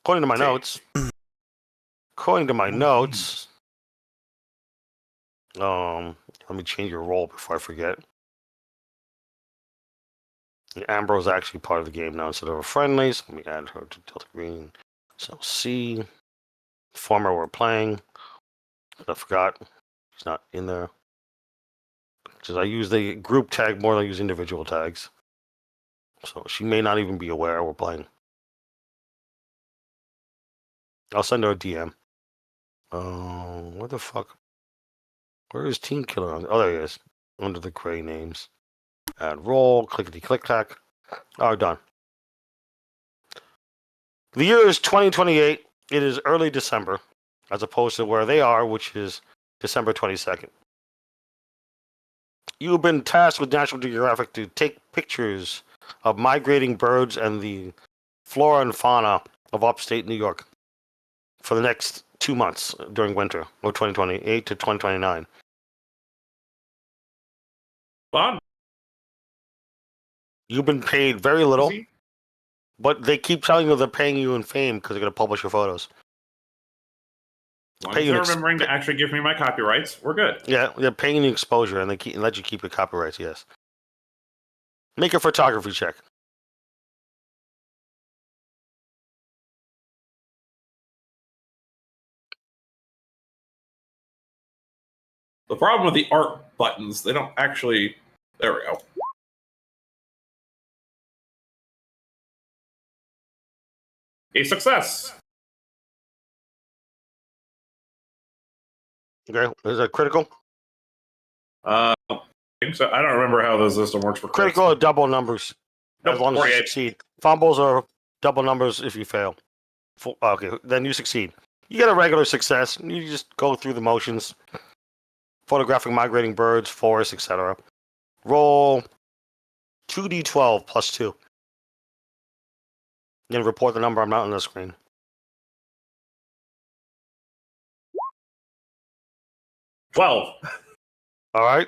According to my notes. According to my notes. Let me change your role before I forget. Ambrose is actually part of the game now instead of a friendly. So let me add her to Delta Green. So C. Former we're playing. I forgot. He's not in there. Because I use the group tag more than I use individual tags. So she may not even be aware we're playing. I'll send her a DM. What the fuck? Where is Team Killer? Oh, there he is. Under the gray names. Add roll, clickety click clack. Oh, done. The year is 2028. It is early December, as opposed to where they are, which is December 22nd. You have been tasked with National Geographic to take pictures of migrating birds and the flora and fauna of upstate New York for the next 2 months during winter, or 2028 to 2029. Fun. You've been paid very little, but they keep telling you they're paying you in fame because they're going to publish your photos. As long as they're remembering to actually give me my copyrights, we're good. Yeah, they're paying you exposure, and they let you keep your copyrights, yes. Make a photography check. The problem with the art buttons, they don't actually... There we go. A success! Okay, is that critical? I think so. I don't remember how the system works for critical. Are double numbers, as long as you succeed. Fumbles are double numbers if you fail. Okay, then you succeed. You get a regular success. You just go through the motions. Photographing migrating birds, forests, etc. Roll 2d12 plus 2. Then report the number. I'm not on the screen. $12. All right.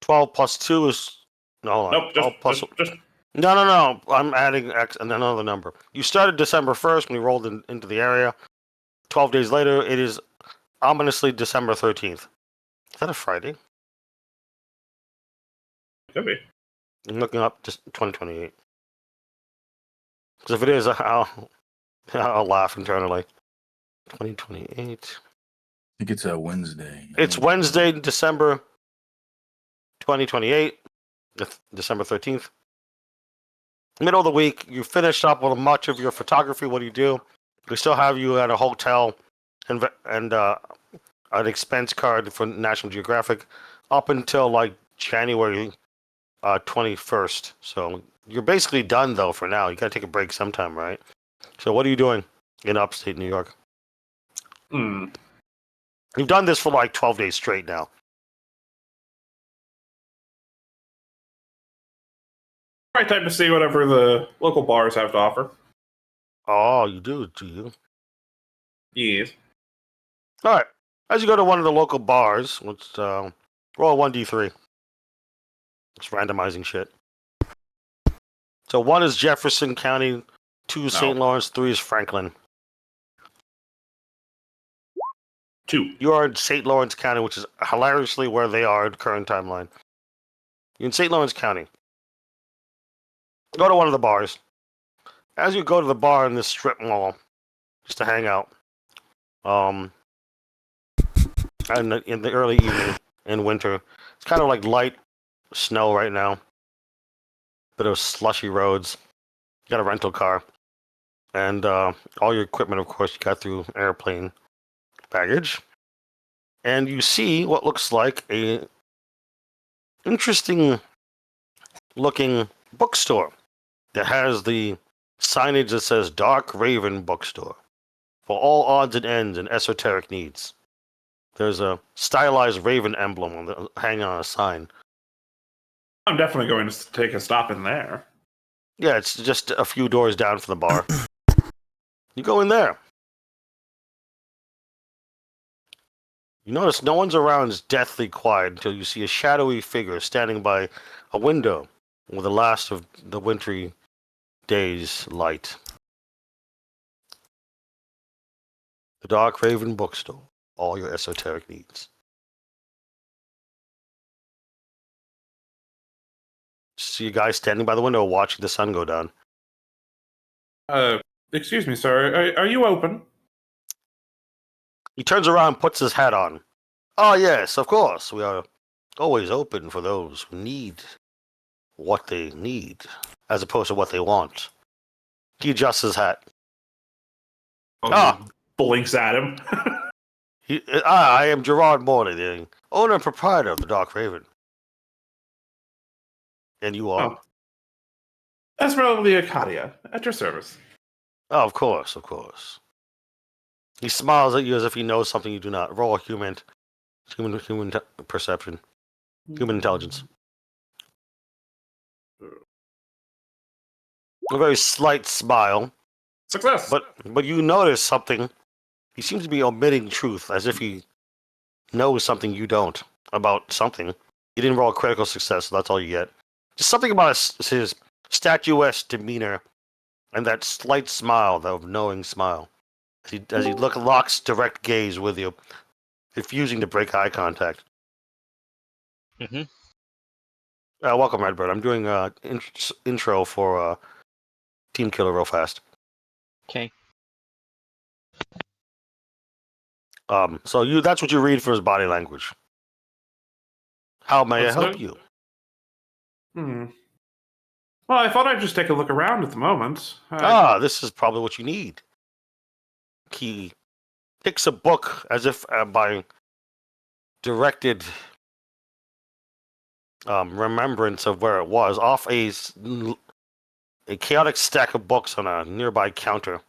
12 plus 2 is... No, nope, just... No. I'm adding X and another number. You started December 1st when you rolled into the area. 12 days later, it is ominously December 13th. Is that a Friday? Could be. I'm looking up just 2028. Because if it is, I'll laugh internally. 2028. I think it's a Wednesday. It's Wednesday, December 2028, December 13th. Middle of the week, you finished up with much of your photography. What do? We still have you at a hotel and an expense card for National Geographic up until like January 21st. So you're basically done though for now. You gotta take a break sometime, right? So what are you doing in upstate New York? You've done this for like 12 days straight now. Right time to see whatever the local bars have to offer. Oh, you do you? Yes. All right. As you go to one of the local bars, let's roll 1d3. It's randomizing shit. So 1 is Jefferson County, 2 is St. Lawrence, 3 is Franklin. 2. You are in St. Lawrence County, which is hilariously where they are in the current timeline. You're in St. Lawrence County. Go to one of the bars. As you go to the bar in this strip mall, just to hang out, and in the early evening in winter, it's kind of like light snow right now. Bit of slushy roads. You got a rental car, and all your equipment, of course, you got through airplane baggage. And you see what looks like a interesting looking bookstore that has the signage that says Dark Raven Bookstore for all odds and ends and esoteric needs. There's a stylized raven emblem hanging on a sign. I'm definitely going to take a stop in there. Yeah, it's just a few doors down from the bar. You go in there. You notice no one's around. It's deathly quiet until you see a shadowy figure standing by a window with the last of the wintry day's light. The Dark Raven Bookstore. All your esoteric needs. See a guy standing by the window watching the sun go down. Excuse me, sir. Are you open? He turns around and puts his hat on. Oh, yes, of course. We are always open for those who need what they need, as opposed to what they want. He adjusts his hat. Blinks at him. I am Gerard Morley, the owner and proprietor of the Dark Raven. And you are? Oh. Esmeralda the Acadia, at your service. Oh, of course, of course. He smiles at you as if he knows something you do not. Roll a human perception, human intelligence. A very slight smile, Success! but you notice something. He seems to be omitting truth, as if he knows something you don't about something. You didn't roll a critical success, so that's all you get. Just something about his statuesque demeanor and that slight smile, that knowing smile. As he locks direct gaze with you, refusing to break eye contact. Mm-hmm. Welcome, Redbird. I'm doing intro for Team Killer real fast. Okay. So that's what you read for his body language. How may I help you? Well, I thought I'd just take a look around at the moment. This is probably what you need. He picks a book as if by directed remembrance of where it was off a chaotic stack of books on a nearby counter.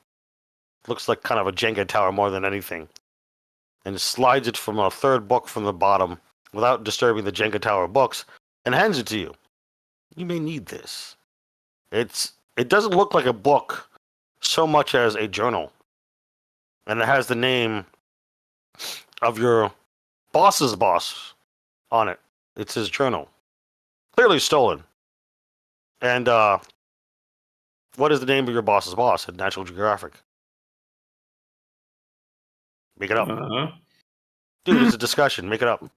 Looks like kind of a Jenga tower more than anything. And slides it from a third book from the bottom without disturbing the Jenga tower books and hands it to you. You may need this. It doesn't look like a book so much as a journal. And it has the name of your boss's boss on it. It's his journal. Clearly stolen. And what is the name of your boss's boss at National Geographic? Make it up. Dude, it's a discussion. Make it up.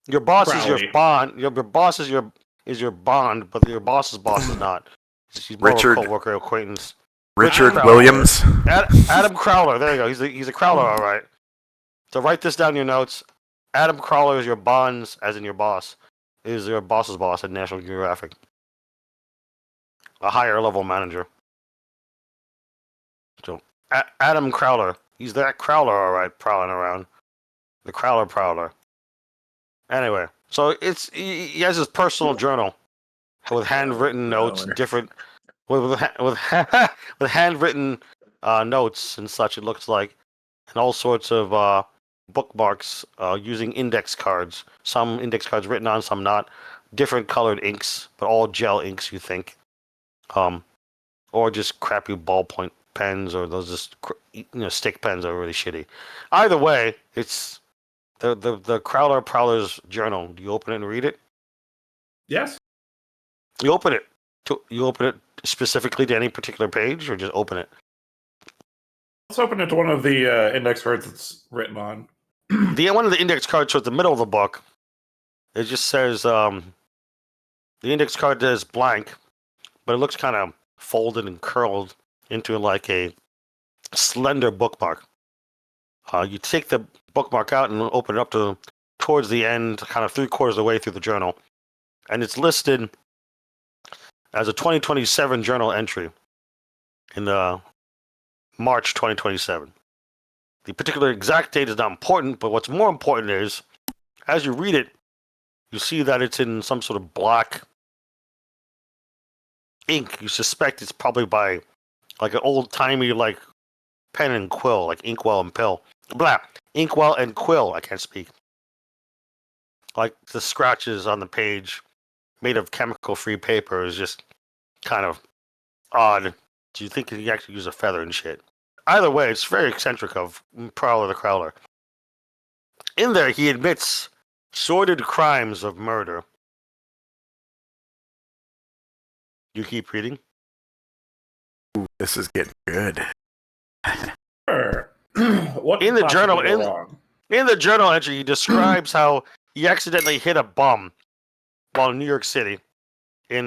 Your boss is your Crowley. bond. Your boss is your bond, but your boss's boss is not. He's more Richard. of a co-worker acquaintance. Richard Crowler. Williams. Adam Crowler. There you go. He's a Crowler, all right. So write this down in your notes. Adam Crowler is your bonds, as in your boss, is your boss's boss at National Geographic. A higher level manager. So Adam Crowler. He's that Crowler, all right, prowling around. The Crowler Prowler. Anyway, so he has his personal journal with handwritten notes, different with handwritten notes and such. It looks like, and all sorts of bookmarks using index cards. Some index cards written on, some not. Different colored inks, but all gel inks. You think, or just crappy ballpoint pens, or those just stick pens are really shitty. Either way, it's the Crowler Prowler's journal. Do you open it and read it? Yes. You open it. You open it specifically to any particular page, or just open it? Let's open it to one of the index cards it's written on. One of the index cards towards the middle of the book. It just says the index card is blank, but it looks kind of folded and curled into like a slender bookmark. You take the bookmark out and open it up to towards the end, kind of 3/4 of the way through the journal, and it's listed as a 2027 journal entry in March 2027. The particular exact date is not important, but what's more important is, as you read it, you see that it's in some sort of black ink. You suspect it's probably by like an old-timey like pen and quill, like Inkwell and Pill. Blah. Inkwell and Quill. I can't speak. Like the scratches on the page made of chemical-free paper is just kind of odd. Do you think he actually use a feather and shit? Either way, it's very eccentric of Prowler the Crowler. In there, he admits sordid crimes of murder. You keep reading. This is getting good. Sure. What In could the journal- possibly go in- wrong? In the journal entry, he describes how he accidentally hit a bum while in New York City, in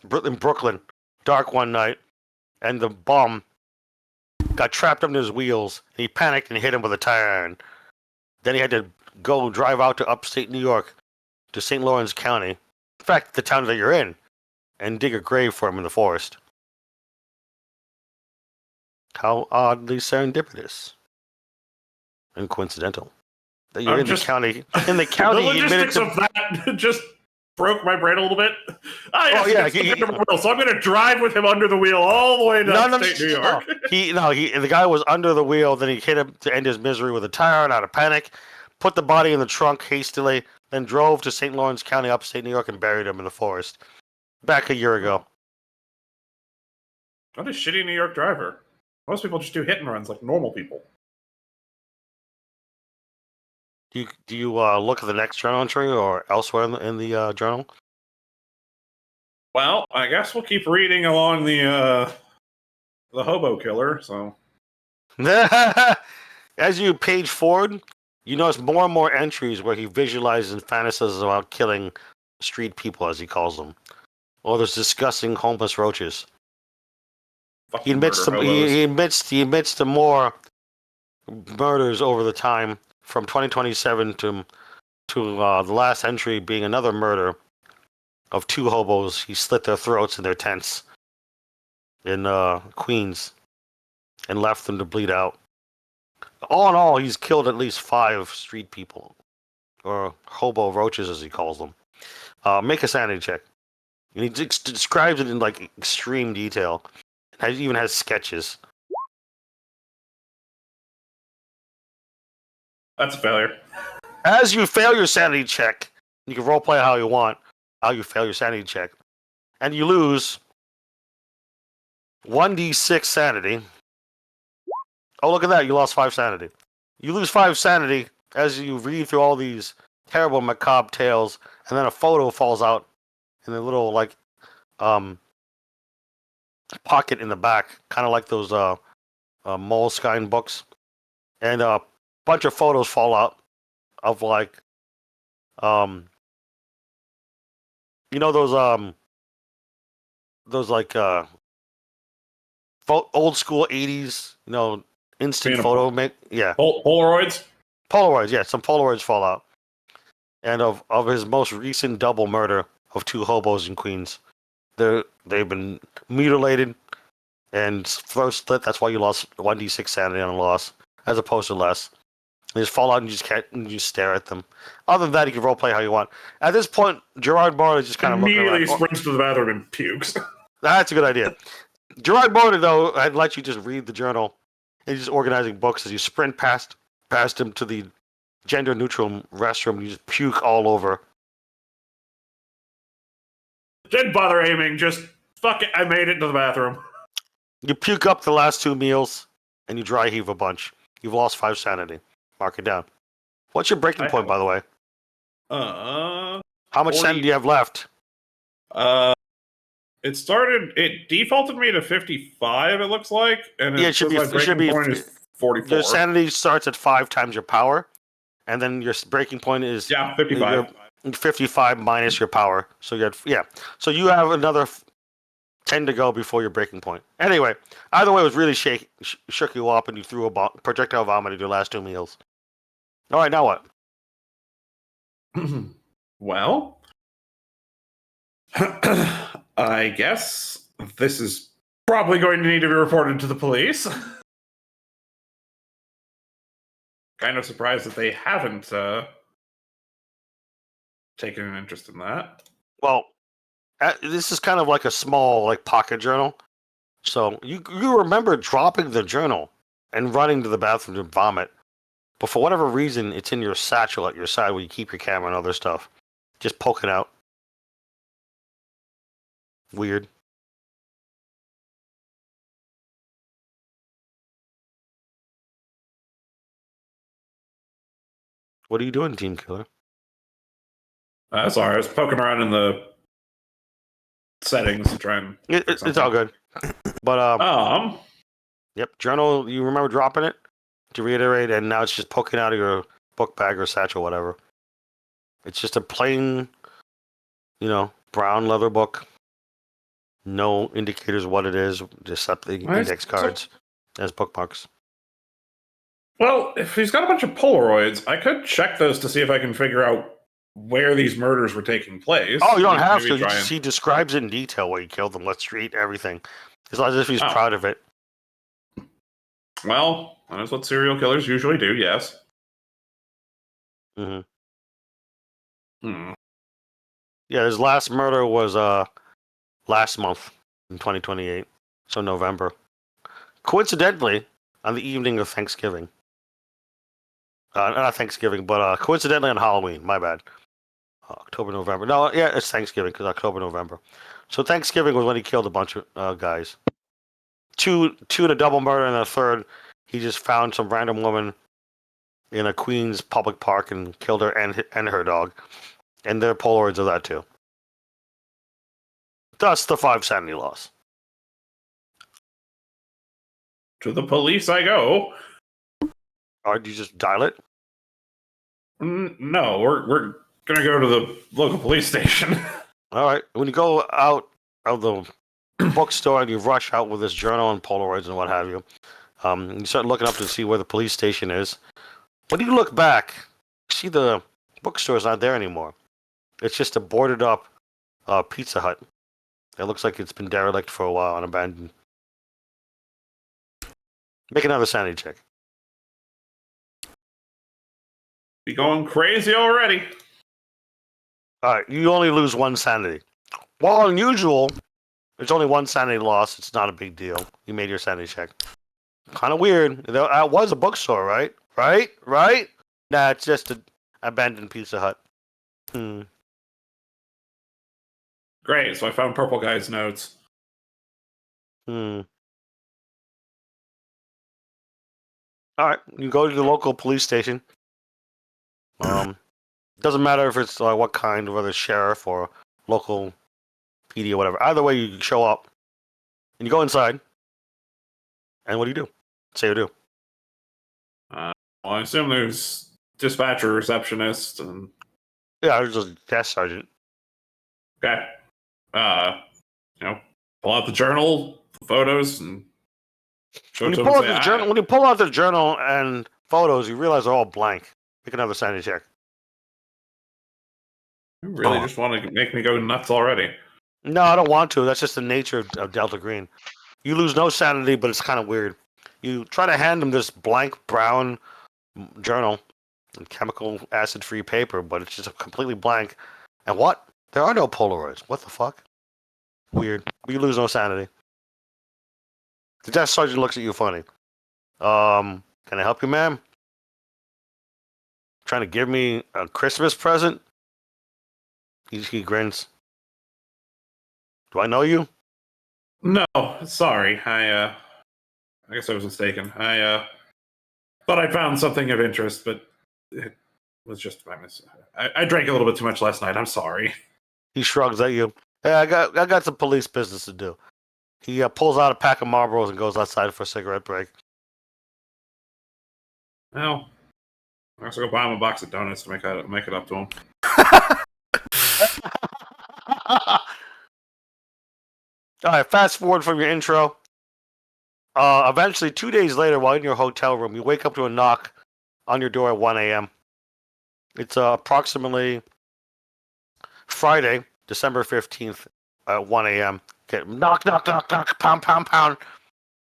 Brooklyn, dark one night, and the bum got trapped under his wheels. And he panicked and hit him with a tire iron. Then he had to go drive out to upstate New York, to St. Lawrence County, in fact, the town that you're in, and dig a grave for him in the forest. How oddly serendipitous and coincidental that you're I'm in just- the county. In the county, The he admitted logistics to. of that just broke my brain a little bit. Oh, He yeah, gets stuck under the wheel, so I'm going to drive with him under the wheel all the way to upstate New York. The guy was under the wheel. Then he hit him to end his misery with a tire and out of panic. Put the body in the trunk hastily, then drove to St. Lawrence County, upstate New York, and buried him in the forest. Back a year ago. What a shitty New York driver. Most people just do hit and runs like normal people. Do you look at the next journal entry or elsewhere in the journal? Well, I guess we'll keep reading along the hobo killer. So As you page forward, you notice more and more entries where he visualizes and fantasizes about killing street people, as he calls them, or those disgusting homeless roaches. He fucking admits murder to hobos. he admits to more murders over the time from 2027 to the last entry being another murder of 2 hobos. He slit their throats in their tents in Queens and left them to bleed out. All in all, he's killed at least 5 street people, or hobo roaches as he calls them. Make a sanity check. And he describes it in like extreme detail. It even has sketches. That's a failure. As you fail your sanity check, you can roleplay how you want, how you fail your sanity check. And you lose 1d6 sanity. Oh, look at that. You lost 5 sanity. You lose 5 sanity as you read through all these terrible macabre tales, and then a photo falls out in a little, like, pocket in the back, kind of like those Moleskine books. And a bunch of photos fall out of, like, you know those like old school 80s, instant Being a- photo make, yeah, Polaroids. Polaroids, yeah, some Polaroids fall out. And of his most recent double murder of 2 hobos in Queens. They've been mutilated and throat slit. That's why you lost 1d6 sanity on a loss, as opposed to less. They just fall out and you just stare at them. Other than that, you can roleplay how you want. At this point, Gerard Barley just kind of looking Immediately around. sprints to the bathroom and pukes. That's a good idea. Gerard Barley, though, I'd let you just read the journal. And he's just organizing books as you sprint past him to the gender-neutral restroom. And you just puke all over. Didn't bother aiming, just fuck it, I made it to the bathroom. You puke up the last 2 meals, and you dry heave a bunch. You've lost 5 sanity. Mark it down. What's your breaking point, by the way? How much 40. sanity do you have left? It defaulted me to 55, it looks like. And Yeah, it should says be- my it should breaking be- point is 44. Your sanity starts at 5 times your power, and then your breaking point is Yeah, 55. 55 minus your power. So So you have another 10 to go before your breaking point. Anyway, either way, it was really shook you up, and you threw a projectile vomit at your last 2 meals. All right, now what? Well, I guess this is probably going to need to be reported to the police. Kind of surprised that they haven't taken an interest in that. Well, this is kind of like a small, like, pocket journal. So you remember dropping the journal and running to the bathroom to vomit. But for whatever reason, it's in your satchel at your side where you keep your camera and other stuff. Just poking out. Weird. What are you doing, Team Killer? Sorry, I was poking around in the settings to try and. It's all good. But yep, journal. You remember dropping it to reiterate, and now it's just poking out of your book bag or satchel, whatever. It's just a plain, brown leather book. No indicators what it is, just set the index cards as bookmarks. Well, if he's got a bunch of Polaroids, I could check those to see if I can figure out where these murders were taking place. Oh, you don't have Maybe to. He describes in detail where he killed them. What street, everything. It's as if he's proud of it. Well, that's what serial killers usually do, yes. Mm-hmm. Yeah, his last murder was last month in 2028, so November. Coincidentally, on the evening of Thanksgiving. Not Thanksgiving, but coincidentally on Halloween. My bad. October, November. No, yeah, it's Thanksgiving because October, November. So Thanksgiving was when he killed a bunch of guys. Two in a double murder, and a third, he just found some random woman in a Queens public park and killed her and her dog. And there are Polaroids of that too. Thus the 5 sanity loss. To the police I go. Or do you just dial it? No, we're gonna go to the local police station. All right. When you go out of the bookstore and you rush out with this journal and Polaroids and what have you, you start looking up to see where the police station is. When you look back, you see the bookstore's not there anymore. It's just a boarded up Pizza Hut. It looks like it's been derelict for a while and abandoned. Make another sanity check. Be going crazy already. All right, you only lose 1 sanity. While unusual, it's only 1 sanity loss. It's not a big deal. You made your sanity check. Kind of weird. That was a bookstore, right? Right? Nah, it's just an abandoned Pizza Hut. Great, so I found Purple Guy's notes. All right, you go to the local police station. Doesn't matter if it's what kind, whether it's sheriff or local PD or whatever. Either way, you show up and you go inside. And what do you do? Say or do? Well, I assume there's dispatcher, receptionist, and Yeah, there's a desk sergeant. okay. Pull out the journal, the photos, and show When it you to pull him out and the say, journal, when you pull out the journal and photos, you realize they're all blank. Make another sanity check. You really just want to make me go nuts already. No, I don't want to. That's just the nature of Delta Green. You lose no sanity, but it's kind of weird. You try to hand him this blank brown journal and chemical acid-free paper, but it's just completely blank. And what? There are no Polaroids. What the fuck? Weird. But you lose no sanity. The desk sergeant looks at you funny. Can I help you, ma'am? Trying to give me a Christmas present? He grins. Do I know you? No, sorry. I guess I was mistaken. I thought I found something of interest, but it was just my mistake. I drank a little bit too much last night. I'm sorry. He shrugs at you. Yeah, I got some police business to do. He pulls out a pack of Marlboros and goes outside for a cigarette break. Well, I also go buy him a box of donuts to make it up to him. All right, fast forward from your intro. Eventually, 2 days later, while in your hotel room, you wake up to a knock on your door at 1 a.m. It's approximately Friday, December 15th at 1 a.m. Okay, knock, knock, knock, knock, pound, pound, pound.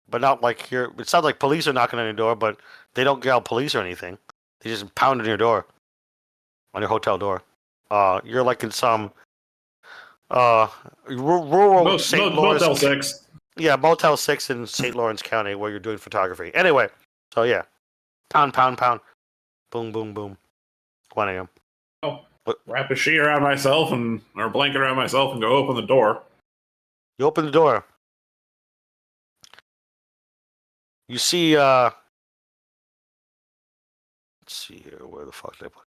But not like here. It sounds like police are knocking on your door, but they don't yell police or anything. They just pound on your door, on your hotel door. You're like in some rural St. Lawrence. Motel 6. Yeah, Motel 6 in St. Lawrence County where you're doing photography. Anyway, so yeah. Pound, pound, pound. Boom, boom, boom. 1 a.m. Oh, wrap a sheet around myself or a blanket around myself and go open the door. You open the door. You see, let's see here, where the fuck did I put?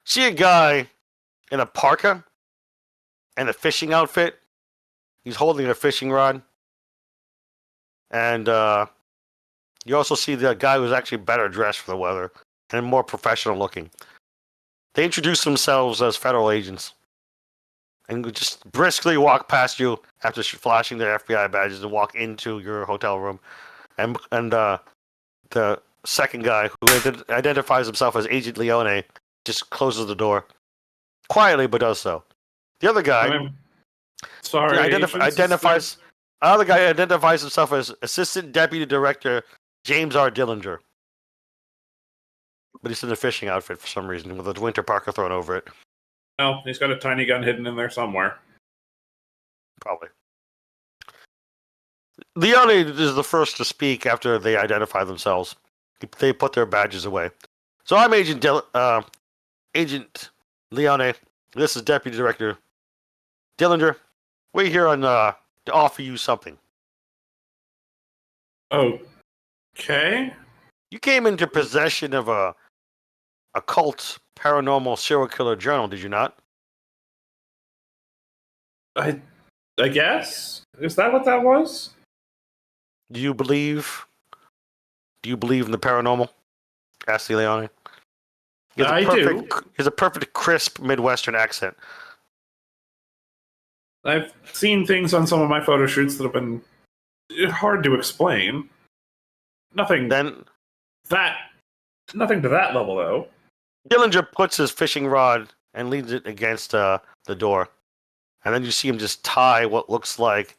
See a guy in a parka and a fishing outfit He's holding a fishing rod. And you also see the guy who's actually better dressed for the weather and more professional looking. They introduce themselves as federal agents and would just briskly walk past you after flashing their FBI badges and walk into your hotel room. And the second guy, who identifies himself as Agent Leone, just closes the door quietly, but does so. The other guy Sorry. identifies. Another guy identifies himself as Assistant Deputy Director James R. Dillinger, but he's in a fishing outfit for some reason with a winter parka thrown over it. Well, he's got a tiny gun hidden in there somewhere. Probably. Leone is the first to speak after they identify themselves. They put their badges away. So I'm Agent Leone. This is Deputy Director Dillinger. We're here on to offer you something. Okay. You came into possession of a occult paranormal serial killer journal, did you not? I guess? Is that what that was? Do you believe in the paranormal? Asked Leone. I do. He has a perfect, crisp Midwestern accent. I've seen things on some of my photo shoots that have been hard to explain. Nothing to that level, though. Dillinger puts his fishing rod and leans it against the door. And then you see him just tie what looks like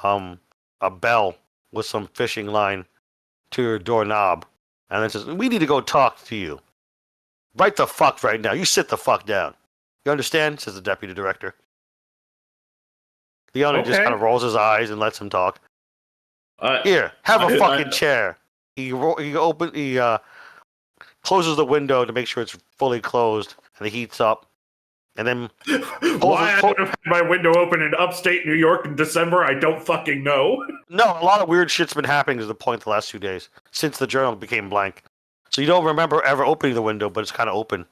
a bell with some fishing line to your doorknob. And then says, "We need to go talk to you. Right the fuck right now. You sit the fuck down. You understand?" says the deputy director. The owner just kind of rolls his eyes and lets him talk. Here, have a fucking chair. He closes the window to make sure it's fully closed, and it heats up. And then why I would have had my window open in upstate New York in December, I don't fucking know. No, a lot of weird shit's been happening to the point the last 2 days since the journal became blank. So you don't remember ever opening the window, but it's kind of open.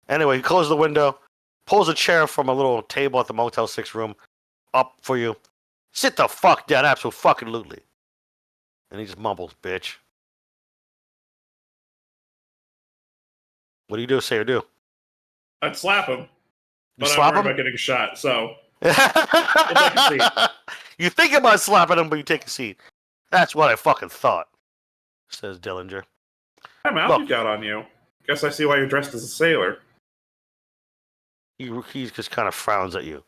Anyway, he closes the window, pulls a chair from a little table at the Motel 6 room up for you. Sit the fuck down, absolutely. And he just mumbles, "Bitch." What do you do, say or do? I'd slap him. You But slap I'm him? worried about getting shot, so You take a seat. think about slapping him, but you take a seat. That's what I fucking thought, says Dillinger. What mouth you got on you? Guess I see why you're dressed as a sailor. He just kind of frowns at you.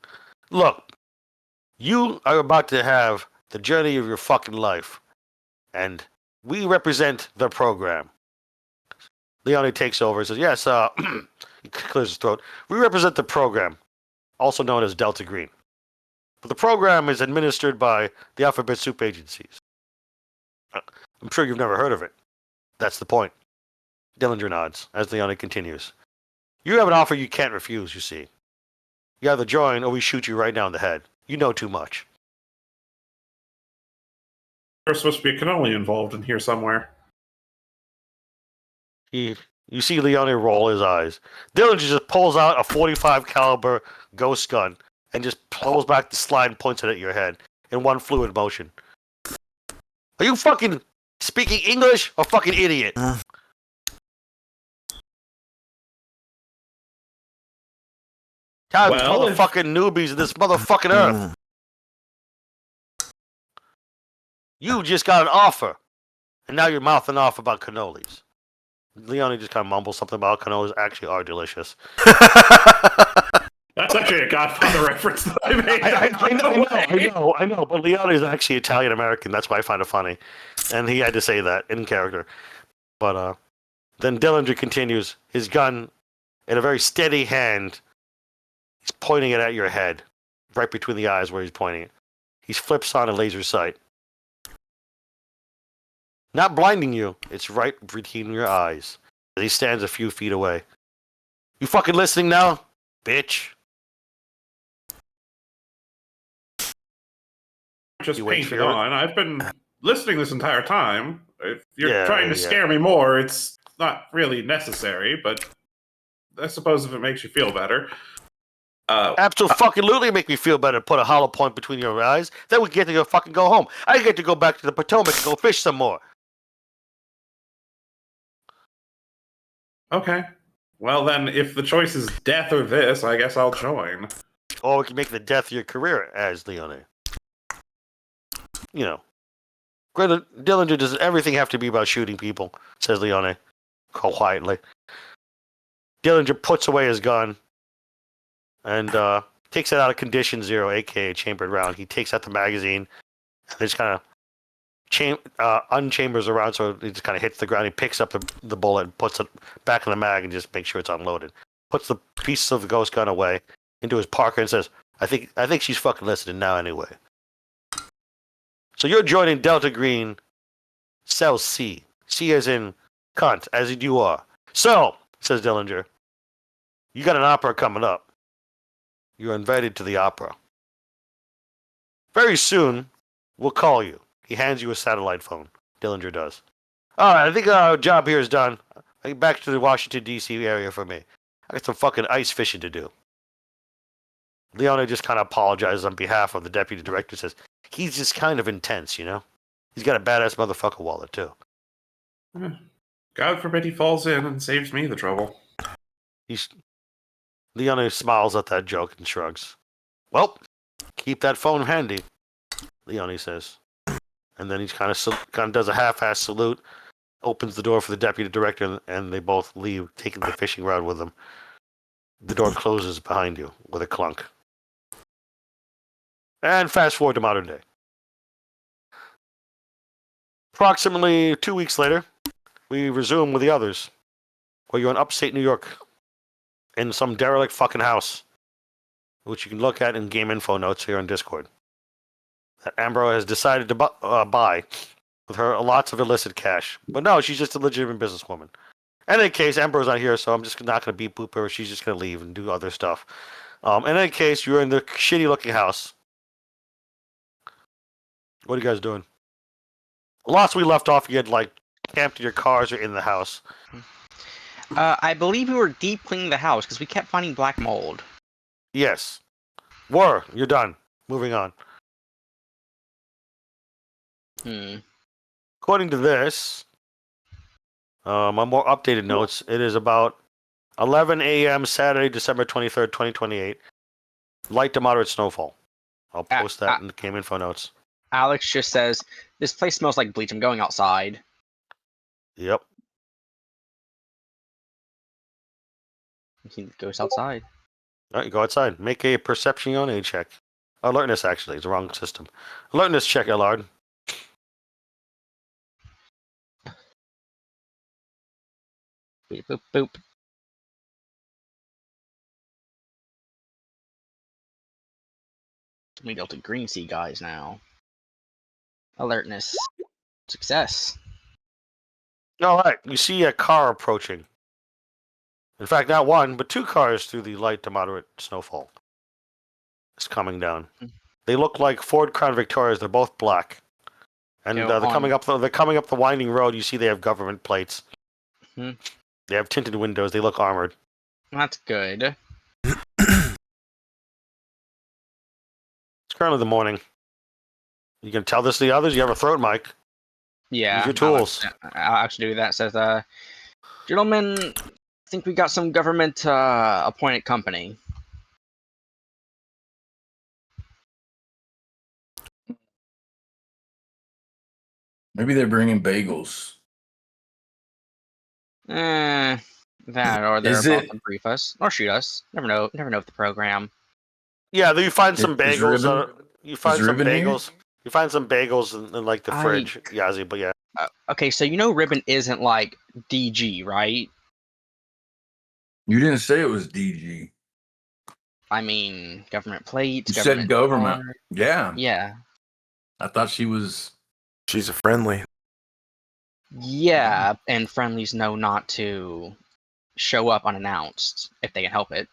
Look, you are about to have the journey of your fucking life, and we represent the program. Leone takes over and says, "Yes, he clears his throat. We represent the program, also known as Delta Green. But the program is administered by the Alphabet Soup agencies. I'm sure you've never heard of it. That's the point." Dillinger nods as Leone continues. "You have an offer you can't refuse, you see. You either join or we shoot you right now in the head. You know too much." There's supposed to be a cannoli involved in here somewhere. You see Leone roll his eyes. Dillinger just pulls out a .45 caliber ghost gun and just pulls back the slide and points it at your head in one fluid motion. Are you fucking speaking English or fucking idiot? God, these motherfucking newbies in this motherfucking earth. You just got an offer, and now you're mouthing off about cannolis. Leone just kind of mumbles something about cannolis actually are delicious. That's actually a Godfather reference that I made. I know, but Leone is actually Italian American. That's why I find it funny, and he had to say that in character. But then Dillinger continues, his gun in a very steady hand. He's pointing it at your head, right between the eyes where he's pointing it. He flips on a laser sight. Not blinding you, it's right between your eyes. He stands a few feet away. You fucking listening now, bitch? Just paint it on. I've been listening this entire time. If you're trying to scare me more, it's not really necessary, but I suppose if it makes you feel better. Absolutely make me feel better. Put a hollow point between your eyes. Then we get to go fucking go home. I get to go back to the Potomac and go fish some more. Okay. Well, then, if the choice is death or this, I guess I'll join. Or we can make the death of your career as Leone. You know. Greta Dillinger, does everything have to be about shooting people? Says Leone, quietly. Dillinger puts away his gun and takes it out of condition 0, aka chambered round. He takes out the magazine and just kind of unchambers around, so it just kind of hits the ground. He picks up the bullet and puts it back in the mag and just makes sure it's unloaded. Puts the pieces of the ghost gun away into his Parker and says, I think she's fucking listening now anyway. So you're joining Delta Green, Cell C. C as in cunt, as in you are. So, says Dillinger, you got an opera coming up. You're invited to the opera. Very soon, we'll call you. He hands you a satellite phone. Dillinger does. All right, I think our job here is done. Back to the Washington, D.C. area for me. I got some fucking ice fishing to do. Leone just kind of apologizes on behalf of the deputy director. Says he's just kind of intense, you know. He's got a badass motherfucker wallet too. God forbid he falls in and saves me the trouble. Leone smiles at that joke and shrugs. Well, keep that phone handy, Leone says. And then he kind of does a half-ass salute, opens the door for the deputy director, and they both leave, taking the fishing rod with them. The door closes behind you with a clunk. And fast forward to modern day. Approximately 2 weeks later, we resume with the others. Where you're in upstate New York, in some derelict fucking house, which you can look at in game info notes here on Discord. That Ambrose has decided to buy with her lots of illicit cash. But no, she's just a legitimate businesswoman. In any case, Ambrose's not here, so I'm just not going to beat boop her. She's just going to leave and do other stuff. In any case, you're in the shitty-looking house. What are you guys doing? Last we left off, you had, camped in your cars or in the house. I believe we were deep cleaning the house because we kept finding black mold. Yes. You're done. Moving on. According to this, my more updated notes, it is about 11 a.m. Saturday, December 23rd, 2028. Light to moderate snowfall. I'll post that in the game info notes. Alex just says, this place smells like bleach. I'm going outside. Yep. He goes outside. All right, go outside. Make a perception on a check. Alertness, actually. It's the wrong system. Alertness check, Ellard. Boop, boop, boop. We Delta Green Sea guys now. Alertness. Success. All right. You see a car approaching. In fact, not one, but two cars through the light to moderate snowfall. It's coming down. They look like Ford Crown Victorias. They're both black, and they're coming up. They're coming up the winding road. You see, they have government plates. Hmm. They have tinted windows. They look armored. That's good. It's currently the morning. You can tell this to the others. You have a throat mic. Yeah. Use your tools. I'll actually do that. Says, gentlemen, I think we got some government appointed company. Maybe they're bringing bagels. That or they're Is about it- to brief us or shoot us. Never know. Never know with the program. Yeah, you find some Is bagels. Ribbon- You find is some Ribbon here? bagels. You find some bagels in like the fridge, I- Yazzie. But yeah, Okay, so you know Ribbon isn't like DG, right? You didn't say it was DG. I mean, government plates. You said government. card. Yeah. Yeah. I thought she was. She's a friendly. Yeah, and friendlies know not to show up unannounced if they can help it.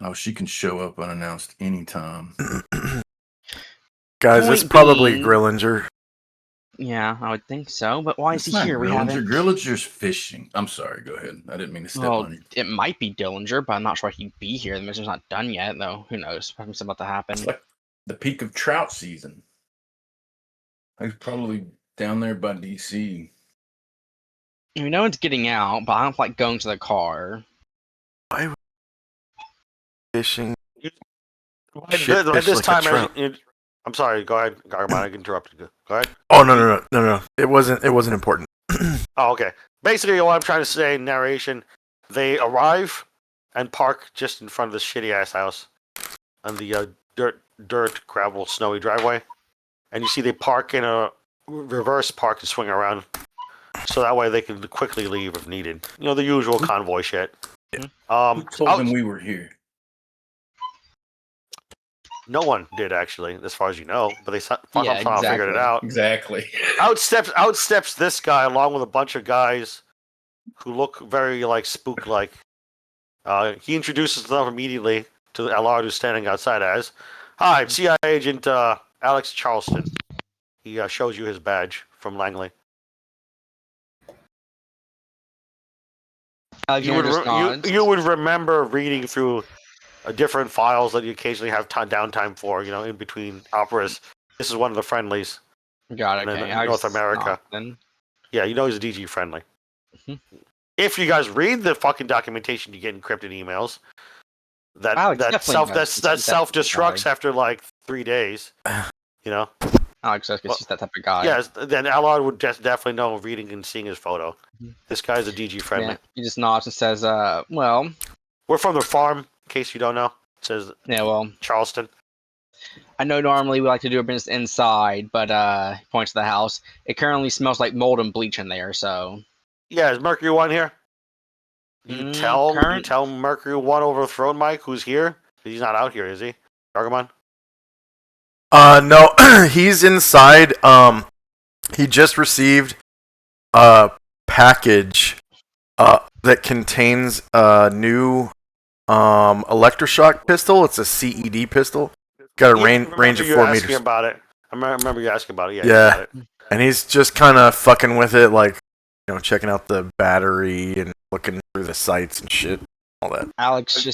Oh, she can show up unannounced anytime. Guys, it's Point probably being- Grillinger. Yeah, I would think so. But why is It's he not here? We Grillinger. haven't. Grillinger's just fishing. I'm sorry. Go ahead. I didn't mean to step Well, on you. it might be Dillinger, but I'm not sure he'd be here. The mission's not done yet, though. Who knows? Something's about to happen. It's like the peak of trout season. He's probably down there by DC. We know it's getting out, but I don't like going to the car. Why would fishing? At Shit fish this like a time, trout. I'm sorry. Go ahead, Gargamon. I interrupted you. Go ahead. Oh no! It wasn't important. Oh, okay. Basically, what I'm trying to say, narration, they arrive and park just in front of this shitty ass house on the dirt, gravel, snowy driveway, and you see they park in a reverse park and swing around, so that way they can quickly leave if needed. You know, the usual convoy shit. Who Out- told them we were here? No one did actually, as far as you know, but they somehow Yeah, figured it exactly. out. Exactly. Out steps this guy along with a bunch of guys who look very like spook-like. He introduces himself immediately to Allard, who's standing outside as, "Hi, I'm CIA agent Alex Charleston." He shows you his badge from Langley. Alexander just nods. You would remember reading through different files that you occasionally have downtime for, you know, in between operas. This is one of the friendlies. Got it. and then Okay. in Alex North America. nods then. Yeah, you know he's DG friendly. Mhm. If you guys read the fucking documentation, you get encrypted emails. Alex That definitely does. He's that self type of destructs guy. after like 3 days. You know. Alex is just that type of guy. Yes, then Allard would just definitely know reading and seeing his photo. Mhm. This guy's a DG friendly. Yeah. He just nods and says, well, We're from the farm, in case you don't know. It says yeah, well, Charleston. I know normally we like to do our business inside, but he points to the house. It currently smells like mold and bleach in there, so Yeah, is Mercury One here? You tell Mercury One over the throne, Mike, who's here? He's not out here, is he? Gargamon? No, he's inside. He just received a package that contains a new electroshock pistol. It's a CED pistol. Got a range of 4 meters. About it. I remember you asking about it. Yeah. Yeah. You got it. And he's just kind of fucking with it, like, you know, checking out the battery and looking through the sights and shit, all that. Alex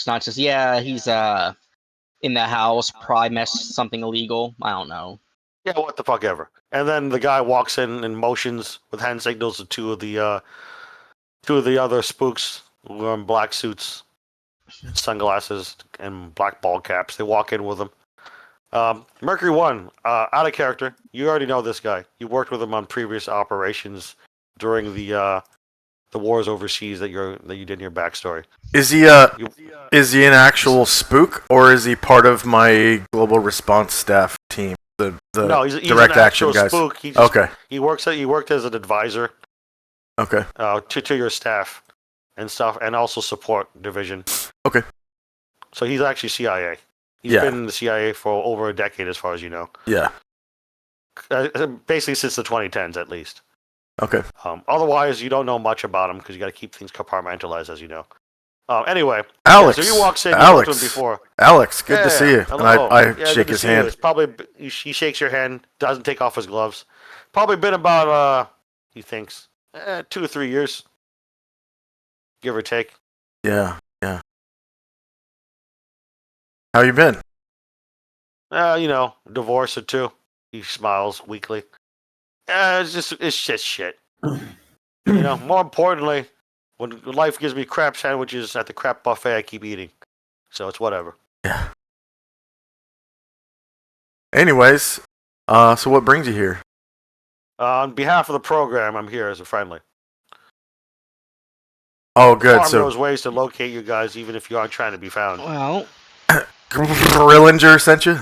nods says, yeah, he's in the house, probably messed something illegal. I don't know. Yeah, what the fuck ever. And then the guy walks in and motions with hand signals to two of the other spooks who are in black suits, sunglasses, and black ball caps. They walk in with him. Mercury One, out of character. You already know this guy. You worked with him on previous operations during the wars overseas that you did in your backstory. Is he an actual spook, or is he part of my global response staff team? The No, he's direct an action actual guys. spook. Okay. He worked as an advisor Okay. to your staff and stuff, and also support division. Okay. So he's actually CIA. He's Yeah. been in the CIA for over a decade, as far as you know. Yeah. Basically, since the 2010s, at least. Okay. Otherwise, you don't know much about him because you got to keep things compartmentalized, as you know. Anyway, Alex. so he walks in. You worked with him Alex. before. Age, good to see you. Hello. And I Yeah, shake good to his see you. hand. It's probably he shakes your hand. Doesn't take off his gloves. Probably been about he thinks 2 to 3 years, give or take. Yeah. Yeah. How you been? You know, divorce or two. He smiles weakly. It's just shit. You know, more importantly, when life gives me crap sandwiches at the crap buffet, I keep eating. So it's whatever. Yeah. Anyways, so what brings you here? On behalf of the program, I'm here as a friendly. Oh, good. Farm So knows ways to locate you guys, even if you aren't trying to be found. Well, Grillinger sent you?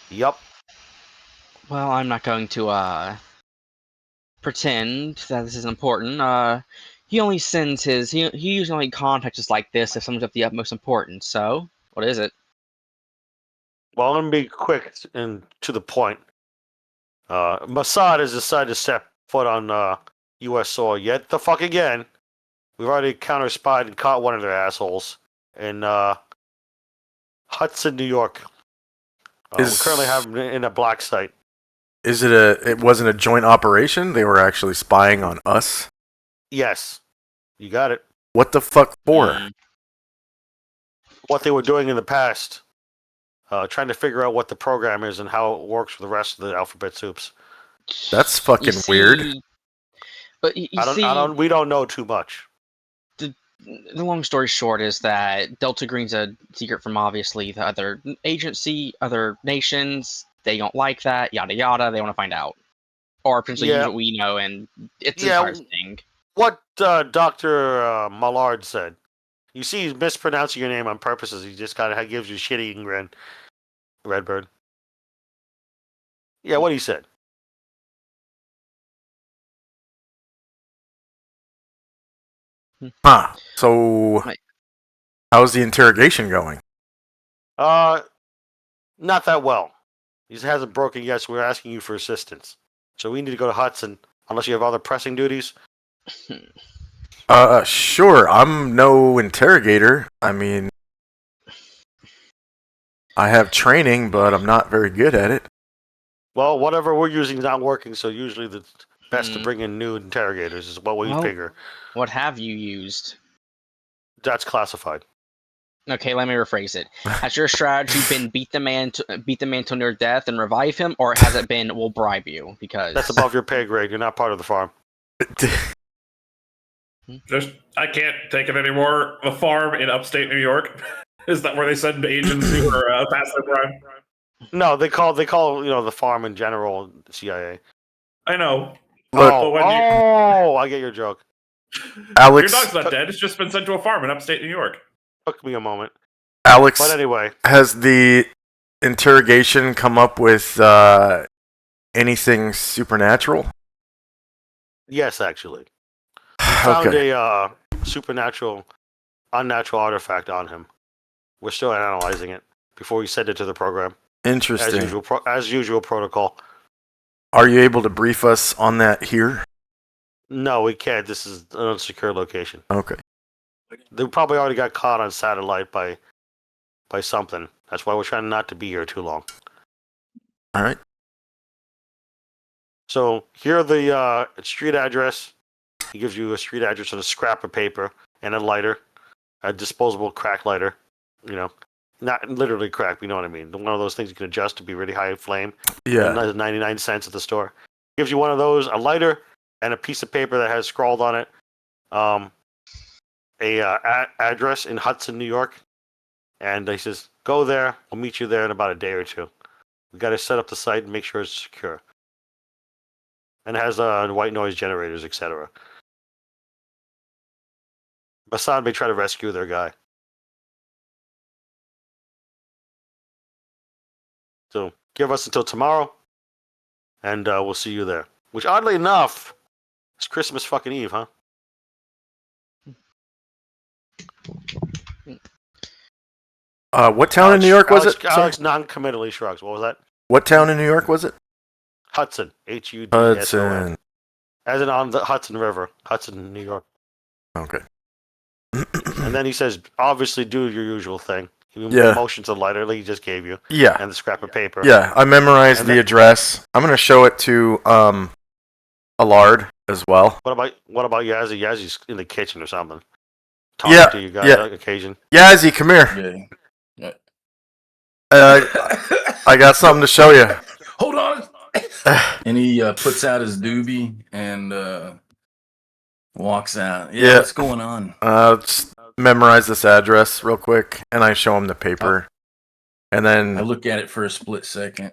Yup. well, I'm not going to pretend that this is important. He only sends his he usually only contacts us like this if someone's of the utmost importance. So, what is it? Well, I'm gonna be quick and to the point. Mossad has decided to step foot on U.S. soil yet the fuck again. We've already counter-spied and caught one of their assholes in Hudson, New York. We currently have him in a black site. it wasn't a joint operation? They were actually spying on us? Yes, you got it. What the fuck for? Mm. What they were doing in the past, trying to figure out what the program is and how it works for the rest of the alphabet soups. That's You fucking weird. see- But you We don't know too much. the long story short is that Delta Green's a secret from obviously the other agency, other nations. They don't like that, yada yada. They want to find out, or potentially use Yeah. what we know, and it's Yeah, an entire thing. What Dr. Mallard said. You see, he's mispronouncing your name on purpose. He just kind of gives you a shitty grin. Redbird. Yeah, what he said. Huh. So, Right. how's the interrogation going? Not that well. He hasn't broken yet, so we're asking you for assistance. So we need to go to Hudson, unless you have other pressing duties. Sure. I'm no interrogator. I mean, I have training, but I'm not very good at it. Well, whatever we're using is not working, so usually the best to Hmm. bring in new interrogators is what we Well- figure. What have you used? That's classified. Okay, let me rephrase it. Has your strategy been beat the man till near death and revive him, or has it been we'll bribe you? Because That's above your pay grade. You're not part of the farm. I can't take it anymore. A farm in upstate New York. Is that where they send agents who are past their prime? No, they call the farm in general CIA. I know. Look, oh, when you- I get your joke. Alex, Your dog's not dead. It's just been sent to a farm in upstate New York. Took me a moment, Alex, but anyway, has the interrogation come up with anything supernatural? yes, actually, found Okay. a supernatural, unnatural artifact on him. We're still analyzing it before we send it to the program, as Interesting. usual. As usual protocol. Are you able to brief us on that here? No, we can't. This is an unsecure location. Okay. They probably already got caught on satellite by something. That's why we're trying not to be here too long. All right. So here are the street address. He gives you a street address and a scrap of paper and a lighter, a disposable crack lighter. You know, not literally crack. You know what I mean? One of those things you can adjust to be really high in flame. Yeah. 99 cents at the store. Gives you one of those, a lighter, and a piece of paper that has scrawled on it, address in Hudson, New York. And he says, "Go there. We'll meet you there in about a day or two. We got to set up the site and make sure it's secure." And it has white noise generators, etc. Bassan may try to rescue their guy. So give us until tomorrow, and we'll see you there. Which, oddly enough, is Christmas fucking Eve, huh? What town in New York was it? Sorry? Alex non-committally shrugs. What was that? What town in New York was it? Hudson. Hudson. Hudson. As in on the Hudson River. Hudson, New York. Okay. And then he says, obviously do your usual thing. Yeah. Motion to the lighter like he just gave you. Yeah. And the scrap of paper. Yeah, I memorized And the then- address. I'm gonna show it to Allard as well. What about Yazzie? Yazzie's in the kitchen or something. Talking Yeah, to you guys yeah. on occasion. Yazzie, come here. Yeah. I got something to show you. Hold on. And he puts out his doobie and walks out. Yeah, Yeah. what's going on? Just memorize this address real quick, and I show him the paper, and I then look at it for a split second.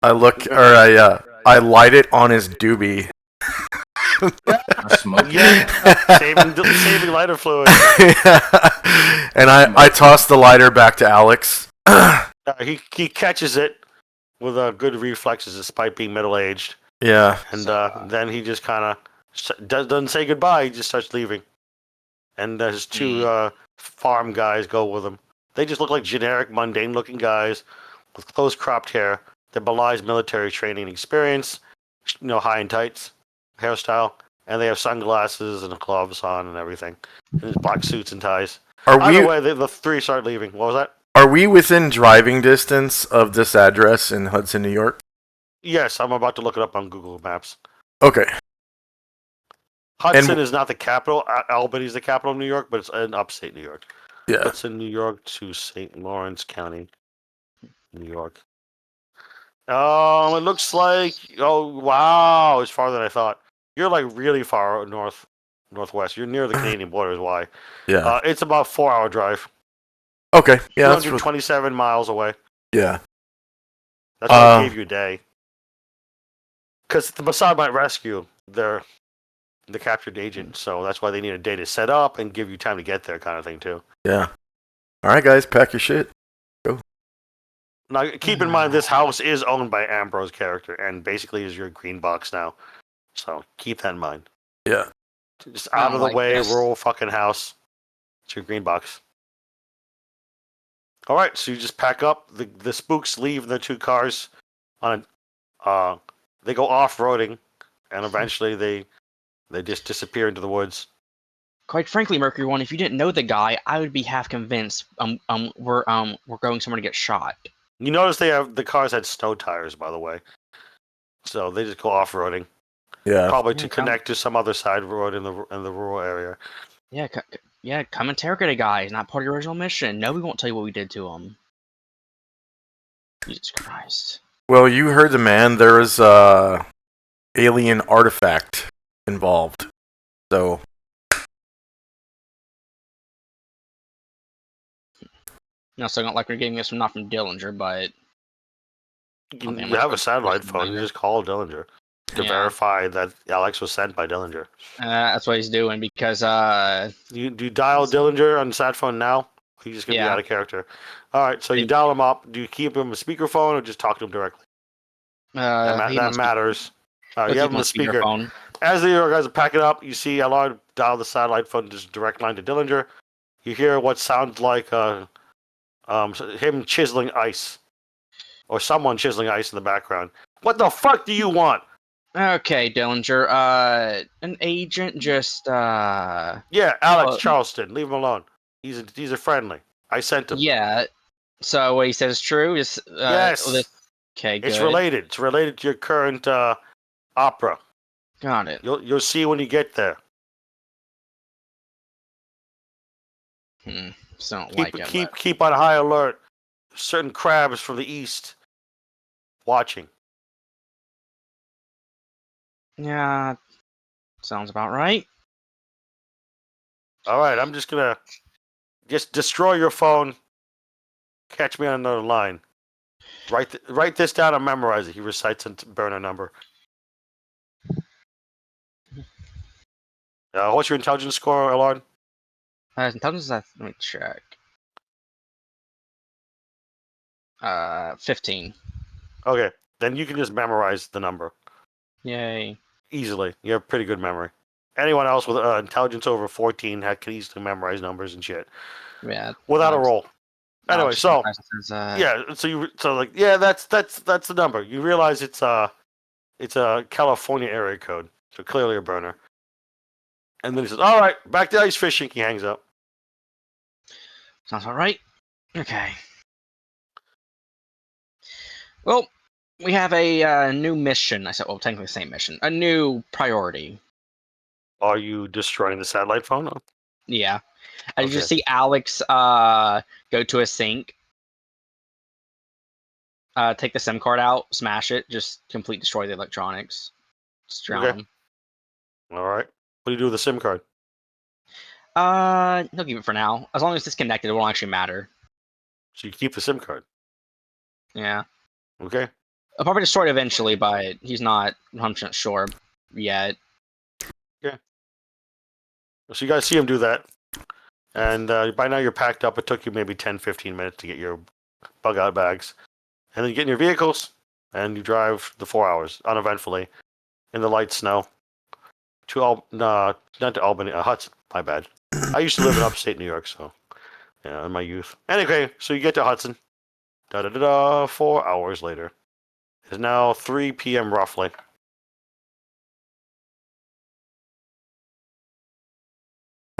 I light it on his doobie. I smoke it. Yeah. saving lighter fluid. And I toss the lighter back to Alex. He catches it with good reflexes despite being middle-aged. Yeah. And then he just kind of doesn't say goodbye. He just starts leaving. And his two farm guys go with him. They just look like generic, mundane-looking guys with close-cropped hair that belies military training and experience. High and tights hairstyle, and they have sunglasses and gloves on and everything, and black suits and ties. Either way, the three start leaving. What was that? Are we within driving distance of this address in Hudson, New York? Yes, I'm about to look it up on Google Maps. Okay. Hudson is not the capital. Albany is the capital of New York, but it's in upstate New York. Yeah. Hudson, New York to St. Lawrence County, New York. It looks like. Oh wow, it's farther than I thought. You're like really far northwest. You're near the Canadian border. Is why. Yeah. It's about 4-hour drive. Okay. Yeah. That's 227 miles away. yeah. That's why I gave you a day. Because the Mossad might rescue the captured agent, so that's why they need a day to set up and give you time to get there, kind of thing too. Yeah. All right, guys, pack your shit. Now, keep in mind, this house is owned by Ambrose character, and basically is your green box now. So keep that in mind. Yeah. Just I out don't of the like way, this. rural fucking house. It's your green box. All right, so you just pack up. The spooks leave in their 2 cars. They go off roading, and eventually they just disappear into the woods. Quite frankly, Mercury One, if you didn't know the guy, I would be half convinced we're going somewhere to get shot. You notice the cars had snow tires, by the way. So they just go off roading, Yeah. probably Yeah, to come- connect to some other side road in the rural area. Yeah, come interrogate a guy. It's not part of your original mission. No, we won't tell you what we did to him. Jesus Christ. Well, you heard the man. There is alien artifact involved. So No, so I don't like we're getting this from not from Dillinger, but You Okay, I'm have a not- satellite phone. You just call Dillinger to yeah, verify that Alex was sent by Dillinger. that's what he's doing because Do you dial Dillinger on the sat phone now? He's just gonna be Yeah. out of character. All right, so you It- dial him up. Do you keep him a speakerphone or just talk to him directly? That matters. You have him on speaker. Speakerphone. As the guys are packing up, you see Allard dial the satellite phone, just direct line to Dillinger. You hear what sounds like him chiseling ice, or someone chiseling ice in the background. What the fuck do you want? Okay, Dillinger. An agent just Yeah, Alex Oh. Charleston. Leave him alone. He's a friendly. I sent him. yeah. So what he says is true. Is Yes. Okay, good. It's related. It's related to your current opera. Got it. You'll see when you get there. So don't like it. Keep on high alert. Certain crabs from the east watching. Yeah, sounds about right. All right, I'm just gonna destroy your phone. Catch me on another line. Write this down and memorize it. He recites a burner number. What's your intelligence score, Alon? Intelligence. Let me check. 15. Okay, then you can just memorize the number Yay. easily. You have pretty good memory. Anyone else with intelligence over 14 can easily memorize numbers and shit Yeah. without a roll. Anyway, so yeah. that's the number. You realize it's a California area code, so clearly a burner. And then he says, "All right, back to ice fishing." He hangs up. Sounds all right. Okay. Well, we have a new mission. I said, well, technically the same mission. A new priority. Are you destroying the satellite phone? Yeah. I Okay. just see Alex go to a sink. Take the SIM card out, smash it, just complete destroy the electronics. Just drown Okay. him. All right. What do you do with the SIM card? He'll keep it for now. As long as it's disconnected, it won't actually matter. So you keep the SIM card. Yeah. Okay. I'll probably destroy it eventually, but he's not 100% sure yet. So you guys see him do that. And by now you're packed up. It took you maybe 10, 15 minutes to get your bug out bags. And then you get in your vehicles and you drive the 4 hours uneventfully in the light snow to not to Albany, Hudson. My bad. I used to live in upstate New York, so yeah, in my youth. Anyway, so you get to Hudson. 4 hours later. It's now 3 p.m. roughly.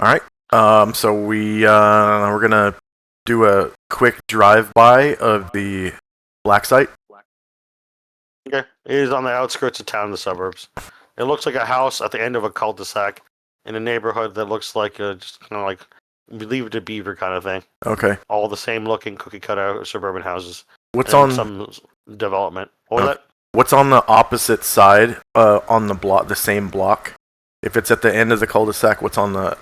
All right. So we're gonna do a quick drive-by of the black site. Okay. It is on the outskirts of town, the suburbs. It looks like a house at the end of a cul-de-sac in a neighborhood that looks like just kind of like Leave It to Beaver kind of thing. Okay. All the same looking cookie cutter suburban houses. What's and on some development? What was Okay. What's on the opposite side? On the block, the same block. If it's at the end of the cul-de-sac, what's on the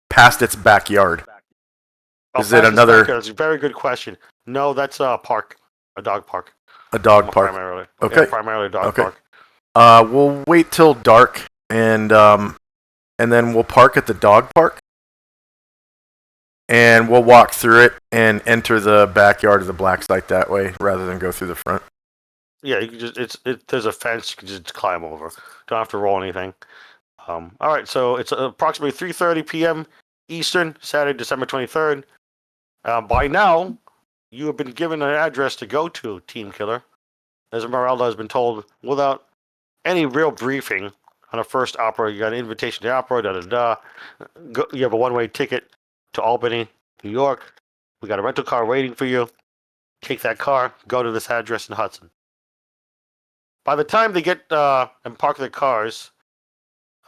past its backyard? that? Is it Fastest another- Backyard. That's a very good question. No, that's a park, a dog park. A dog park. Primarily. Okay. Yeah, primarily a dog Okay. park. We'll wait till dark and then we'll park at the dog park. And we'll walk through it and enter the backyard of the black site that way rather than go through the front. Yeah, you can just there's a fence you can just climb over. Don't have to roll anything. All right, so it's approximately 3:30 p.m. Eastern, Saturday, December 23rd. By now, you have been given an address to go to, Team Killer. As Esmeralda has been told, without any real briefing on a first opera, you got an invitation to opera, you have a one-way ticket to Albany, New York. We got a rental car waiting for you. Take that car, go to this address in Hudson. By the time they get and park their cars,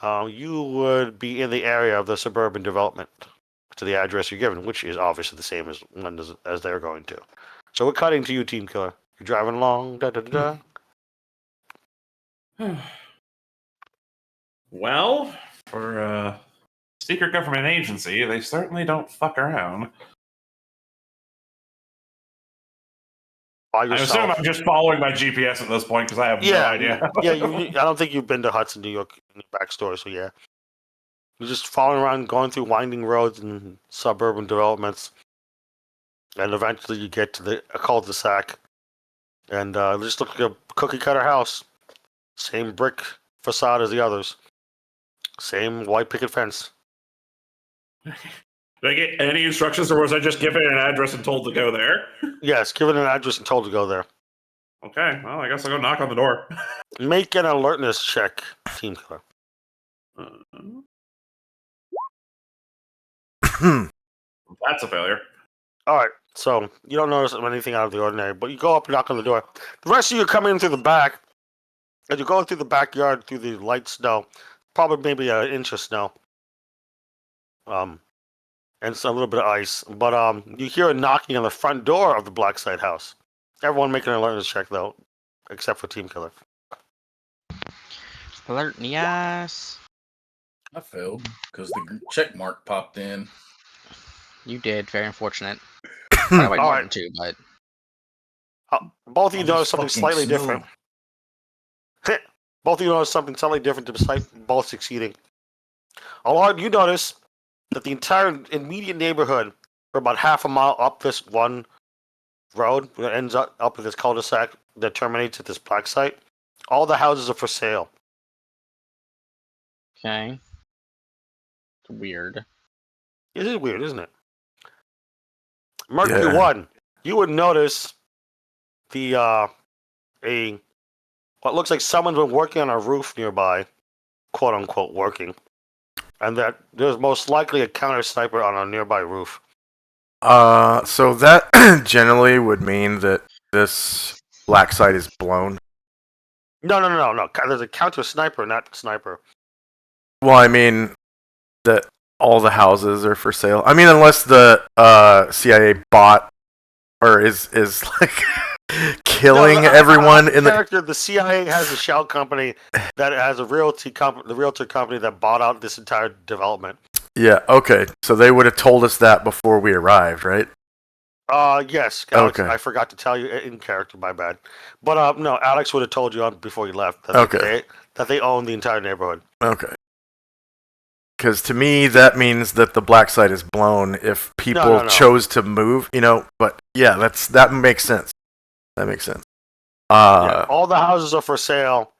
you would be in the area of the suburban development to the address you're given, which is obviously the same as they're going to. So we're cutting to you, Team Killer. You're driving along. Da da da. Well, for a secret government agency, they certainly don't fuck around. By I yourself. assume I'm just following my GPS at this point because I have no idea. Yeah. I don't think you've been to Hudson, New York, in the backstory. So yeah, you're just following around, going through winding roads and suburban developments, and eventually you get to a cul-de-sac, and it just looks like a cookie cutter house. Same brick facade as the others. Same white picket fence. Did I get any instructions, or was I just given an address and told to go there? Yes, given an address and told to go there. Okay, well, I guess I'll go knock on the door. Make an alertness check, Team Killer. That's a failure. All right, so you don't notice anything out of the ordinary, but you go up and knock on the door. The rest of you come in through the back. As you go through the backyard, through the light snow, probably maybe an inch of snow, and a little bit of ice. But you hear a knocking on the front door of the Blackside house. Everyone making an alertness check though, except for Team Killer. Alert in the ass. I failed because the check mark popped in. You did. Very unfortunate. Probably like All more right. than two, but Both of you All notice this something fucking slightly snow. different. Both of you notice something slightly different, despite both succeeding. Allard, you notice that the entire immediate neighborhood, for about half a mile up this one road that ends up at this cul-de-sac that terminates at this black site, all the houses are for sale. okay. Weird. It is weird, isn't it? Mercury Yeah. 1, you would notice what looks like someone's been working on a roof nearby, quote unquote working, and that there's most likely a counter sniper on a nearby roof. So that generally would mean that this black site is blown. No. There's a counter sniper, not sniper. Well, I mean that all the houses are for sale. I mean, unless the CIA bought or is like killing everyone in the. character. The CIA has a shell company that has a realtor company that bought out this entire development. Yeah. Okay. So they would have told us that before we arrived, right? Yes, Alex, Okay. I forgot to tell you in character. My bad. But no, Alex would have told you before you left that Okay. that they own the entire neighborhood. Okay. Because to me, that means that the black site is blown if people No. chose to move, But yeah, that makes sense. That makes sense. Yeah, all the houses are for sale,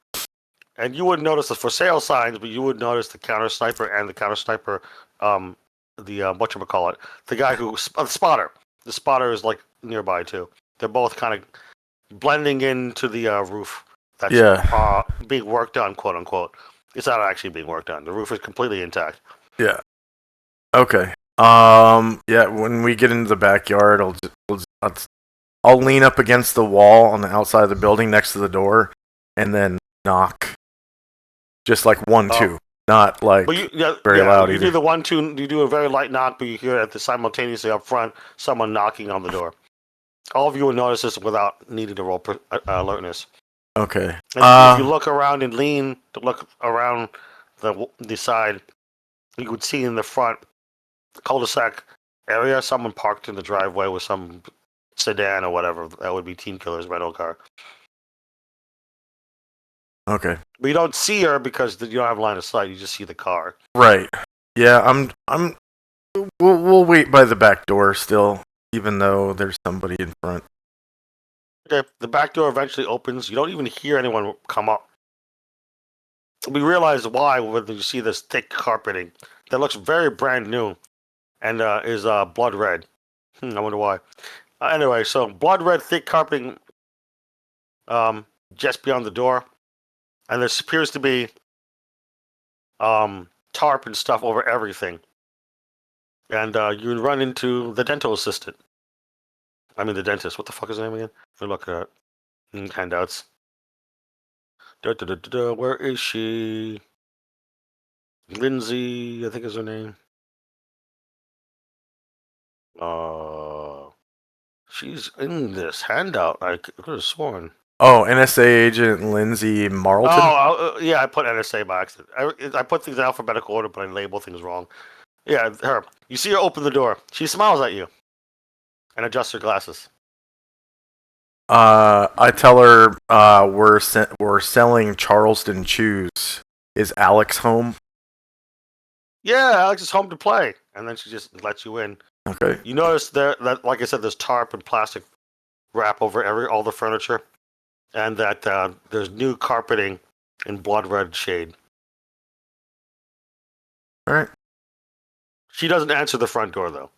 and you wouldn't notice the for sale signs, but you would notice the counter sniper and the counter sniper. Whatchamacallit, the guy who the spotter. The spotter is like nearby too. They're both kind of blending into the roof that's being worked on, quote unquote. It's not actually being worked on. The roof is completely intact. Yeah. Okay. Yeah. When we get into the backyard, I'll I'll lean up against the wall on the outside of the building next to the door, and then knock. Just like 1, 2, not like But very loud you either. do the 1, 2. You do a very light knock, but you hear at the simultaneously up front someone knocking on the door. All of you will notice this without needing to roll alertness. Okay. And if you look around and lean to look around the side, you would see in the front cul-de-sac area someone parked in the driveway with some sedan or whatever. That would be Team Killer's rental car. Okay. But you don't see her because you don't have line of sight. You just see the car. Right. Yeah. We'll wait by the back door still, even though there's somebody in front. Okay. The back door eventually opens. You don't even hear anyone come up. We realize why when you see this thick carpeting that looks very brand new and is blood red. I wonder why. Anyway, so blood red thick carpeting just beyond the door. And there appears to be tarp and stuff over everything. And you run into the dental assistant. I mean the dentist. What the fuck is his name again? We're looking at handouts. Where is she? Lindsay, I think is her name. She's in this handout. I could have sworn. Oh, NSA agent Lindsay Marlton. Oh, yeah, I put NSA by accident. I put things in alphabetical order, but I label things wrong. Yeah, her. You see her open the door. She smiles at you and adjusts her glasses. I tell her we're selling Charleston Chews. Is Alex home? Yeah, Alex is home to play, and then she just lets you in. Okay. You notice that, like I said, there's tarp and plastic wrap over all the furniture, and that there's new carpeting in blood red shade. All right. She doesn't answer the front door though.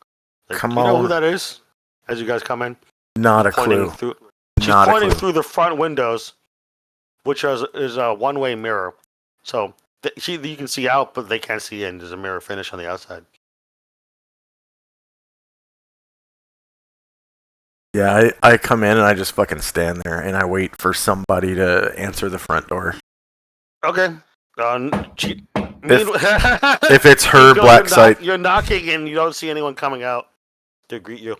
Come do you know on. who that is? As you guys come in, Not a clue. She's Not a pointing clue. through the front windows, which is a one-way mirror. So you can see out, but they can't see in. There's a mirror finish on the outside. Yeah, I come in and I just fucking stand there and I wait for somebody to answer the front door. Okay. If it's her black site, you're knocking and you don't see anyone coming out to greet you.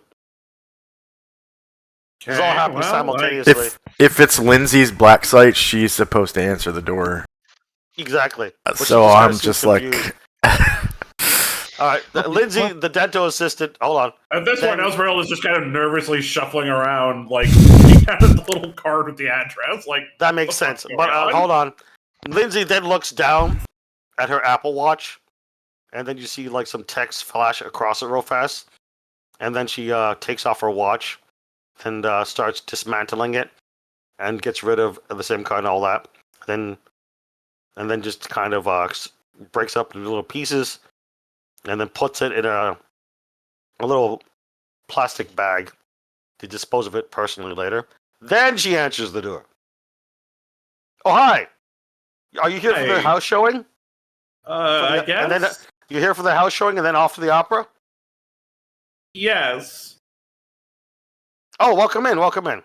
This all happens simultaneously. if it's Lindsay's black site, she's supposed to answer the door. Exactly. But she So just kinda I'm seems just confused. like, All right, Lindsay, the dental assistant. Hold on. At this Then- point, Esmeralda is just kind of nervously shuffling around, like looking at the little card with the address. Like That makes What the sense. fuck's But going on? hold on. Lindsay then looks down at her Apple Watch, and then you see like some text flash across it real fast, and then she takes off her watch and starts dismantling it and gets rid of the SIM card and all that. And then just kind of breaks up into little pieces, and then puts it in a little plastic bag to dispose of it personally later. Then she answers the door. Oh, hi. Are you here for the Hey. house showing? I guess. And then you're here for the house showing and then off to the opera? Yes. Oh, welcome in, welcome in.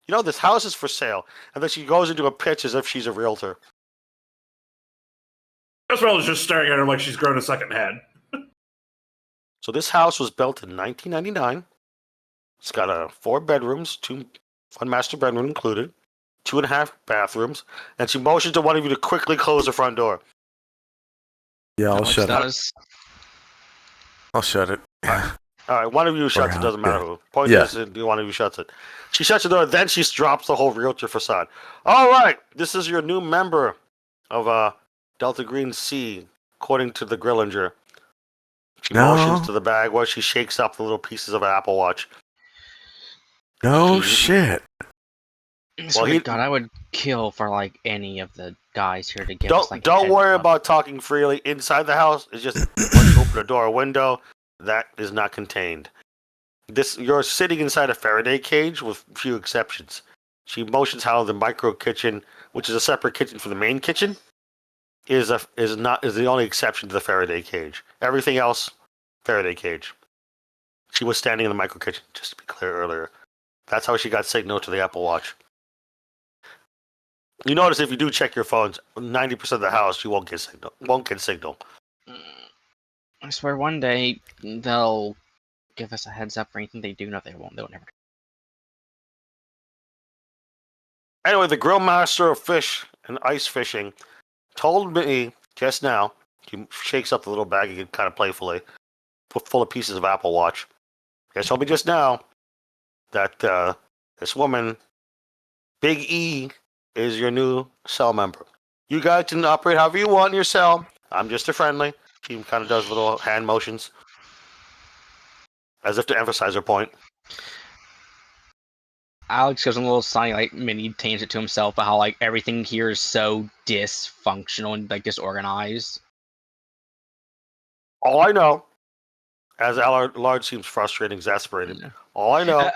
You know, this house is for sale. And then she goes into a pitch as if she's a realtor. Esmeralda's just staring at her like she's grown a second head. So this house was built in 1999. It's got 4 bedrooms, 1 master bedroom included, 2.5 bathrooms, and she motions to one of you to quickly close the front door. yeah, I'll Alex shut it. does. I'll shut it. All right, one of you shuts it, how- doesn't matter yeah. who. Point Yeah. is, one of you shuts it. She shuts the door, then she drops the whole realtor facade. All right, this is your new member of Delta Green C, according to the Grillinger. She No. motions to the bag where she shakes up the little pieces of an Apple Watch. No shit. So he- God, I would kill for like any of the guys here to give us like. a Don't heads worry up. about talking freely inside the house. It's just once you open a door or window, that is not contained. You're sitting inside a Faraday cage with few exceptions. She motions how the micro kitchen, which is a separate kitchen from the main kitchen, is the only exception to the Faraday cage. Everything else, Faraday cage. She was standing in the micro kitchen, just to be clear earlier. That's how she got signal to the Apple Watch. You notice if you do check your phones, 90% of the house you won't get signal. I swear one day they'll give us a heads up for anything they do. No, they won't. They'll never. Anyway, the grill master of fish and ice fishing told me just now. He shakes up the little baggie kind of playfully, full of pieces of Apple Watch. He told me just now that this woman, Big E, is your new cell member. You guys can operate however you want in your cell. I'm just a friendly. She kind of does little hand motions as if to emphasize her point. Alex goes on a little sunny, like mini tangent to himself about how like everything here is so dysfunctional and like disorganized. All I know, as Allard seems frustrated, exasperated. All I know is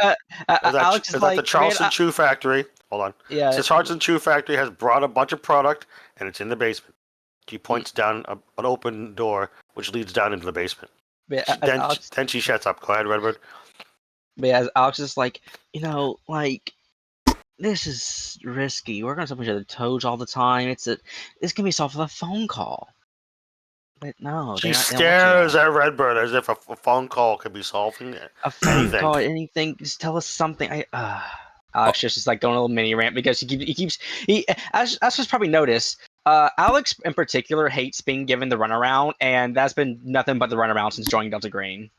Alex that is like, the Charleston Chew Factory. Hold on. yeah, The Charleston Chew Factory has brought a bunch of product, and it's in the basement. She points down an open door, which leads down into the basement. Then she shuts up. Go ahead, Redbird. But yeah, Alex is like, like this is risky. We're gonna stop each other toes all the time. This can be solved with a phone call. But no, She they don't want stares you. at Redbird as if a phone call could be solving it. A phone anything. call, anything. Just tell us something. Alex just like going a little mini rant because as was probably noticed. Alex in particular hates being given the runaround, and that's been nothing but the runaround since joining Delta Green.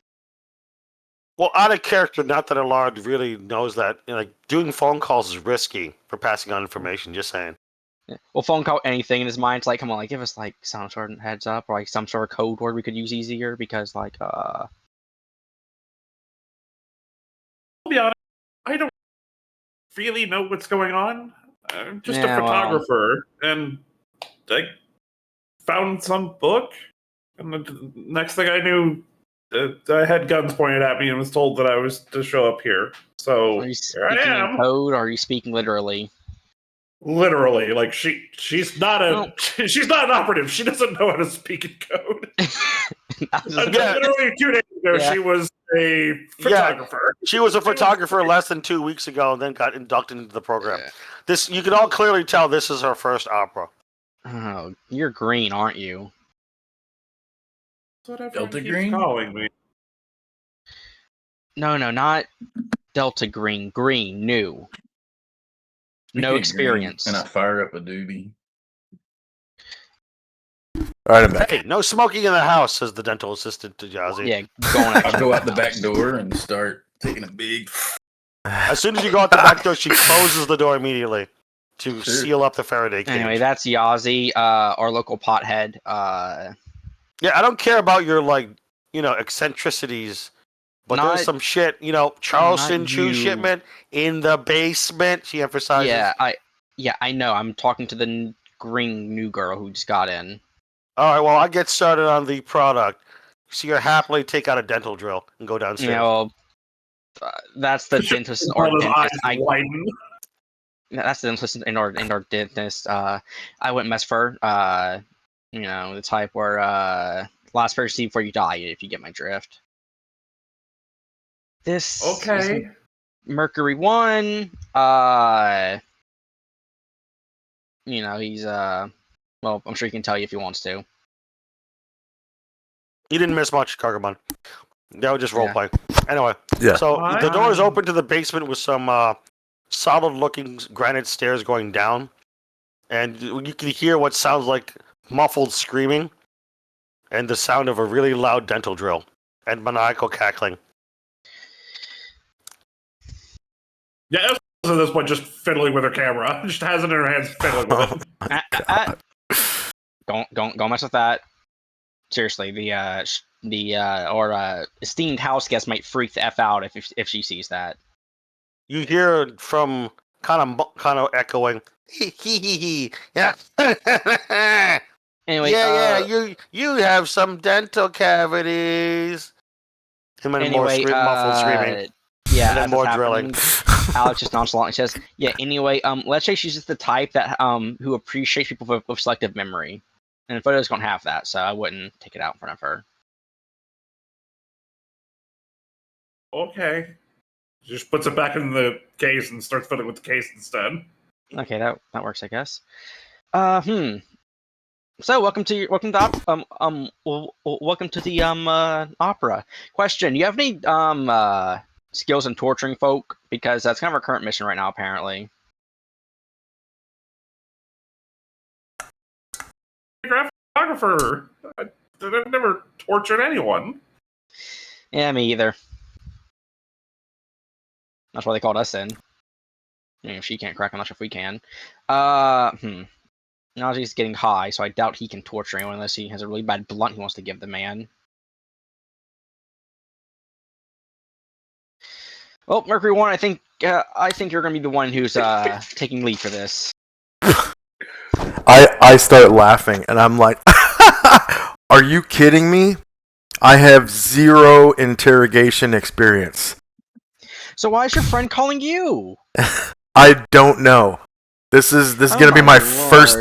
Well, out of character, not that Allard really knows that. Like doing phone calls is risky for passing on information. Just saying. Yeah. Well, phone call anything in his mind. It's like, come on, like give us like some sort of heads up or like some sort of code word we could use easier because like I'll be honest, I don't really know what's going on. I'm just a Yeah, well. photographer, and I found some book, and the next thing I knew, I had guns pointed at me and was told that I was to show up here. So Are you here I speaking in am. code or are you speaking literally? Literally, like she's not Well- she's not an operative. She doesn't know how to speak in code. Literally 2 days ago, Yeah. she was a photographer. She was a photographer less than 2 weeks ago, and then got inducted into the program. Yeah. This you can all clearly tell. This is her first opera. Oh, you're green, aren't you? That's what everyone Delta keeps Green? calling me. No, not Delta Green. Green, new. No Green, experience. And I fire up a doobie. All right, I'm back. Hey, no smoking in the house, says the dental assistant to Jazzy. Yeah, going I'll at go out the back door and start taking a big. As soon as you go out the back door, she closes the door immediately to Sure. seal up the Faraday cage. Anyway, that's Yazi, our local pothead. Yeah, I don't care about your eccentricities, but Not- there's some shit. Charleston not Chew you. shipment in the basement. She emphasizes. Yeah, I know. I'm talking to the green new girl who just got in. All right, well, I'll get started on the product. See her happily take out a dental drill and go downstairs. Yeah, well, that's the dentist or All his eyes dentist. widen. That's the dentist in our dentist. I wouldn't mess for the type where last person see before you die. If you get my drift. This is Okay. Mercury 1. He's well, I'm sure he can tell you if he wants to. You didn't miss much, Cargamon. That was just Yeah. roleplay. Anyway, Yeah. so Why? the door is open to the basement with some solid-looking granite stairs going down, and you can hear what sounds like muffled screaming, and the sound of a really loud dental drill, and maniacal cackling. Yeah, Elsa's at this point just fiddling with her camera. Just has it in her hands, fiddling with it. Don't mess with that. Seriously, the esteemed house guest might freak the f out if she sees that. You hear from kind of echoing, hee hee hee hee, yeah, Anyway, yeah. You have some dental cavities. Him and more muffled screaming. Yeah, And then as more it's drilling. happening, Alex just nonchalantly says, "Yeah." Anyway, let's say she's just the type that who appreciates people with selective memory, and photos don't have that, so I wouldn't take it out in front of her. Okay. just puts it back in the case and starts fiddling with the case instead. Okay, that works, I guess. So welcome to the opera. Question: you have any skills in torturing folk? Because that's kind of our current mission right now, apparently. Photographer. I've never tortured anyone. Yeah, me either. That's why they called us in. I mean, if she can't crack, I'm not sure if we can. Now he's getting high, so I doubt he can torture anyone unless he has a really bad blunt he wants to give the man. Well, Mercury One, I think you're gonna be the one who's taking lead for this. I start laughing and I'm like, are you kidding me? I have 0 interrogation experience. So why is your friend calling you? I don't know. This is gonna be my first.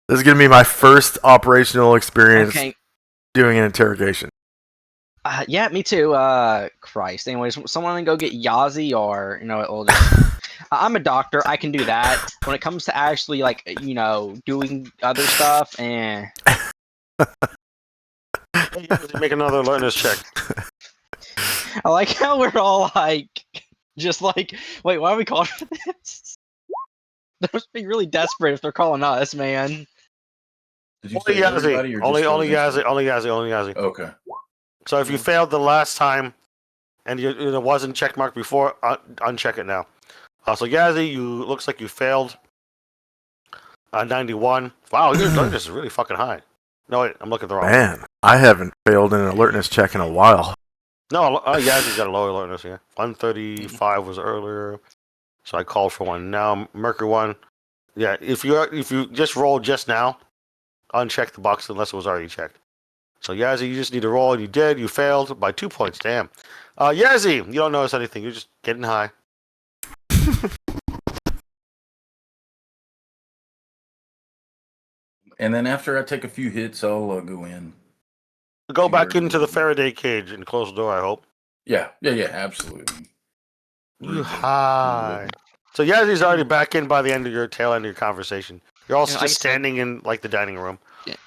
This is gonna be my first operational experience Okay. doing an interrogation. Yeah, me too. Christ. Anyways, someone go get Yazi, or it'll just... I'm a doctor. I can do that. When it comes to actually, like, doing other stuff, Hey, make another alertness check. I like how we're all like, just like, wait, why are we calling for this? They must be really desperate if they're calling us, man. Did you Only say everybody Yazi. or Only just those Yazi. instances? Only Yazi. Okay. So if you failed the last time, and it wasn't check marked before, uncheck it now. So Yazi, looks like you failed. 91. Wow, your alertness is really fucking high. No, wait, I'm looking at the wrong. Man, I haven't failed an alertness check in a while. No, Yazi's got a lower alertness here. 135 was earlier, so I called for one. Now Mercury One. Yeah, if you just rolled just now, uncheck the box unless it was already checked. So Yazi, you just need to roll, and you did. You failed by 2 points. Damn. Yazi, you don't notice anything. You're just getting high. And then after I take a few hits, I'll go in. Go back into the Faraday cage and close the door. I hope. Yeah, absolutely. You high. So Yazi's already back in by the end of your tail end of your conversation. You're also like I just said- standing in like the dining room.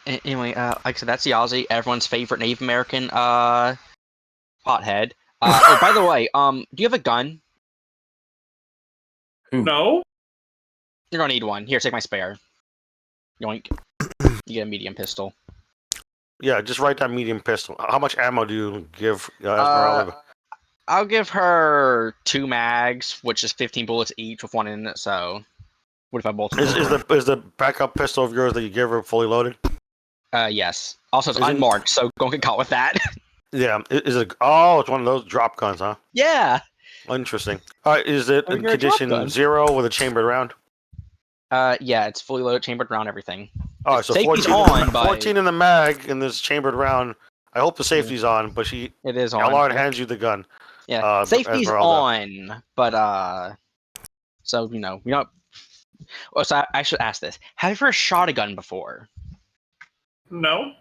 Anyway, like I said, that's Yazi, everyone's favorite Native American pothead. Oh, by the way, do you have a gun? No? You're gonna need one. Here, take my spare. Yoink. You get a medium pistol. Yeah, just write down medium pistol. How much ammo do you give Esmeralda? I'll give her 2 mags, which is 15 bullets each with 1 in it. So, 45 bullets. Is the backup pistol of yours that you give her fully loaded? Yes. Also, it's Is it- unmarked, so don't get caught with that. Yeah. Is it? Oh, it's one of those drop guns, huh? Yeah. Interesting. All right. Is it in You're a drop gun. condition 0 with a chambered round? Yeah, it's fully loaded, chambered round, everything. All right. So Safety's 14, on, but 14 in the mag in this chambered round. I hope the safety's on, but it is on. Allard hands you the gun. Yeah, safety's Esmeralda. on, but so we don't. Oh, so I should ask this: have you ever shot a gun before? No?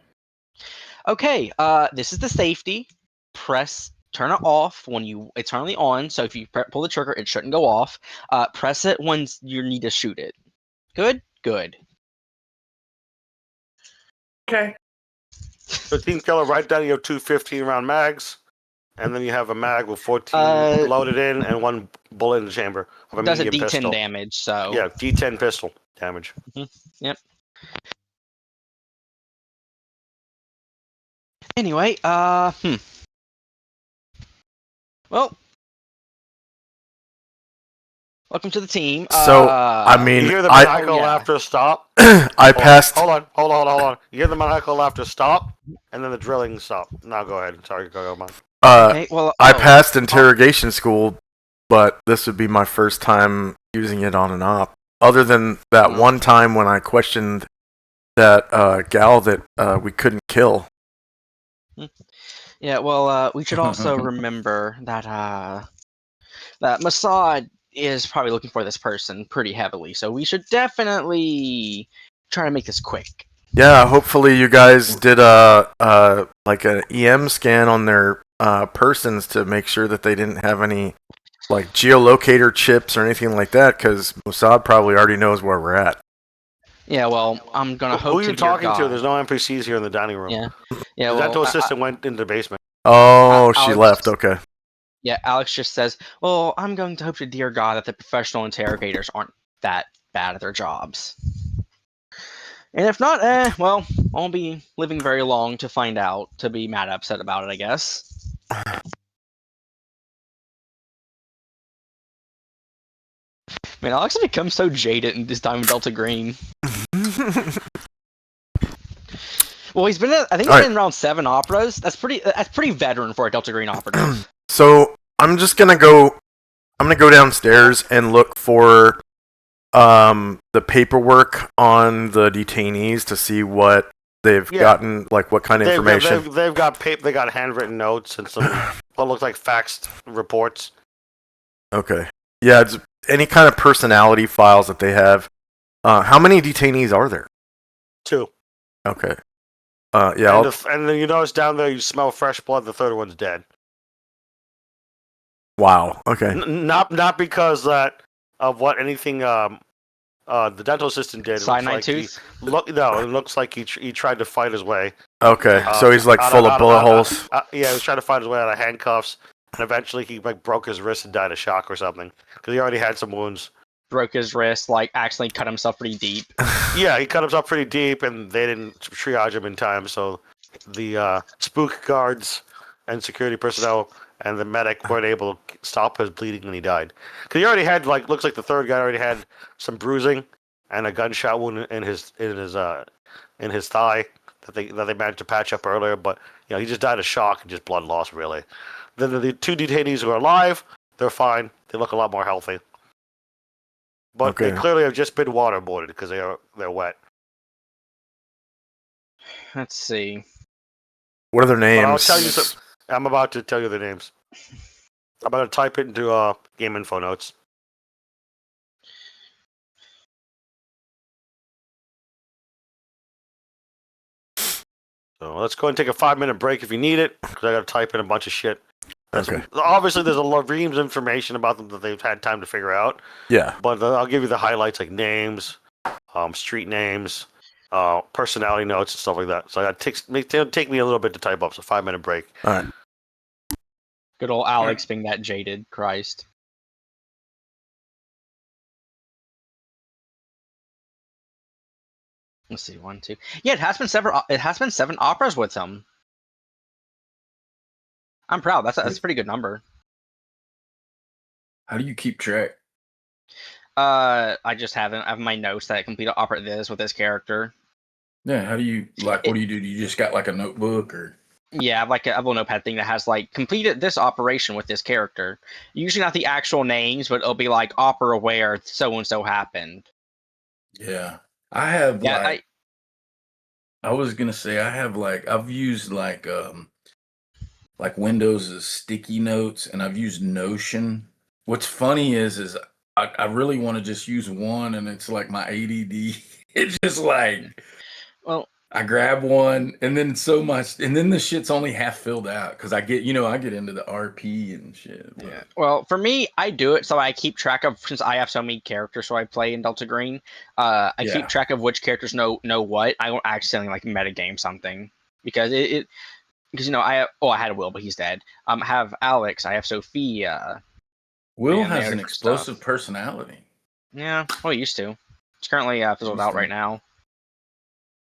Okay, this is the safety. Turn it off when it's currently on. So if you pull the trigger, it shouldn't go off. Press it when you need to shoot it. Good. Okay. So Team Keller, write down your 2 15-round mags, and then you have a mag with 14 loaded in and 1 bullet in the chamber of a Does a medium D10 pistol. damage. So Yeah, D10 pistol damage. Yep. Anyway, well, welcome to the team. So, I mean, You hear the I maniacal laughter stop. I passed. Hold on. You hear the maniacal laughter stop, and then the drilling stop. Now go ahead. Sorry, go on. okay, well, I passed interrogation school, but this would be my first time using it on an op. Other than that one time when I questioned that gal that we couldn't kill. Yeah, well, we should also remember that that Mossad is probably looking for this person pretty heavily, so we should definitely try to make this quick. Yeah, hopefully you guys did like an EM scan on their persons to make sure that they didn't have any like geolocator chips or anything like that, because Mossad probably already knows where we're at. Yeah, well, I'm gonna hope. Who are you to dear talking to? God. There's no NPCs here in the dining room. Yeah, yeah. The Well, dental assistant went into the basement. Oh, she Alex- left. Okay. yeah. Alex just says, "Well, I'm going to hope to dear God that the professional interrogators aren't that bad at their jobs." And if not, well, I won't be living very long to find out. To be mad upset about it, I guess. Man, Alex has become so jaded in this Diamond Delta Green. Well, he's been in, I think he's been in around 7 operas. That's pretty veteran for a Delta Green operative. So I'm just gonna go. I'm gonna go downstairs and look for the paperwork on the detainees to see what they've gotten, like what kind of information. They've got They got handwritten notes and some what looks like faxed reports. Okay. Yeah, it's any kind of personality files that they have. How many detainees are there? 2. Okay. Yeah. And then you notice down there you smell fresh blood. The third one's dead. Wow. Okay. Not because of what anything the dental assistant did. Cyanide tooth? It looks like he tried to fight his way. Okay. So he's like full of bullet holes. Yeah, he was trying to fight his way out of handcuffs, and eventually he like broke his wrist and died of shock or something because he already had some wounds. Broke his wrist, like accidentally cut himself pretty deep. Yeah, he cut himself pretty deep, and they didn't triage him in time, so the spook guards and security personnel and the medic weren't able to stop his bleeding when he died. Because he already had, looks like the third guy already had some bruising and a gunshot wound in his thigh that they managed to patch up earlier. But he just died of shock and just blood loss, really. Then the 2 detainees who are alive, they're fine. They look a lot more healthy. But they clearly have just been waterboarded because they're wet. Let's see. What are their names? But I'll tell you some. I'm about to tell you their names. I'm going to type it into game info notes. So let's go and take a 5-minute break if you need it, because I got to type in a bunch of shit. Okay. Obviously, there's a lot of reams of information about them that they've had time to figure out. Yeah. But I'll give you the highlights, like names, street names, personality notes, and stuff like that. So it'll take me a little bit to type up. So 5-minute break. All right. Good old Alex being that jaded. Christ. Let's see, 1, 2. Yeah, it has been 7 operas with him. I'm proud. That's a pretty good number. How do you keep track? I just I have my notes that I completed opera this with this character. Yeah, how do you what do you do? Do you just got like a notebook or? Yeah, I have like a little notepad thing that has like completed this operation with this character. Usually not the actual names, but it'll be like opera where so and so happened. Yeah, I have I was gonna say I have I've used like Windows' sticky notes, and I've used Notion. What's funny is I really want to just use one, and it's like my ADD. It's just like, well, I grab one, and then and then the shit's only half filled out because I get into the RP and shit. But. Yeah. Well, for me, I do it so I keep track of, since I have so many characters, so I play in Delta Green. I keep track of which characters know what. I don't accidentally like metagame something because because I had a Will, but he's dead. I have Alex. I have Sophia. Will has an explosive personality. Yeah, well, he used to. It's currently fizzled out right now.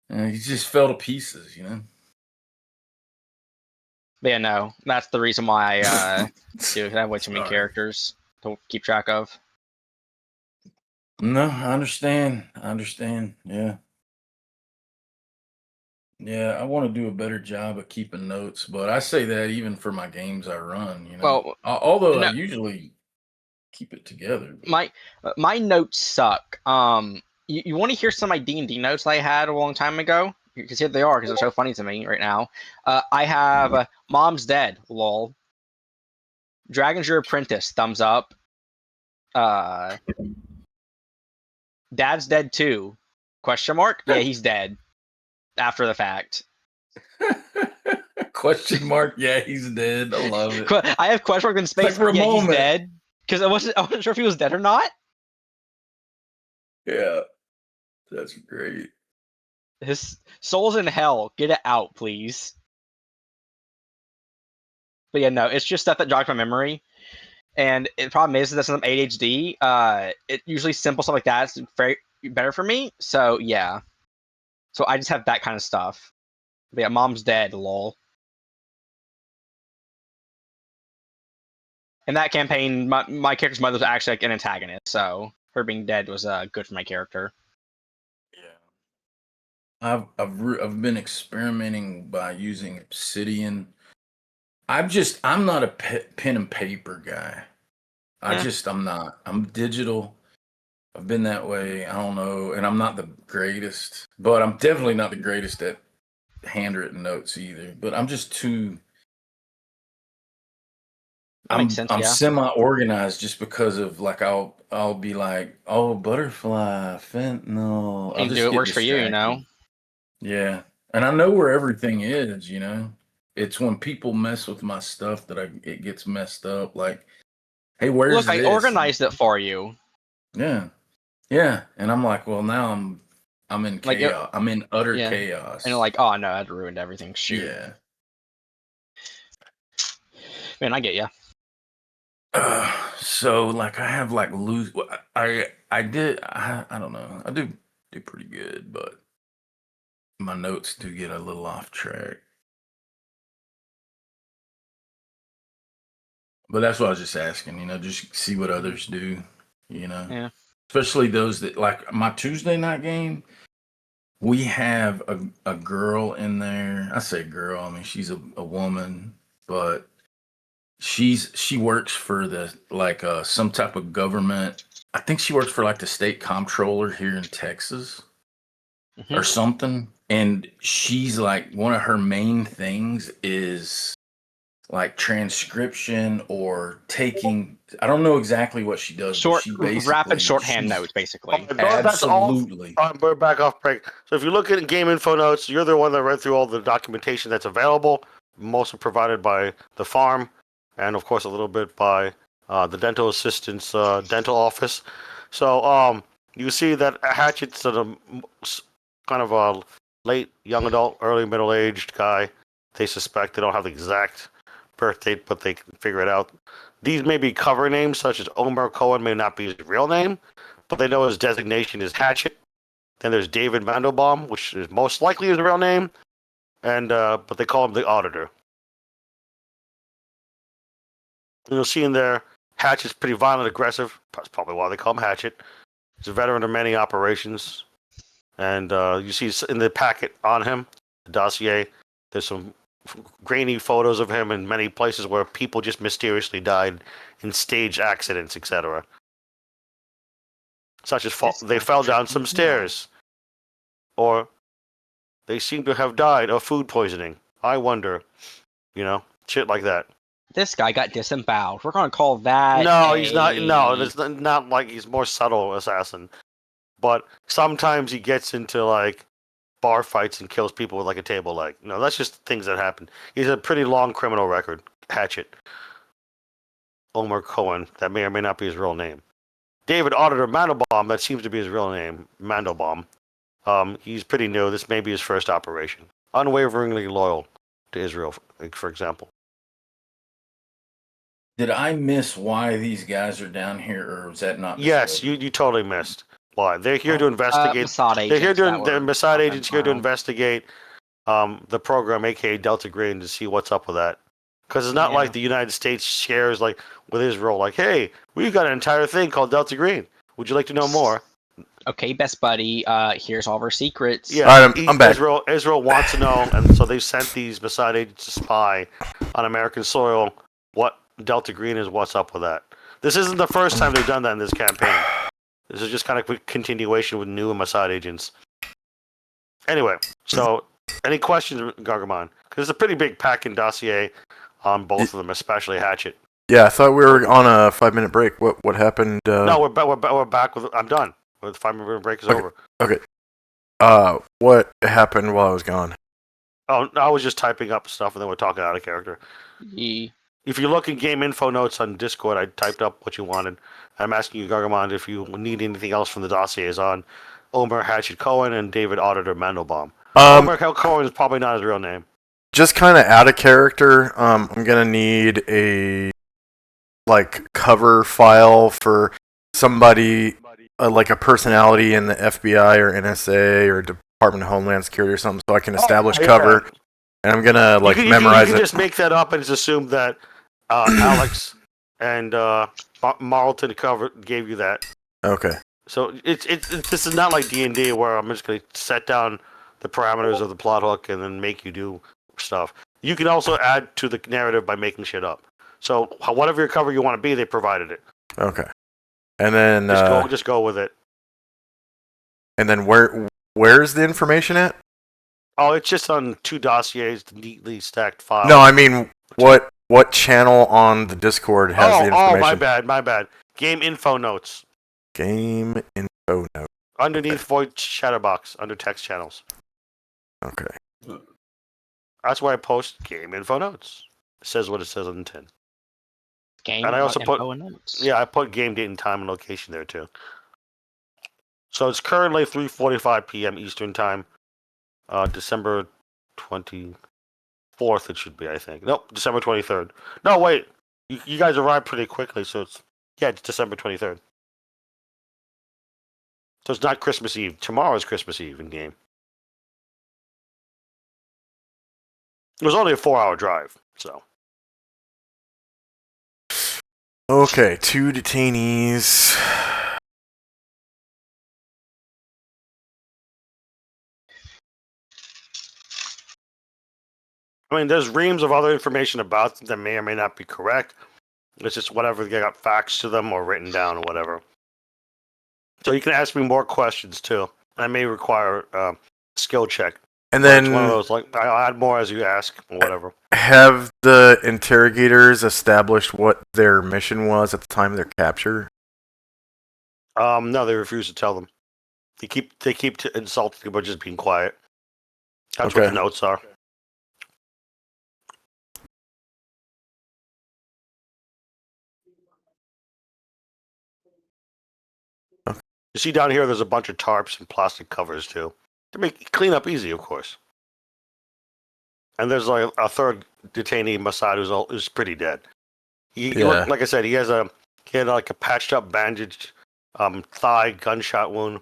He just fell to pieces, But yeah, no, that's the reason why I have way too many characters to keep track of. No, I understand. Yeah. Yeah, I want to do a better job of keeping notes, but I say that even for my games I run, Well, although I usually keep it together. But... My notes suck. You want to hear some of my D&D notes I had a long time ago? Because here they are, because they're so funny to me right now. I have Mom's Dead, lol. Dragon's Your Apprentice, thumbs up. Dad's Dead too? Question mark? Yeah, he's dead. After the fact. Question mark? Yeah, he's dead. I love it. I have question mark in space. For a moment. He's dead. because I wasn't sure if he was dead or not. Yeah, that's great. His soul's in hell. Get it out, please. But yeah, no, it's just stuff that jogs my memory. And the problem is that since I'm ADHD, it usually simple stuff like that is very better for me. So yeah, so I just have that kind of stuff. But yeah, mom's dead. Lol. In that campaign, my character's mother was actually like an antagonist, so her being dead was good for my character. Yeah. I've been experimenting by using Obsidian. I'm not a pen and paper guy. I'm not. I'm digital. I've been that way. I don't know, and I'm not the greatest, but I'm definitely not the greatest at handwritten notes either. But I'm just too. That makes sense, I'm yeah. semi-organized just because of like I'll be like, oh, butterfly, fentanyl. I'll You just do it get works for you, you know. distracted. Yeah, and I know where everything is. It's when people mess with my stuff that it gets messed up. Like, hey, where's Look, I this? organized it for you. Yeah, yeah, and I'm like, well, now I'm in Like, chaos. I'm in utter yeah. chaos. And you're like, oh no, that ruined everything. Shoot. yeah. Man, I get ya. So like I have like lose. I did. I don't know. I do pretty good, but my notes do get a little off track. But that's what I was just asking. Just see what others do. Yeah. Especially those that like my Tuesday night game. We have a girl in there. I say girl. I mean she's a woman, but she works for the like some type of government. I think she works for like the state comptroller here in Texas or something. And she's like one of her main things is like transcription or taking. I don't know exactly what she does. But she rapid shorthand she's- notes, basically. That's all. Absolutely. We're back off break. So if you look at game info notes, you're the one that read through all the documentation that's available. Mostly provided by the farm, and of course a little bit by the dental assistant's dental office. So you see that Hatchet's kind of a late young adult, early middle aged guy. They suspect they don't have the exact birth date, but they can figure it out. These may be cover names, such as Omer Cohen may not be his real name, but they know his designation is Hatchet. Then there's David Mandelbaum, which is most likely his real name, and but they call him the Auditor. And you'll see in there, Hatchet's pretty violent, aggressive. That's probably why they call him Hatchet. He's a veteran of many operations, and you see in the packet on him, the dossier, there's some grainy photos of him in many places where people just mysteriously died in stage accidents, etc. Such as they fell down some stairs, or they seem to have died of food poisoning. I wonder, shit like that. This guy got disemboweled. We're gonna call that. No, he's not. No, it's not like he's more subtle assassin. But sometimes he gets into like bar fights and kills people with like a table leg. No, that's just things that happen. He's a pretty long criminal record. Hatchet. Omer Cohen. That may or may not be his real name. David Auditor Mandelbaum. That seems to be his real name. Mandelbaum. He's pretty new. This may be his first operation. Unwaveringly loyal to Israel, for example. Did I miss why these guys are down here, or was that not? Yes, you totally missed. Why? They're here to investigate. Mossad They're here agents to. They're Mossad agents here to file. investigate the program, aka Delta Green, to see what's up with that. Because it's not Yeah. like the United States shares like with Israel. Like, hey, we've got an entire thing called Delta Green. Would you like to know more? Okay, best buddy. Here's all of our secrets. Yeah, All right, I'm back. Israel wants to know, and so they've sent these Mossad agents to spy on American soil what Delta Green is. What's up with that? This isn't the first time they've done that in this campaign. This is just kind of a continuation with new Mossad agents. Anyway, so any questions, Gargamon? Because it's a pretty big packing dossier on both of them, especially Hatchet. Yeah, I thought we were on a 5-minute break. What happened? No, we're back with. I'm done. The 5-minute break is over. What happened while I was gone? Oh, I was just typing up stuff, and then we're talking out of character. Ye- if you look in game info notes on Discord, I typed up what you wanted. I'm asking you, Gargamon, if you need anything else from the dossiers on Omer Hatchet Cohen and David Auditor Mandelbaum. Omer Cohen is probably not his real name. Just kind of out of character. I'm gonna need a cover file for somebody, like a personality in the FBI or NSA or Department of Homeland Security or something, so I can establish cover. And I'm gonna memorize you it. can just make that up and just assume that Alex and Marlton gave you that. Okay. So it's this is not like D&D where I'm just going to set down the parameters of the plot hook and then make you do stuff. You can also add to the narrative by making shit up. So whatever your cover you want to be, they provided it. Okay. And then just go with it. And then where's the information at? Oh, it's just on 2 dossiers, neatly stacked files. No, I mean what channel on the Discord has the information? Oh, my bad. Game info notes. Game info note. Underneath Void Shadowbox, under text channels. Okay. That's why I post game info notes. It says what it says on the tin. Game And I also info and notes. I put game date and time and location there too. So it's currently 3:45 p.m. Eastern time. December 24th it should be, I think. Nope, December 23rd. No, wait. You guys arrived pretty quickly, so it's December 23rd. So it's not Christmas Eve. Tomorrow is Christmas Eve in game. It was only a 4-hour drive, so. Okay, 2 detainees. I mean, there's reams of other information about them that may or may not be correct. It's just whatever they got faxed to them or written down or whatever. So you can ask me more questions too. I may require a skill check. And It's then one of those, I'll add more as you ask or whatever. have the interrogators established what their mission was at the time of their capture? No, they refuse to tell them. They keep insulting you by just being quiet. That's what Okay. the notes are. You see down here, there's a bunch of tarps and plastic covers too, to make cleanup easy, of course. And there's like a third detainee, Masad, who's pretty dead. Like I said, he had like a patched up bandaged thigh gunshot wound,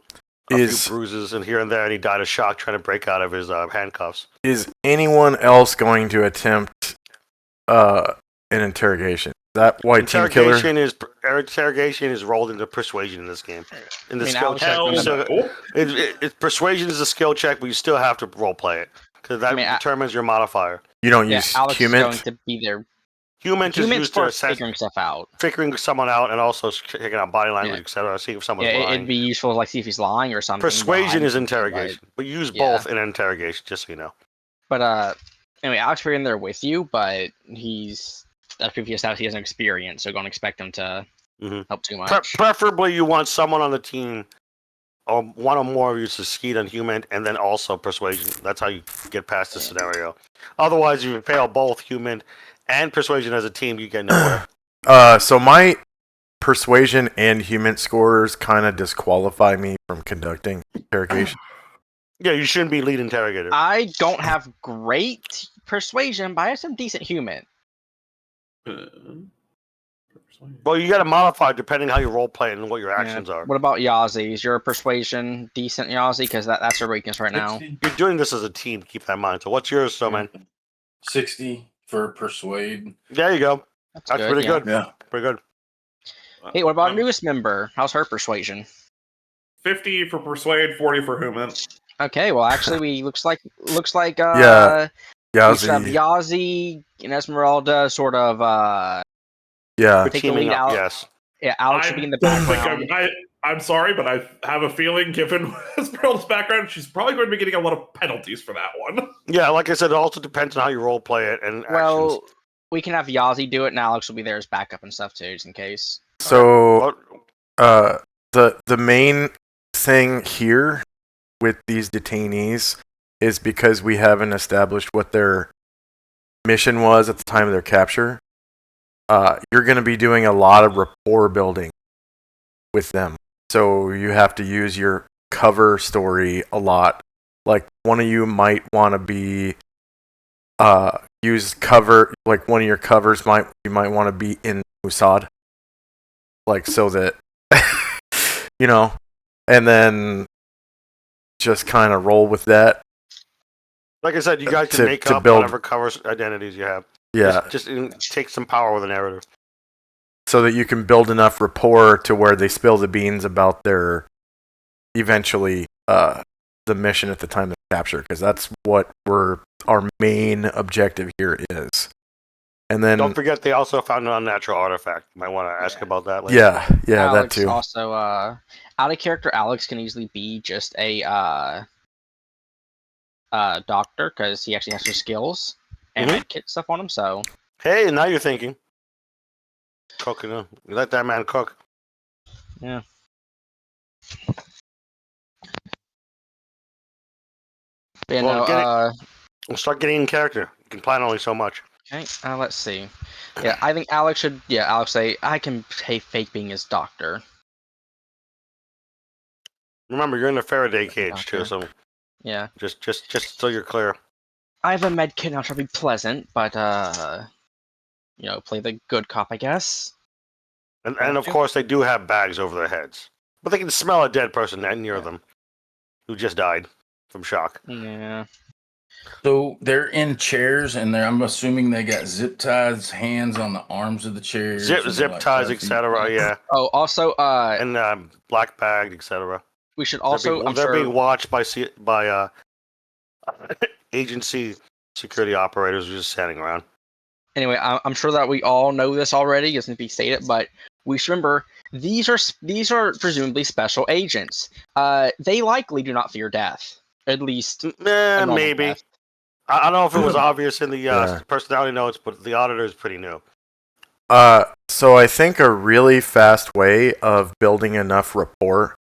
few bruises, and here and there, and he died of shock trying to break out of his handcuffs. Is anyone else going to attempt an interrogation? Is that white team killer? Interrogation is rolled into persuasion in this game. In the skill check, persuasion is a skill check, but you still have to role play it because that determines your modifier. You don't use Alex human. is going to be there. Humans is used to figuring stuff out, figuring someone out, and also checking out body language, etc. See if someone's lying. It'd be useful, like see if he's lying or something. Persuasion is interrogation, but use both in interrogation, just so you know. But anyway, Alex will be in there with you, but that's previous out. He has no experience, so don't expect him to help too much. Preferably, you want someone on the team, or one or more of you, to succeed on human, and then also persuasion. That's how you get past the scenario. Otherwise, if you fail both human and persuasion as a team, you get nowhere. So my persuasion and human scores kind of disqualify me from conducting interrogation. Yeah, you shouldn't be lead interrogator. I don't have great persuasion, but I have some decent human. Well, you got to modify depending how you role play and what your actions are. What about Yazi? Is your persuasion decent, Yazi? Because that's your weakness right now. You're doing this as a team. Keep that in mind. So, what's yours, man? 60 for persuade. There you go. That's good, pretty good. Yeah. Pretty good. Hey, what about newest member? How's her persuasion? 50 for persuade, 40 for human. Okay, well, actually, we looks like Yeah. we have Yazi. Yazi and Esmeralda sort of Yeah. We're take the teaming lead up, out. yes. Yeah, Alex should be in the background. I'm sorry, but I have a feeling, given Esmeralda's background, she's probably going to be getting a lot of penalties for that one. Yeah, like I said, it also depends on how you role play it and Well, actions. we can have Yazi do it, and Alex will be there as backup and stuff too, just in case. So, the main thing here with these detainees is because we haven't established what their mission was at the time of their capture. you're going to be doing a lot of rapport building with them. So you have to use your cover story a lot. Like one of you might want to be use cover, like one of your covers you might want to be in Mossad, like so that you know, and then just kind of roll with that. Like I said, you guys can make to up build, whatever covers identities you have. Yeah, just take some power with the narrative, so that you can build enough rapport to where they spill the beans about their eventually the mission at the time of capture, because that's what our main objective here is. And then don't forget they also found an unnatural artifact. You might want to ask about that later. Yeah, Alex that too. Also, out of character, Alex can easily be just a doctor because he actually has some skills and med kit stuff on him. So hey, now you're thinking. Cooking, you let that man cook. Yeah. You know, we'll start getting in character. You can plan only so much. Okay, let's see. Yeah, I think Alex should. Yeah, Alex say I can fake being his doctor. Remember, you're in a Faraday cage too, so yeah. Just so you're clear. I have a med kit. I'll try to be pleasant, but you know, play the good cop, I guess. And of course, they do have bags over their heads, but they can smell a dead person near them who just died from shock. Yeah. So they're in chairs, and I'm assuming they got zip ties, hands on the arms of the chairs, zip like ties, etc. Yeah. Oh, also, and black bagged, etc. We should also. They're being watched by agency security operators who are just standing around. Anyway, I'm sure that we all know this already. It doesn't be stated, but we should remember these are presumably special agents. They likely do not fear death. At least, maybe. Death. I don't know if it was obvious in the personality notes, but the auditor is pretty new. So I think a really fast way of building enough rapport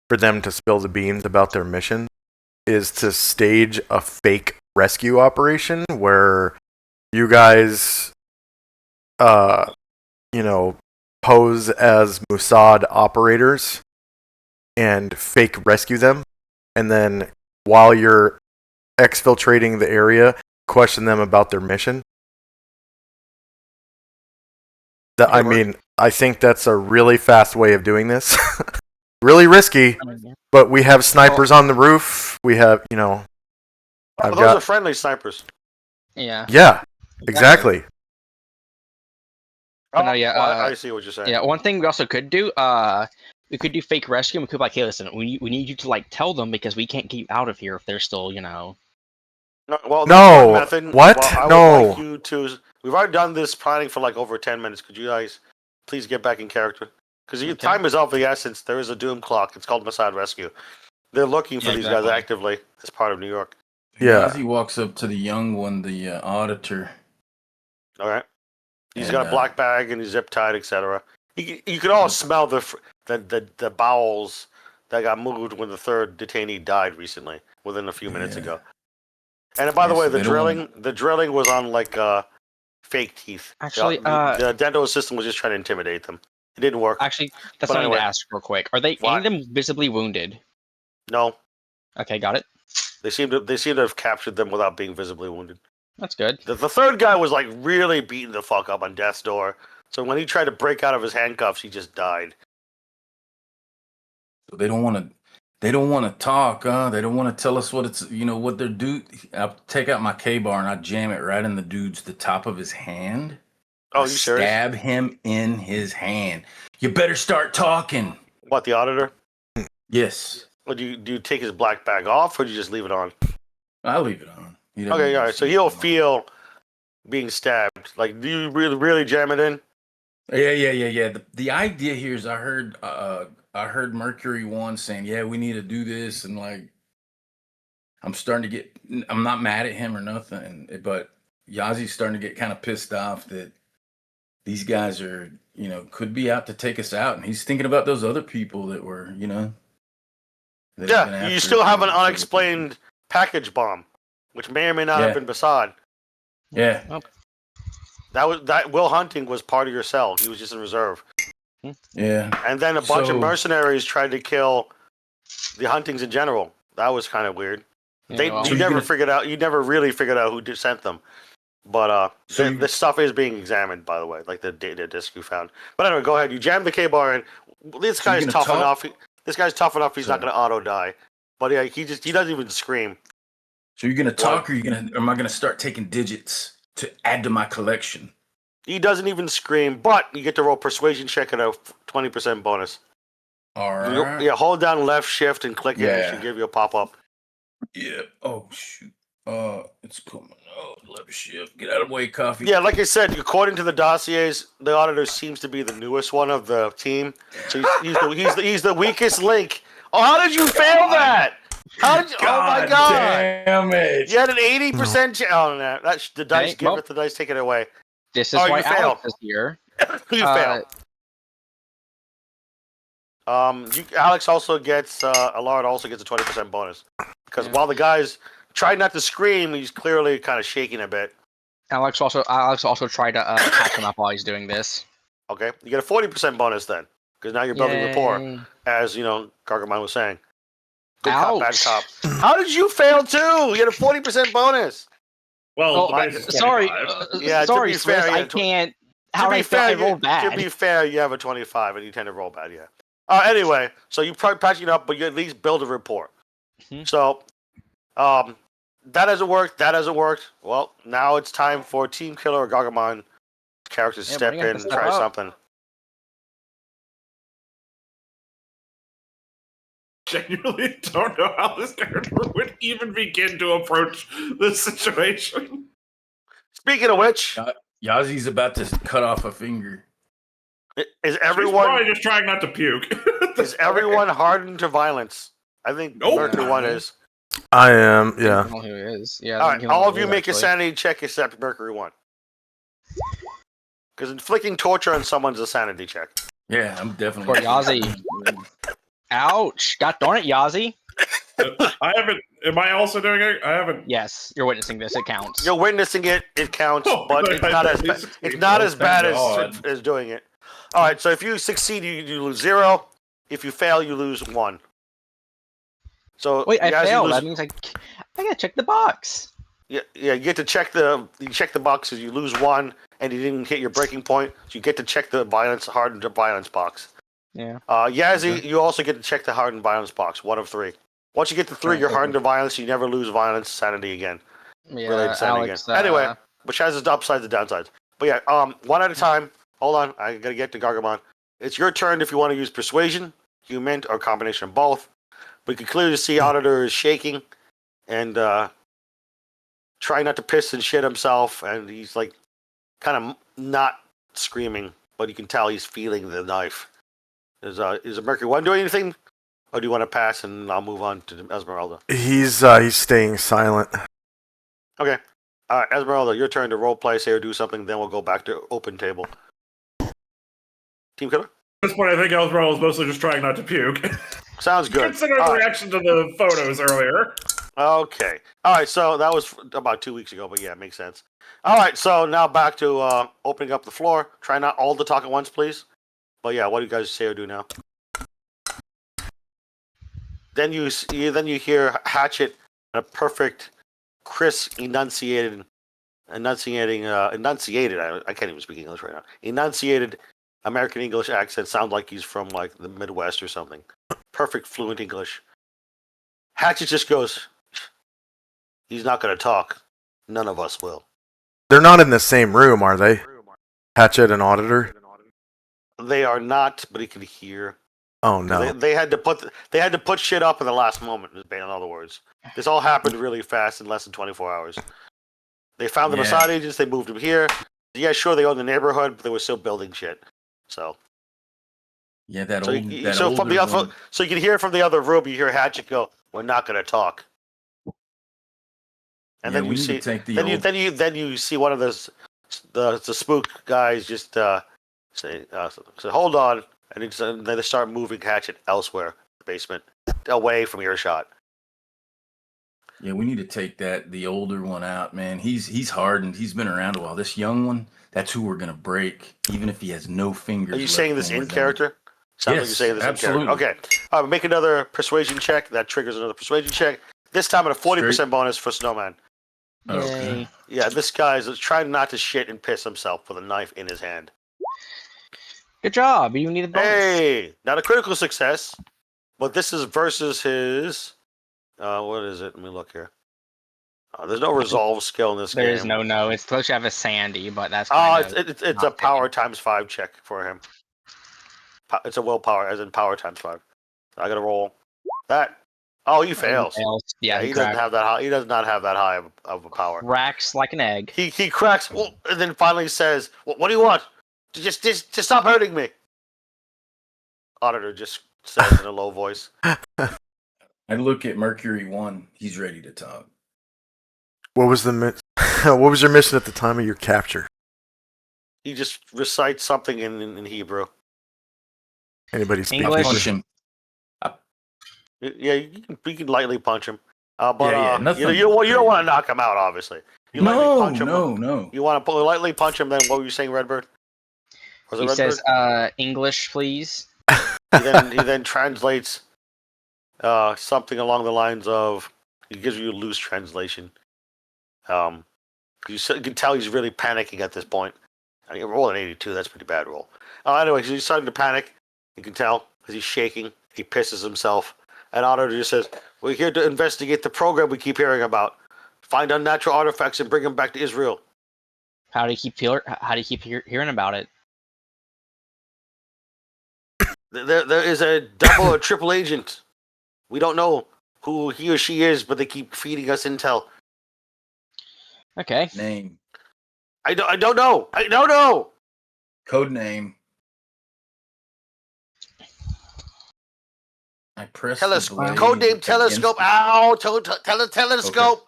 for them to spill the beans about their mission is to stage a fake rescue operation where you guys, pose as Mossad operators and fake rescue them, and then while you're exfiltrating the area, question them about their mission. I think that's a really fast way of doing this. Really risky, but we have snipers on the roof. We have, those are friendly snipers. Yeah. Yeah, exactly. No, yeah. I see what you're saying. Yeah, one thing we also could do, we could do fake rescue. And we could be like, hey, listen, we need you to tell them because we can't get you out of here if they're still, No. What? No. Like you to. We've already done this planning for like over 10 minutes. Could you guys please get back in character? Because your time is of the essence. There is a doom clock. It's called Mossad Rescue. They're looking for these guys actively as part of New York. Yeah. He walks up to the young one, the auditor. All right. He's got a black bag and he's zip tied, etc. You could all smell the bowels that got moved when the third detainee died recently, within a few minutes ago. And by the way, the drilling was on like fake teeth. Actually, the dental system was just trying to intimidate them. It didn't work. Actually, that's something to ask real quick. Are they any of them visibly wounded? No. Okay, got it. They seem to have captured them without being visibly wounded. That's good. The third guy was like really beating the fuck up on death's door. So when he tried to break out of his handcuffs, he just died. So they don't want to talk, huh? They don't want to tell us what what they're doing. I'll take out my K-bar and I jam it right in the top of his hand. Oh, you serious? Stab him in his hand. You better start talking. What, the auditor? Yes. Well, do you take his black bag off, or do you just leave it on? I'll leave it on. Okay, all right. So he'll feel being stabbed. Like, do you really jam it in? Yeah. The idea here is I heard Mercury One saying, "Yeah, we need to do this," and like, I'm not mad at him or nothing, but Yazi's starting to get kind of pissed off that these guys are, could be out to take us out, and he's thinking about those other people that were, Yeah, you still have an unexplained package bomb, which may or may not have been Mossad. Yeah. Oh. That Will Hunting was part of your cell. He was just in reserve. Yeah. And then a bunch of So- mercenaries tried to kill the Huntings in general. That was kind of weird. Yeah, well, So You you're never gonna- figured out. You never really figured out who sent them. But So this stuff is being examined, by the way, like the data disk you found. But anyway, go ahead. You jammed the K-bar in. This So you're guy's gonna tough talk- enough. This guy's tough enough. He's not Sorry. going to auto die. But yeah, he doesn't even scream. So you're gonna talk, or am I gonna start taking digits to add to my collection? He doesn't even scream. But you get to roll persuasion check at a 20% bonus. All You- right. Yeah, hold down left shift and click it. It Yeah. should give you a pop up. Yeah. Oh shoot. It's coming. Oh, left shift. Get out of the way, coffee. Yeah, like I said, according to the dossiers, the auditor seems to be the newest one of the team. So he's the weakest link. Oh, how did you fail that? How did you? Oh my god! Damn it. You had an 80%. Oh no, that's the dice. Okay, Give well- it the dice. Take it away. This is Oh, why you fail. Alex is here. You Uh, fail. Alex also gets. Allard also gets a 20% bonus because Yeah. while the guys try not to scream, he's clearly kind of shaking a bit. Alex also tried to catch him up while he's doing this. Okay, you get a 40% bonus then because now you're building rapport, Yay. as you know, Gargamon was saying. Good cop, bad Ouch. cop. How did you fail too? You had a 40% bonus. Well, Oh, the base is sorry, 25. Yeah, to sorry, be fair, Swiss, yeah, I can't. How to did be I fail? fair, I rolled bad. To be fair, you have a 25 and you tend to roll bad. Yeah. Anyway, so you probably patch it up, but you at least build a rapport. Mhm. So, that hasn't worked. That hasn't worked. Well, now it's time for Team Killer or Gargamon characters to Yeah, step bring in it, and step try up. something. Genuinely don't know how this character would even begin to approach this situation. Speaking of which, Yazi's about to cut off a finger. is She's everyone probably just trying not to puke. is everyone hardened to violence? I think Nope. Mercury one is. I am. I Yeah. don't know who it is. Yeah. I All think right, he knows all who of it you is, make a actually. sanity check except Mercury one. Because inflicting torture on someone's a sanity check. Yeah, I'm definitely. For Yazi. Ouch! God darn it, Yazi. I haven't. Am I also doing it? I haven't. Yes, you're witnessing this. It counts. You're witnessing it; it counts, Oh, but it's not as it's not as Thank bad God. as doing it. All right, so if you succeed, you lose 0. If you fail, you lose 1. So Wait, I guys, you failed. lose- That means I gotta check the box. Yeah, you get to check the boxes. You lose 1, and you didn't hit your breaking point. So you get to check the hardened violence box. Yeah. Yazzie, Okay. you also get to check the hardened violence box. 1 of 3. Once you get to 3, Right, you're okay. hardened to violence. You never lose violence, sanity again. Yeah, Related sanity Alex. again. Anyway, which has its upsides and downsides. But yeah, one at a time. Hold on, I gotta get to Gargamon. It's your turn if you want to use persuasion, human, or a combination of both. But you can clearly see Auditor is shaking and trying not to piss and shit himself, and he's like kind of not screaming, but you can tell he's feeling the knife. Is a Mercury one doing anything, or do you want to pass and I'll move on to Esmeralda? He's staying silent. Okay. All right, Esmeralda, your turn to role play, say or do something. Then we'll go back to open table. Team Killer. At this point, I think Elzbrel was mostly just trying not to puke. Sounds good. Consider the All right. reaction to the photos earlier. Okay. All right. So that was about 2 weeks ago, but yeah, it makes sense. All right. So now back to opening up the floor. Try not all to talk at once, please. But yeah, what do you guys say or do now? Then you hear Hatchet, a perfect, crisp, enunciated. I can't even speak English right now. Enunciated American English accent. Sound like he's from like the Midwest or something. Perfect, fluent English. Hatchet just goes, he's not going to talk. None of us will. They're not in the same room, are they? Hatchet and Auditor. They are not, but he can hear. Oh no. They had to put shit up in the last moment. In other words, this all happened really fast in less than 24 hours. They found the Yeah. Mossad agents. They moved them here. Yeah, sure, they own the neighborhood, but they were still building shit. So, Yeah, that so, old. you, that so from the older other, one. so you can hear from the other room. You hear Hatchet go, "We're not going to talk." And Yeah, then we you need see, to take the then you see one of the spook guys just say, "Hold on," and then they start moving Hatchet elsewhere, the basement, away from earshot. Yeah, we need to take the older one out, man. He's hardened. He's been around a while. This young one, that's who we're gonna break, even if he has no fingers. Are you left saying this when we're in done. character? Sounds like you're Yes, saying this absolutely. in character. Okay. Make another persuasion check. That triggers another persuasion check. This time at a 40% bonus for Snowman. Okay. Yay. Yeah, this guy's trying not to shit and piss himself with a knife in his hand. Good job. You need a bonus. Hey, not a critical success, but this is versus his. What is it? Let me look here. There's no resolve skill in this game. There is no. It's supposed to have a Sandy, but that's Oh, kind of it's a not power times 5 check for him. It's a willpower, as in power times 5. I gotta roll that. Oh, he fails. Yeah, He doesn't have that high. He does not have that high of a power. cracks like an egg. He cracks, and then finally says, "What do you want? Just stop hurting me." Auditor just says in a low voice. I look at Mercury 1. He's ready to talk. What was what was your mission at the time of your capture? He just recites something in Hebrew. Anybody speak English? English? Punch him. Yeah, you can lightly punch him. But nothing you don't crazy. want to knock him out, obviously. You lightly punch him. No. You want to lightly punch him. Then what were you saying, Redbird? Was it He Redbird? says, English, please. He then translates something along the lines of. He gives you a loose translation. You can tell he's really panicking at this point. I mean, roll an 82. That's a pretty bad roll. Anyway, he's starting to panic. You can tell because he's shaking. He pisses himself. And Otto just says, "We're here to investigate the program we keep hearing about. Find unnatural artifacts and bring them back to Israel." How do you keep hearing about it? There is a double or triple agent. We don't know who he or she is, but they keep feeding us intel. Okay. Name. I don't know. I don't know. Code name. I press the blade Codename Telescope. against Ow! Telescope.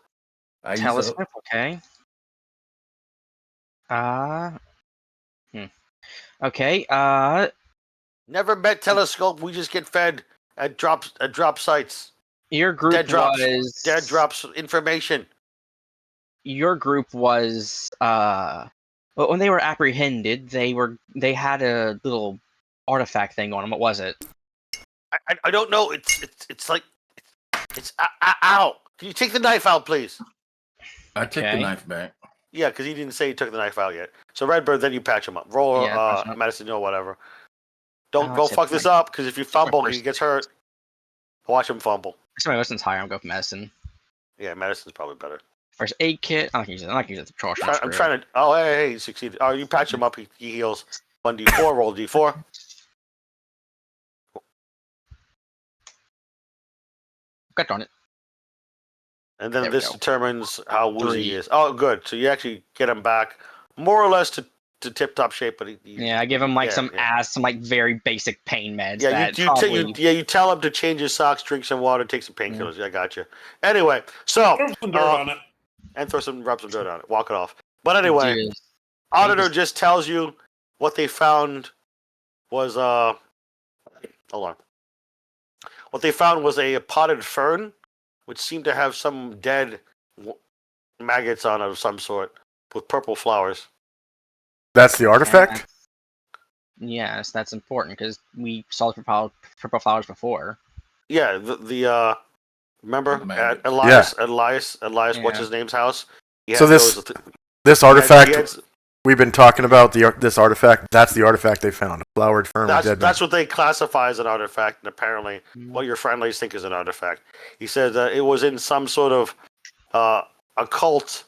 I use Telescope, okay. Okay, Never met Telescope. We just get fed at drop sites. your group Dead drops. was... Dead drops information. Your group was, well, when they were apprehended, they had a little artifact thing on them. What was it? I don't know. It's like it's ow. Can you take the knife out, please? I take the Okay. knife back. Yeah, because he didn't say he took the knife out yet. So Redbird, then you patch him up. Roll Yeah, patch him up. medicine or whatever. Don't Oh, go that's it. fuck this up, because if you fumble, first. he gets hurt. Watch him fumble. Somebody listens higher. I'm going for medicine. Yeah, medicine's probably better. First aid kit. I'm not gonna use it to charge. I'm trying to. Oh, hey, he succeeded. Oh, you patch him up. He heals. 1d4. Roll d4. God darn it. And then There we this go. determines how woozy he 3. is. Oh, good. So you actually get him back more or less to tip-top shape, but he Yeah, I give him like yeah. some like very basic pain meds. Yeah, that you tell him to change his socks, drink some water, take some painkillers. Yeah, I got you. Anyway, so Throw some dirt on it. and rub some dirt on it, walk it off. But anyway, Dude, Auditor just tells you what they found was hold on. What they found was a potted fern, which seemed to have some dead maggots on it of some sort with purple flowers. That's the artifact? Yes, that's important because we saw the purple flowers before. Yeah, the remember The at maggots. Elias, Yeah. what's his name's house? He So had this those- this he had- artifact he had- we've been talking about, this artifact, that's the artifact they found. A flowered fern with dead that's what they classify as an artifact, and apparently Mm. what your friendlies think is an artifact. He said it was in some sort of occult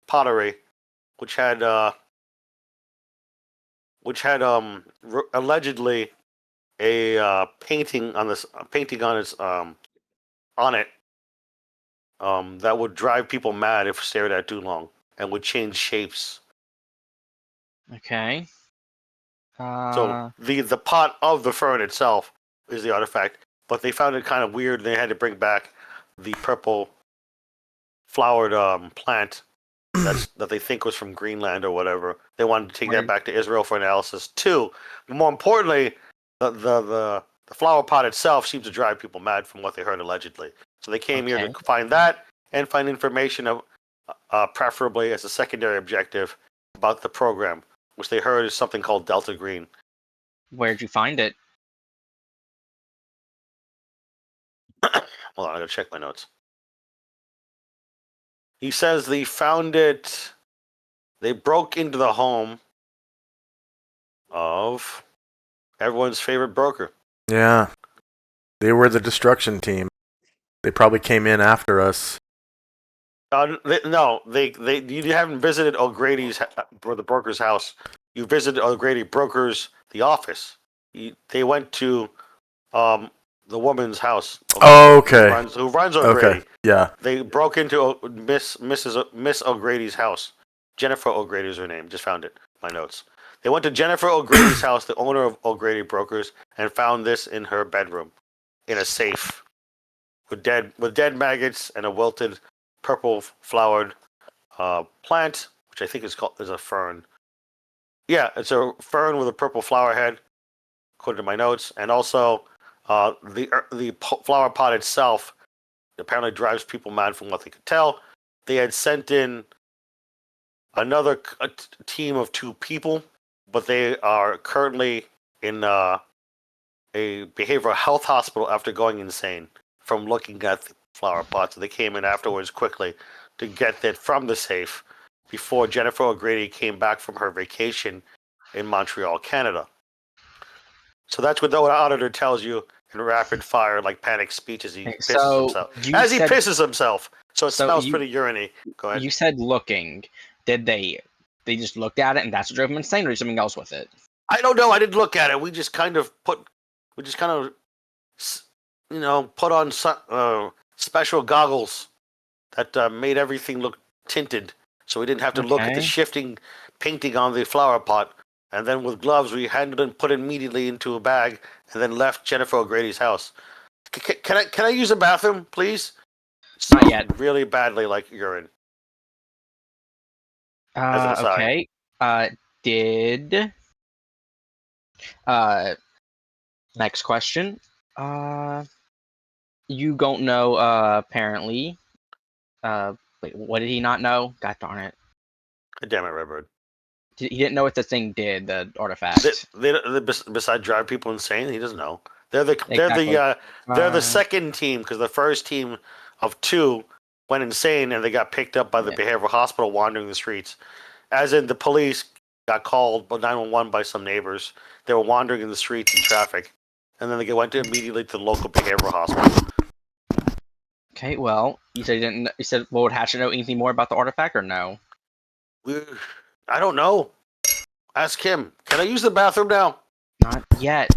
pottery, which had allegedly a painting on it that would drive people mad if stared at too long and would change shapes. Okay. So the pot of the fern itself is the artifact, but they found it kind of weird. They had to bring back the purple flowered plant that they think was from Greenland or whatever. They wanted to take that Weird. back to Israel for analysis too. But more importantly, the the flower pot itself seems to drive people mad from what they heard allegedly. So they came here Okay. to find that and find information of, preferably as a secondary objective about the program, which they heard is something called Delta Green. Where'd you find it? Hold on, I gotta check my notes. He says they found it. They broke into the home of everyone's favorite broker. Yeah. They were the destruction team. They probably came in after us. No, you haven't visited O'Grady's or the broker's house. You visited O'Grady Brokers, the office. They went to the woman's house. Oh, okay. Who runs O'Grady? Okay. Yeah. They broke into Miss O'Grady's house. Jennifer O'Grady is her name. Just found it. My notes. They went to Jennifer O'Grady's house, the owner of O'Grady Brokers, and found this in her bedroom, in a safe, with dead maggots and a wilted, purple flowered plant, which I think is a fern. Yeah, it's a fern with a purple flower head, according to my notes, and also the flower pot itself apparently drives people mad from what they could tell. They had sent in another team of 2 people, but they are currently in a behavioral health hospital after going insane from looking at the flower pot. So they came in afterwards quickly to get that from the safe before Jennifer O'Grady came back from her vacation in Montreal, Canada. So that's what the auditor tells you in rapid fire, like panic speech as he pisses himself. He pisses himself. So it smells pretty uriny. Go ahead. You said looking. Did they just looked at it and that's what drove them insane, or something else with it? I don't know. I didn't look at it. We just kind of put on special goggles that made everything look tinted, so we didn't have to look at the Okay. shifting painting on the flower pot. And then with gloves, we handled and put it immediately into a bag, and then left Jennifer O'Grady's house. Can I use a bathroom, please? Not Smells yet. really badly like urine. As an aside. Okay. Did next question. You don't know. Apparently. Wait. What did he not know? God darn it. Damn it, Redbird. He didn't know what the thing did. The artifact. Besides drive people insane, he doesn't know. They're the Exactly. second team, because the first team of 2 went insane and they got picked up by the behavioral hospital wandering the streets. As in, the police got called 911 by some neighbors. They were wandering in the streets in traffic, and then they went immediately to the local behavioral hospital. Okay. Well, you said you didn't. You said, well, would Hatchet know anything more about the artifact or no? I don't know. Ask him. Can I use the bathroom now? Not yet.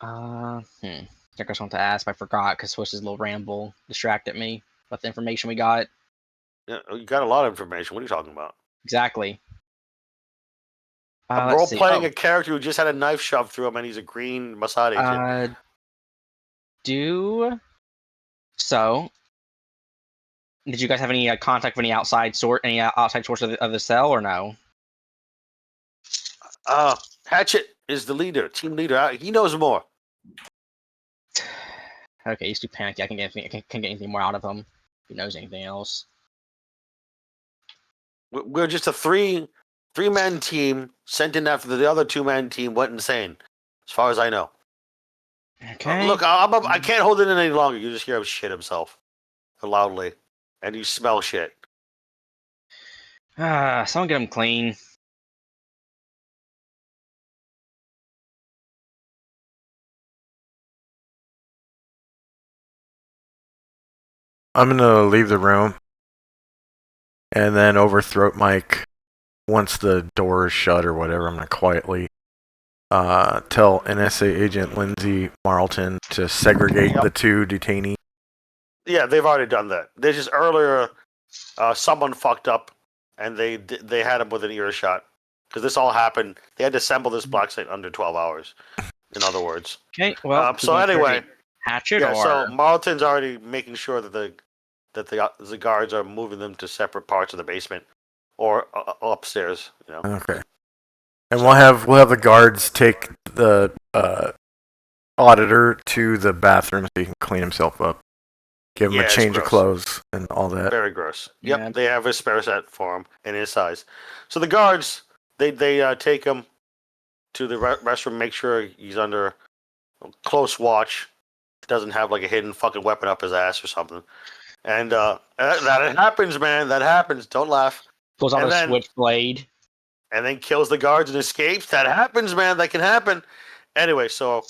I think I was going to ask, but I forgot because Swish's little ramble distracted me with the information we got. Yeah, you got a lot of information. What are you talking about? Exactly. I'm role playing a character who just had a knife shoved through him, and he's a green Masadi kid. So, did you guys have any contact with any outside source of the cell, or no? Hatchet is the leader, team leader. He knows more. Okay, he's too panicky. I can't get anything more out of him. If he knows anything else. We're just a three-man team sent in after the other 2-man team went insane, as far as I know. Okay. Look, I can't hold it in any longer. You just hear him shit himself loudly, and you smell shit. Someone get him clean. I'm gonna leave the room and then overthrow Mike once the door is shut or whatever. I'm gonna quietly tell NSA agent Lindsay Marlton to segregate the 2 detainees. Yeah, they've already done that. They just earlier, someone fucked up, and they had him within earshot. Because this all happened, they had to assemble this black site under 12 hours. In other words. Okay. Well. So anyway, Hatchet yeah. or So Marlton's already making sure that the guards are moving them to separate parts of the basement or upstairs. Okay. And we'll have the guards take the auditor to the bathroom so he can clean himself up. Give him Yeah, a it's change of gross. clothes and all that. Very gross. Yep, Yeah. they have a spare set for him in his size. So the guards, they take him to the restroom, make sure he's under close watch, doesn't have like a hidden fucking weapon up his ass or something. And that happens, man. That happens. Don't laugh. Pulls out And a then- switchblade. And then kills the guards and escapes. That happens, man. That can happen. Anyway, so,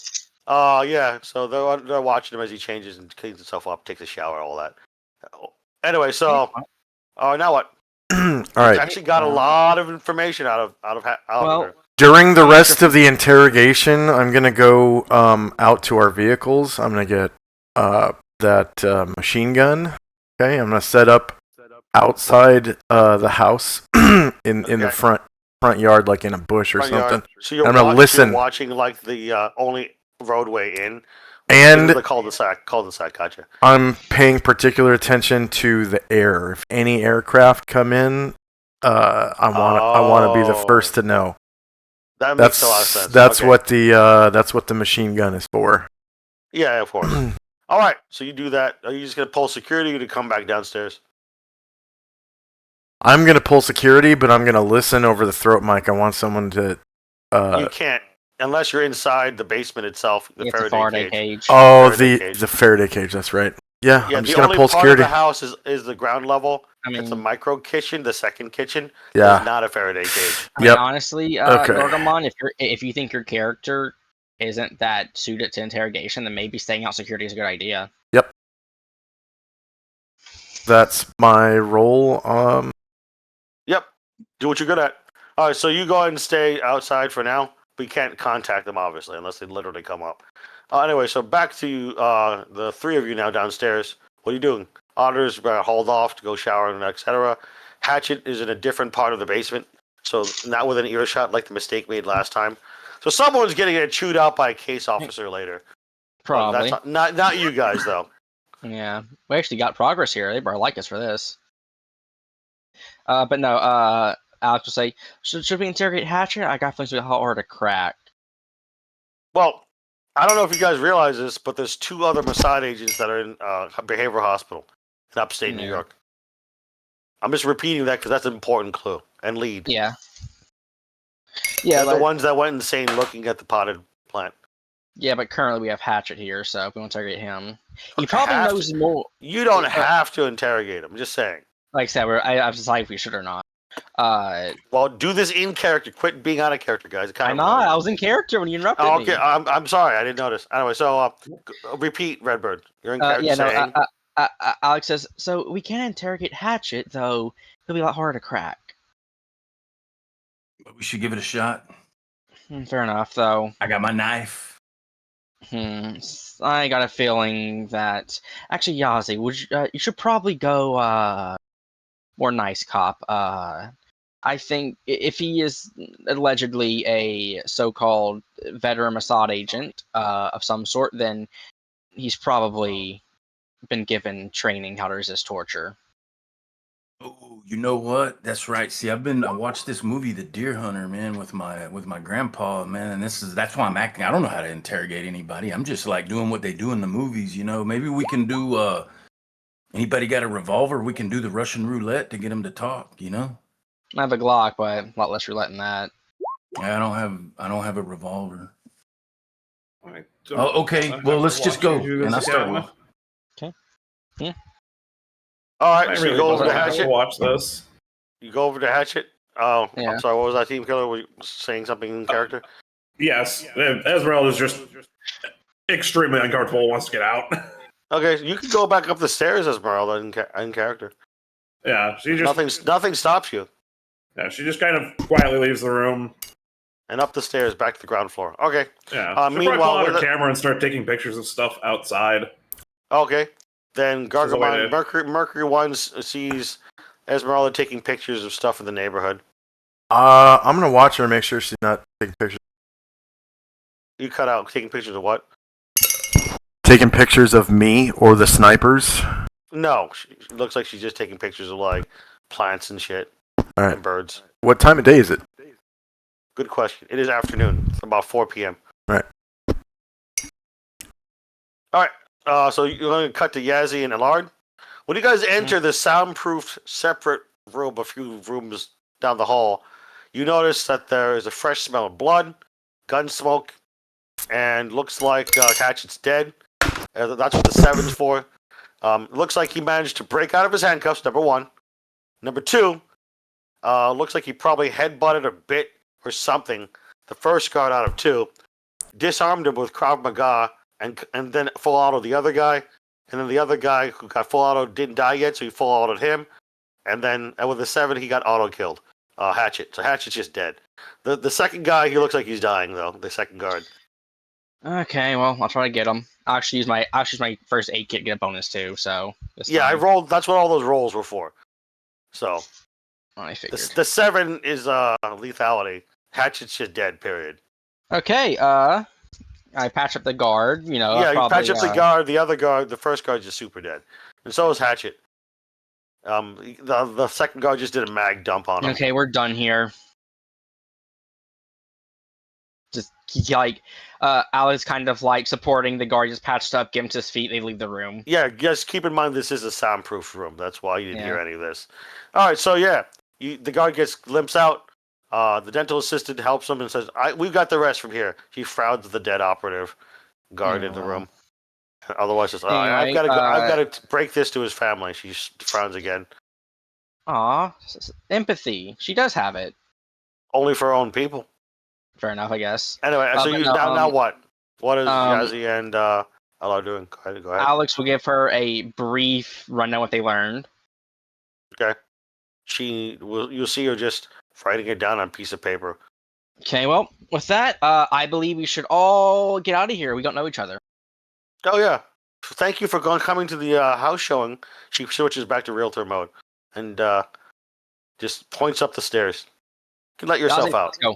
yeah. So they're watching him as he changes and cleans himself up, takes a shower, all that. Anyway, so, now what? All right. Actually, got a lot of information out of Well, During the rest of the interrogation, I'm gonna go out to our vehicles. I'm gonna get that machine gun. Okay, I'm gonna set up outside the house in the Okay. front yard, like in a bush or front yard. something. So you're, I'm gonna listen. you're watching like the only roadway in. And the cul-de-sac. Gotcha. I'm paying particular attention to the air. If any aircraft come in, I want to be the first to know. That makes a lot of sense. That's Okay. what the machine gun is for. Yeah, of course. All right. So you do that. Are you just gonna pull security to come back downstairs? I'm gonna pull security, but I'm gonna listen over the throat mic. I want someone to. You can't unless you're inside the basement itself. The it's a Faraday cage. Oh, Faraday cage. the Faraday cage. That's right. Yeah, Yeah, I'm the just gonna only pull part security. of the house is the ground level. I mean, It's a micro kitchen, the second kitchen. Yeah. It's not a Faraday cage. I mean, Yep. honestly, Okay. Gargamon, if you think your character isn't that suited to interrogation, then maybe staying out security is a good idea. That's my role. Yep. Do what you're good at. All right, so you go ahead and stay outside for now. We can't contact them, obviously, unless they literally come up. Anyway, so back to the three of you now downstairs. What are you doing? Auditors hauled off to go shower and etc. Hatchet is in a different part of the basement, so not within earshot like the mistake made last time. So someone's getting it chewed out by a case officer later. Probably. That's not you guys, though. Yeah, we actually got progress here. They better like us for this. But no, Alex will say, should we interrogate Hatchet? I got things hard to crack. Well, I don't know if you guys realize this, but there's two other Mossad agents that are in behavioral hospital in upstate New Yeah. York. I'm just repeating that because that's an important clue and lead. Yeah. Yeah, They're the but, ones that went insane looking at the potted plant. yeah, but currently we have Hatchet here, so if we want to interrogate him, he You probably have knows more. You don't Uh, have to interrogate him. I'm just saying. Like I said, I've decided if we should or not. Well, do this in character. Quit being out of character, guys. It kind I'm of not. I was in character when you interrupted Oh, me. okay. I'm sorry. I didn't notice. Anyway, so repeat, Redbird. You're in character Yeah, no. saying. Alex says, so we can interrogate Hatchet, though it'll be a lot harder to crack. But we should give it a shot. Fair enough, though. I got my knife. I got a feeling that actually, Yazi, you should probably go more nice cop. I think if he is allegedly a so-called veteran Mossad agent of some sort, then he's probably been given training how to resist torture. Oh, you know what? That's right. See, I watched this movie, The Deer Hunter, man, with my grandpa, man, and that's why I'm acting. I don't know how to interrogate anybody. I'm just like doing what they do in the movies, you know. Maybe we can do anybody got a revolver? We can do the Russian roulette to get them to talk, you know? I have a Glock, but a lot less roulette than that. I don't have a revolver. I don't Oh, okay. have Well, to let's just watch go. you do And I this start again. with All I right. So really you go over don't to have to Hatchet. watch this. You go over to Hatchet. Oh, Yeah. I'm sorry. What was that, Team Killer? Were you saying something in character? Yes, Esmeralda is just extremely uncomfortable. Wants to get out. Okay, you can go back up the stairs, Esmeralda, in character. Yeah, she just Nothing stops you. Yeah, she just kind of quietly leaves the room. And up the stairs, back to the ground floor. Okay. Yeah. She'll Meanwhile, probably pull out her with it- camera and start taking pictures of stuff outside. Okay. Then This is the way Gargamon, Mercury One sees Esmeralda taking pictures of stuff in the neighborhood. I'm gonna watch her and make sure she's not taking pictures. You cut out taking pictures of what? Taking pictures of me or the snipers. No, she looks like she's just taking pictures of like plants and shit All right. and birds. What time of day is it? Good question. It is afternoon. It's about 4 p.m. Right. So you're going to cut to Yazzie and Allard. When you guys enter the soundproofed separate room, a few rooms down the hall, you notice that there is a fresh smell of blood, gun smoke, and looks like Hatchet's dead. That's what the 7's for. Looks like he managed to break out of his handcuffs, number 1. Number 2, looks like he probably headbutted or bit or something the first guard out of 2, disarmed him with Krav Maga, and then full auto the other guy. And then the other guy who got full auto didn't die yet, so he full autoed him. And then with the 7, he got auto killed. Hatchet. So Hatchet's just dead. The second guy, he looks like he's dying though. The second guard. Okay, well, I'll try to get him. I'll actually use my first aid kit to get a bonus too. So Yeah, I rolled. That's what all those rolls were for. So I figured. the 7 is lethality. Hatchet's just dead. Period. Okay, I patch up the guard. You know, Yeah, you probably, patch up the guard. The other guard, the first guard's just super dead, and so is Hatchet. The second guard just did a mag dump on him. Okay, we're done here. Just Alex kind of like supporting the guard, just patched up, get him to his feet, they leave the room. Yeah, just keep in mind this is a soundproof room. That's why you didn't hear Yeah. any of this. All right, so yeah, the guard limps out. The dental assistant helps him and says, "We've got the rest from here." She frowns at the dead operative guard in the room. Otherwise, it's I've Anyway, got to go. I've got to break this to his family. She frowns again. Aw, empathy. She does have it. Only for her own people. Fair enough, I guess. Anyway, so but you no, now what? What is um, Yazzie and Ella doing? Go ahead. Alex will give her a brief rundown what they learned. Okay. You'll see her just writing it down on a piece of paper. Okay, well, with that, I believe we should all get out of here. We don't know each other. Oh yeah. Thank you for coming to the house showing. She switches back to realtor mode and just points up the stairs. You can let yourself out. Let's go.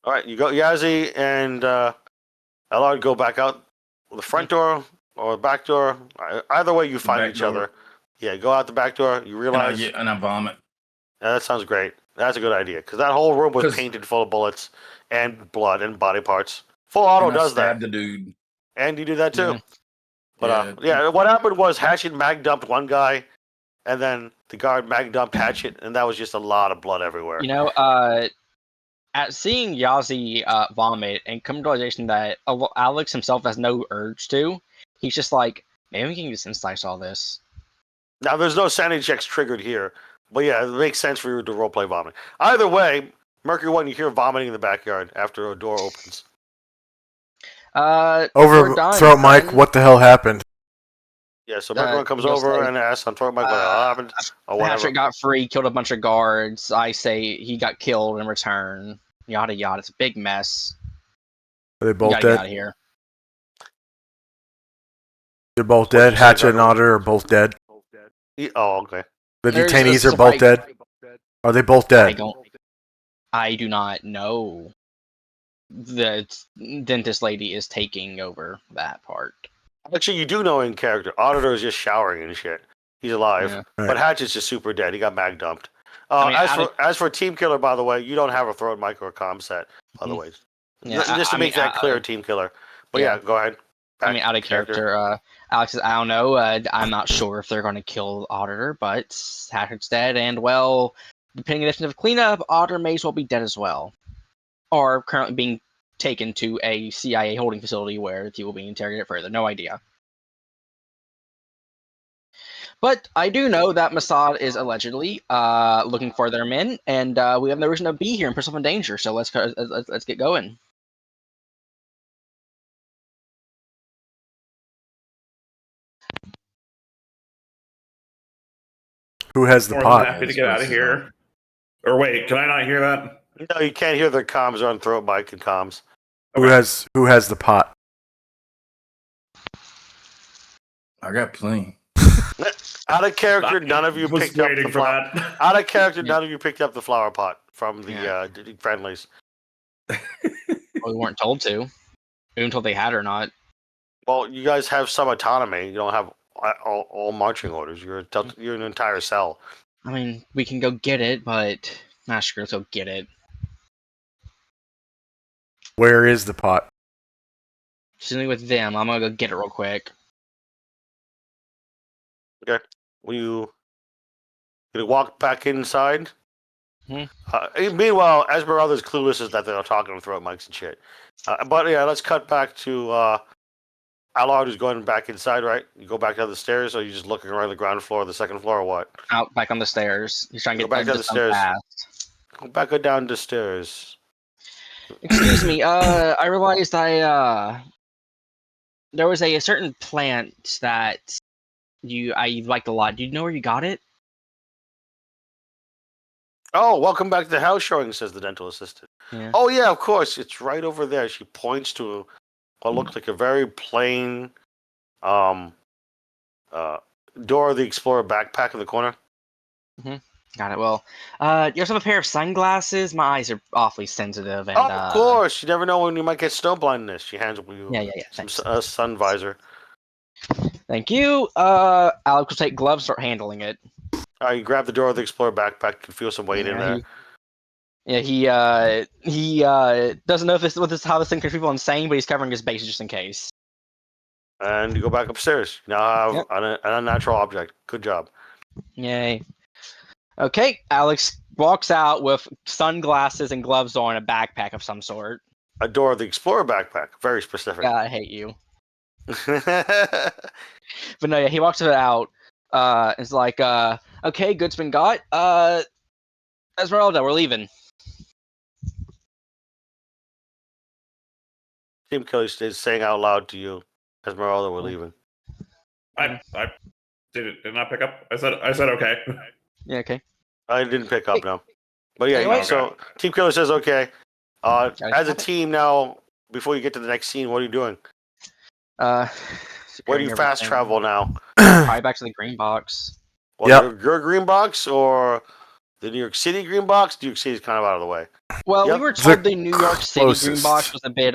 All right, you go, Yazzie and Allard go back out the front door or the back door. Either way, you find Back each door. other. Yeah, go out the back door. You realize And I vomit. Yeah, that sounds great. That's a good idea because that whole room was 'Cause- painted full of bullets and blood and body parts. Full auto And I does that, stabbed the dude. and you do that too. Yeah. But what happened was Hatchet mag dumped one guy, and then the guard mag dumped Hatchet, and that was just a lot of blood everywhere. You know, at seeing Yazzie vomit and come to the realization that Alex himself has no urge to, he's just like, maybe we can use insight all this. Now, there's no sanity checks triggered here, but yeah, it makes sense for you to roleplay vomit. Either way, Mercury 1, you hear vomiting in the backyard after a door opens. We're Over done, throat mic, friend. what the hell happened? Yeah, so Mercury 1 comes you'll over say, and asks on throat mic what the hell happened, or whatever. Patrick got free, killed a bunch of guards. I say he got killed in return. Yada yada. It's a big mess. Are they We both gotta get out dead? of here. They're both What'd dead. you say, Hatchet and Mercury? Otter are both dead. Oh, okay. The There's detainees a are both surprise- dead. Are they both dead? I do not know. The dentist lady is taking over that part. Actually, you do know in character. Auditor is just showering and shit. He's alive. Yeah. Right. But Hatchet's just super dead. He got mag dumped. I mean, as for Team Killer, by the way, you don't have a throat mic or a comm set, by the Mhm. way. Yeah, Just to I make mean, that clear, Team Killer. But yeah. yeah, go ahead. I mean, out of character. Alex says, I don't know. I'm not sure if they're going to kill Auditor, but Hatchet's dead, and well, depending on the definition of cleanup, Auditor may as well be dead as well, or currently being taken to a CIA holding facility where he will be interrogated further. No idea. But I do know that Mossad is allegedly looking for their men, and we have no reason to be here in person of danger. So let's get going. Who has the More than pot? happy to get out of here. Or wait, can I not hear that? No, you can't hear the comms on throat mic and comms. Who has the pot? I got plenty. Out of character, none of you Was picked up waiting the for flower. that. Out of character, Yeah. none of you picked up the flower pot from the Yeah. friendlies. Well, we weren't told to. We weren't told they had or not. Well, you guys have some autonomy. You don't have all marching orders. You're an entire cell. I mean, we can go get it, but not sure. Let's go get it. Where is the pot? She's only with them. I'm gonna go get it real quick. Will you gonna walk back inside? Hmm. Meanwhile, Esmeralda's clueless is that they're talking on throat mics and shit. But yeah, let's cut back to Allard who's going back inside, right? You go back down the stairs, or you just looking around the ground floor, the second floor, or what? Out back on the stairs. He's trying to Go get back down the this done stairs. fast. Go back down the stairs. Excuse me. I realized there was a certain plant that I liked a lot. Do you know where you got it? Oh, welcome back to the house showing, says the dental assistant. Yeah. Oh yeah, of course. It's right over there. She points to what looks like a very plain Dora the Explorer backpack in the corner. Got it. Well, you also have a pair of sunglasses. My eyes are awfully sensitive, and Oh, of course. You never know when you might get snow blindness. She hands you yeah. some Thanks. sun visor. Thank you. Alex will take gloves, start handling it. You grab the Dora the Explorer backpack. You can feel some weight in there. He doesn't know if how this thing can people insane, but he's covering his base just in case. And you go back upstairs. You now have an unnatural object. Good job. Yay. Okay, Alex walks out with sunglasses and gloves on, a backpack of some sort. A Dora the Explorer backpack. Very specific. God, I hate you. But no, yeah, he walks it out. It's like, okay, goods been got. Esmeralda, we're leaving. Team Killer is saying out loud to you, Esmeralda, we're leaving. I did not pick up. I said okay. Yeah, okay. I didn't pick up now. But yeah, Anyway. so Team Killer says okay. As a have it. team now, before you get to the next scene, what are you doing? Where do securing you fast everything. travel now? Probably back to the green box. Well, Yep. your green box or the New York City green box? New York City is kind of out of the way. Well, Yep. we were told the New York City green closest. box was a bit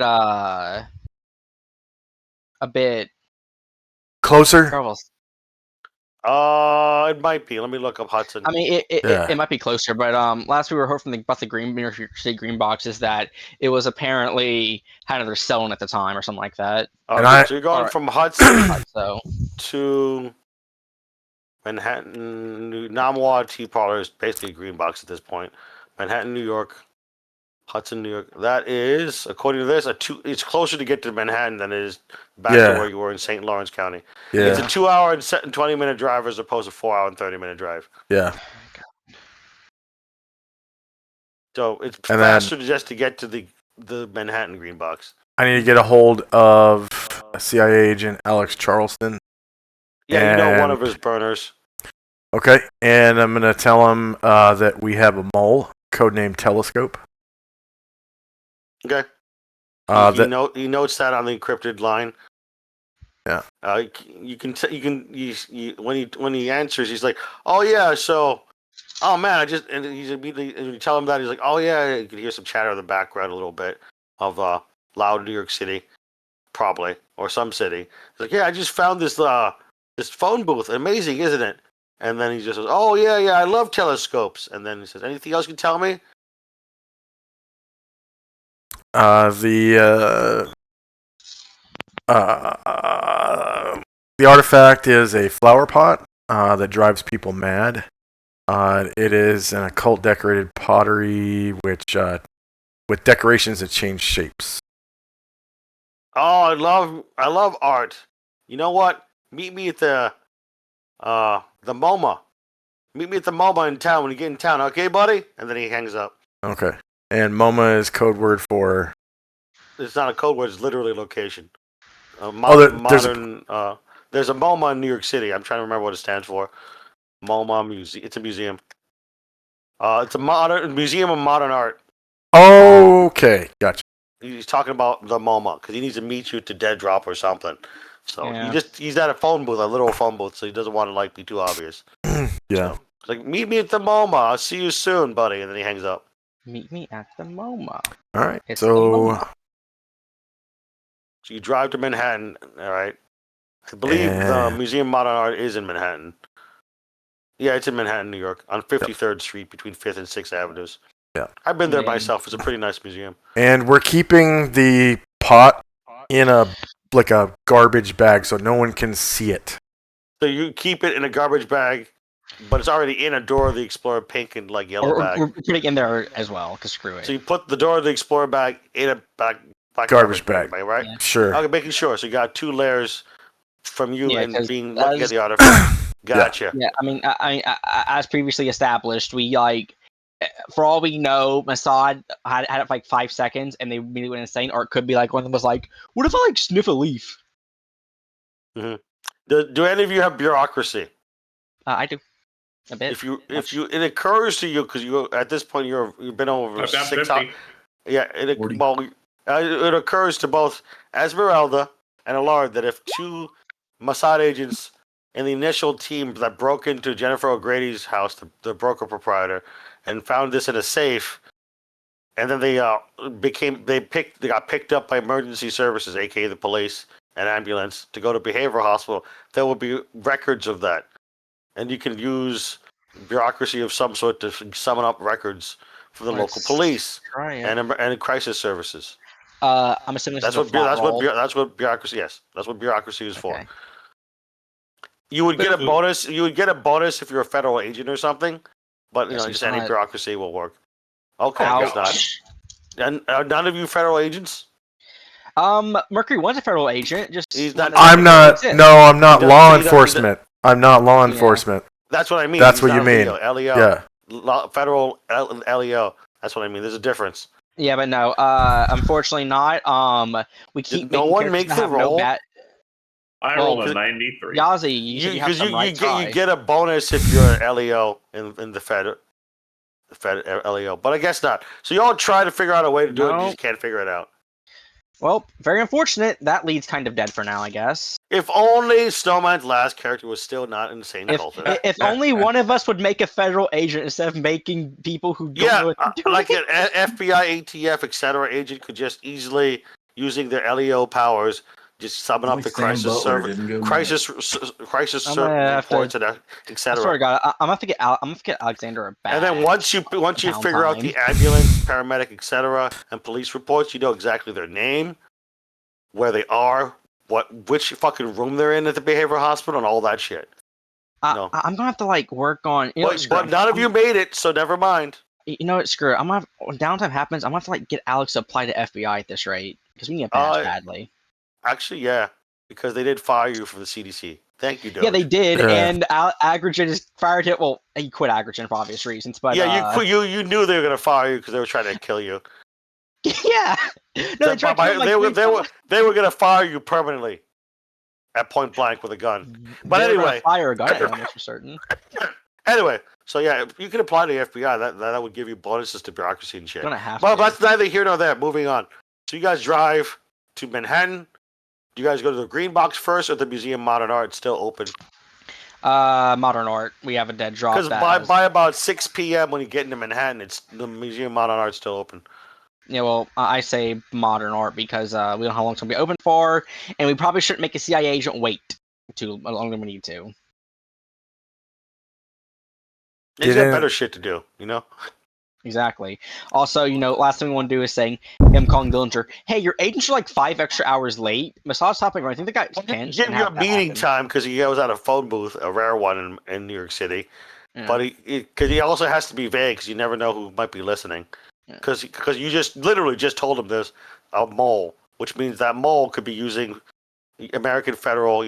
Closer? trouble. It might be. Let me look up Hudson. I mean, Yeah. it might be closer, but last we were heard from about the New York City green box is that it was apparently had another selling at the time or something like that. And So you're going Alright. from Hudson So to Manhattan, Namwa Tea Parlor is basically a green box at this point. Manhattan, New York, Hudson, New York. That is, according to this, it's closer to get to Manhattan than it is back to Yeah. where you were in St. Lawrence County. It's a Yeah. 2-hour and 20-minute drive as opposed to 4-hour and 30-minute drive. Yeah. So it's And then- faster just to get to the Manhattan green box. I need to get a hold of a CIA agent, Alex Charleston. Yeah, you know one of And- his burners. Okay. And I'm going to tell him that we have a mole, codenamed Telescope. Okay. He notes that on the encrypted line. Yeah. You can when he answers, he's like, "Oh yeah, so, oh man, and he's immediately and you tell him that he's like, "Oh yeah," you can hear some chatter in the background a little bit of loud New York City, probably or some city. He's like, "Yeah, I just found this phone booth, amazing, isn't it?" And then he just says, "Oh yeah, I love telescopes." And then he says, "Anything else you can tell me?" The artifact is a flower pot that drives people mad. It is an occult decorated pottery which with decorations that change shapes. Oh, I love art. You know what? Meet me at the MoMA. Meet me at the MoMA in town when you get in town, okay, buddy? And then he hangs up. Okay. And MoMA is code word for. It's not a code word; it's literally a location. there's a- There's a MoMA in New York City. I'm trying to remember what it stands for. MoMA museum. It's a museum. It's a museum of modern art. Okay, gotcha. He's talking about the MoMA because he needs to meet you at the Dead Drop or something. So Yeah. he's at a phone booth, a literal phone booth, so he doesn't want to be too obvious. Yeah. So, it's like, meet me at the MoMA. I'll see you soon, buddy. And then he hangs up. meet me at the MoMA. All right. It's the So MoMA. So you drive to Manhattan, all right? I believe Yeah. the Museum of Modern Art is in Manhattan. Yeah, it's in Manhattan, New York, on 53rd Street between 5th and 6th Avenues. Yeah. I've been there Yeah. myself. It's a pretty nice museum. and we're keeping the pot in a like a garbage bag so no one can see it. So you keep it in a garbage bag, but it's already in a Dora the Explorer pink and like yellow Or bag. we're putting it in there as well, because screw it. So you put the Dora the Explorer bag in a black Garbage bag. right? Yeah. Sure. Okay, making sure. So you got 2 layers from you Yeah, and 'cause being looking at as- the other. Gotcha. Yeah, I mean, as previously established, we like, for all we know, Mossad had it for like 5 seconds, and they immediately went insane. Or it could be like one of them was like, "What if I like sniff a leaf?" Do any of you have bureaucracy? I do a bit. If you it occurs to you because you at this point you've been over I've got 6 50. Yeah, 40. it occurs to both Esmeralda and Allard that if 2 Mossad agents in the initial team that broke into Jennifer O'Grady's house, the broker proprietor, and found this in a safe, and then they got picked up by emergency services, aka the police and ambulance, to go to behavioral hospital. There will be records of that, and you can use bureaucracy of some sort to summon up records for the local Let's police try it. and crisis services. I'm assuming this That's is a what flat roll. that's what bureaucracy. Yes, that's what bureaucracy is for. Okay. You would get a But- bonus. You would get a bonus if you're a federal agent or something, but Yes, just he's any not. bureaucracy will work. Okay, Oh, it's not. Ouch. And are none of you federal agents? Mercury was a federal agent. Just He's not- wanted to I'm make not. it exist. No, I'm not He does- law he does- enforcement. I'm not law Yeah. enforcement. That's what I mean. That's He's what you not mean. LEO. Yeah. Federal LEO. That's what I mean. There's a difference. Yeah, but no. Unfortunately not. We keep No making one characters makes that the have roll? no bat. I Well, rolled a 'cause- 93. Yazi, you said you have some right you get a bonus if you're an LEO in the Fed LEO, but I guess not. So you all try to figure out a way to do it, and you No. just can't figure it out. Well, very unfortunate. That lead's kind of dead for now, I guess. If only Snowman's last character was still not insane If, cultist. if only one of us would make a federal agent instead of making people who don't know Yeah, what they're doing. like an FBI, ATF, etc. agent could just easily, using their LEO powers, just summon up Only the Sam crisis Butler server, didn't go crisis I'm gonna have to- reports, and I etc. swear to God, I'm gonna have to get I'm gonna have to get Alexander a badge. And then once you figure out the ambulance, paramedic, etc., and police reports, you know exactly their name, where they are, which fucking room they're in at the behavioral hospital, and all that shit. no. I'm gonna have to like work on. You know, what, screw But it. none of you made it, so never mind. You know what? Screw it. I'm gonna have, when downtime happens. I'm gonna have to like get Alex to apply to FBI at this rate because we need a badge badly. Actually, yeah, because they did fire you from the CDC. Thank you, Doge. Yeah, they did, Yeah. and Agrigen just fired him. Well, he quit Agrigen for obvious reasons, but Yeah, you knew they were gonna fire you because they were trying to kill you. yeah. No, they tried to kill him, like, they were gonna fire you permanently at point blank with a gun. But They were gonna anyway. fire a gun at him, that's for certain. Anyway, so yeah, you can apply to the FBI. That would give you bonuses to bureaucracy and shit. Gonna have Well, to. that's neither here nor there. Moving on. So you guys drive to Manhattan. Do you guys go to the Green Box first, or the Museum of Modern Art still open? Modern art. We have a dead drop. Because that by has- by about 6 p.m. when you get into Manhattan, it's the Museum of Modern Art still open. Yeah, well, I say modern art because we don't know how long it's gonna be open for, and we probably shouldn't make a CIA agent wait too long than we need to. He's got Didn't- better shit to do, you know. Exactly. Also, last thing we want to do is saying him calling Dillinger, "Hey, your agents are like 5 extra hours late." Massage topic. I think the guy pinched. Give and you a have that meeting happen. time because he was at a phone booth, a rare one in New York City. Yeah. But because he also has to be vague because you never know who might be listening. Yeah. Because you just literally just told him there's a mole, which means that mole could be using American federal,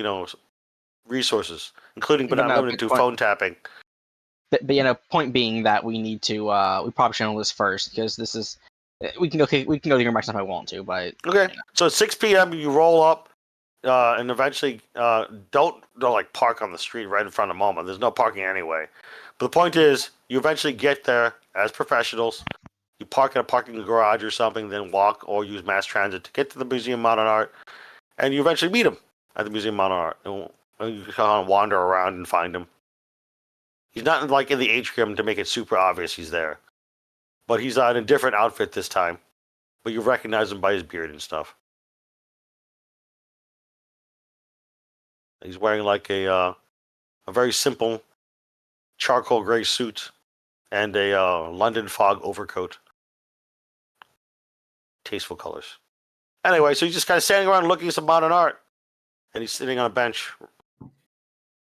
resources, including but But not no, limited good to point. phone tapping. But point being that we need to we probably should handle this first because this is we can go to the Green Box if I want to, but Okay, so at 6 p.m. you roll up, and eventually don't like park on the street right in front of MoMA. There's no parking anyway. But the point is, you eventually get there as professionals. You park in a parking garage or something, then walk or use mass transit to get to the Museum of Modern Art, and you eventually meet him at the Museum of Modern Art. And you kind of wander around and find him. He's not like in the atrium to make it super obvious he's there, but he's in a different outfit this time. But you recognize him by his beard and stuff. He's wearing like a very simple charcoal gray suit and a London fog overcoat. Tasteful colors. Anyway, so he's just kind of standing around looking at some modern art, and he's sitting on a bench,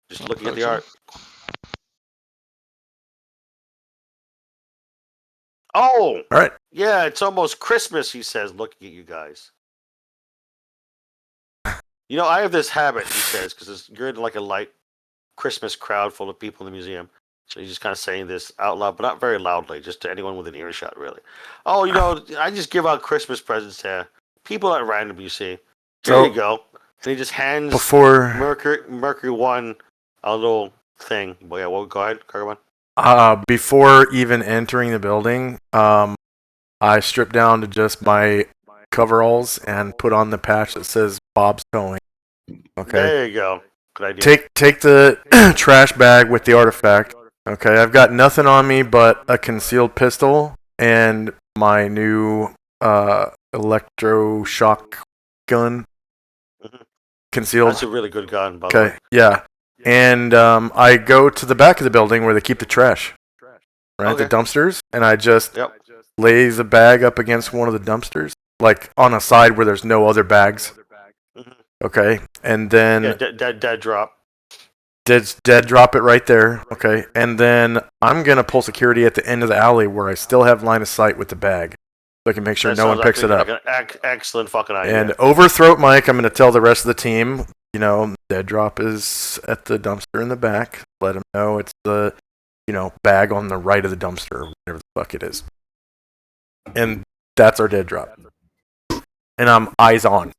just looking at the art. Oh, All right. yeah, it's almost Christmas. He says, looking at you guys. You know, I have this habit. He says, because you're in like a light Christmas crowd full of people in the museum. So he's just kind of saying this out loud, but not very loudly, just to anyone with an earshot, really. Oh, you know, I just give out Christmas presents to people at random, you see. Here So- you go. And he just hands Before Mercury 1 a little thing. Well, yeah, well, go ahead, Cargon. before even entering the building, I stripped down to just my coveralls and put on the patch that says Bob's Towing. Okay. There you go. Good idea. Take the trash bag with the artifact. Okay, I've got nothing on me but a concealed pistol and my new electroshock gun. Mhm. Concealed. That's a really good gun, by the way. Okay, yeah. And I go to the back of the building where they keep the trash. Right, Okay. the dumpsters, and I just Yep. lay the bag up against one of the dumpsters, like on a side where there's no other bags. Mhm. Okay, and then Yeah, dead drop. dead drop it right there. Okay, and then I'm gonna pull security at the end of the alley where I still have line of sight with the bag, so I can make sure That no one sounds picks it like up. an excellent fucking idea. And over throat Mike, I'm gonna tell the rest of the team, you know, dead drop is at the dumpster in the back. Let them know it's the, you know, bag on the right of the dumpster, or whatever the fuck it is. And that's our dead drop. And I'm eyes on.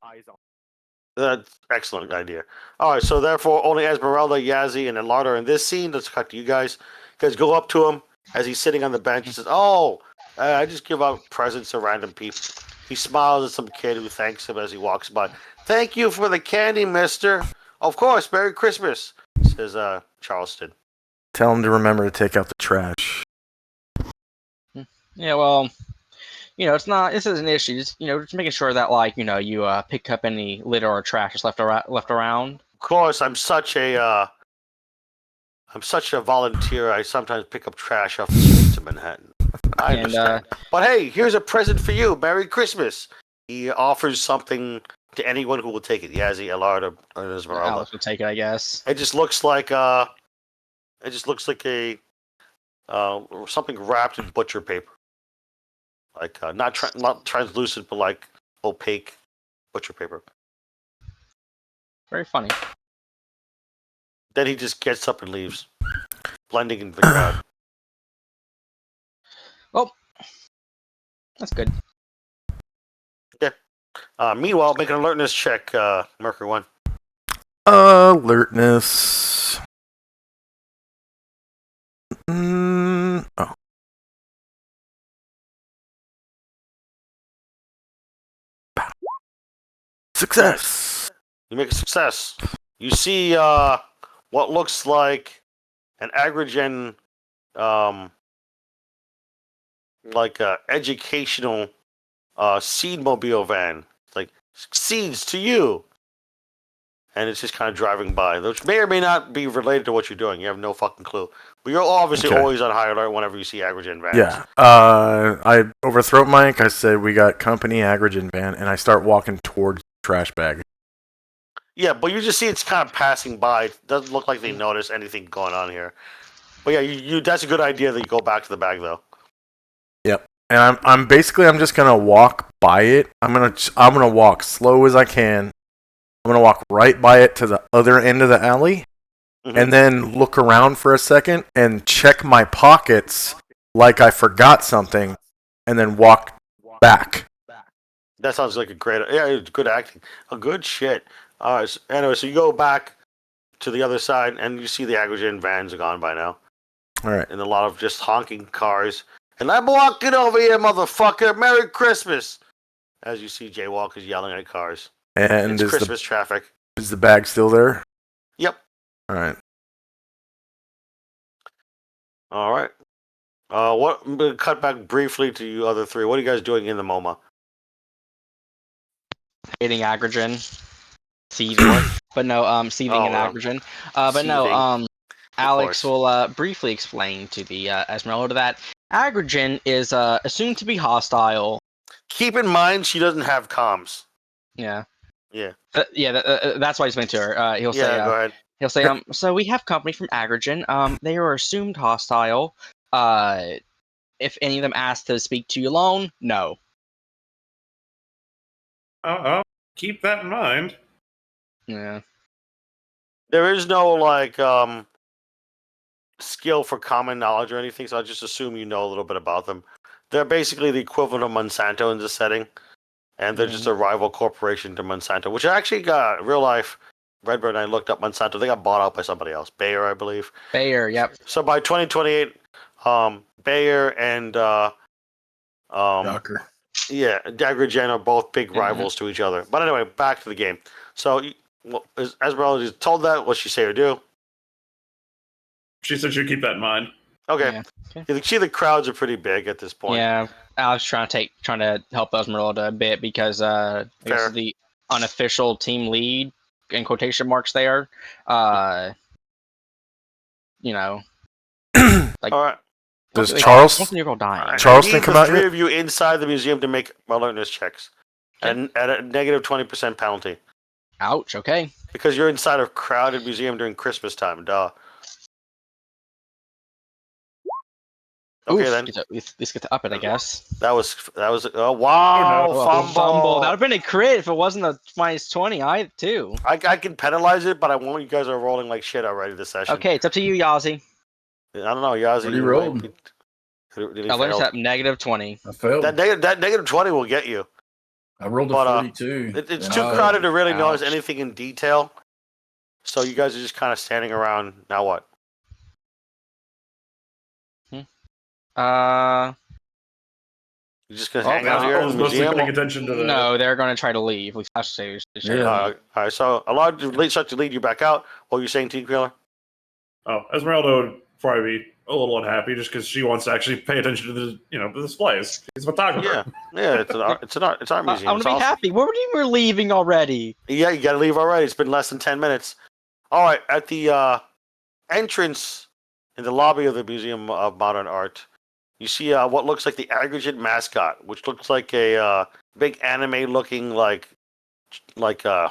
That's excellent idea. All right, so therefore, only Esmeralda, Yazzie, and Elardo are in this scene. Let's cut to you guys. You guys go up to him as he's sitting on the bench and says, "Oh, I just give out presents to random people." He smiles at some kid who thanks him as he walks by. "Thank you for the candy, mister." "Of course, Merry Christmas," says Charleston. Tell them to remember to take out the trash. Yeah, well, this is an issue. Just making sure that, like, you pick up any litter or trash that's left around. Of course, I'm such a volunteer. I sometimes pick up trash off the streets of Manhattan. I And, understand. But hey, here's a present for you. Merry Christmas. He offers something to anyone who will take it. Yazzie, Elardo, and Esmeralda. Alex will take it, I guess. It just looks like a something wrapped in butcher paper. Like not translucent, but like opaque butcher paper. Very funny. Then he just gets up and leaves, blending into the crowd. Well, that's good. Meanwhile, make an alertness check, Mercury 1. Alertness. Oh. Success. You make a success. You see what looks like an Agrigen, like a educational seedmobile van. It's like, seeds to you. And it's just kind of driving by, which may or may not be related to what you're doing. You have no fucking clue. But you're obviously Okay. always on high alert whenever you see Agrigen vans. Yeah. I overthrow Mike. I said we got company Agrigen van, and I start walking towards the trash bag. Yeah, but you just see it's kind of passing by. It doesn't look like they notice anything going on here. But yeah, you that's a good idea that you go back to the bag though. And I'm just gonna walk by it. I'm gonna walk slow as I can. I'm gonna walk right by it to the other end of the alley, Mhm. and then look around for a second and check my pockets like I forgot something, and then walk back. That sounds like a great, it's good acting. A good shit. All right. So, anyway, so you go back to the other side, and you see the Agrigen vans are gone by now, All right. and a lot of just honking cars. And I'm walking over here, motherfucker. Merry Christmas. As you see jaywalkers yelling at cars. And It's is Christmas traffic. the bag still there? Yep. All right. All right. I'm gonna cut back briefly to you other three. What are you guys doing in the MoMA? Hating Agrigen. Seething. But no, seething Oh, and well. Agrigen. But no, Seething. Alex course. will briefly explain to the Esmeralda that Agrigen is assumed to be hostile. Keep in mind, she doesn't have comms. Yeah. Yeah. That's why he's been to her. He'll say, Yeah, go ahead. he'll say, so we have company from Agrogen. They are assumed hostile. If any of them ask to speak to you alone, no. I'll keep that in mind. Yeah. There is no like skill for common knowledge or anything, so I just assume you know a little bit about them. They're basically the equivalent of Monsanto in this setting, and they're just a rival corporation to Monsanto, which actually got real life. Redbird and I looked up Monsanto. They got bought out by somebody else, Bayer, I believe. Bayer, yep. So by 2028, Bayer and Shocker. yeah, Agrogen are both big rivals to each other. But anyway, back to the game. So, Esmeralda told that. What'd she say or do? She said she'd keep that in mind. Okay. Yeah. You can see the crowds are pretty big at this point. Yeah, Alex trying to help Esmeralda a bit because this Fair. is the unofficial team lead in quotation marks there. You know, like All right. Does wait, Charles- what's the girl dying? Charleston I need come the out three yet? of you inside the museum to make alertness checks. And at a negative 20% penalty. Ouch. Okay. Because you're inside a crowded museum during Christmas time. Duh. Okay, Oof, then. Let's get to up it, I guess. That was oh wow, Oh, no. fumble. That would have been a crit if it wasn't a minus 20. Too. I can penalize it, but I won't. You guys are rolling like shit already this session. Okay, it's up to you, Yazi. I don't know, Yazzie. What he rolled? Did he Alert's fail? at negative 20. I failed. That negative 20 will get you. I rolled a but, 42. It's and too I- crowded to really notice Ouch. anything in detail. So you guys are just kind of standing around. Now what? You're just gonna Oh, hang out no. here I in was the mostly museum? paying attention to the. No, they're going to try to leave. At least that's safe. Yeah. All right. So allowed to start to lead you back out. What were you saying, Team Killer? Oh, Esmeralda would probably be a little unhappy just because she wants to actually pay attention to the displays. She's a photographer. Yeah. It's an art museum. I'm It's going to be awesome. happy. What were you were leaving already? Yeah, you gotta leave already. It's been less than 10 minutes. All right, at the entrance in the lobby of the Museum of Modern Art, you see what looks like the Agrogen mascot, which looks like a big anime-looking like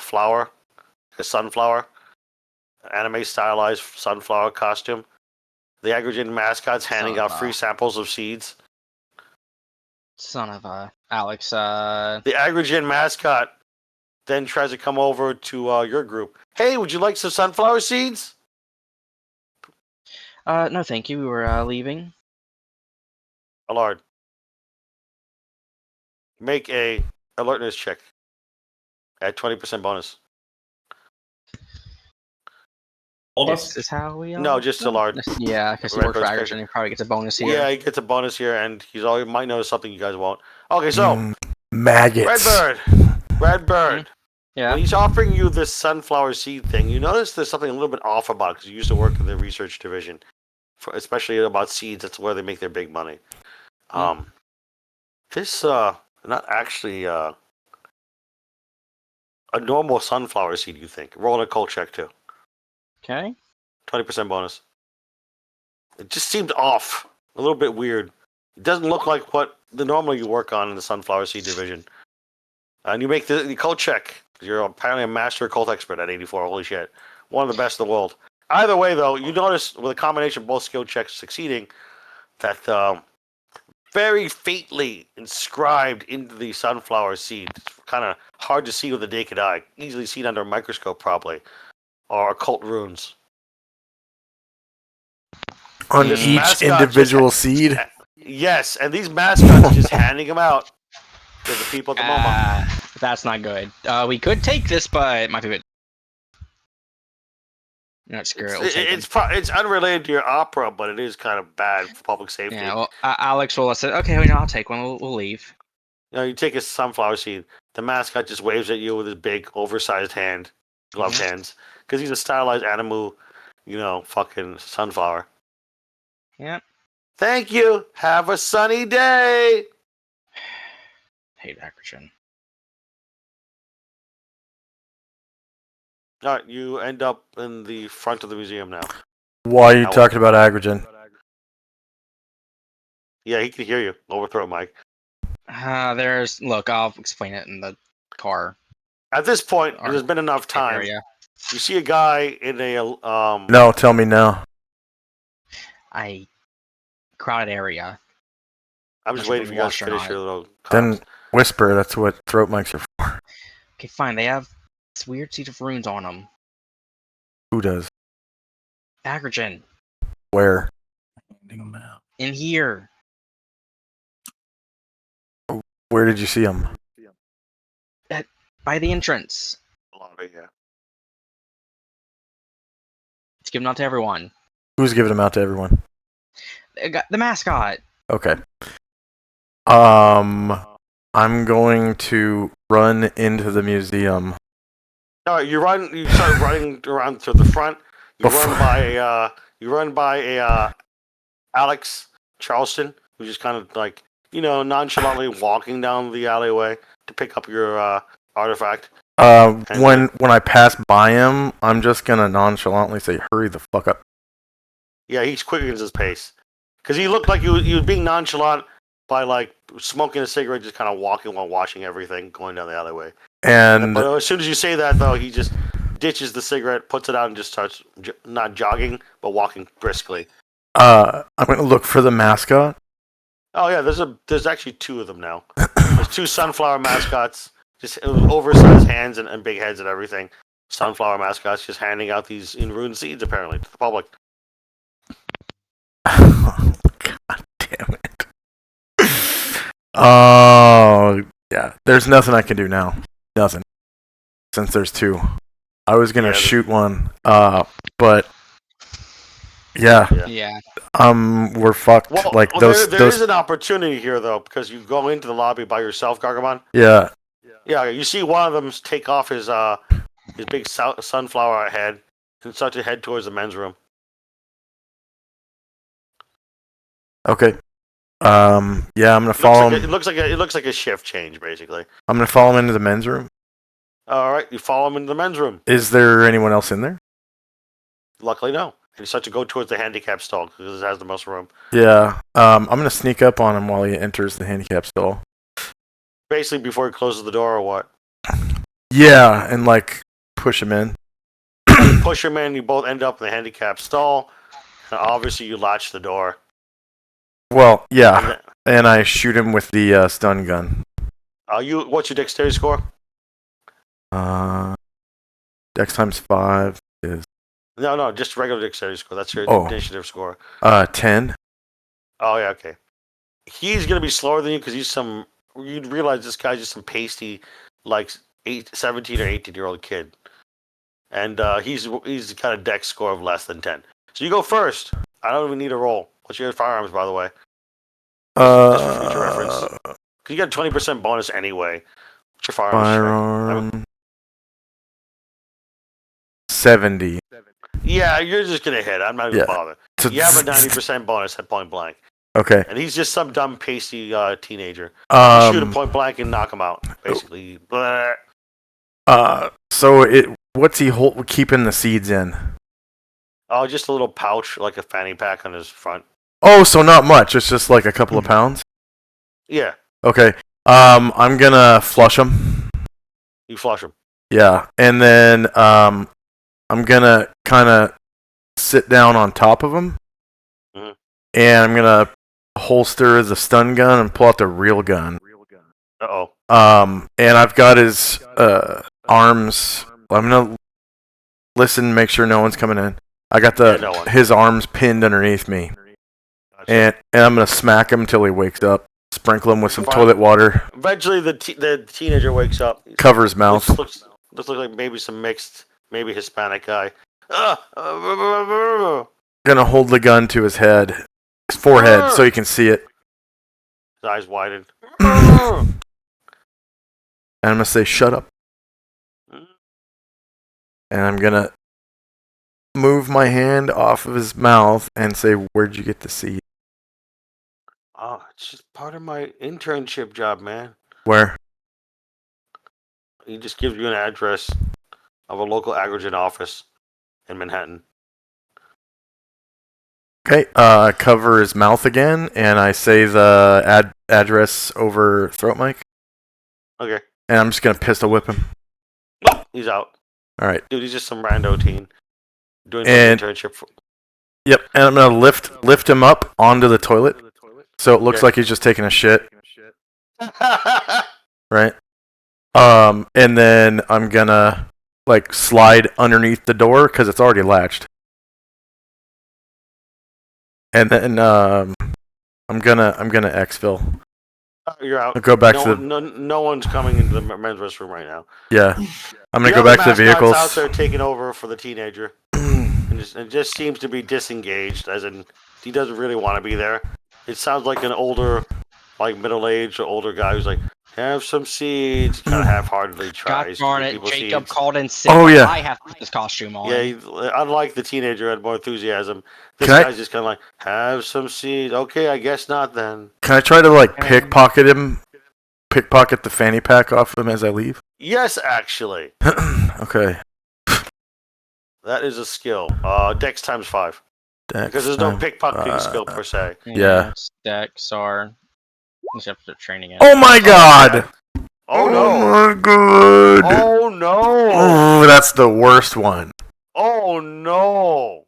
flower, a sunflower, anime stylized sunflower costume. The Agrogen mascot's handing out free samples of seeds. Son of a Alex. The Agrogen mascot then tries to come over to your group. Hey, would you like some sunflower seeds? No, thank you. We were leaving. Allard, make a alertness check at 20% bonus. All of This us. is how we are. No, just Allard. Yeah, because he Red worked for Bird's Agrogen. He probably gets a bonus here. Yeah, he gets a bonus here, and he might notice something you guys won't. Okay, so Maggots. Redbird. Yeah. When he's offering you this sunflower seed thing, you notice there's something a little bit off about it because you used to work in the research division, especially about seeds. That's where they make their big money. This not actually a normal sunflower seed. You think? Roll a cult check too. Okay. 20% bonus. It just seemed off, a little bit weird. It doesn't look like what normally you work on in the sunflower seed division. And you make the cult check. You're apparently a master cult expert at 84. Holy shit. One of the best in the world. Either way, though, you notice with a combination of both skill checks succeeding that very faintly inscribed into the sunflower seed, it's kind of hard to see with the naked eye, easily seen under a microscope probably, are occult runes. On This each mascot individual just- seed. Yes, and these mascots are just handing them out to the people at the moment. That's not good. We could take this, but it might be a bit. No, screw it. We'll take it. It's unrelated to your opera, but it is kind of bad for public safety. Yeah, well, Alex will say, okay, well, I'll take one. We'll leave. You know, you take a sunflower seed. The mascot just waves at you with his big, oversized hand, gloved hands, because he's a stylized animal, fucking sunflower. Yep. Thank you. Have a sunny day. Hate Agrogen. All right, you end up in the front of the museum now. Why are you talking about Agrogen? Yeah, he can hear you. Overthrow Mike. Look, I'll explain it in the car. At this point, Or- there's been enough time. area. You see a guy in a No, tell me now. A crowded area. I'm just Not sure waiting if for we you guys watched to or finish not. your little. Then comments. whisper. That's what throat mics are for. Okay, fine. They have this weird seed of runes on them. Who does? Agrogen. Where? Handing 'em out. In here. Where did you see him? By the entrance. Yeah. It's given out to everyone. Who's giving him out to everyone? The mascot. Okay. I'm going to run into the museum. No, you run. You start running around to the front. You run by a Alex Charleston, who's just kind of like nonchalantly walking down the alleyway to pick up your artifact. When I pass by him, I'm just gonna nonchalantly say, "Hurry the fuck up." Yeah, he's quickens his pace because he looked like he was being nonchalant by like smoking a cigarette, just kind of walking while watching everything going down the alleyway. And But as soon as you say that, though, he just ditches the cigarette, puts it out, and just starts not jogging but walking briskly. I'm gonna look for the mascot. Oh yeah, there's actually two of them now. There's two sunflower mascots, just oversized hands and big heads and everything. Sunflower mascots just handing out these in rune seeds apparently to the public. God damn it. Oh, yeah. There's nothing I can do now. Nothing. Since there's two. I was gonna shoot one, but yeah, Yeah. we're fucked. There is an opportunity here though, because you go into the lobby by yourself, Gargamon. Yeah. Yeah, you see one of them take off his big sunflower head and start to head towards the men's room. Okay. Yeah, I'm gonna follow him. It looks like a shift change basically. I'm gonna follow him into the men's room. All right, you follow him into the men's room. Is there anyone else in there? Luckily, no. And you start to go towards the handicap stall because it has the most room. Yeah. I'm gonna sneak up on him while he enters the handicap stall. Basically, before he closes the door, or what? Yeah, and like push him in. You push him in. You both end up in the handicap stall. And obviously, you latch the door. Well, And yeah, and I shoot him with the stun gun. what's your dexterity score? Dex times 5 is No, just regular dexterity score. That's your initiative score. 10. Oh yeah, okay. He's gonna be slower than you because you'd realize this guy's just some pasty, like 17 or 18-year-old kid, and he's got a dex score of less than 10. So you go first. I don't even need a roll. What's your firearms, by the way? Just for future reference. 'Cause you got a 20% bonus anyway. What's your firearms? Firearm 70. Yeah, you're just gonna hit. I'm not even bothered. You have a 90% bonus at point blank, Okay. and he's just some dumb pasty teenager. You shoot him point blank and knock him out. Basically. Blah. So what's he keeping the seeds in? Oh, just a little pouch, like a fanny pack on his front. Oh, so not much. It's just like a couple of pounds. Yeah, Okay. I'm gonna flush him. you flush him. Yeah, and then I'm gonna kind of sit down on top of him, and I'm gonna holster the stun gun and pull out the real gun. Uh-oh. And I've got his arms. I'm gonna listen, make sure no one's coming in. I got no one. his arms pinned underneath me, Gotcha. and I'm gonna smack him till he wakes up. Sprinkle him with some Fine. toilet water. Eventually, the teenager wakes up. Cover his mouth. Looks like maybe some mixed, maybe Hispanic guy. Gonna hold the gun to his head, his forehead, so you can see it. His eyes widened. And I'm gonna say, "Shut up." And I'm gonna move my hand off of his mouth and say, "Where'd you get the seed?" Oh, it's just part of my internship job, man. Where? He just gives you an address of a local Agrogen office in Manhattan. Okay. Cover his mouth again, and I say the address over throat mic, Okay. and I'm just gonna pistol whip him. He's out. All right. Dude, he's just some rando teen doing And- an internship. Yep. And I'm gonna lift him up onto the toilet, so it looks Okay. like he's just taking a shit, For... right? And then I'm gonna like slide underneath the door because it's already latched. And then I'm gonna exfil. You're out. I'll go back no, to the no one's coming into the men's restroom right now. yeah. I'm gonna The go other back to the mascot's vehicles. out there taking over for the teenager. And it just seems to be disengaged, as in he doesn't really want to be there. It sounds like an older, like middle-aged or older guy who's like, "Have some seeds." Kind of half-heartedly God tries. darn to it, give people Jacob seeds. called in sick. Oh, yeah. I have to put this costume on. Yeah, unlike the teenager, had more enthusiasm. This Can I- guy's just kind of like, "Have some seeds." Okay, I guess not then. Can I try to like pickpocket him? Pickpocket the fanny pack off him as I leave? Yes, actually, Okay. that is a skill. Dex times 5 Dex because there's no time. pickpocketing skill per se. Yeah. Stacks are. Let's have to training it. Oh my god! Oh no! Oh my god! Oh no! Oh, that's the worst one. Oh no!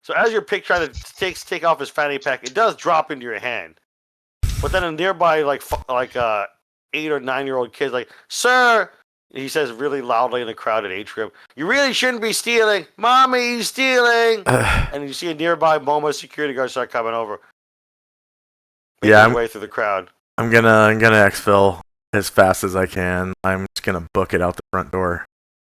So as your pick trying to take off his fanny pack, it does drop into your hand. But then a nearby like 8 or 9-year-old kid's like, "Sir," he says really loudly in the crowded atrium, "You really shouldn't be stealing, Mommy, he's stealing!" And you see a nearby MoMA security guard start coming over. Making Yeah, his way through the crowd. I'm gonna exfil as fast as I can. I'm just gonna book it out the front door.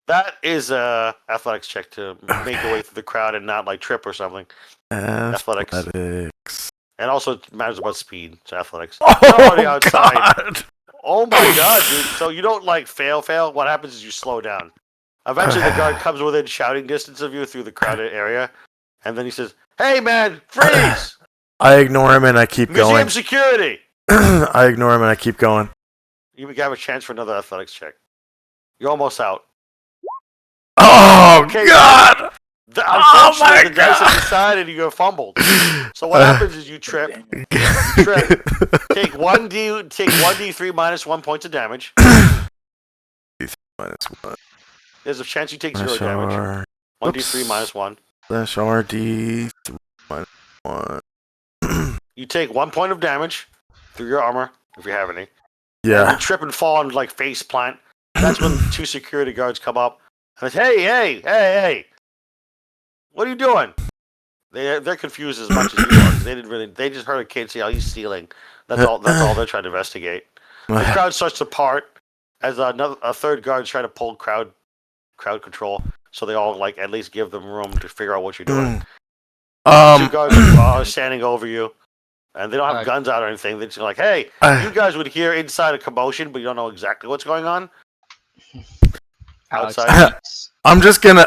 That is a athletics check to make your way through the crowd and not like trip or something. Athletics. Athletics. And also it matters about speed. It's athletics. Oh already outside. god! Oh my god, dude. So you don't like fail. What happens is you slow down. Eventually the guard comes within shouting distance of you through the crowded area. And then he says, "Hey man, freeze! I ignore him and I keep Museum going. security!" I ignore him and I keep going. You have a chance for another athletics check. You're almost out. Oh Okay, god! Unfortunately, my the dice God. have decided you got fumbled. So what happens is you trip, take 1d3 minus 1 points of damage. Minus one. There's a chance you take 0 Slash damage. R. 1d3 Oops. minus 1. Slash RD. Minus one. You take 1 point of damage through your armor, if you have any. Yeah. You trip and fall and like face plant. That's when 2 security guards come up and say, hey, what are you doing? They're confused as much as you are. 'Cause they just heard a kid say, "Oh, he's stealing." That's all they're trying to investigate. The crowd starts to part as a third guard's trying to pull crowd control, so they all like at least give them room to figure out what you're doing. 2 guards are standing over you, and they don't have guns out or anything. They're just like, "Hey, you guys would hear inside a commotion, but you don't know exactly what's going on." Alex outside. speaks. I'm just gonna,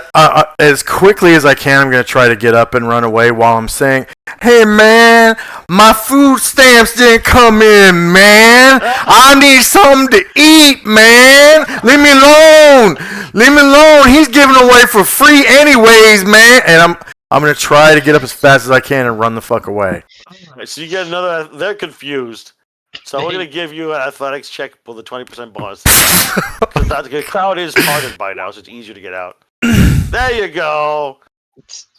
as quickly as I can, I'm gonna try to get up and run away while I'm saying, "Hey man, my food stamps didn't come in, man. I need something to eat, man. Leave me alone. Leave me alone. He's giving away for free anyways, man." And I'm gonna try to get up as fast as I can and run the fuck away. Alright, so you get another. They're confused. So we're gonna give you an athletics check with a 20% bonus. The crowd is parted by now, so it's easier to get out. There you go.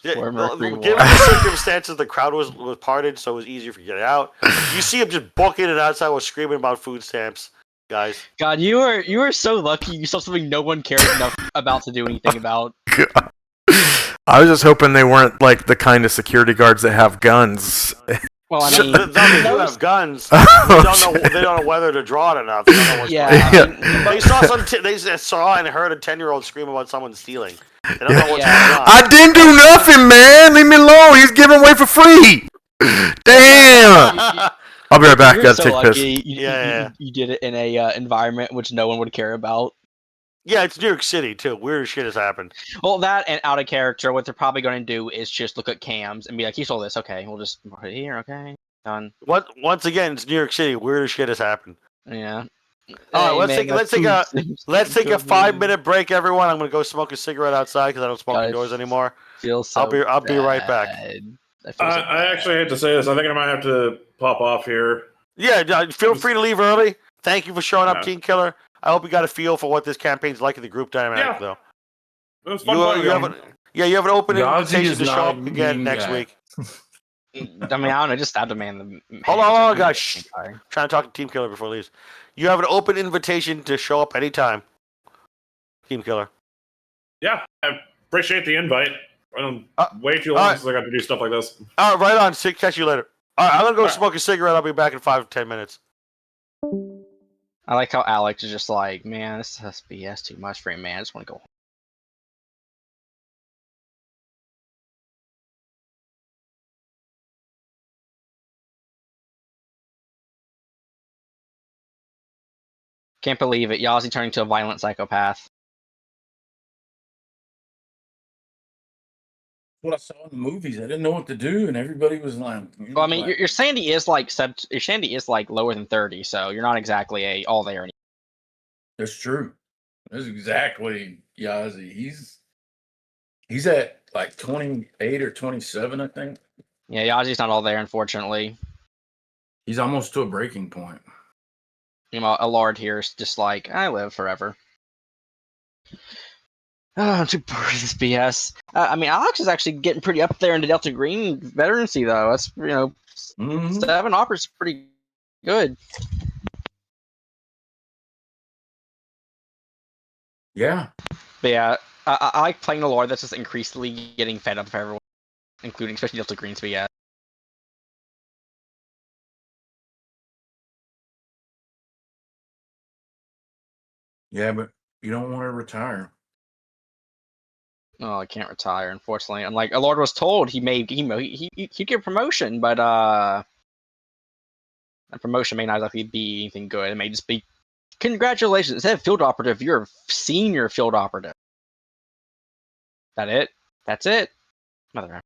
Yeah, Where Mercury given was. the circumstances, the crowd was parted, so it was easier for you to get out. You see him just booking it outside while screaming about food stamps, guys. God, you were so lucky. You saw something no one cared enough about to do anything about. I was just hoping they weren't like the kind of security guards that have guns. Well, I They mean, do have guns. They don't know whether to draw it enough. They don't know what's going on. yeah, I mean, They saw they saw and heard a 10-year-old scream about someone stealing. They don't know what's Yeah. going on. I didn't do nothing, man. Leave me alone. He's giving away for free. Damn. I'll be right back. you're Gotta so take a piss. lucky. Yeah. You did it in a environment which no one would care about. Yeah, it's New York City too. Weird shit has happened. Well, that and out of character, what they're probably going to do is just look at cams and be like, "You saw this, okay? We'll just put it here, okay? Done." Once again, it's New York City. Weird shit has happened. Yeah. All right, Hey, man, let's take a that let's take a food 5-minute break, everyone. I'm gonna go smoke a cigarette outside because I don't smoke Guys, indoors anymore. feels so I'll be right back. bad. I feel so I bad. actually hate to say this. I think I might have to pop off here. Yeah, feel free to leave early. Thank you for showing up, Yeah. Teen Killer. I hope you got a feel for what this campaign's like in the group dynamic, Yeah. though. It was fun playing. You have you have an open Yazi invitation is to show not up a again mean next guy. week. I mean, I don't know. Just stab the man in the Hold hand. on, guys. Shh. Trying to talk to Team Killer before he leaves. You have an open invitation to show up anytime. Team Killer. Yeah, I appreciate the invite. I don't way too all long right. since I got to do stuff like this. All right, right on. Catch you later. All right, I'm gonna go All right. smoke a cigarette. I'll be back in 5-10 minutes. I like how Alex is just like, man, this has BS too much for me, man. I just want to go home. Can't believe it. Yazi turning into a violent psychopath. What I saw in the movies, I didn't know what to do, and everybody was like, Well, I mean, your sanity is like your sanity is like lower than 30, so you're not exactly a all there. That's true. That's exactly Yazi. He's at like 28 or 27, I think. Yeah, Yazi's not all there, unfortunately. He's almost to a breaking point. You know, a lord here is just like, I live forever. I'm too bored of this BS. I mean, Alex is actually getting pretty up there in the Delta Green veterancy, though. That's, 7 offers pretty good. Yeah. But yeah, I like playing the lord that's just increasingly getting fed up of everyone, including especially Delta Greens, but yeah. Yeah, but you don't want to retire. Oh, I can't retire, unfortunately. And like, a lord was told he'd get a promotion, but a promotion may not exactly be anything good. It may just be, congratulations, instead of field operative, you're a senior field operative. That it? That's it? Mother.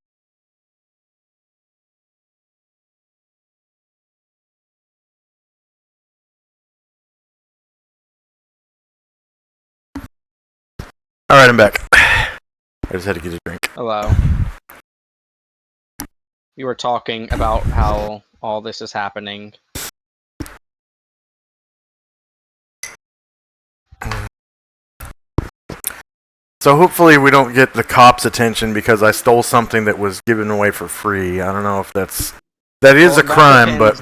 All right, I'm back. I just had to get a drink. Hello. We were talking about how all this is happening. So hopefully we don't get the cops' attention because I stole something that was given away for free. I don't know if that is Well, a crime, but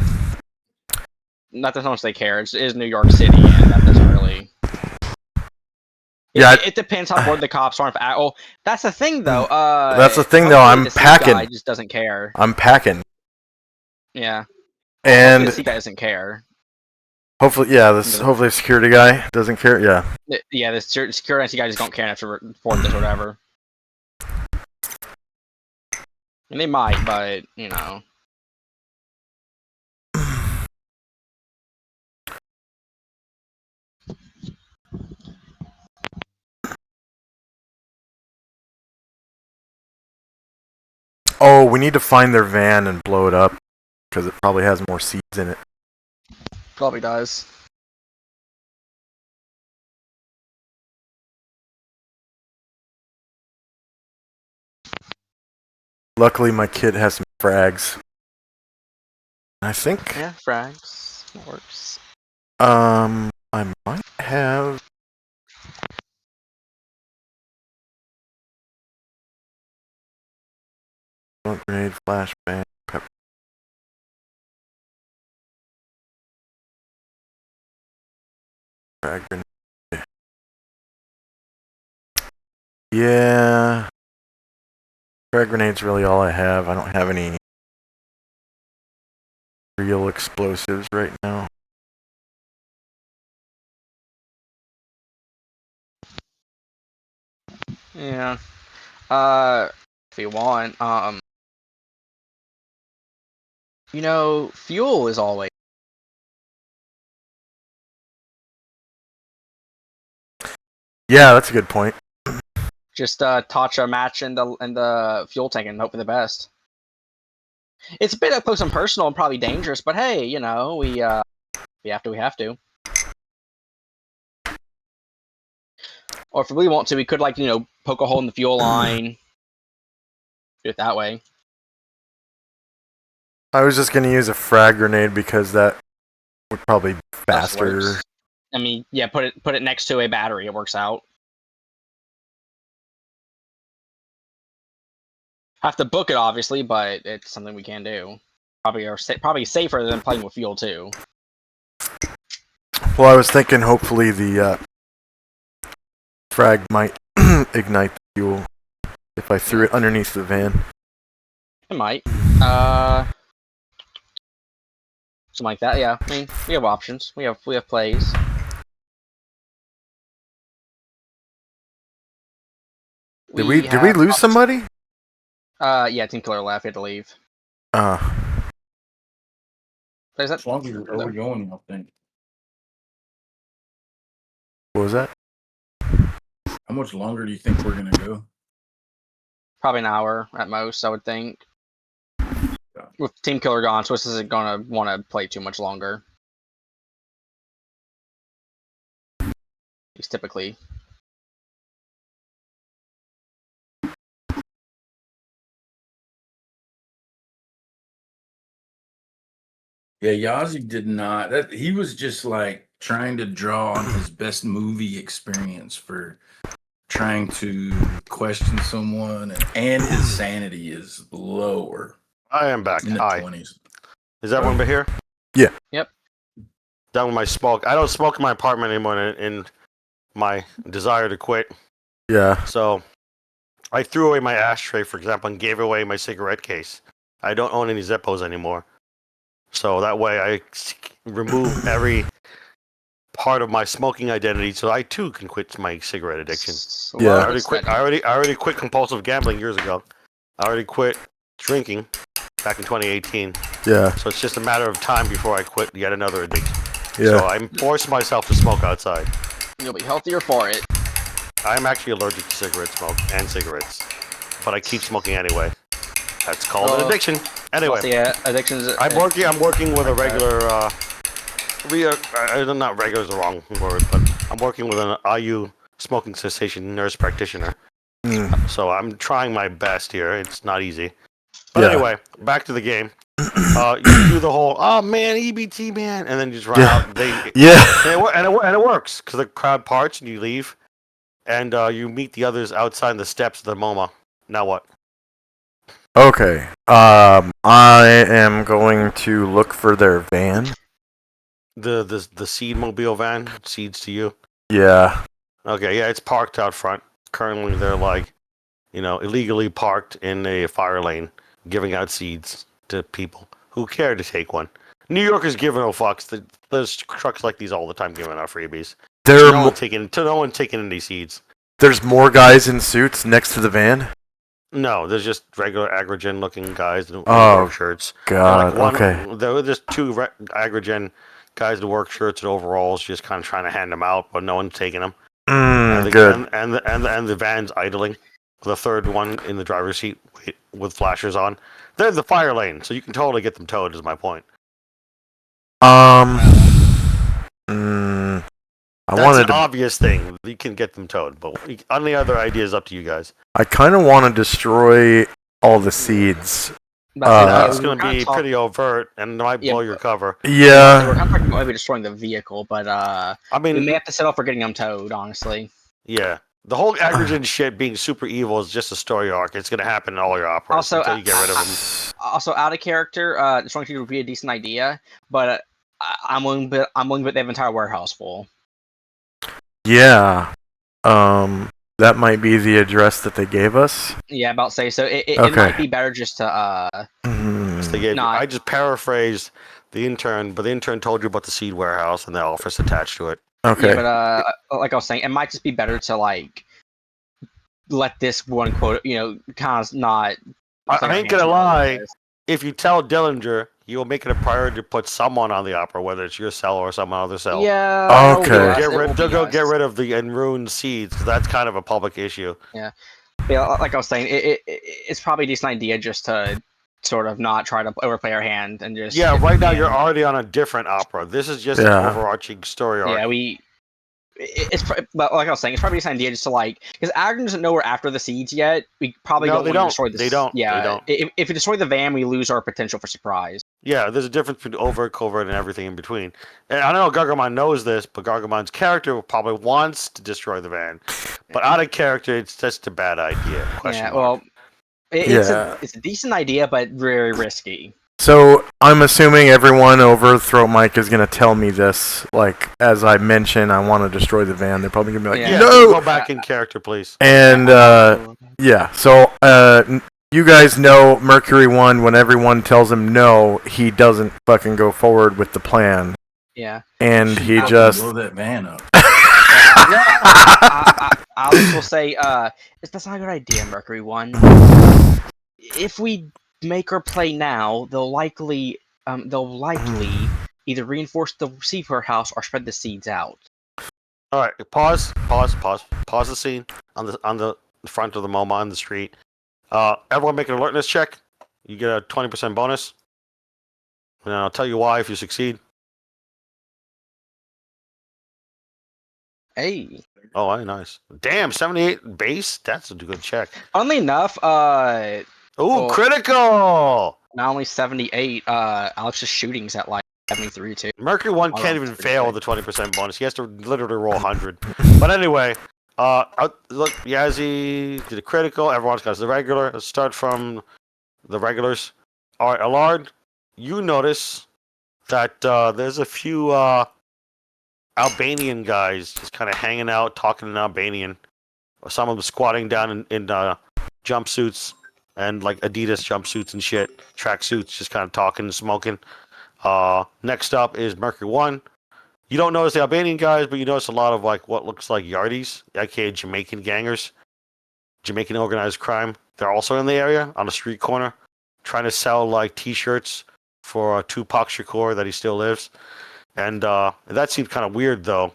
not that much they care. It is New York City, and that doesn't really. Yeah, it depends how bored the cops are. Well, that's the thing, though. That's the thing, though. hopefully I'm the C packing. guy just doesn't care. I'm packing, Yeah. and The C guy doesn't care. hopefully the security guy doesn't care. Yeah. Yeah, the security guys just don't care enough to report this or whatever. And they might, but you know. Oh, we need to find their van and blow it up because it probably has more seeds in it. Probably does. Luckily, my kid has some frags. I think. Yeah, frags. That works. I might have. Grenade, flashbang, pepper. Frag grenade. Yeah. Frag grenade's really all I have. I don't have any real explosives right now. Yeah. If you want, fuel is always. Yeah, that's a good point. Just touch a match in the fuel tank and hope for the best. It's a bit up close and personal and probably dangerous, but hey, we have to. Or if we really want to, we could poke a hole in the fuel line. Do it that way. I was just gonna use a frag grenade because that would probably be faster. Works. I mean, yeah, put it next to a battery. It works out. Have to book it, obviously, but it's something we can do. Probably safer than playing with fuel too. Well, I was thinking hopefully the frag might ignite the fuel if I threw it underneath the van. It might. Something like that. Yeah. I mean, we have options. We have plays. Did we lose somebody? Yeah, Team Killer left. He had to leave. Is that? As long as are we going, I think. What was that? How much longer do you think we're gonna go? Probably an hour at most, I would think. Yeah. With Team Killer gone, Swiss isn't gonna want to play too much longer. He's typically. Yeah, Yazi did not. He was just like trying to draw on his best movie experience for trying to question someone, and his sanity is lower I am back. in the Hi. 20s. Is everyone been here? Yeah. Yep. Done with my smoke. I don't smoke in my apartment anymore in my desire to quit. Yeah. So I threw away my ashtray, for example, and gave away my cigarette case. I don't own any Zippos anymore. So that way I remove every part of my smoking identity so I too can quit my cigarette addiction. Yeah. I already quit compulsive gambling years ago. I already quit drinking back in 2018. Yeah. So it's just a matter of time before I quit yet another addiction. Yeah. So I'm forcing myself to smoke outside. You'll be healthier for it. I'm actually allergic to cigarette smoke and cigarettes, but I keep smoking anyway. That's called an addiction. Anyway, Yeah, addictions. I'm working with a regular. Not regular is the wrong word, but I'm working with an IU smoking cessation nurse practitioner. Mm. So I'm trying my best here. It's not easy. But Yeah. anyway, back to the game. You do the whole, oh man, EBT man, and then you just run Yeah. out. Yeah. And it works because the crowd parts and you leave, and you meet the others outside the steps of the MoMA. Now what? Okay. I am going to look for their van. The Seed Mobile van, Seeds to you. Yeah. Okay, yeah, it's parked out front. Currently, they're illegally parked in a fire lane, giving out seeds to people who care to take one. New Yorkers give no fucks. There's trucks like these all the time giving out freebies. No one taking any seeds. There's more guys in suits next to the van. No, there's just regular Agrogen looking guys in Oh, work shirts. God. And Okay. There were just two Agrogen guys in work shirts and overalls, just kind of trying to hand them out, but no one's taking them. Good. And the van's idling. The third one in the driver's seat with flashers on. They're in the fire lane, so you can totally get them towed. Is my point. I That's wanted an to. obvious thing. You can get them towed, but any other ideas up to you guys. I kind of want to destroy all the seeds. That's going to be pretty overt and might blow your cover. We're Yeah. kind of talking about maybe destroying the vehicle, but I we mean, may have to settle for getting them towed. Honestly. yeah. The whole Agrogen shit being super evil is just a story arc. It's going to happen in all your operas Also, until you get rid of them. Also, out of character, destroying people would be a decent idea, but I'm willing to bet they have an entire warehouse full. Yeah. That might be the address that they gave us. Yeah, about to say so. It Okay. might be better just to Hmm. I just paraphrased the intern, but the intern told you about the seed warehouse and the office attached to it. Okay. Yeah, but like I was saying, it might just be better to like let this one quote, kind of not. I ain't gonna lie. If you tell Dillinger, you'll make it a priority to put someone on the opera, whether it's your cell or some other cell. Yeah. Okay. They'll get rid of the enruined seeds, 'cause that's kind of a public issue. Yeah, like I was saying, it's probably a decent idea just to sort of not try to overplay our hand and just. Yeah, right now you're already on a different opera. This is just an overarching story arc. Yeah, but like I was saying, it's probably a decent idea just to because Agron doesn't know we're after the seeds yet. We probably don't want to destroy the. They don't. Yeah, they don't. If we destroy the van, we lose our potential for surprise. Yeah, there's a difference between overt, covert, and everything in between. And I know Gargamon knows this, but Gargamon's character probably wants to destroy the van. But out of character, it's just a bad idea. Yeah, well, Yeah. It's a decent idea, but very risky. So I'm assuming everyone over Throat Mike is gonna tell me this. Like as I mention, I want to destroy the van. They're probably gonna be like, Yeah. no. Go back in character, please. And yeah, so you guys know Mercury 1. When everyone tells him no, he doesn't fucking go forward with the plan, Yeah. and he Fucking just. blow that van up. Alex will say, that's not a good idea, Mercury 1. If we make her play now, they'll likely either reinforce the receiver house or spread the seeds out. All right, pause the scene on the front of the MoMA on the street. Everyone make an alertness check. You get a 20% bonus. And I'll tell you why if you succeed. Hey. Oh, hey, nice. Damn, 78 base? That's a good check. Funnily enough, Ooh, Oh. critical! not only 78, Alex's shooting's at like 73 too. Mercury 1 Oh, can't even that's fail pretty with the 20% bonus. He has to literally roll 100. But anyway, look, Yazzie did a critical. Everyone's got the regular. Let's start from the regulars. All right, Allard, you notice that there's a few Albanian guys just kind of hanging out, talking in Albanian. Some of them squatting down in jumpsuits and like Adidas jumpsuits and shit, tracksuits, just kind of talking and smoking. Next up is Mercury 1. You don't notice the Albanian guys, but you notice a lot of like what looks like Yardis, aka Jamaican gangers, Jamaican organized crime. They're also in the area on a street corner, trying to sell like T-shirts for Tupac Shakur that he still lives. And that seems kind of weird though.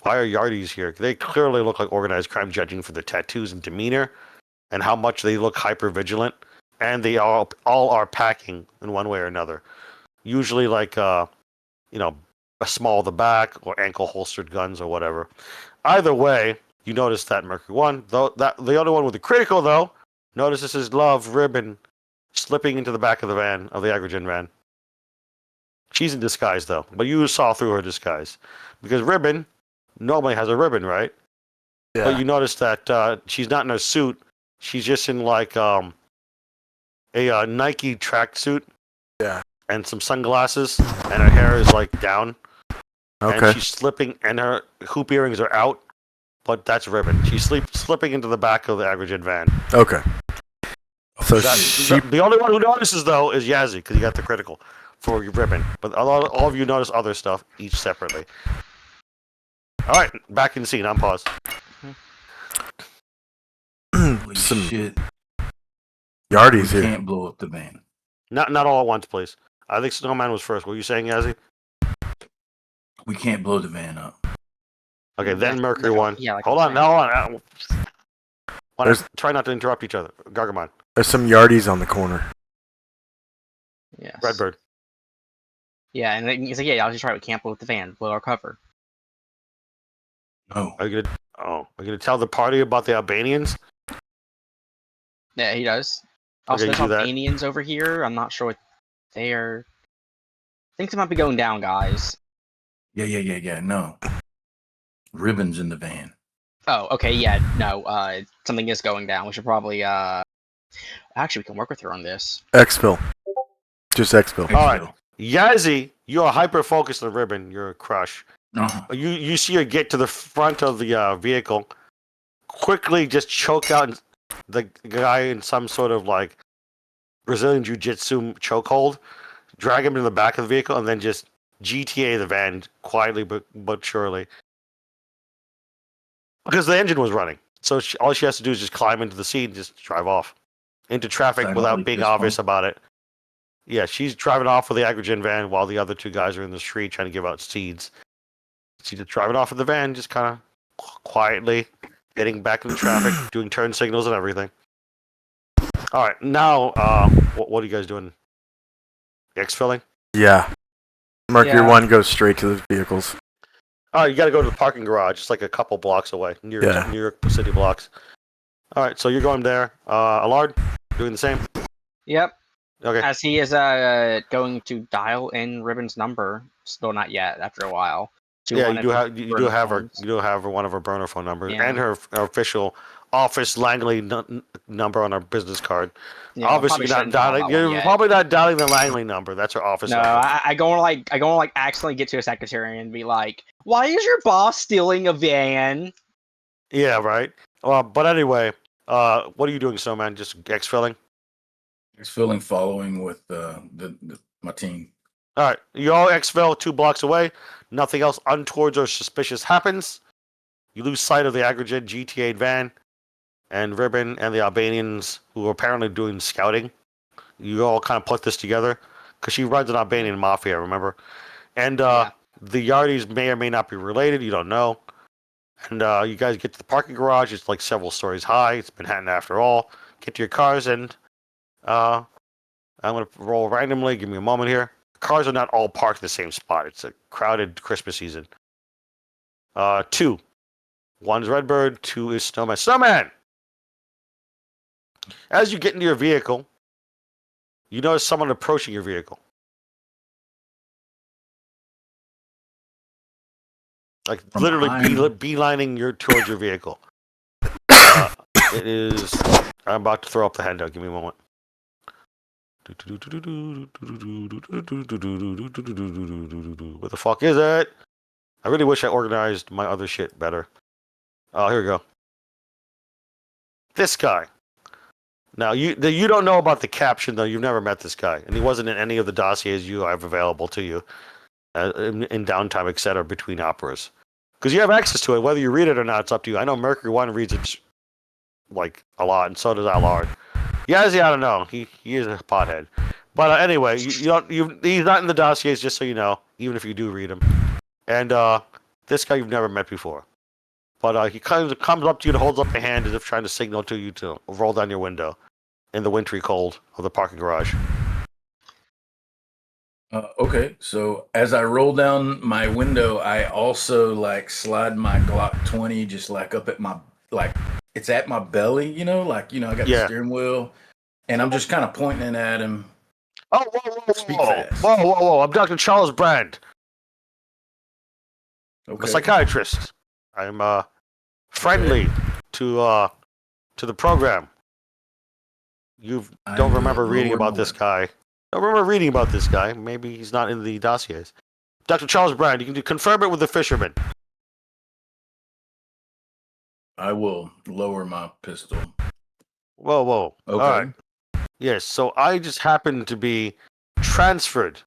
Why are Yardis here? They clearly look like organized crime, judging for their tattoos and demeanor, and how much they look hyper vigilant. And they all are packing in one way or another. Usually like a small the back or ankle holstered guns or whatever. Either way, you notice that Mercury 1, though that the other one with the critical though, notices his love Ribbon slipping into the back of the van, of the Agrogen van. She's in disguise though, but you saw through her disguise. Because Ribbon normally has a ribbon, right? Yeah. But you notice that she's not in a suit. She's just in like a Nike tracksuit. Yeah. And some sunglasses, and her hair is like down. Okay. And she's slipping, and her hoop earrings are out, but that's Ribbon. She's slipping into the back of the Agrogen van. Okay. So she. The only one who notices, though, is Yazzie, because he got the critical for Ribbon. But all of you notice other stuff, each separately. All right, back in the scene. On pause. Holy Some shit. Yardis We here. can't blow up the van. Not all at once, please. I think Snowman was first. What were you saying, Yazzie? We can't blow the van up. Okay, then Like- Mercury like- 1. yeah, like hold I'm on. There's- Try not to interrupt each other. Gargamon. There's some Yardis on the corner. Yes. Redbird. Yeah, and then he's like, yeah, I'll just try. We can't blow up the van. Blow our cover. No. Are you gonna tell the party about the Albanians? Yeah, he does. Also, Okay, there's do that. Albanians over here. I'm not sure what they are. Things might be going down, guys. Yeah. No. Ribbons in the van. Oh, okay, yeah, no, something is going down. We should probably, actually, we can work with her on this. Exfil. Just exfil. All right. Yazzie, you're hyper focused on Ribbon. You're a crush. Uh-huh. You see her get to the front of the vehicle, quickly just choke out the guy in some sort of like Brazilian Jiu-Jitsu chokehold, drag him to the back of the vehicle, and then just GTA the van quietly but surely. Because the engine was running. So all she has to do is just climb into the seat and just drive off into traffic Silent without like being this obvious one. about it. Yeah, she's driving off with the Agrogen van while the other two guys are in the street trying to give out seeds. She's just driving off with the van, just kind of quietly getting back into traffic, doing turn signals and everything. All right, now what are you guys doing? Exfilling? Yeah. Mercury Yeah. 1 goes straight to the vehicles. All right, you got to go to the parking garage. It's like a couple blocks away, New York City blocks. All right, so you're going there. Allard, doing the same? Yep, Okay. as he is, going to dial in Ribbon's number. Still not yet, after a while. to Yeah, one you of do her have burner her phones. you do have one of her burner phone numbers Yeah. and her official office Langley number on our business card. Yeah, Obviously, probably you're not shouldn't dial dialing. that one You're yet. probably not dialing the Langley number. That's her office No, number. I go and like accidentally get to a secretary and be like, "Why is your boss stealing a van?" Yeah, right. But anyway, what are you doing, Snowman? Just exfilling? It's feeling following with my team. All right. You all exfil 2 blocks away. Nothing else untowards or suspicious happens. You lose sight of the Aggregate GTA van and Ribbon and the Albanians who are apparently doing scouting. You all kind of put this together because she runs an Albanian mafia, remember? And Yeah. the Yardis may or may not be related. You don't know. And you guys get to the parking garage. It's like several stories high. It's Manhattan after all. Get to your cars, and I'm going to roll randomly. Give me a moment here. Cars are not all parked in the same spot. It's a crowded Christmas season. 2. 1 is Redbird. 2 is Snowman. Snowman! As you get into your vehicle, you notice someone approaching your vehicle. Like From literally behind. beelining towards your vehicle. It is. I'm about to throw up the handout. Give me a moment. What the fuck is it? I really wish I organized my other shit better. Oh, here we go. This guy. Now you don't know about the caption though. You've never met this guy, and he wasn't in any of the dossiers you have available to you in downtime, etc. Between operas, because you have access to it. Whether you read it or not, it's up to you. I know Mercury One reads it like a lot, and so does Allard. Yeah, I don't know. He is a pothead. But anyway, he's not in the dossiers, just so you know, even if you do read him. And this guy you've never met before. But he comes up to you and holds up a hand as if trying to signal to you to roll down your window in the wintry cold of the parking garage. Okay, so as I roll down my window, I also like slide my Glock 20 just like up at my it's at my belly, I got the steering wheel, and I'm just kind of pointing at him. Oh, whoa. Speak fast. Whoa. I'm Dr. Charles Brand. I'm Okay. a psychiatrist. I'm friendly to the program. You don't remember reading about this guy. Don't remember reading about this guy. Maybe he's not in the dossiers. Dr. Charles Brand, you can confirm it with the fisherman. I will lower my pistol. Whoa. Okay. All right. Yes, so I just happened to be transferred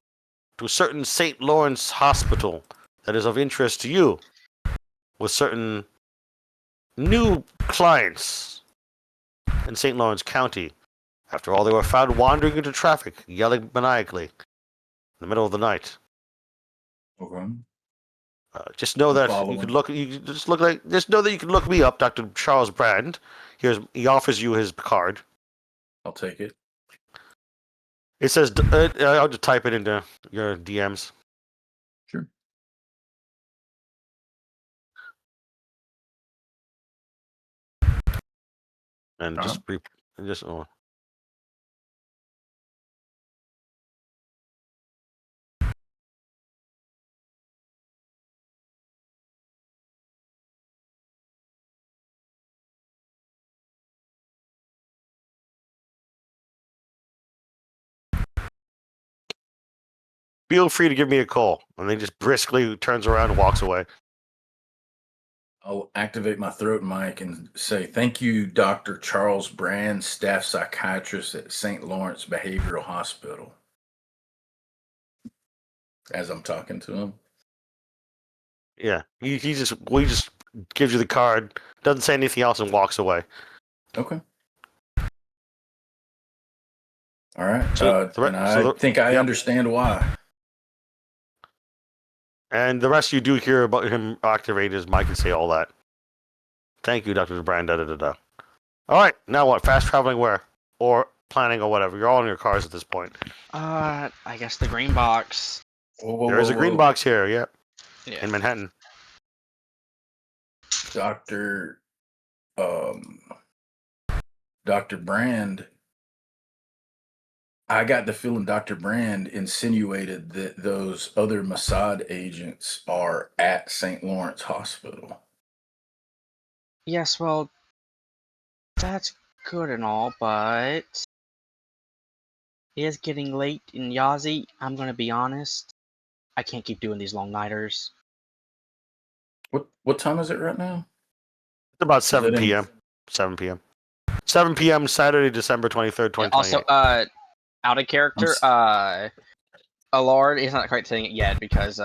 to a certain St. Lawrence hospital that is of interest to you with certain new clients in St. Lawrence County. After all, they were found wandering into traffic, yelling maniacally in the middle of the night. Okay. Just know that following. Just know that you can look me up, Dr. Charles Brand. He offers you his card. I'll take it. It says, I'll just type it into your DMs. Sure. And oh. Feel free to give me a call. And then just briskly turns around and walks away. I'll activate my throat mic and say, "Thank you, Dr. Charles Brand, staff psychiatrist at St. Lawrence Behavioral Hospital." As I'm talking to him. Yeah, he just gives you the card, doesn't say anything else, and walks away. Okay. All right. I think I understand why. And the rest you do hear about him activate his mic and say all that. Thank you, Dr. Brand. All right, now what? Fast traveling where? Or planning or whatever. You're all in your cars at this point. I guess the green box. There is a green box here, yeah. Yeah. In Manhattan. Dr. Brand, I got the feeling Dr. Brand insinuated that those other Mossad agents are at St. Lawrence Hospital. Yes, well, that's good and all, but it is getting late in Yazi. I'm gonna be honest. I can't keep doing these long nighters. What time is it right now? It's about Is 7 it in- p.m. 7 p.m. 7 p.m. Saturday, December 23rd, 2028. Also, out of character, Allard is not quite saying it yet because,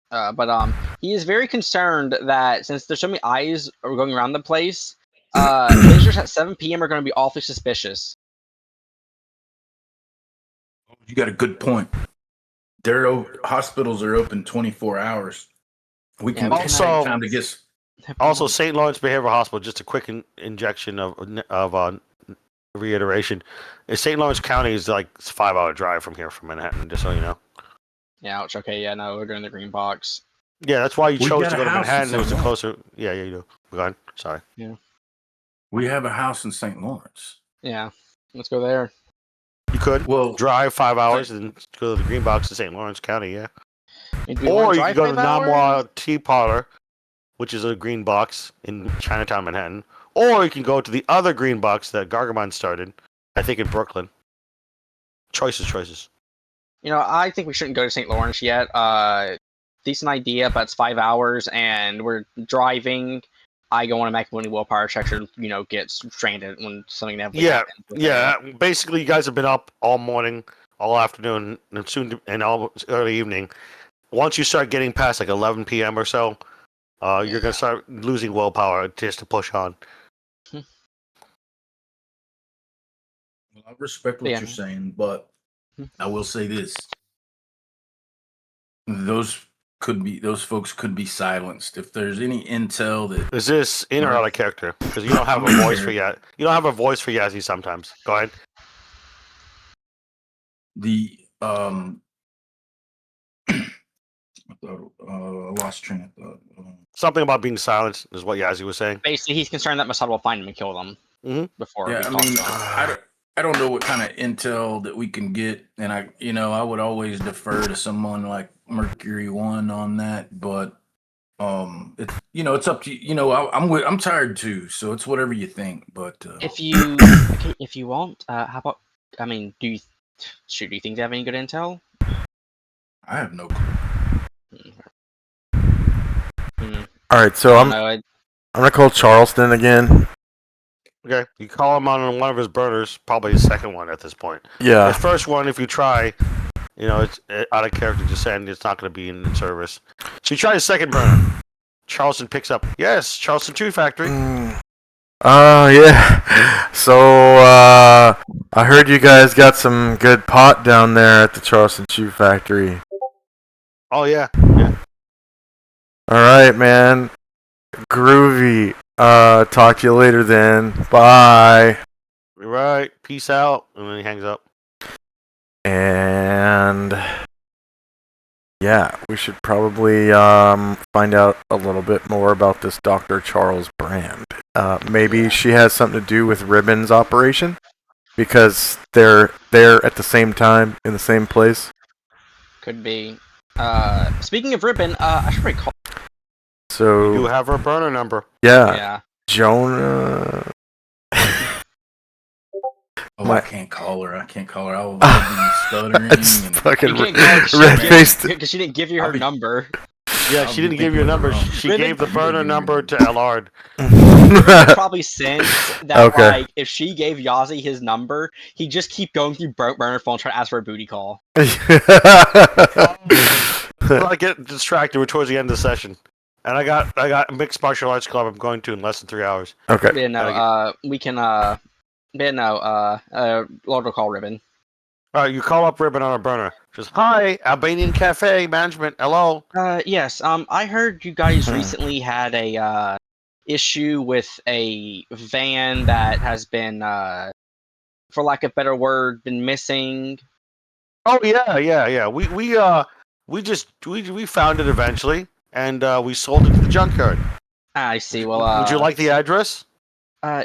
but he is very concerned that since there's so many eyes are going around the place, visitors at 7 p.m. are going to be awfully suspicious. You got a good point. Hospitals are open 24 hours. We can Yeah, take also- time to get. Also, St. Lawrence Behavioral Hospital, just a quick injection of reiteration. St. Lawrence County is like it's a 5-hour drive from here, from Manhattan, just so you know. Yeah, ouch. Okay, yeah, no, we're doing the green box. Yeah, that's why you We chose got to a go to house in Manhattan. It was the St. closer. Yeah, you do. Go on. Sorry. We have a house in St. Lawrence. Yeah, let's go there. You could Well, drive 5 hours and go to the green box in St. Lawrence County, yeah. Do we wanna Or you drive could go to 5 hours? Namwa Tea Parlor, which is a green box in Chinatown, Manhattan. Or you can go to the other green box that Gargamon started, I think in Brooklyn. Choices. You know, I think we shouldn't go to St. Lawrence yet. Decent idea, but it's 5 hours, and we're driving. I go on a Macaroni willpower check to, get stranded when something inevitably Yeah, happens. with Yeah, basically, you guys have been up all morning, all afternoon, and all early evening. Once you start getting past like 11 p.m. or so, you're gonna start losing willpower just to push on. I respect what Yeah. you're saying, but Hmm. I will say this: those folks could be silenced if there's any intel that. Is this in or Right. out of character? Because you don't have a voice for Yaz. You don't have a voice for Yazzie sometimes. Go ahead. The I lost train of thought. Something about being silenced is what Yazzie was saying. Basically, he's concerned that Masada will find him and kill them before. Yeah, we I talk mean, to him. I don't know what kind of intel that we can get, and I would always defer to someone like Mercury One on that, but it's up to you. I'm tired too, so it's whatever you think. But If you want, how about? I mean, do you think they have any good intel? I have no clue. All right, so I'm No, gonna call Charleston again. Okay, you call him on one of his burners, probably his second one at this point. Yeah. His first one, if you try, it's out of character to send. It's not going to be in service. So you try his second burner. Charleston picks up. Yes, Charleston Chew Factory. Yeah. So I heard you guys got some good pot down there at the Charleston Chew Factory. Oh yeah. All right, man. Groovy. Talk to you later then. Bye. You're right. Peace out. And then he hangs up. And yeah, we should probably find out a little bit more about this Dr. Charles Brand. Maybe she has something to do with Ribbon's operation because they're there at the same time in the same place. could be. Speaking of Ribbon, I should probably call. So You have her burner number. Yeah. Jonah. I can't call her. I'll be stuttering. That's and fucking You can't call red faced. because she didn't give you I'll her be- number. Yeah, I'll she be didn't give you a thinking number. of her She Ribbon- gave the burner Ribbon- number to Ellard. Probably sensed that Okay. like if she gave Yazi his number, he'd just keep going through burner phone trying to ask for a booty call. I get distracted. We're towards the end of the session, and I got mixed martial arts club. I'm going to in less than 3 hours. Okay. Yeah, no, we can Lord will call Ribbon. All right, you call up Ribbon on a burner. Just hi, Albanian Cafe management. Hello. Yes, I heard you guys recently had a issue with a van that has been for lack of a better word, been missing. Oh yeah. We found it eventually, and we sold it to the junkyard. I see. Well, Would you like the address?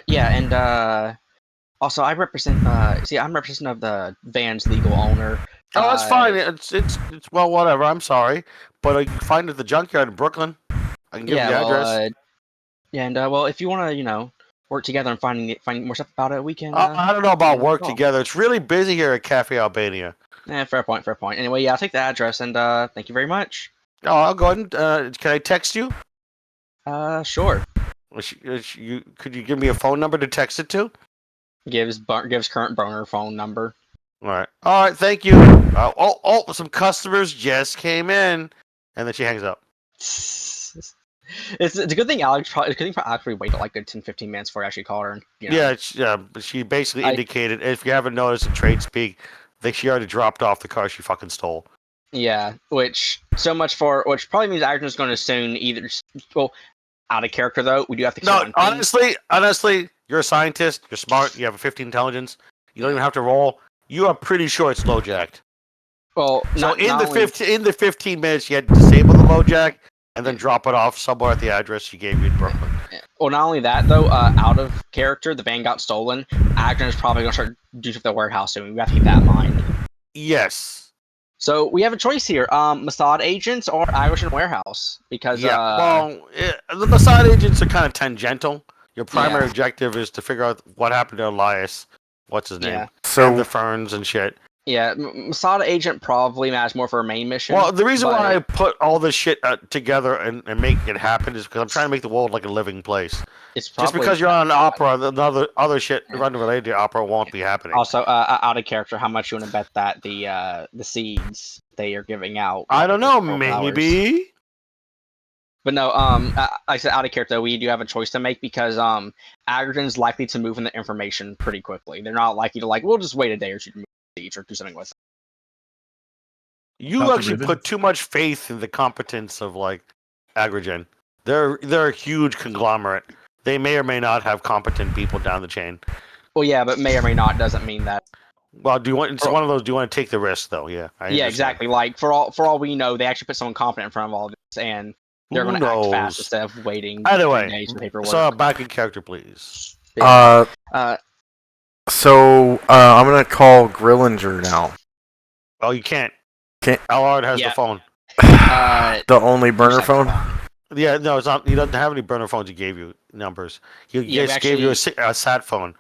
yeah, and also I represent. I'm representative of the van's legal owner. Oh, that's fine. It's well, whatever. I'm sorry, but you can find it at the junkyard in Brooklyn. I can give you the address. Yeah, and well, if you want to, work together and finding more stuff about it, we can. I don't know about work call. together. It's really busy here at Cafe Albania. Fair point. Fair point. Anyway, yeah, I'll take the address and thank you very much. Oh, I'll go ahead and can I text you? Sure. Could you give me a phone number to text it to? Gives current burner phone number. All right. Thank you. Some customers just came in, and then she hangs up. It's a good thing Alex probably waited like good 10-15 minutes before I actually called her. And, you know, Yeah, but she basically indicated, if you haven't noticed in trade speak, that she already dropped off the car she fucking stole. Yeah, which probably means Agnes is going to soon either. Well, out of character though, we do have to. No, honestly, you're a scientist. You're smart. You have a 15 intelligence. You don't even have to roll. You are pretty sure it's low jacked. Well, So in the 15 minutes, you had to disable the low jack and then drop it off somewhere at the address she gave you in Brooklyn. Well, not only that though, out of character, the van got stolen. Agnes is probably going to start doing stuff at the warehouse soon. We have to keep that in mind. Yes. So we have a choice here: Mossad agents or Irish warehouse. Because the Mossad agents are kind of tangential. Your primary objective is to figure out what happened to Elias. What's his name? Yeah. So the ferns and shit. Yeah, Mossad agent probably matters more for a main mission. Well, the reason why I put all this shit together and make it happen is because I'm trying to make the world like a living place. It's probably, just because you're on an opera, the other shit related to opera won't be happening. Also, out of character, how much you want to bet that the seeds they are giving out? I don't know, maybe. But no, like I said, out of character, we do have a choice to make because Agrigen's likely to move in the information pretty quickly. They're not likely to we'll just wait a day or two to move seeds or do something with it. You actually put too much faith in the competence of Agrigen. They're a huge conglomerate. They may or may not have competent people down the chain. Well, yeah, but may or may not doesn't mean that. Well, it's one of those. Do you want to take the risk, though? Yeah. Yeah, exactly. Like for all we know, they actually put someone competent in front of all of this, and they're going to act fast instead of waiting. Either way, days for paperwork. So back in character, please. So I'm gonna call Grillinger now. Oh, you can't. Can't. Allard has the phone. The only burner phone. Yeah, no, it's not. He doesn't have any burner phones. He gave you numbers. He just gave you a sat phone.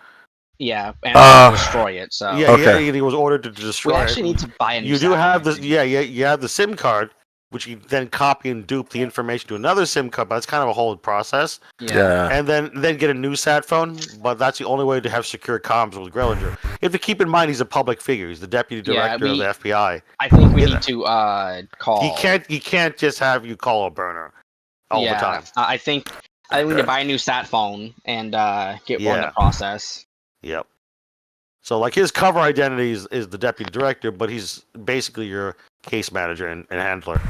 Yeah, and destroy it. So yeah, he was ordered to destroy it. We actually need to buy a new. You do have the you have the SIM card, which you then copy and dupe the information to another SIM card. But it's kind of a whole process. Yeah. And then get a new sat phone. But that's the only way to have secure comms with Grillinger. You have to keep in mind he's a public figure. He's the deputy director of the FBI. I think we need to call. He can't just have you call a burner all the time. I think we need to buy a new sat phone and get one in the process. Yep. So his cover identity is the deputy director, but he's basically your case manager and handler.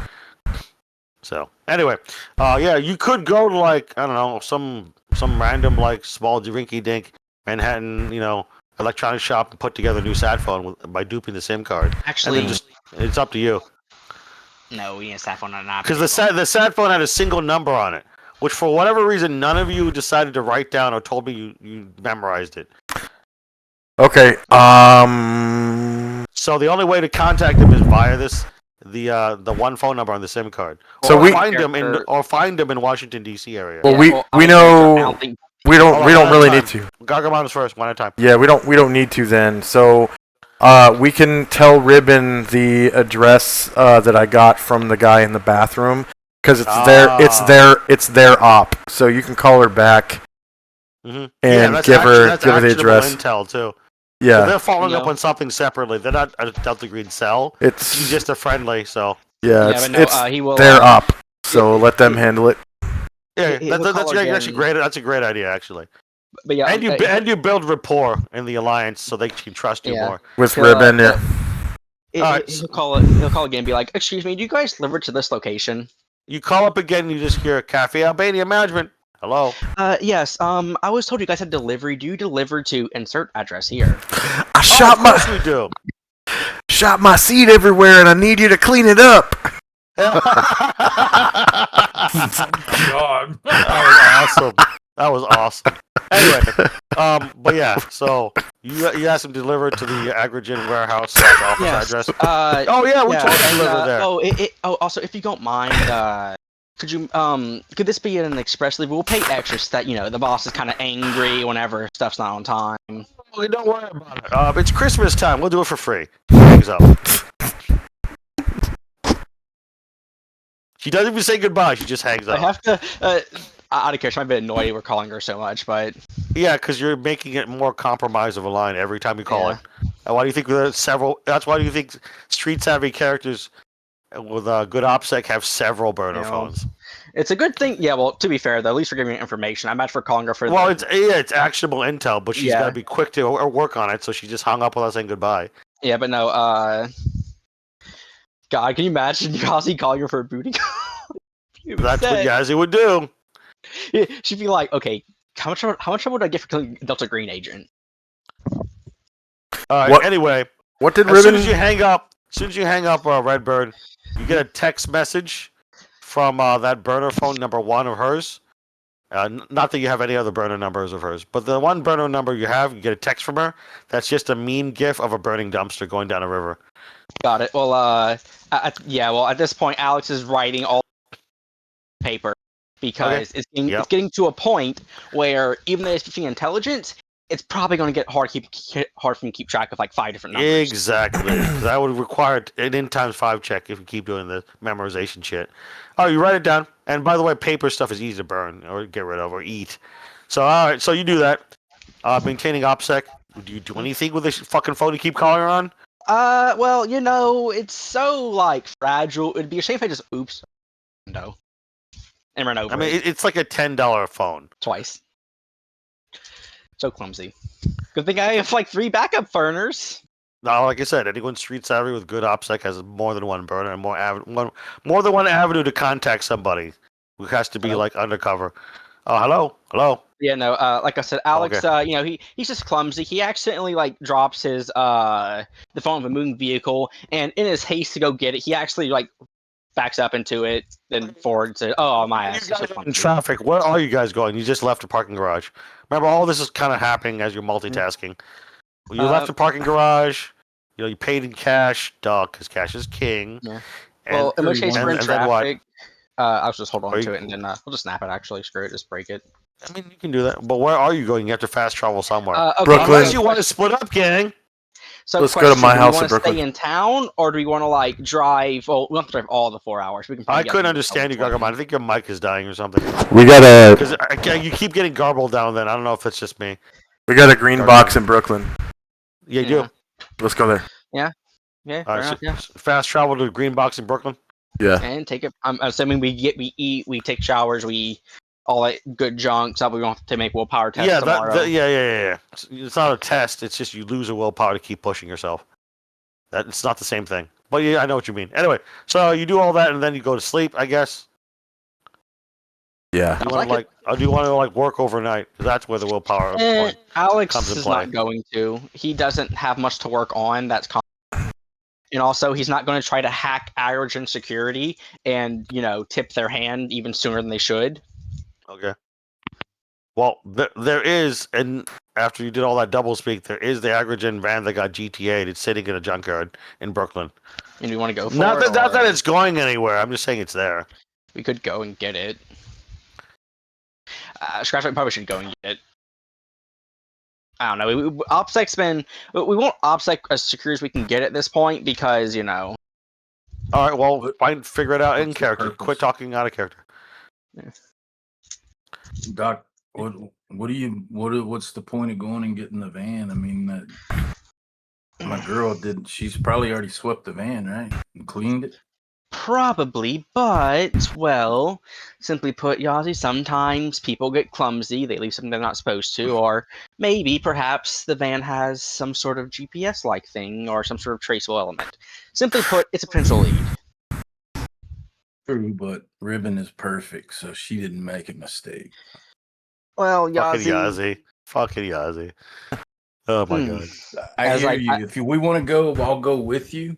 So anyway, you could go to I don't know, some random small rinky dink Manhattan, electronic shop and put together a new sat phone by duping the SIM card. Actually, it's up to you. No, we need a sat phone on an app. Because the sat phone had a single number on it, which for whatever reason none of you decided to write down or told me you memorized it. Okay. So the only way to contact him is via the one phone number on the SIM card. So we find him in Washington D.C. area. Well, we know we don't really need to. Gargamon first, one at a time. Yeah, we don't need to then. So we can tell Ribbon the address that I got from the guy in the bathroom because it's their op. So you can call her back and give her the address. Intel too. Yeah, so they're following up on something separately. They're not a Delta Green cell. He's just a friendly. So it's their op. So let them handle it. Yeah, that's actually great. That's a great idea, actually. But yeah, and you build rapport in the alliance so they can trust you more. With Ribbon, He'll call again and be like, "Excuse me, do you guys deliver to this location?" You call up again and you just hear Cafe Albania management. Hello. Yes. I was told you guys had delivery. Do you deliver to insert address here? I shot my seed everywhere, and I need you to clean it up. God. That was awesome. Anyway, but yeah, so you asked him to deliver to the Agrigen warehouse office address. We totally deliver there. Also, if you don't mind, could this be an express leave? We'll pay extra so that the boss is kind of angry whenever stuff's not on time. Well, don't worry about it. It's Christmas time. We'll do it for free. Hangs up. She doesn't even say goodbye. She just hangs I up. have to. I don't care. She might be annoyed we're calling her so much, but Yeah, because you're making it more compromise of a line every time you call Yeah. it. And why do you think there are several? That's why do you think street savvy characters with good OPSEC have several burner phones? it's a good thing. Yeah, well, to be fair though, at least we're giving her information. I'm not for calling her for. Well, it's actionable intel, but she's Yeah. got to be quick to work on it. So she just hung up without saying goodbye. Yeah, but no. God, can you imagine Yossi calling her for a booty call? That's what Yazzie would do. She'd be like, "Okay, how much trouble would I get for killing Delta Green Agent?" All right. What- Anyway, What did as soon Ribbon? as you hang up, Redbird, you get a text message from that burner phone number 1 of hers. Not that you have any other burner numbers of hers, but the one burner number you have, you get a text from her. That's just a meme gif of a burning dumpster going down a river. Got it. Well, at this point, Alex is writing all paper because it's getting to a point where even though it's 50 intelligence, it's probably going to get hard for me to keep track of like 5 different numbers. Exactly. That would require an n times 5 check if you keep doing the memorization shit. Oh, you write it down. And by the way, paper stuff is easy to burn or get rid of or eat. So all right, so you do that. Maintaining OPSEC. Do you do anything with this fucking phone you keep calling her on? Well, it's so like fragile. It'd be a shame if I just window and run over I mean, it it's like a $10 phone. twice. So clumsy. Good thing I have like 3 backup burners. No, like I said, anyone street savvy with good OPSEC has more than one burner and more than one avenue to contact somebody who has to be Hello? like undercover. Oh, hello. Yeah, no. Like I said, Alex. He's just clumsy. He accidentally like drops his the phone of a moving vehicle, and in his haste to go get it, he actually like backs up into it, then forwards it. Oh my You ass! he's guys so are in clumsy. traffic. Where are you guys going? You just left a parking garage. Remember, all this is kind of happening as you're multitasking. You left a parking garage. You paid in cash, because cash is king. Yeah. And, Well, in which case we're in and then what? traffic. I'll just hold on Are to you- it, and then I'll just snap it. Actually, screw it, just break it. I mean, you can do that. But where are you going? You have to fast travel somewhere. Okay, Brooklyn. Unless you want to split up, gang. So Let's go to question, my do house we in want to Brooklyn. stay in town, or do we want to like drive? Well, we don't have to drive all the 4 hours. We can. I probably get couldn't through understand you, the Gargamon. I think your mic is dying or something. We got a Because you keep getting garbled down then. I don't know if it's just me. green box in Brooklyn. Yeah, you Yeah. do. Let's go there. Yeah, All fair right, enough, yeah. fast travel to the Green Box in Brooklyn. Yeah. And take it. I'm assuming we eat, we take showers, we all that good junk, so we don't have to make willpower tests Yeah, tomorrow. yeah. It's not a test. It's just you lose a willpower to keep pushing yourself. It's not the same thing. But yeah, I know what you mean. Anyway, so you do all that and then you go to sleep, I guess. Yeah. Do you Sounds want to do you want to work overnight? 'Cause that's where the willpower point. Alex comes in is play. not going to. He doesn't have much to work on. And also, he's not going to try to hack Origin security and tip their hand even sooner than they should. Okay. Well, there is, and after you did all that double speak, there is the Agrogen van that got GTA'd. It's sitting in a junkyard in Brooklyn. And we want to go for Not it. that or it's going anywhere. I'm just saying it's there. we could go and get it. Scratchback probably should go and get it. I don't know. OPSEC's been. We want OPSEC as secure as we can get at this point because All right. Well, figure it out in What's the character. purpose? Quit talking out of character. Doc, what's the point of going and getting the van? I mean, my girl she's probably already swept the van, right? And cleaned it. Probably, but, well, simply put, Yazi, sometimes people get clumsy, they leave something they're not supposed to, or maybe, perhaps, the van has some sort of GPS-like thing, or some sort of traceable element. Simply put, it's a potential lead. True, but Ribbon is perfect, so she didn't make a mistake. Well, Fucking Yazi, Yazzie. Fucking Yazzie. Oh my Hmm. god. I As hear like- you. If we want to go, I'll go with you.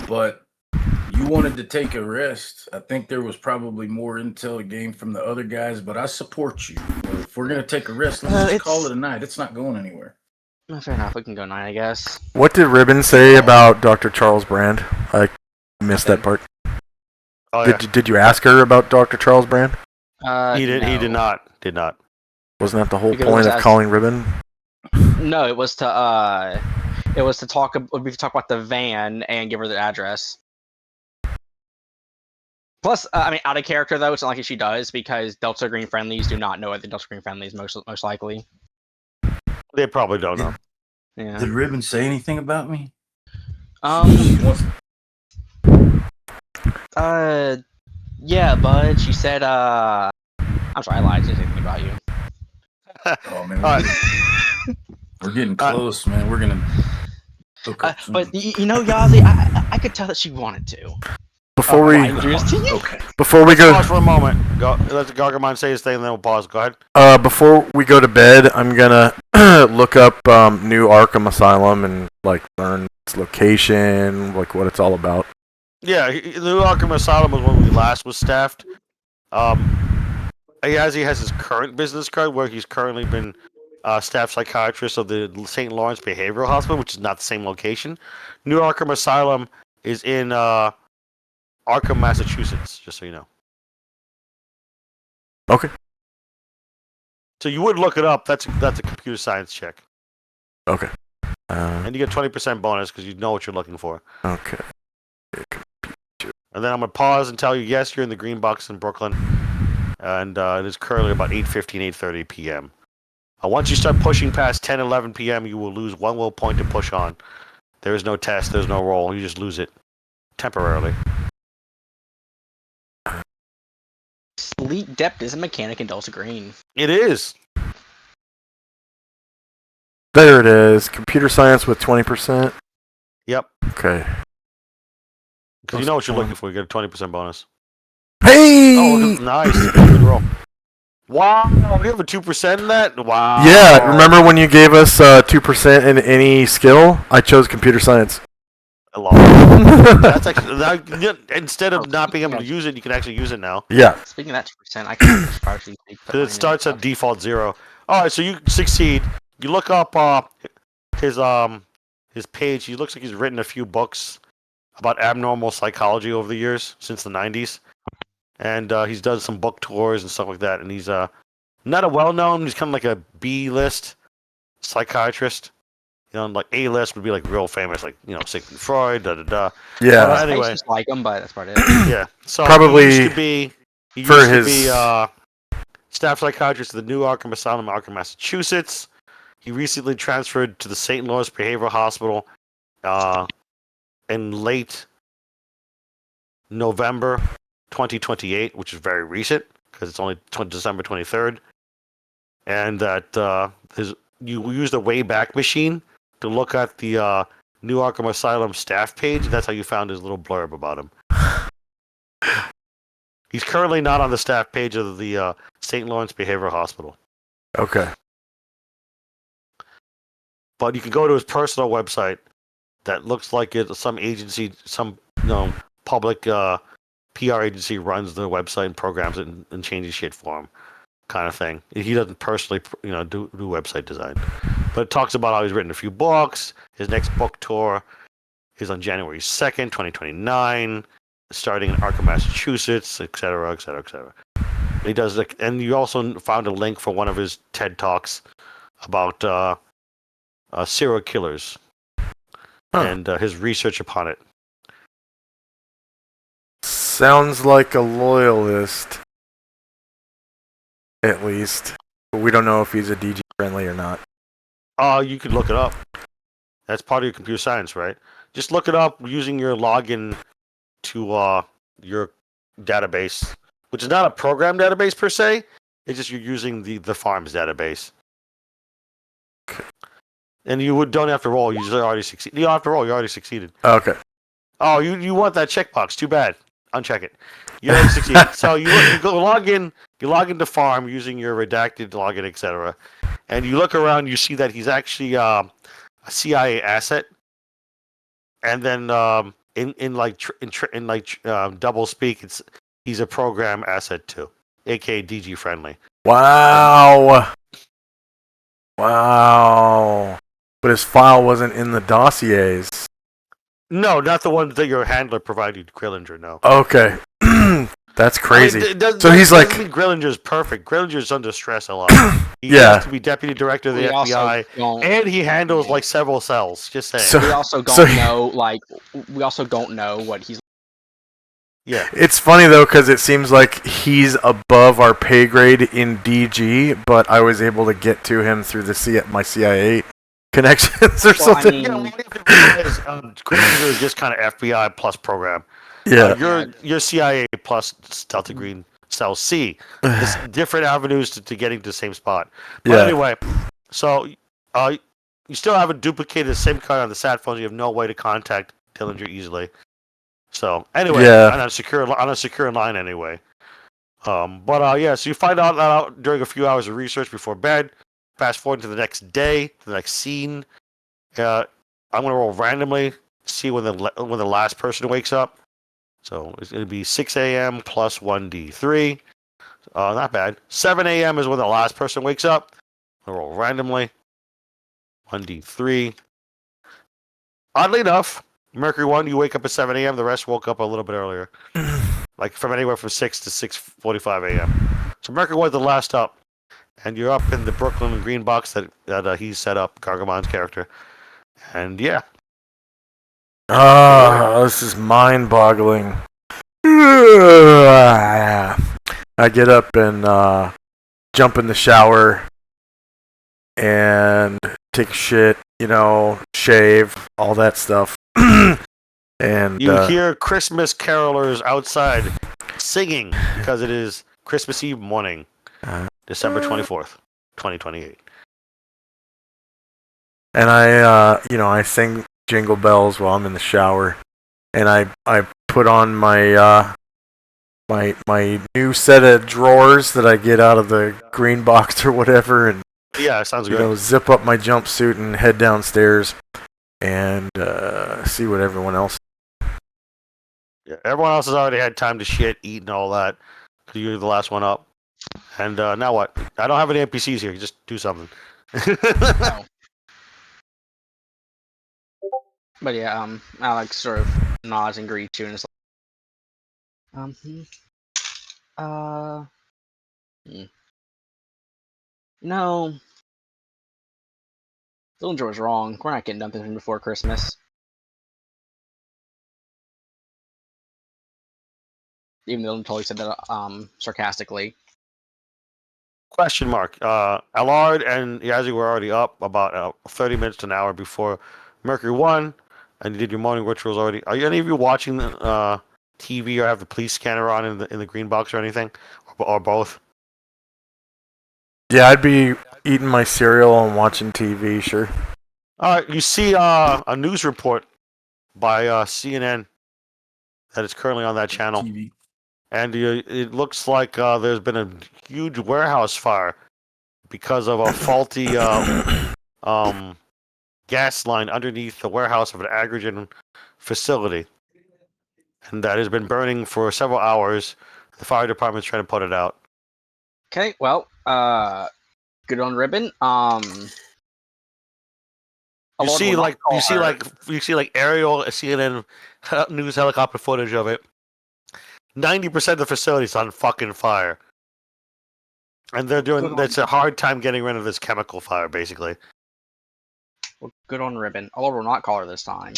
But you wanted to take a rest. I think there was probably more intel to gain from the other guys, but I support you. If we're gonna take a rest, let's just call it a night. It's not going anywhere. fair enough, we can go 9, I guess. What did Ribbon say about Dr. Charles Brand? I missed that part. Oh yeah. Did you ask her about Dr. Charles Brand? He did. He did No. not. Did not. Wasn't that the whole Because point of as- calling Ribbon? No, it was to talk about the van and give her the address. Plus, I mean, out of character though, it's not like she does because Delta Green friendlies do not know what the Delta Green friendlies most likely. They probably don't know. Yeah. Did Ribbon say anything about me? Yeah, bud. She said, I'm sorry, I lied. She didn't say anything about you. Oh man, All right. we're getting close, man. We're gonna hook up soon. But you know, Yazi, I could tell that she wanted to. Before we Okay. before we go Pause for a moment. Go. Let the Gargamon say his thing, and then we'll pause. Go ahead. before we go to bed, I'm gonna look up new Arkham Asylum and like learn its location, like what it's all about. Yeah, the new Arkham Asylum was when we last was staffed. As he has his current business card, where he's currently been staff psychiatrist of the St. Lawrence Behavioral Hospital, which is not the same location. New Arkham Asylum is in Arkham, Massachusetts. Just so you know. Okay. So you would look it up. That's a computer science check, Okay. and you get 20% bonus because you know what you're looking for. Okay. And then I'm gonna pause and tell you, yes, you're in the Green Box in Brooklyn, and it is currently about 8:15, 8:30 p.m. Once you start pushing past 10, 11 p.m., you will lose 1 will point to push on. There is no test, there's no roll. You just lose it temporarily. Sleep Depth is a mechanic in Delta Green. It is. There it is. Computer science with 20%. Yep. Okay. Because you know what you're looking for. You get a 20% bonus. Hey! Oh, look at- nice. Good roll. Wow, we have a 2% in that? Wow. Yeah, remember when you gave us 2% in any skill? I chose computer science. I love it. That's actually, instead of not being able to use it, you can actually use it now. Yeah. Speaking of that 2%, I can partially speak. Because it starts at default 0. Alright, so you succeed. You look up his page. He looks like he's written a few books about abnormal psychology over the years, since the 90s. And he's done some book tours and stuff like that. And he's not a well-known, he's kind of like a B-list psychiatrist. You know, like A-list would be like real famous, like, you know, Sigmund Freud, da-da-da. Yeah. Anyway. I just like him, but that's part of it. Yeah. So Probably he used to be for his- staff psychiatrist at the New Arkham Asylum, Arkham, Massachusetts. He recently transferred to the St. Louis Behavioral Hospital in late November 2028, which is very recent because it's only December 23rd. And that you use the Wayback Machine to look at the New Arkham Asylum staff page. That's how you found his little blurb about him. He's currently not on the staff page of the St. Lawrence Behavioral Hospital. Okay. But you can go to his personal website that looks like it's some agency, some public PR agency runs the website and programs it and changes shit for him, kind of thing. He doesn't personally, do website design, but it talks about how he's written a few books. His next book tour is on January 2nd, 2029, starting in Arkham, Massachusetts, etc., etc., etc. He does, and you also found a link for one of his TED Talks about serial killers and his research upon it. Sounds like a loyalist. At least. But we don't know if he's a DG friendly or not. You could look it up. That's part of your computer science, right? Just look it up using your login to your database, which is not a program database per se. It's just you're using the farms database. And you don't have to roll. You just already succeed. You don't have to roll. You already succeeded. Okay. Oh, you want that checkbox? Too bad. Uncheck it. You already succeeded. So you go log in. You log into farm using your redacted login, etc. And you look around. You see that he's actually a CIA asset. And then in double speak, he's a program asset too, aka DG friendly. Wow. Wow. But his file wasn't in the dossiers. No, not the one that your handler provided, Krillinger. No. Okay. That's crazy. So he's like- doesn't mean Grillinger's perfect. Grillinger's under stress a lot. He Yeah. used to be deputy director of the We also FBI, don't. and he handles like several cells. Just saying. So- We also so don't he- know. Like, we also don't know what he's. Yeah. It's funny though because it seems like he's above our pay grade in DG, but I was able to get to him through my CIA connections or Well, I something. mean- Yeah, what if it is, Grillinger is just kind of FBI plus program. Yeah. You're CIA plus Delta Green Cell C. There's different avenues to getting to the same spot. But Yeah. anyway, so you still haven't duplicated the SIM card on the sat phone. You have no way to contact Dillinger easily. So anyway, Yeah. on a secure line anyway. So you find out during a few hours of research before bed. Fast forward to the next day, the next scene. I'm gonna roll randomly, see when the last person wakes up. So it's gonna be 6 a.m. plus 1d3. Not bad. 7 a.m. is when the last person wakes up. I roll randomly. 1d3. Oddly enough, Mercury 1, you wake up at 7 a.m. The rest woke up a little bit earlier. Like from anywhere from 6 to 6:45 a.m. So Mercury 1's the last up. And you're up in the Brooklyn green box that he set up, Gargamon's character. And yeah. This is mind-boggling. I get up and jump in the shower and take a shit, shave, all that stuff. And You hear Christmas carolers outside singing because it is Christmas Eve morning, December 24th, 2028. and I sing Jingle Bells while I'm in the shower, and I put on my my new set of drawers that I get out of the green box or whatever, and Yeah, sounds good. zip up my jumpsuit and head downstairs and see what everyone else. Yeah, everyone else has already had time to shit, eat, and all that. You're the last one up. And now what? I don't have any NPCs here. Just do something. Oh. But yeah, Alex sort of nods and greets you, and is like, no, Dillinger was wrong. We're not getting done with him before Christmas. Even though he totally said that sarcastically. Question mark. Allard and Yazzie were already up about 30 minutes to an hour before Mercury 1, and you did your morning rituals already. Are any of you watching TV or have the police scanner on in the green box or anything? Or both? Yeah, I'd be eating my cereal and watching TV. Sure. All right, you see a news report by CNN that is currently on that channel. TV. And it looks like there's been a huge warehouse fire because of a faulty gas line underneath the warehouse of an Agrogen facility. And that has been burning for several hours. The fire department's trying to put it out. Okay, well, good on ribbon. You Allard see will not like call her. you see like aerial CNN news helicopter footage of it. 90% of the facility's on fucking fire. And they're doing it's a hard time getting rid of this chemical fire, basically. Well, good on ribbon. Allard will not call her this time.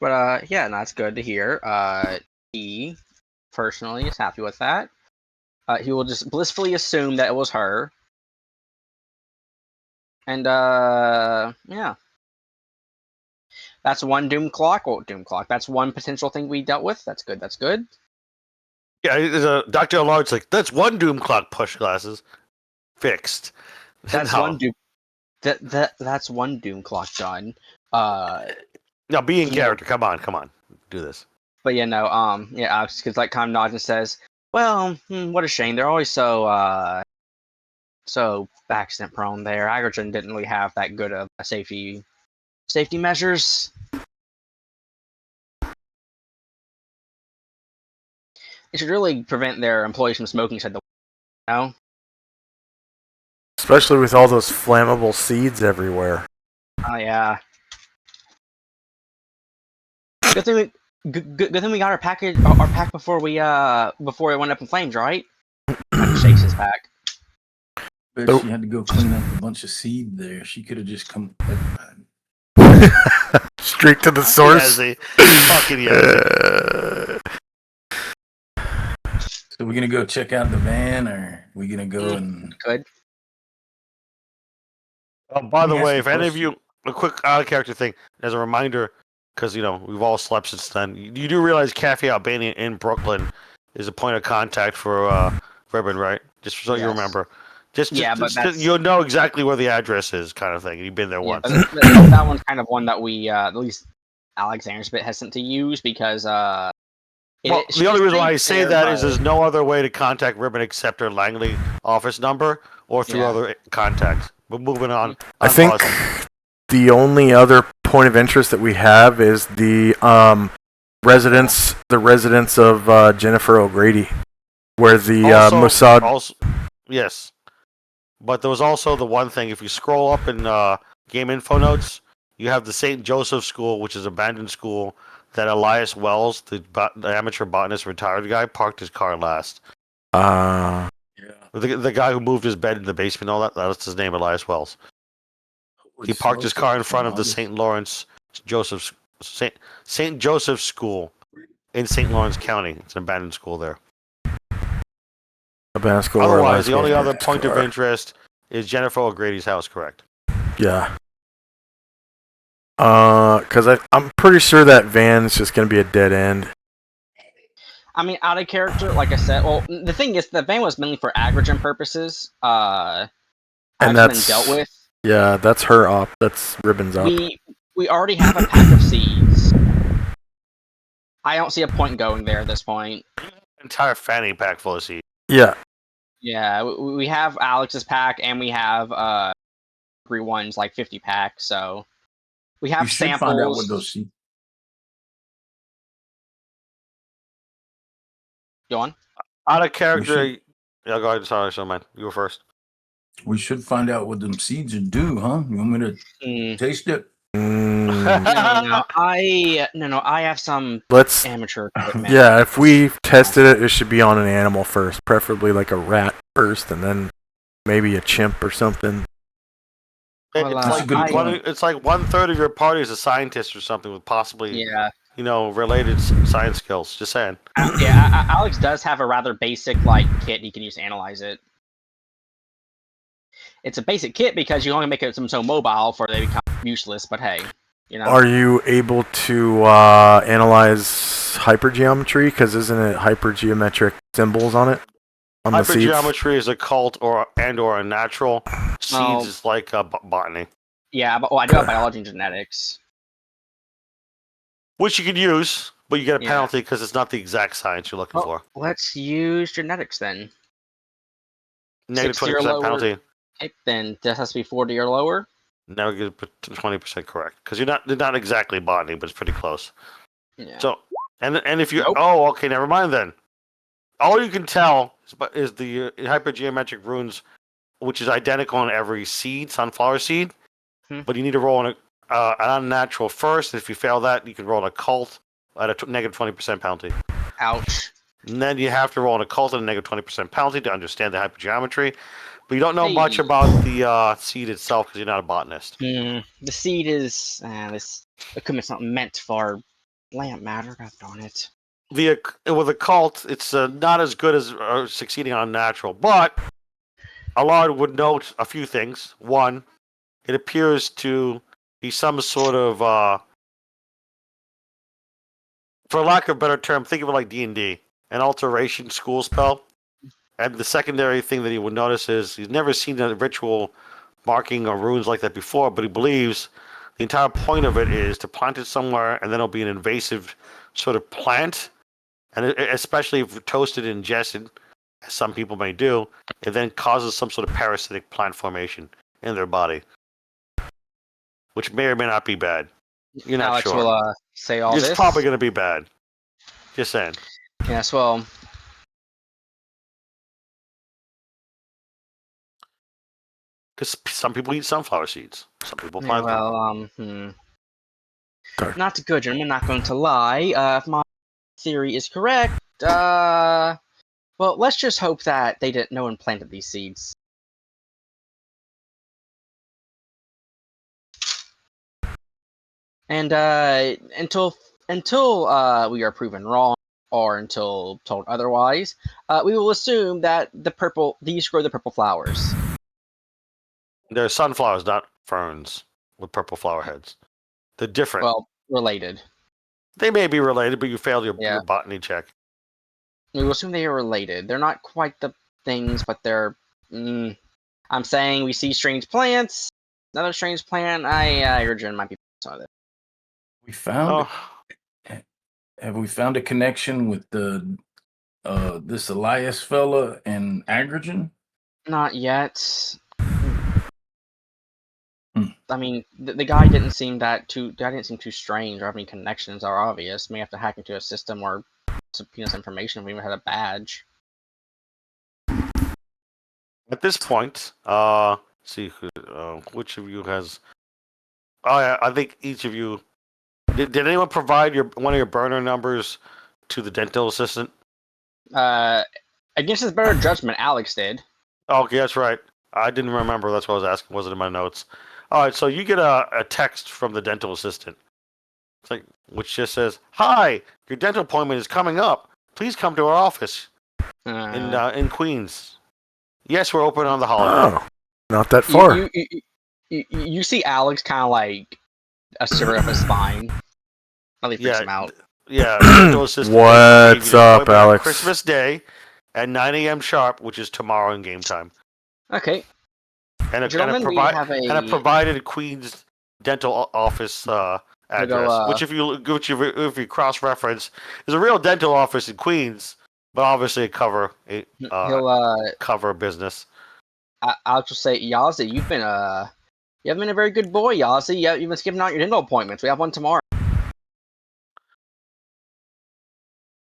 But yeah, no, that's good to hear. He personally is happy with that. He will just blissfully assume that it was her. And yeah. That's one doom clock. Well, doom clock. That's one potential thing we dealt with. That's good. That's good. Yeah, there's a Dr. Allard's like, that's one doom clock push glasses. Fixed. That's No. one doom. That's one doom clock done. No, be in Yeah. character. Come on. Do this. But yeah, no, yeah, Alex, because like kind of nods and says, "Well, what a shame. They're always so accident prone there. Agrogen didn't really have that good of a safety measures. It should really prevent their employees from smoking," said the no. Especially with all those flammable seeds everywhere. Oh yeah. Good thing good thing we got our pack before it went up in flames, right? Shakes his pack. Bet Nope. she had to go clean up a bunch of seed there. She could have just come. Straight to the source. Yazzie. Fucking Yazzie. So we're gonna go check out the van, or we gonna go and? Good. Oh, by Let the me ask way, you if a any of question. you, a quick out of character thing, as a reminder, because we've all slept since then. You do realize Cafe Albania in Brooklyn is a point of contact for Ribbon, right? Just so you Yes. remember. Just But that's you'll know exactly where the address is, kind of thing. You've been there yeah, once. but that one's kind of one that we at least Alexander's a bit hesitant to use because Well, the only reason why I say that is there's no other way to contact Ribbon except her Langley office number or through Yeah. other contacts. But moving on. I think the only other point of interest that we have is the residence of Jennifer O'Grady, where the Mossad. Also, yes. But there was also the one thing, if you scroll up in game info notes, you have the St. Joseph School, which is an abandoned school that Elias Wells, the amateur botanist retired guy, parked his car last. Yeah. The guy who moved his bed in the basement, all that's his name, Elias Wells. He parked his car in front of the St. Lawrence St. Joseph School in St. Lawrence County. It's an abandoned school there. Abandoned school. where Otherwise, Elias the only Wells other parked his point of car. interest is Jennifer O'Grady's house, correct? Yeah. Because I'm pretty sure that van's just gonna be a dead end. I mean, out of character, like I said. Well, the thing is, the van was mainly for agrigen purposes. And been that's dealt with. Yeah, that's her op. That's Ribbon's op. We already have a pack of seeds. I don't see a point going there at this point. Entire fanny pack full of seeds. Yeah. Yeah, we have Alex's pack, and we have everyone's like 50 pack. So we have We should samples. find out what those seeds. Go on. Out of character. should- Yeah, go ahead. Sorry, so man. You were first. We should find out what them seeds do, huh? You want me to Mm. taste it? No, I have some Let's. amateur equipment. Yeah, if we tested it, it should be on an animal first, preferably like a rat first, and then maybe a chimp or something. Well, It's That's a like good point. it's like 1/3 of your party is a scientist or something with possibly Yeah. related science skills. Just saying. Alex does have a rather basic kit he can use to analyze it. It's a basic kit because you only make it so mobile for they become useless. But hey, Are you able to analyze hypergeometry? Because isn't it hypergeometric symbols on it? On the seeds? Hypergeometry is occult or a natural. Seeds Well, is like botany, yeah, but I do have biology and genetics. which you can use, but you get a Yeah. penalty because it's not the exact science you're looking Well, for. let's use genetics then. Negative 60 or 20% lower. penalty. Okay, then this has to be 40 or lower. Negative 20% correct because you're not exactly botany, but it's pretty close. Yeah. So and if you Nope. okay, never mind then. All you can tell is the hypergeometric runes, which is identical on every seed, sunflower seed. But you need to roll an unnatural first. If you fail that, you can roll an occult at a negative 20% penalty. Ouch. And then you have to roll an occult at a negative 20% penalty to understand the hypergeometry. But you don't know Hey. much about the seed itself because you're not a botanist. The seed is this equipment's not meant for plant matter. God darn it. With occult, it's not as good as succeeding on natural. But Allard would note a few things. One, it appears to be some sort of, for lack of a better term, think of it like D&D, an alteration school spell. And the secondary thing that he would notice is he's never seen a ritual marking or runes like that before, but he believes the entire point of it is to plant it somewhere, and then it'll be an invasive sort of plant. And especially if toasted and ingested, as some people may do, it then causes some sort of parasitic plant formation in their body, which may or may not be bad. You're not Alex sure. will say all It's this. probably going to be bad. Just saying. Yes, well. Because some people eat sunflower seeds. Some people Yeah, plant them. well, not good. I'm not going to lie. If my theory is correct, well, let's just hope that no one planted these seeds. And until we are proven wrong, or until told otherwise, we will assume that these grow the purple flowers. They're sunflowers, not ferns, with purple flower heads. They're different. Well, related. They may be related, but you failed your Yeah. botany check. We will assume they are related. They're not quite the things, but they're. I'm saying we see strange plants. Another strange plant. Urgent might be some of it. We found. Oh, Have we found a connection with the this Elias fella and Agrogen? Not yet. Hmm. I mean, the guy didn't seem too strange or have any connections are obvious. May have to hack into a system or subpoena some information if we even had a badge. at this point, see which of you has. Oh yeah, I think each of you. Did anyone provide one of your burner numbers to the dental assistant? Against his better judgment, Alex did. Oh, okay, that's right. I didn't remember. That's what I was asking. Was it in my notes? All right, so you get a text from the dental assistant. It's like, which just says, "Hi, your dental appointment is coming up. Please come to our office in Queens. Yes, we're open on the holiday." Oh, not that far. You see Alex kind of like a shiver up his spine. Really freaks him out. Yeah, dental assistant. What's gave you the up, appointment on Alex? Christmas Day at 9 a.m. sharp, which is tomorrow in game time. Okay, And gentlemen, we have a. and a provided Queens dental office address, which if you cross-reference, is a real dental office in Queens, but obviously cover business. I'll just say, Yazzie, you haven't been a very good boy, Yazzie. You've been skipping out your dental appointments. We have one tomorrow.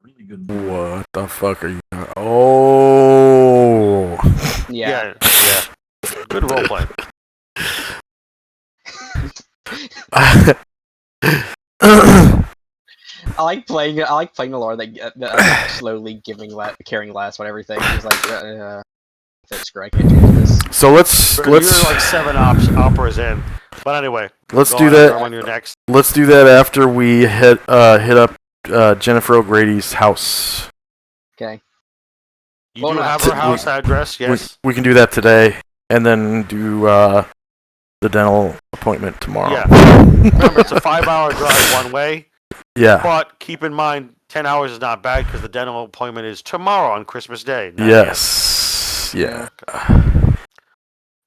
Really good. What the fuck are you? Oh. Yeah. Good role play. I like playing the Lord that slowly carrying less, whatever everything. He's like, screw, I can't change this. So let's You're like 7 operas in, but anyway. let's go do on, that. When you're next. Let's do that after we hit up Jennifer O'Grady's house. Okay. You Well, do no, have her house address, yes. We can do that today, and then do the dental appointment tomorrow. Yeah. Remember, it's a 5-hour drive one way, Yeah. but keep in mind 10 hours is not bad because the dental appointment is tomorrow on Christmas Day. 9 Yes. Yeah.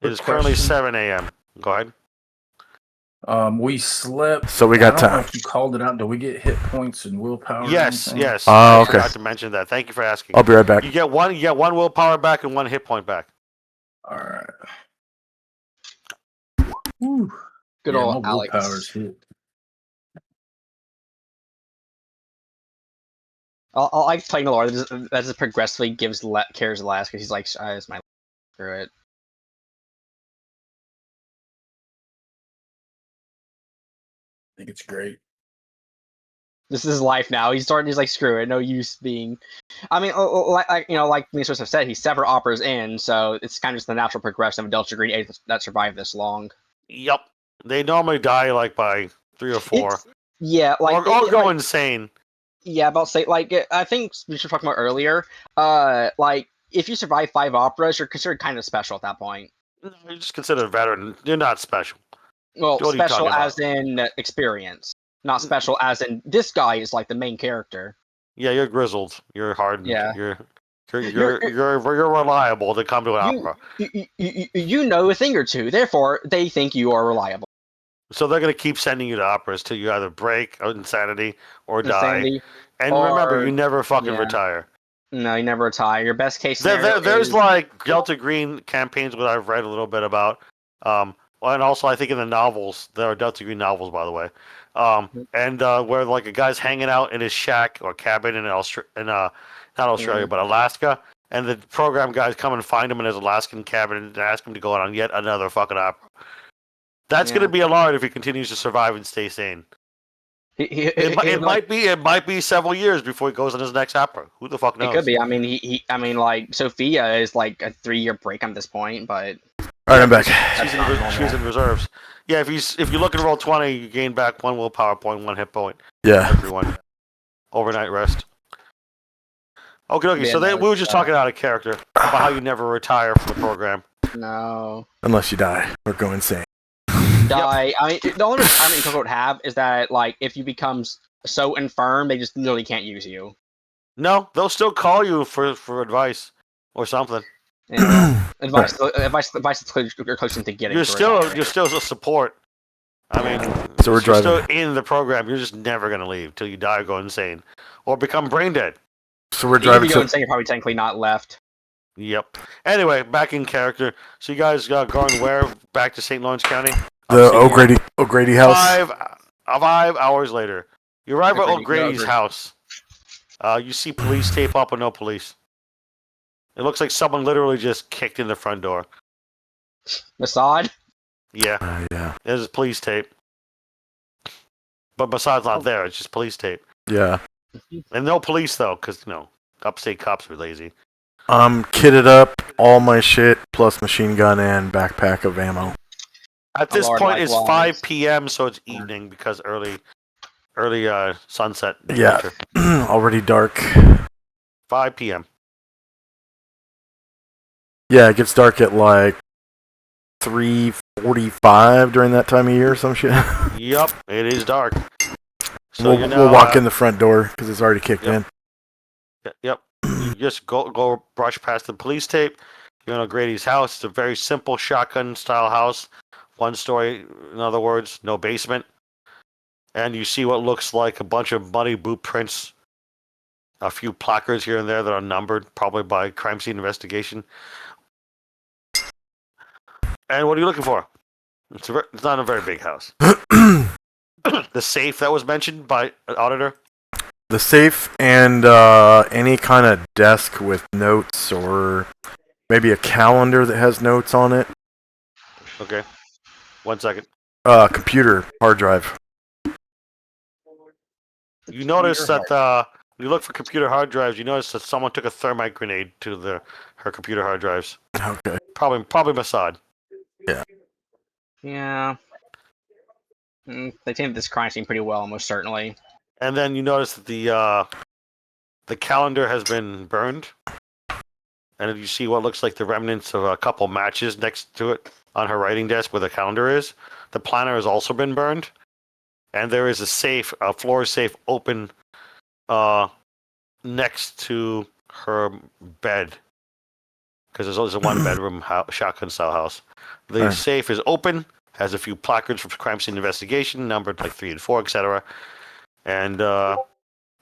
It is currently 7 a.m. Go ahead. We slept. So we got I don't know time. if you called it out. Do we get hit points and willpower? or Yes, anything? yes. Oh, I okay. forgot to mention that. Thank you for asking. I'll be right back. You get one willpower back and 1 hit point back. All right. Good Yeah, old my Alex. willpower's hit. I like playing the Lord that just progressively cares less because he's like, it's my screw it. I think it's great. This is his life now. He's like, screw it, no use being. I mean, like Misos have said, he's several operas in, so it's kind of just the natural progression of Delta Green 8 that survived this long. Yep. They normally die like by 3 or 4. Yeah, like or go insane. Yeah, about say I think we should talk about earlier. Like if you survive 5 operas, you're considered kind of special at that point. You're just considered a veteran. You're not special. Well, What are you special talking as in experience, not special as in this guy is like the main character. Yeah, you're grizzled. You're hardened. Yeah. You're reliable to come to an opera. You know a thing or two, therefore they think you are reliable. So they're gonna keep sending you to operas till you either break insanity or die. Insanity, And remember, you never fucking retire. No, you never retire. Your best case scenario There's is like Delta Green campaigns that I've read a little bit about. And also I think in the novels, there are Delta Green novels, by the way. And where like a guy's hanging out in his shack or cabin in not Australia, but Alaska, and the program guys come and find him in his Alaskan cabin and ask him to go on yet another fucking opera. That's going to be a lot if he continues to survive and stay sane. It might be several years before he goes on his next opera. Who the fuck knows? It could be. I mean, I mean, like Sophia is like a 3-year break at this point, but All right, I'm back. She's in reserves. Yeah, if you look at roll 20, you gain back 1 willpower point, 1 hit point. Yeah. Everyone. Overnight rest. Okay. Yeah, So no, we were just talking out of character about how you never retire from the program. no. Unless you die or go insane. Die. I mean, the only requirement Coco would have is that like if you become so infirm, they just literally can't use you. No, they'll still call you for advice or something. Yeah. advice is close to getting. You're through it. still a support. I mean, So we're you're driving. still in the program. You're just never gonna leave till you die or go insane, or become brain dead. So we're Even if driving you go to. insane, you're probably technically not left. Yep. Anyway, back in character. So you guys going where? Back to St. Lawrence County. The O'Grady house. 5 hours later, you arrive at O'Grady- O'Grady's house. You see police tape up, but no police. It looks like someone literally just kicked in the front door. Masad. Yeah, Yeah. there's police tape. But Massad's not there. It's just police tape. Yeah. And no police, though, because, upstate cops are lazy. I'm kitted up, all my shit, plus machine gun and backpack of ammo. At this Lord, point, it's likewise. 5 p.m., so it's evening because early sunset. Yeah. winter. Already dark. 5 p.m. Yeah, it gets dark at like 3:45 during that time of year or some shit. Yep, it is dark. So we'll, you're now, we'll walk in the front door because it's already kicked Yep. in. Yep. You just go brush past the police tape. You're in O'Grady's house. It's a very simple shotgun style house. 1 story, in other words, no basement. And you see what looks like a bunch of muddy boot prints. A few placards here and there that are numbered, probably by crime scene investigation. And what are you looking for? It's not a very big house. The safe that was mentioned by an auditor. The safe and any kind of desk with notes or maybe a calendar that has notes on it. Okay. 1 second. Computer hard drive. You notice that when you look for computer hard drives, you notice that someone took a thermite grenade to her computer hard drives. Okay. Probably Mossad. Yeah. They tainted this crime scene pretty well, almost certainly. And then you notice that the calendar has been burned, and you see what looks like the remnants of a couple matches next to it on her writing desk where the calendar is. The planner has also been burned, and there is a floor safe open next to her bed, because there's always a 1-bedroom shotgun style house. The safe is open, has a few placards from crime scene investigation, numbered like 3 and 4, etc. And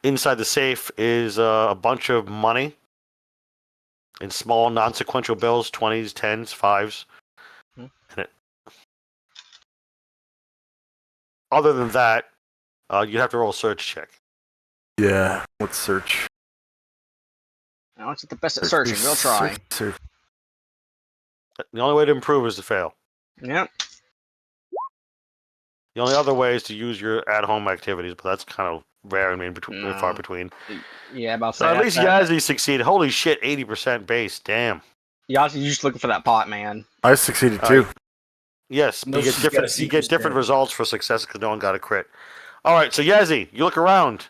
inside the safe is a bunch of money in small, non-sequential bills, 20s, 10s, 5s. Other than that, you'd have to roll a search check. Yeah. Let's search. Now it's the best at searching. We'll try. Search. The only way to improve is to fail. Yep. The only other way is to use your at-home activities, but that's kind of rare and far between. Yeah, about So at least Yazzie succeeded. Holy shit, 80% base. Damn. Yazzie, you're just looking for that pot, man. I succeeded too. Yes, No, you get she's got a different. You secret get different stat. results for success because no one got a crit. All right, so Yazzie, you look around.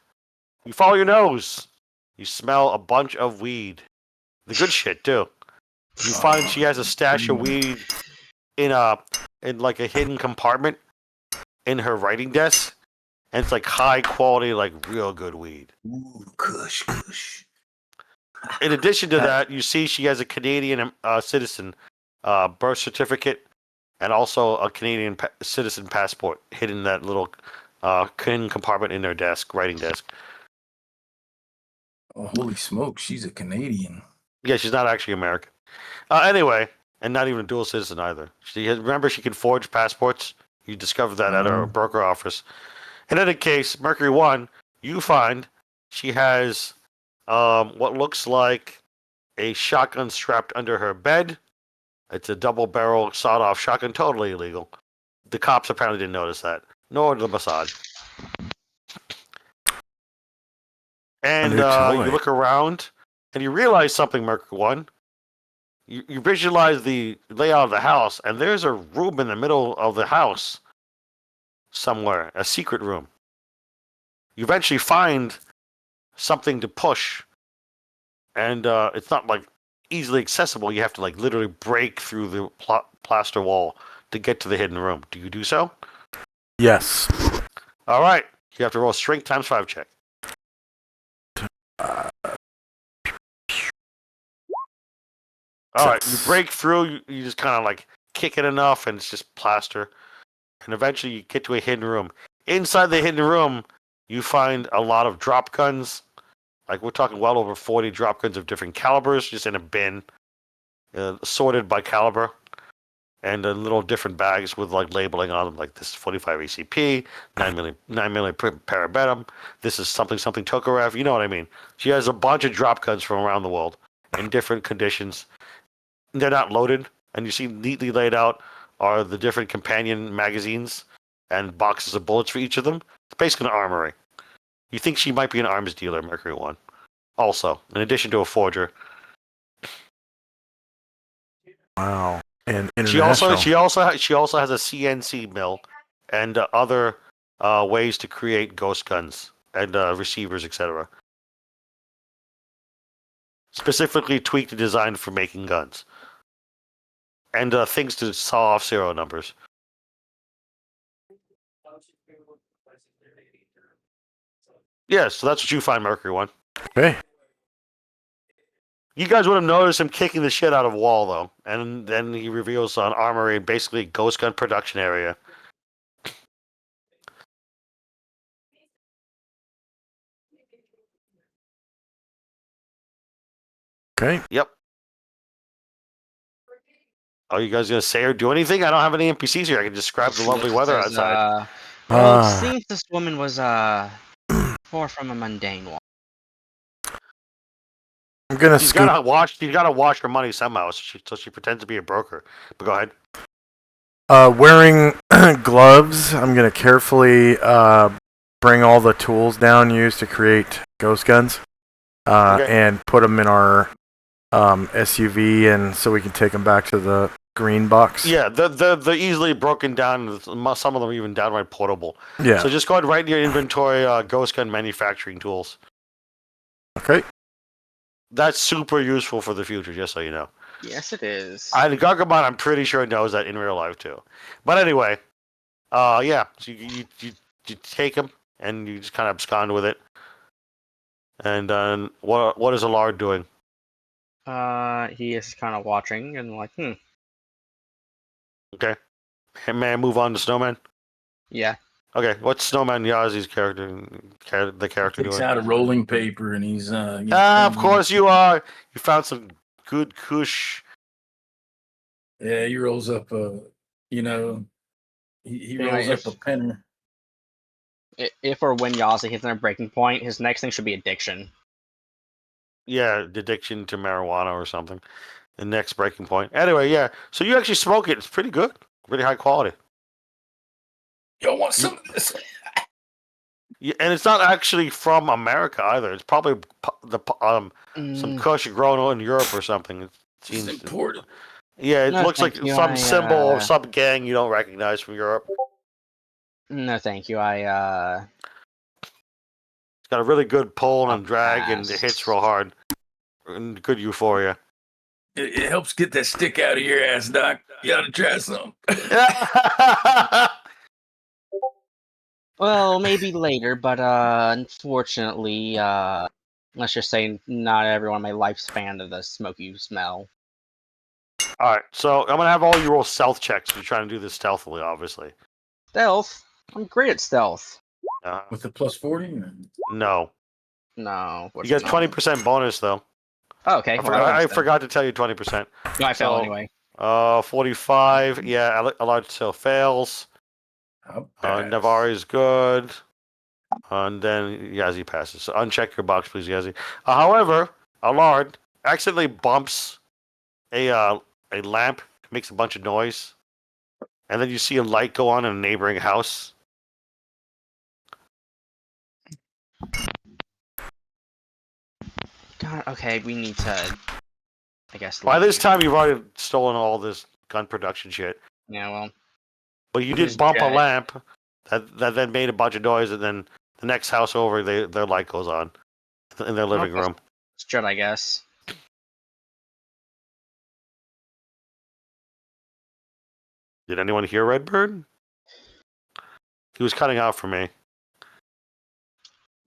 You follow your nose. You smell a bunch of weed. The good shit too. You find she has a stash of weed in like a hidden compartment in her writing desk, and it's like high quality, like real good weed. Ooh, kush. In addition to that, you see she has a Canadian citizen birth certificate and also a Canadian citizen passport hidden in that little hidden compartment in her desk, writing desk. Oh, holy smoke, she's a Canadian. Yeah, she's not actually American. Anyway, and not even a dual citizen either. Remember, she can forge passports. You discovered that at her broker office. In any case, Mercury 1, you find she has what looks like a shotgun strapped under her bed. It's a double-barrel sawed-off shotgun, totally illegal. The cops apparently didn't notice that, nor the Mossad. And new you toy. look around, and you realize something, Mercury One. You visualize the layout of the house, and there's a room in the middle of the house somewhere, a secret room. You eventually find something to push, and it's not like easily accessible. You have to like literally break through the plaster wall to get to the hidden room. Do you do so? Yes. All right. You have to roll a strength times 5 check. All right. You break through. You just kind of like kick it enough, and it's just plaster. And eventually, you get to a hidden room. Inside the hidden room, you find a lot of drop guns. Like we're talking well over 40 drop guns of different calibers, just in a bin, sorted by caliber, and little different bags with like labeling on them, like this is 45 ACP, 9mm parabentum. This is something Tokarev. You know what I mean? She has a bunch of drop guns from around the world in different conditions. They're not loaded, and you see neatly laid out are the different companion magazines and boxes of bullets for each of them. It's basically an armory. You think she might be an arms dealer, Mercury One. Also, in addition to a forger. Wow. And She also international. she also has a CNC mill and other ways to create ghost guns and receivers, etc. Specifically tweaked and designed for making guns and things to saw off serial numbers. Yeah, so that's what you find, Mercury One. Okay. You guys would have noticed him kicking the shit out of Wall, though. And then he reveals an armory, basically ghost gun production area. Okay. Yep. Are you guys going to say or do anything? I don't have any NPCs here. I can describe the lovely weather Says, outside. well, it Ah. seems this woman was far from a mundane one. I'm gonna She's scoop. got to wash her money somehow, so she pretends to be a broker. But go ahead. Wearing gloves, I'm gonna carefully bring all the tools down used to create ghost guns, Okay. and put them in our SUV, and so we can take them back to the green box. Yeah, they're easily broken down. Some of them are even downright portable. Yeah. So just go ahead and write in your inventory ghost gun manufacturing tools. Okay. That's super useful for the future, just so you know. Yes, it is. And Gargamon, I'm pretty sure knows that in real life too. But anyway, yeah. So you take him and you just kind of abscond with it. And what is Allard doing? He is kind of watching and like, Okay. Hey, may I move on to Snowman? yeah. Okay. What's Snowman Yazi's the character Takes doing? out a rolling paper and he's Of course you are. You found some good kush. Yeah, he rolls up he Yeah, rolls if- up a penner. If or when Yazi hits their breaking point, his next thing should be addiction. Yeah, addiction to marijuana or something. The next breaking point. Anyway, yeah. So you actually smoke it. It's pretty good. Pretty high quality. Y'all want some of this? Yeah, and it's not actually from America either. It's probably some kush grown in Europe or something. It It's seems. important. Yeah, it No, looks like thank you. some I, symbol or some gang you don't recognize from Europe. No, thank you. It's got a really good pull and I'll drag, and it pass. hits real hard. And good euphoria. It helps get that stick out of your ass, Doc. You gotta try some. Well, maybe later, but unfortunately, let's just say not everyone in my life's fan of the smoky smell. All right, so I'm gonna have all you roll stealth checks. You're trying to do this stealthily, obviously. Stealth? I'm great at stealth. With the plus 40? No, No. you get 20% bonus though. Oh, okay. I forgot to tell you 20%. No, I fell so- anyway. 45. Yeah, a large still fails. Navarre is good. And then Yazi passes. So uncheck your box, please, Yazi. However, Allard accidentally bumps a lamp, makes a bunch of noise, and then you see a light go on in a neighboring house. God, okay, we need to. I guess. By this leave. time, you've already stolen all this gun production shit. Yeah, well. But you Who's did bump a Jet? lamp that then made a bunch of noise, and then the next house over, their light goes on in their living room. It's Jet, I guess. Did anyone hear Redbird? He was cutting out for me.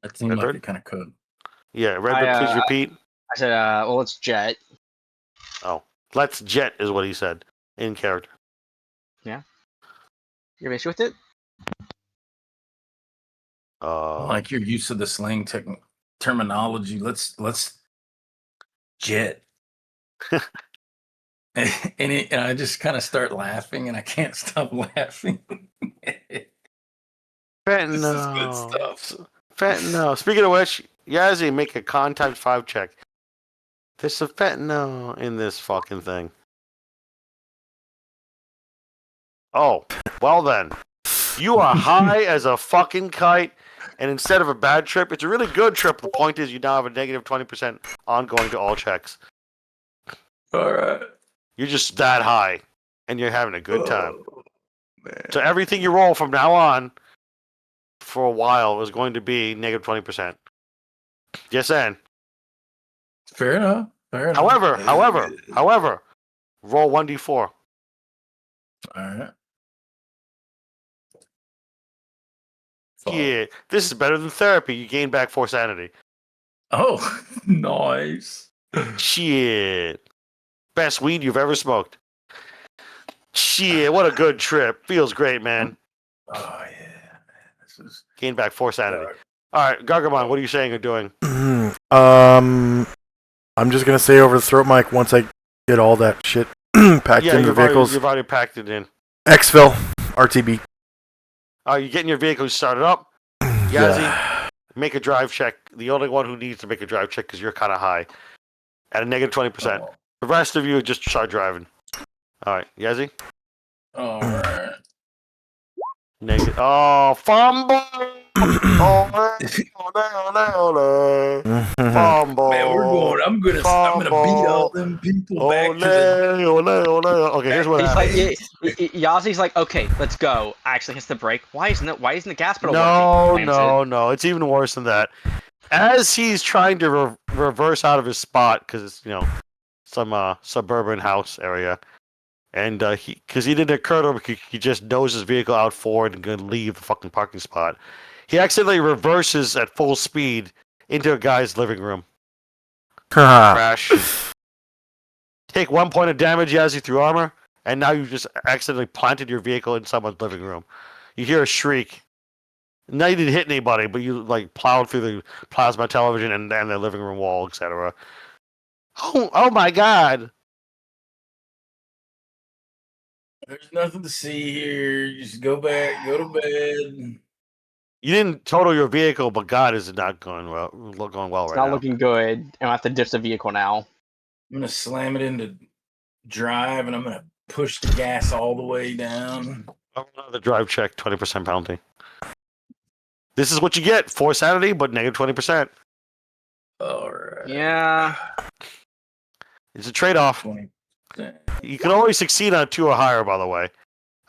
That seemed like Redbird? it kind of could. Yeah, Redbird, please repeat. I said, well, it's Jet. Let's jet is what he said in character. You're an issue with it? Like your use of the slang terminology. Let's jet. and I just kind of start laughing, and I can't stop laughing. This is good stuff. Fentanyl. Speaking of which, Yazzie, make a con times 5 check. There's some fentanyl in this fucking thing. Oh, well then. You are high as a fucking kite, and instead of a bad trip, it's a really good trip. The point is you now have a negative 20% ongoing to all checks. All right. You're just that high, and you're having a good time. Oh, man. So everything you roll from now on, for a while, is going to be negative 20%. Yes, and. Fair enough. However, roll 1d4. All right. Yeah, this is better than therapy. You gain back 4 sanity. Oh, nice. Shit. Best weed you've ever smoked. Shit, what a good trip. Feels great, man. Oh yeah, man. This is Gain back 4 sanity. All right, Gargamon, what are you saying or doing? I'm just gonna say over the throat mic once I get all that shit packed into the vehicles. You've already packed it in. Exfil, RTB. You're getting your vehicle started up. Yazzie, make a drive check. The only one who needs to make a drive check because you're kind of high. At a negative 20%. Oh. The rest of you just start driving. All right, Yazzie? All right. Negative. Oh, fumble! Oh, fumble! Man, we're going. I'm gonna beat all them people back to the. Okay, here's what He's happened. like, Yazzie's like, okay, let's go. Actually hits the brake. Why isn't the gas pedal working? No. It's even worse than that. As he's trying to reverse out of his spot, because it's, some suburban house area, and because he didn't occur to him, he just knows his vehicle out forward and going to leave the fucking parking spot. He accidentally reverses at full speed into a guy's living room. Crash. Take 1 point of damage, Yazzie, through armor, and now you just accidentally planted your vehicle in someone's living room. You hear a shriek. Now you didn't hit anybody, but you plowed through the plasma television and the living room wall, etc. Oh my God! There's nothing to see here. Just go back, go to bed. You didn't total your vehicle, but God, is it not going well? Going well It's right not now. looking good. And I have to ditch the vehicle now. I'm gonna slam it into drive, and I'm gonna push the gas all the way down. Another drive check, 20% penalty. This is what you get: 4 sanity, but negative 20%. All right. Yeah. It's a trade-off. 20%. You can always succeed on 2 or higher, by the way.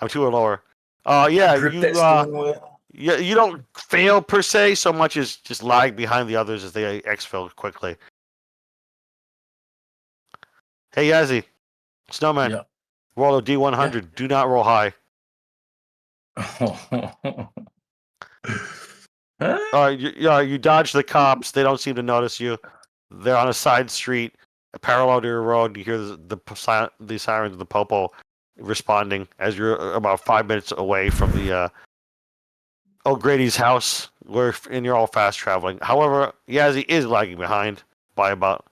2 or lower. Yeah, Grip that steering wheel. Yeah, you don't fail per se, so much as just lag behind the others as they exfil quickly. Hey, Yazzie, Snowman, Yeah. roll a D100. Do not roll high. You dodge the cops. They don't seem to notice you. They're on a side street, parallel to your road. You hear the sirens of the Popo responding as you're about 5 minutes away from the O'Grady's house, and you're all fast traveling. However, Yazzie is lagging behind by about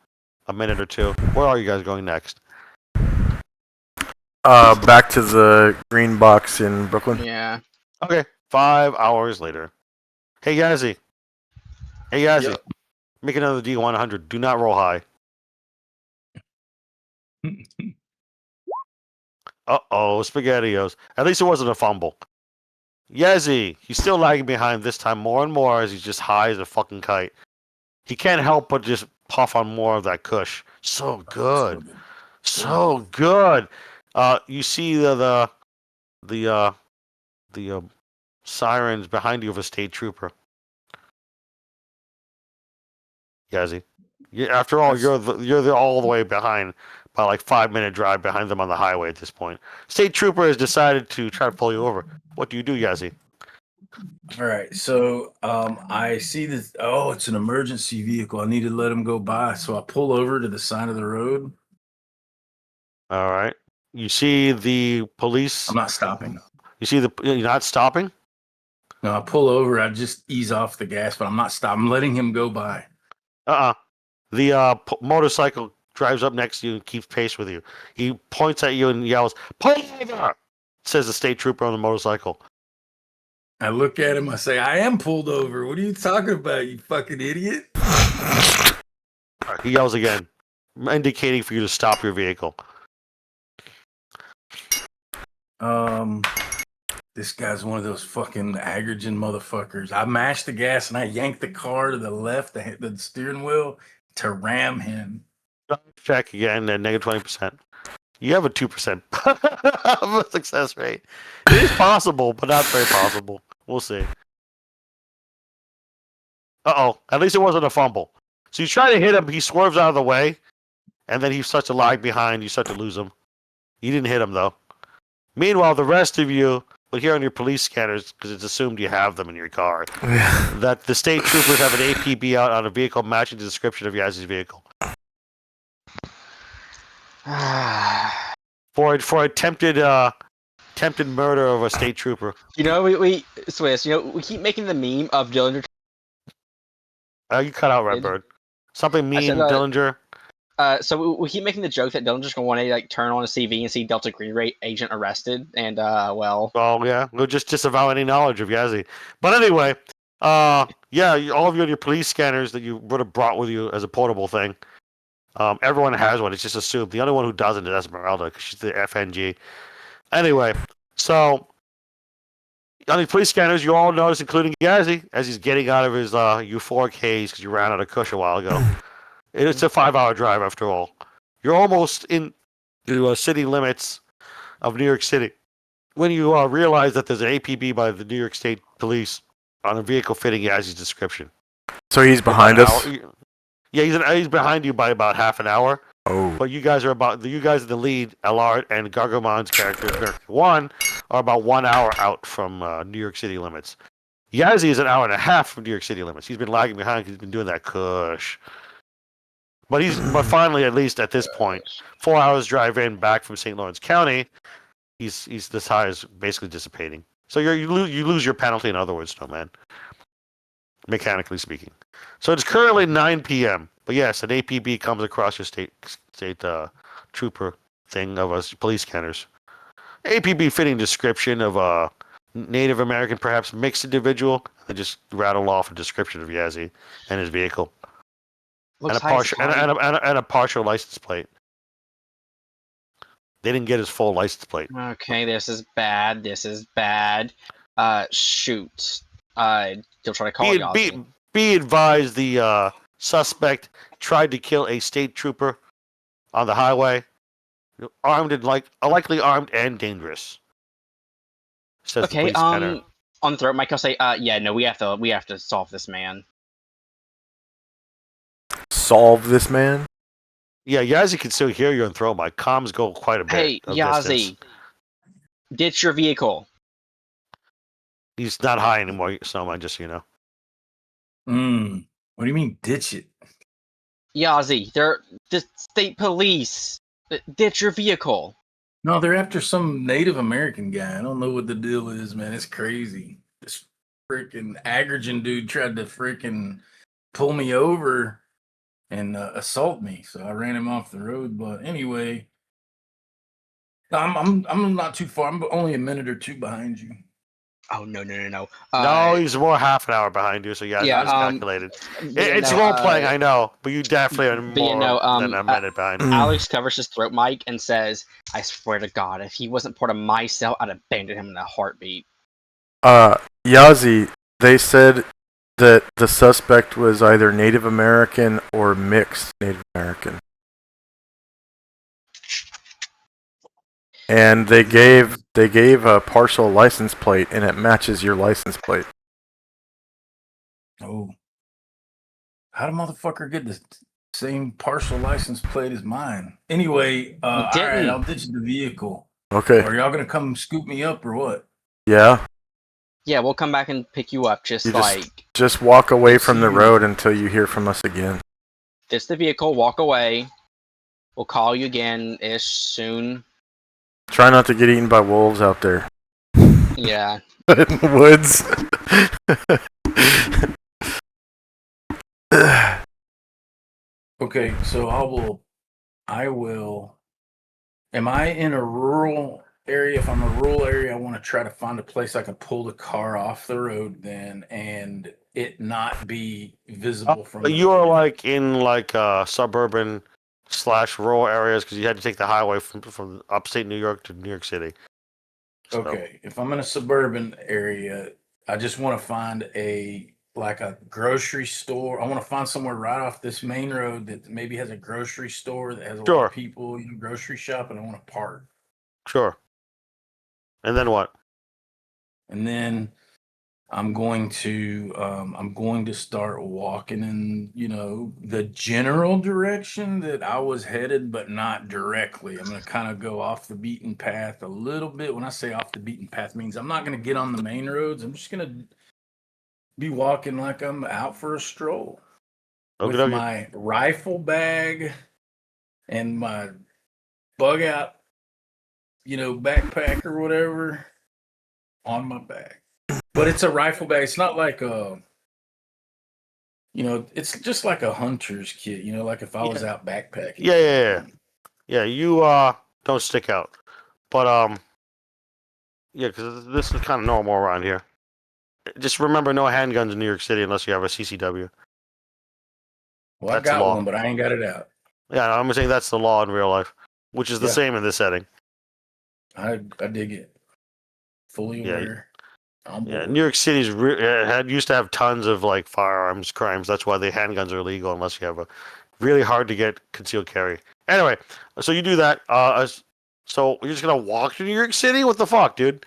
a minute or two. Where are you guys going next? Back to the green box in Brooklyn. Yeah. Okay, 5 hours later. Hey, Yazzie. Yeah. Make another D100. Do not roll high. Uh-oh, SpaghettiOs. At least it wasn't a fumble. Yazzie, he's still lagging behind this time more and more as he's just high as a fucking kite. He can't help but just puff on more of that Kush. So good. So So good. You see the sirens behind you of a state trooper. Yazzie. After all, you're all the way behind by like 5-minute drive behind them on the highway at this point. State trooper has decided to try to pull you over. What do you do, Yazzie? All right, so I see this. Oh, it's an emergency vehicle. I need to let him go by, so I pull over to the side of the road. All right. You see the police. I'm not stopping. You see you're not stopping. No, I pull over. I just ease off the gas, but I'm not stopping. I'm letting him go by. The motorcycle drives up next to you and keeps pace with you. He points at you and yells, "Pull over!" Says the state trooper on the motorcycle. I look at him. I say, "I am pulled over. What are you talking about, you fucking idiot?" He yells again, indicating for you to stop your vehicle. This guy's one of those fucking Agrigent motherfuckers. I mashed the gas and I yanked the car to the left, the steering wheel, to ram him. Check again at -20%. You have a 2% of a success rate. It is possible, but not very possible. We'll see. At least it wasn't a fumble. So you try to hit him, he swerves out of the way, and then he starts to lag behind. You start to lose him. You didn't hit him, though. Meanwhile, the rest of you will hear on your police scanners, because it's assumed you have them in your car, that the state troopers have an APB out on a vehicle matching the description of Yazzie's vehicle. For attempted murder of a state trooper. You know, we Swiss. You know, we keep making the meme of Dillinger. You cut out Redbird. Something mean, said, Dillinger. So we keep making the joke that Dillinger's gonna want to like turn on a CV and see Delta Green Ray agent arrested, and well. Oh yeah, we'll just disavow any knowledge of Yazzie. But anyway, yeah, all of you on your police scanners that you would have brought with you as a portable thing. Everyone has one. It's just assumed. The only one who doesn't is Esmeralda because she's the FNG. Anyway, so on the police scanners, you all notice, including Yazzie, as he's getting out of his euphoric haze because you ran out of Kush a while ago. It's a 5-hour drive after all. You're almost in the city limits of New York City when you realize that there's an APB by the New York State Police on a vehicle fitting Yazzie's description. So he's behind us. Yeah, he's behind you by about half an hour. Oh. But you guys in the lead, Allard and Gargomon's character, one, are about 1 hour out from New York City limits. Yazzie is an hour and a half from New York City limits. He's been lagging behind because he's been doing that Kush. But finally, at least at this point, 4 hours drive in back from St. Lawrence County, he's this high is basically dissipating. So you lose your penalty, in other words, Snowman. Mechanically speaking. So it's currently 9 p.m. But yes, an APB comes across your state trooper thing of us police scanners. APB fitting description of a Native American, perhaps mixed individual. They just rattle off a description of Yazzie and his vehicle. And a partial license plate. They didn't get his full license plate. Okay, this is bad. Shoot. He'll try to call Yazzie. Be advised, the suspect tried to kill a state trooper on the highway, likely armed and dangerous. Says the police scanner. On the throat, Mike, I'll say, yeah, no, we have to solve this man. Solve this man? Yeah, Yazzie can still hear you and throw. My comms go quite a bit. Hey, Yazzie, ditch your vehicle. He's not high anymore, Snowman, just so you know. What do you mean, ditch it? Yazzie, they're the state police. Ditch your vehicle. No, they're after some Native American guy. I don't know what the deal is, man. It's crazy. This freaking Agrigent dude tried to freaking pull me over and assault me, so I ran him off the road. But anyway, I'm not too far. I'm only a minute or two behind you. Oh no! No, he's more half an hour behind you, so yeah, it's calculated. It's role playing, I know, but you definitely are more than a minute behind. Alex covers his throat mic and says, "I swear to God, if he wasn't part of my cell, I'd abandon him in a heartbeat." Yazzie, they said that the suspect was either Native American or mixed Native American. And they gave a partial license plate, and it matches your license plate. Oh. How the motherfucker get the same partial license plate as mine? Anyway, all right, didn't. I'll ditch the vehicle. Okay. Are y'all gonna come scoop me up or what? Yeah. Yeah, we'll come back and pick you up. Just You like just walk away from the See. road until you hear from us again. ditch the vehicle, walk away. We'll call you again ish soon. Try not to get eaten by wolves out there Yeah. in the woods. Okay, so I will. Am I in a rural area? If I'm a rural area, I want to try to find a place I can pull the car off the road then, and it not be visible from. But the you are road. like in like suburban / rural areas because you had to take the highway from upstate New York to New York City. So, Okay, if I'm in a suburban area, I just want to find a grocery store. I want to find somewhere right off this main road that maybe has a grocery store that has a lot Sure. of people, grocery shop, and I want to park. Sure. And then what? And then I'm going to start walking in, the general direction that I was headed, but not directly. I'm going to kind of go off the beaten path a little bit. When I say off the beaten path, means I'm not going to get on the main roads. I'm just going to be walking like I'm out for a stroll with Okey-dokey. my rifle bag and my bug out, backpack or whatever on my back. But it's a rifle bag. It's not like it's just like a hunter's kit, like if I was out backpacking. Yeah, you don't stick out. But yeah, because this is kind of normal around here. Just remember, no handguns in New York City unless you have a CCW. Well, That's I got law. one, but I ain't got it out. Yeah, I'm saying that's the law in real life, which is the Yeah. same in this setting. I dig it. Fully Yeah, aware. On Yeah, board. New York City's used to have tons of like firearms crimes. That's why the handguns are illegal unless you have a really hard to get concealed carry. Anyway, so you do that. So you're just gonna walk to New York City? What the fuck, dude?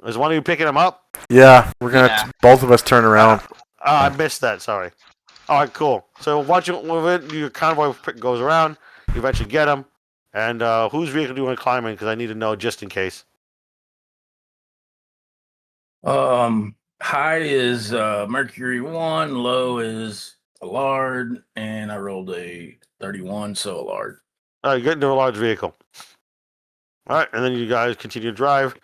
Is one of you picking him up? Yeah, we're gonna Yeah. both of us turn around. I missed that. Sorry. All right, cool. So once you move it, your convoy goes around. You eventually get him. And whose vehicle do you want to climb in? Because I need to know just in case. High is Mercury 1, low is Allard, and I rolled a 31, so Allard. All right, get into a large vehicle. All right, and then you guys continue to drive,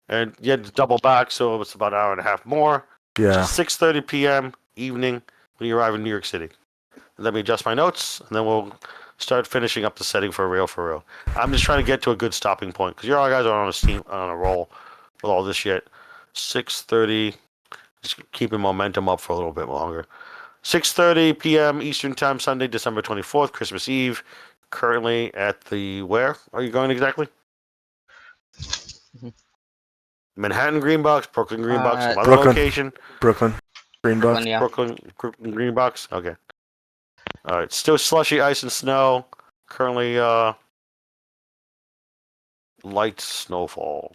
and you had to double back, so it's about an hour and a half more. Yeah. 6:30 p.m. evening when you arrive in New York City. And let me adjust my notes, and then we'll start finishing up the setting for real. I'm just trying to get to a good stopping point because you all guys are on a roll with all this shit. 6:30. Just keeping momentum up for a little bit longer. 6:30 p.m. Eastern Time, Sunday, December 24th, Christmas Eve. Currently at the where are you going exactly? Manhattan Greenbox, Brooklyn Greenbox, some other Brooklyn. location. Brooklyn. Green Bucks. Yeah. Brooklyn Greenbox. Okay. All right. Still slushy ice and snow. Currently, light snowfall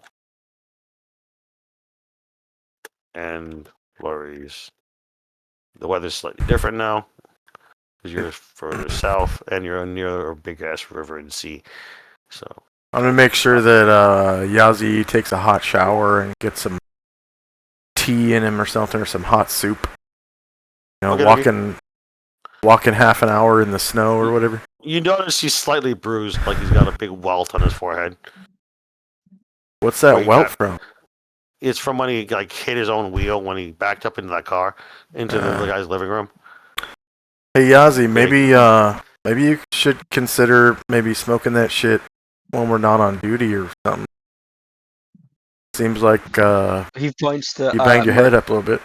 and flurries. The weather's slightly different now because you're further south and you're near a big ass river and sea. So I'm gonna make sure that Yazi takes a hot shower and get some tea in him or something, or some hot soup. Okay, walking half an hour in the snow or whatever. you notice he's slightly bruised, like he's got a big welt on his forehead. What's that Wait, welt that- from? It's from when he like hit his own wheel when he backed up into that car into the guy's living room. Hey Yazi, maybe you should consider maybe smoking that shit when we're not on duty or something. Seems like He points to you banged your head up a little bit.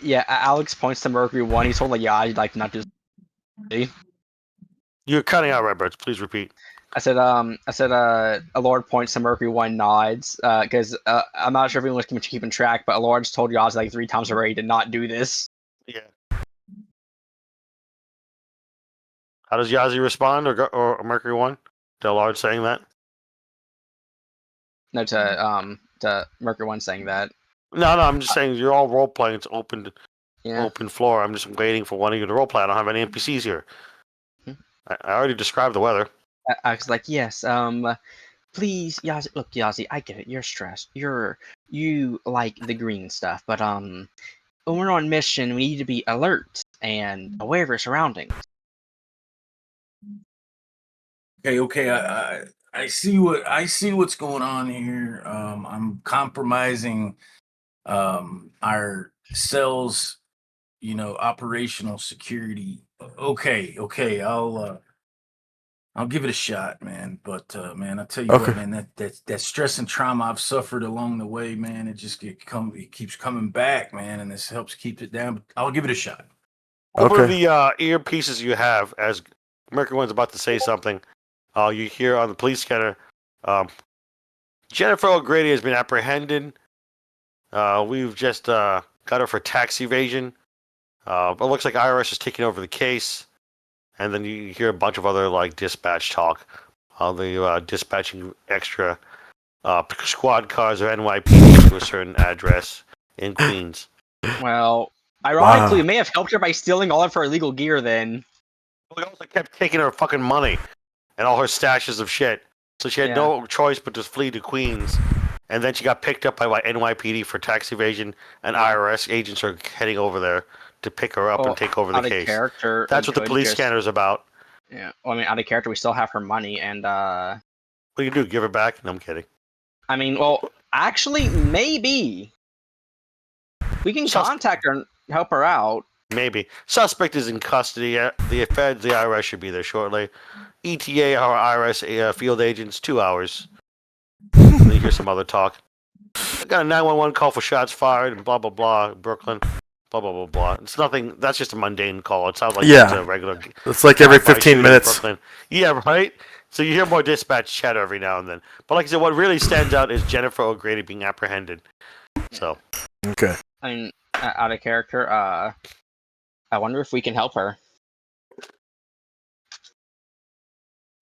Yeah, Alex points to Mercury 1. He's told like, yeah, I'd like not just. You're cutting out, Redbirds. Please repeat. Allard points to Mercury 1, nods, because I'm not sure if anyone's keeping track, but Allard's told Yaz like 3 times already to not do this. Yeah. How does Yazi respond, or Mercury One? To Lard saying that? No, to Mercury One saying that. No, I'm just saying you're all role playing. It's Yeah. open floor. I'm just waiting for one of you to role play. I don't have any NPCs here. Hmm. I already described the weather. I was like, yes. Please, Yazi. Look, Yazi, I get it. You're stressed. You like the green stuff, but when we're on mission, we need to be alert and aware of our surroundings. Okay. I see what's going on here. I'm compromising our cells, operational security. Okay. I'll give it a shot, man. But man, I tell you Okay. what, man, that stress and trauma I've suffered along the way, man, it keeps coming back, man, and this helps keep it down. But I'll give it a shot. Over Okay. the earpieces you have, as Mercury One's about to say something, you hear on the police scanner, Jennifer O'Grady has been apprehended. We've just got her for tax evasion. It looks like IRS is taking over the case. And then you hear a bunch of other like dispatch talk. The dispatching extra squad cars or NYPD to a certain address in Queens. Well, ironically, Wow. we may have helped her by stealing all of her illegal gear. Then. We also kept taking her fucking money and all her stashes of shit. So she had Yeah. no choice but to flee to Queens. And then she got picked up by NYPD for tax evasion, and IRS agents are heading over there to pick her up Well, and take over the out of case. character. That's we what the could police just- scanner is about. Yeah. Well, I mean, out of character, we still have her money, and What do you do? Give her back? No, I'm kidding. I mean, well, actually, maybe we can Sus- contact her and help her out. Maybe. Suspect is in custody. The Fed, the IRS should be there shortly. ETA, our IRS field agents, 2 hours. And then you hear some other talk. I got a 911 call for shots fired and blah, blah, blah, Brooklyn. Blah, blah, blah, blah. It's nothing. That's just a mundane call. It sounds like Yeah. it's a regular. It's like every drive-by 15 shooting in minutes. Brooklyn. Yeah, right? So you hear more dispatch chatter every now and then. But like I said, what really stands out is Jennifer O'Grady being apprehended. So. Okay. I mean, out of character. I wonder if we can help her.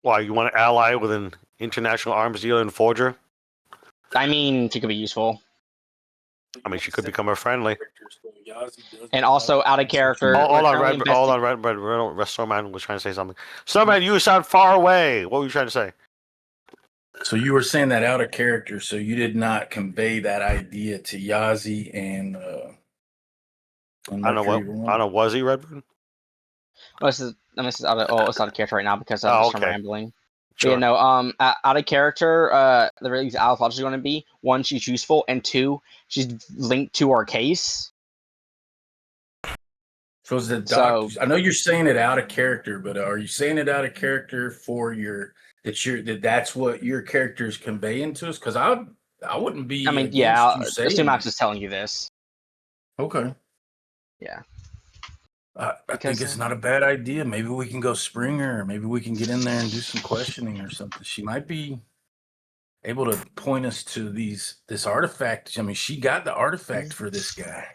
Why, you want to ally with an international arms dealer and forger? I mean, she could be useful. I mean, she could become her friendly. And also, out of character. Hold we're on, currently Red Snowman was trying to say something. Snowman, you sound far away. What were you trying to say? So you were saying that out of character, so you did not convey that idea to Yazi and I don't know what. I don't know. Was he Redburn? Oh, this is out of. Oh, it's out of character right now because I'm Oh, just okay. rambling. Sure. Yeah, no. Out of character. The really Alpha is going to be 1, she's useful, and 2, she's linked to our case. So is the So- I know you're saying it out of character, but are you saying it out of character for that's what your character is conveying to us? Because I wouldn't be. I mean, against yeah. you saying Assume I'm this. just telling you this. Okay. Yeah. I think Because, it's not a bad idea. Maybe we can go spring her. Or maybe we can get in there and do some questioning or something. She might be able to point us to this artifact. I mean, she got the artifact for this guy.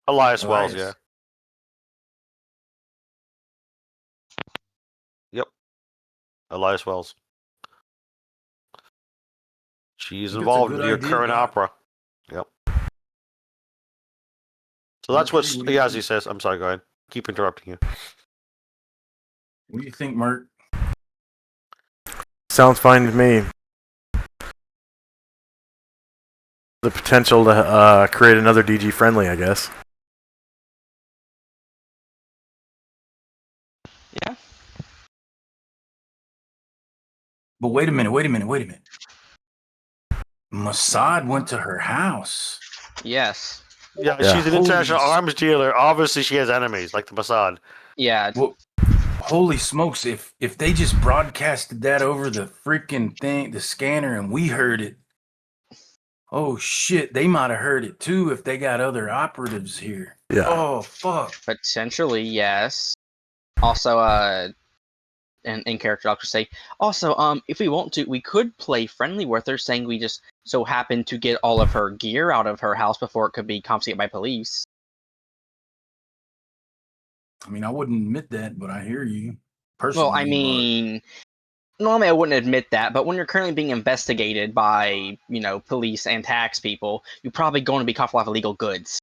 Elias Wells, Elias. yeah. Yep. Elias Wells. She's Think it's a involved good with your idea, current Doc. opera. Yep. So that's what Mercury, what do you Yazi think? says. I'm sorry, go ahead. Keep interrupting you. What do you think, Mert? Sounds fine to me. The potential to create another DG friendly, I guess. yeah. But wait a minute. Mossad went to her house. Yes. Yeah, Yeah. she's an international Holy arms dealer. Obviously, she has enemies, like the Mossad. Yeah. Well, holy smokes! If they just broadcasted that over the freaking thing, the scanner, and we heard it, oh shit! They might have heard it too if they got other operatives here. Yeah. Oh fuck! Potentially, yes. Also, in character, I'll just say. Also, if we want to, we could play friendly with her, saying we just so happen to get all of her gear out of her house before it could be confiscated by police. I mean, I wouldn't admit that, but I hear you. Personally, Well, I mean, normally I wouldn't admit that, but when you're currently being investigated by, police and tax people, you're probably going to be caught for a lot of illegal goods.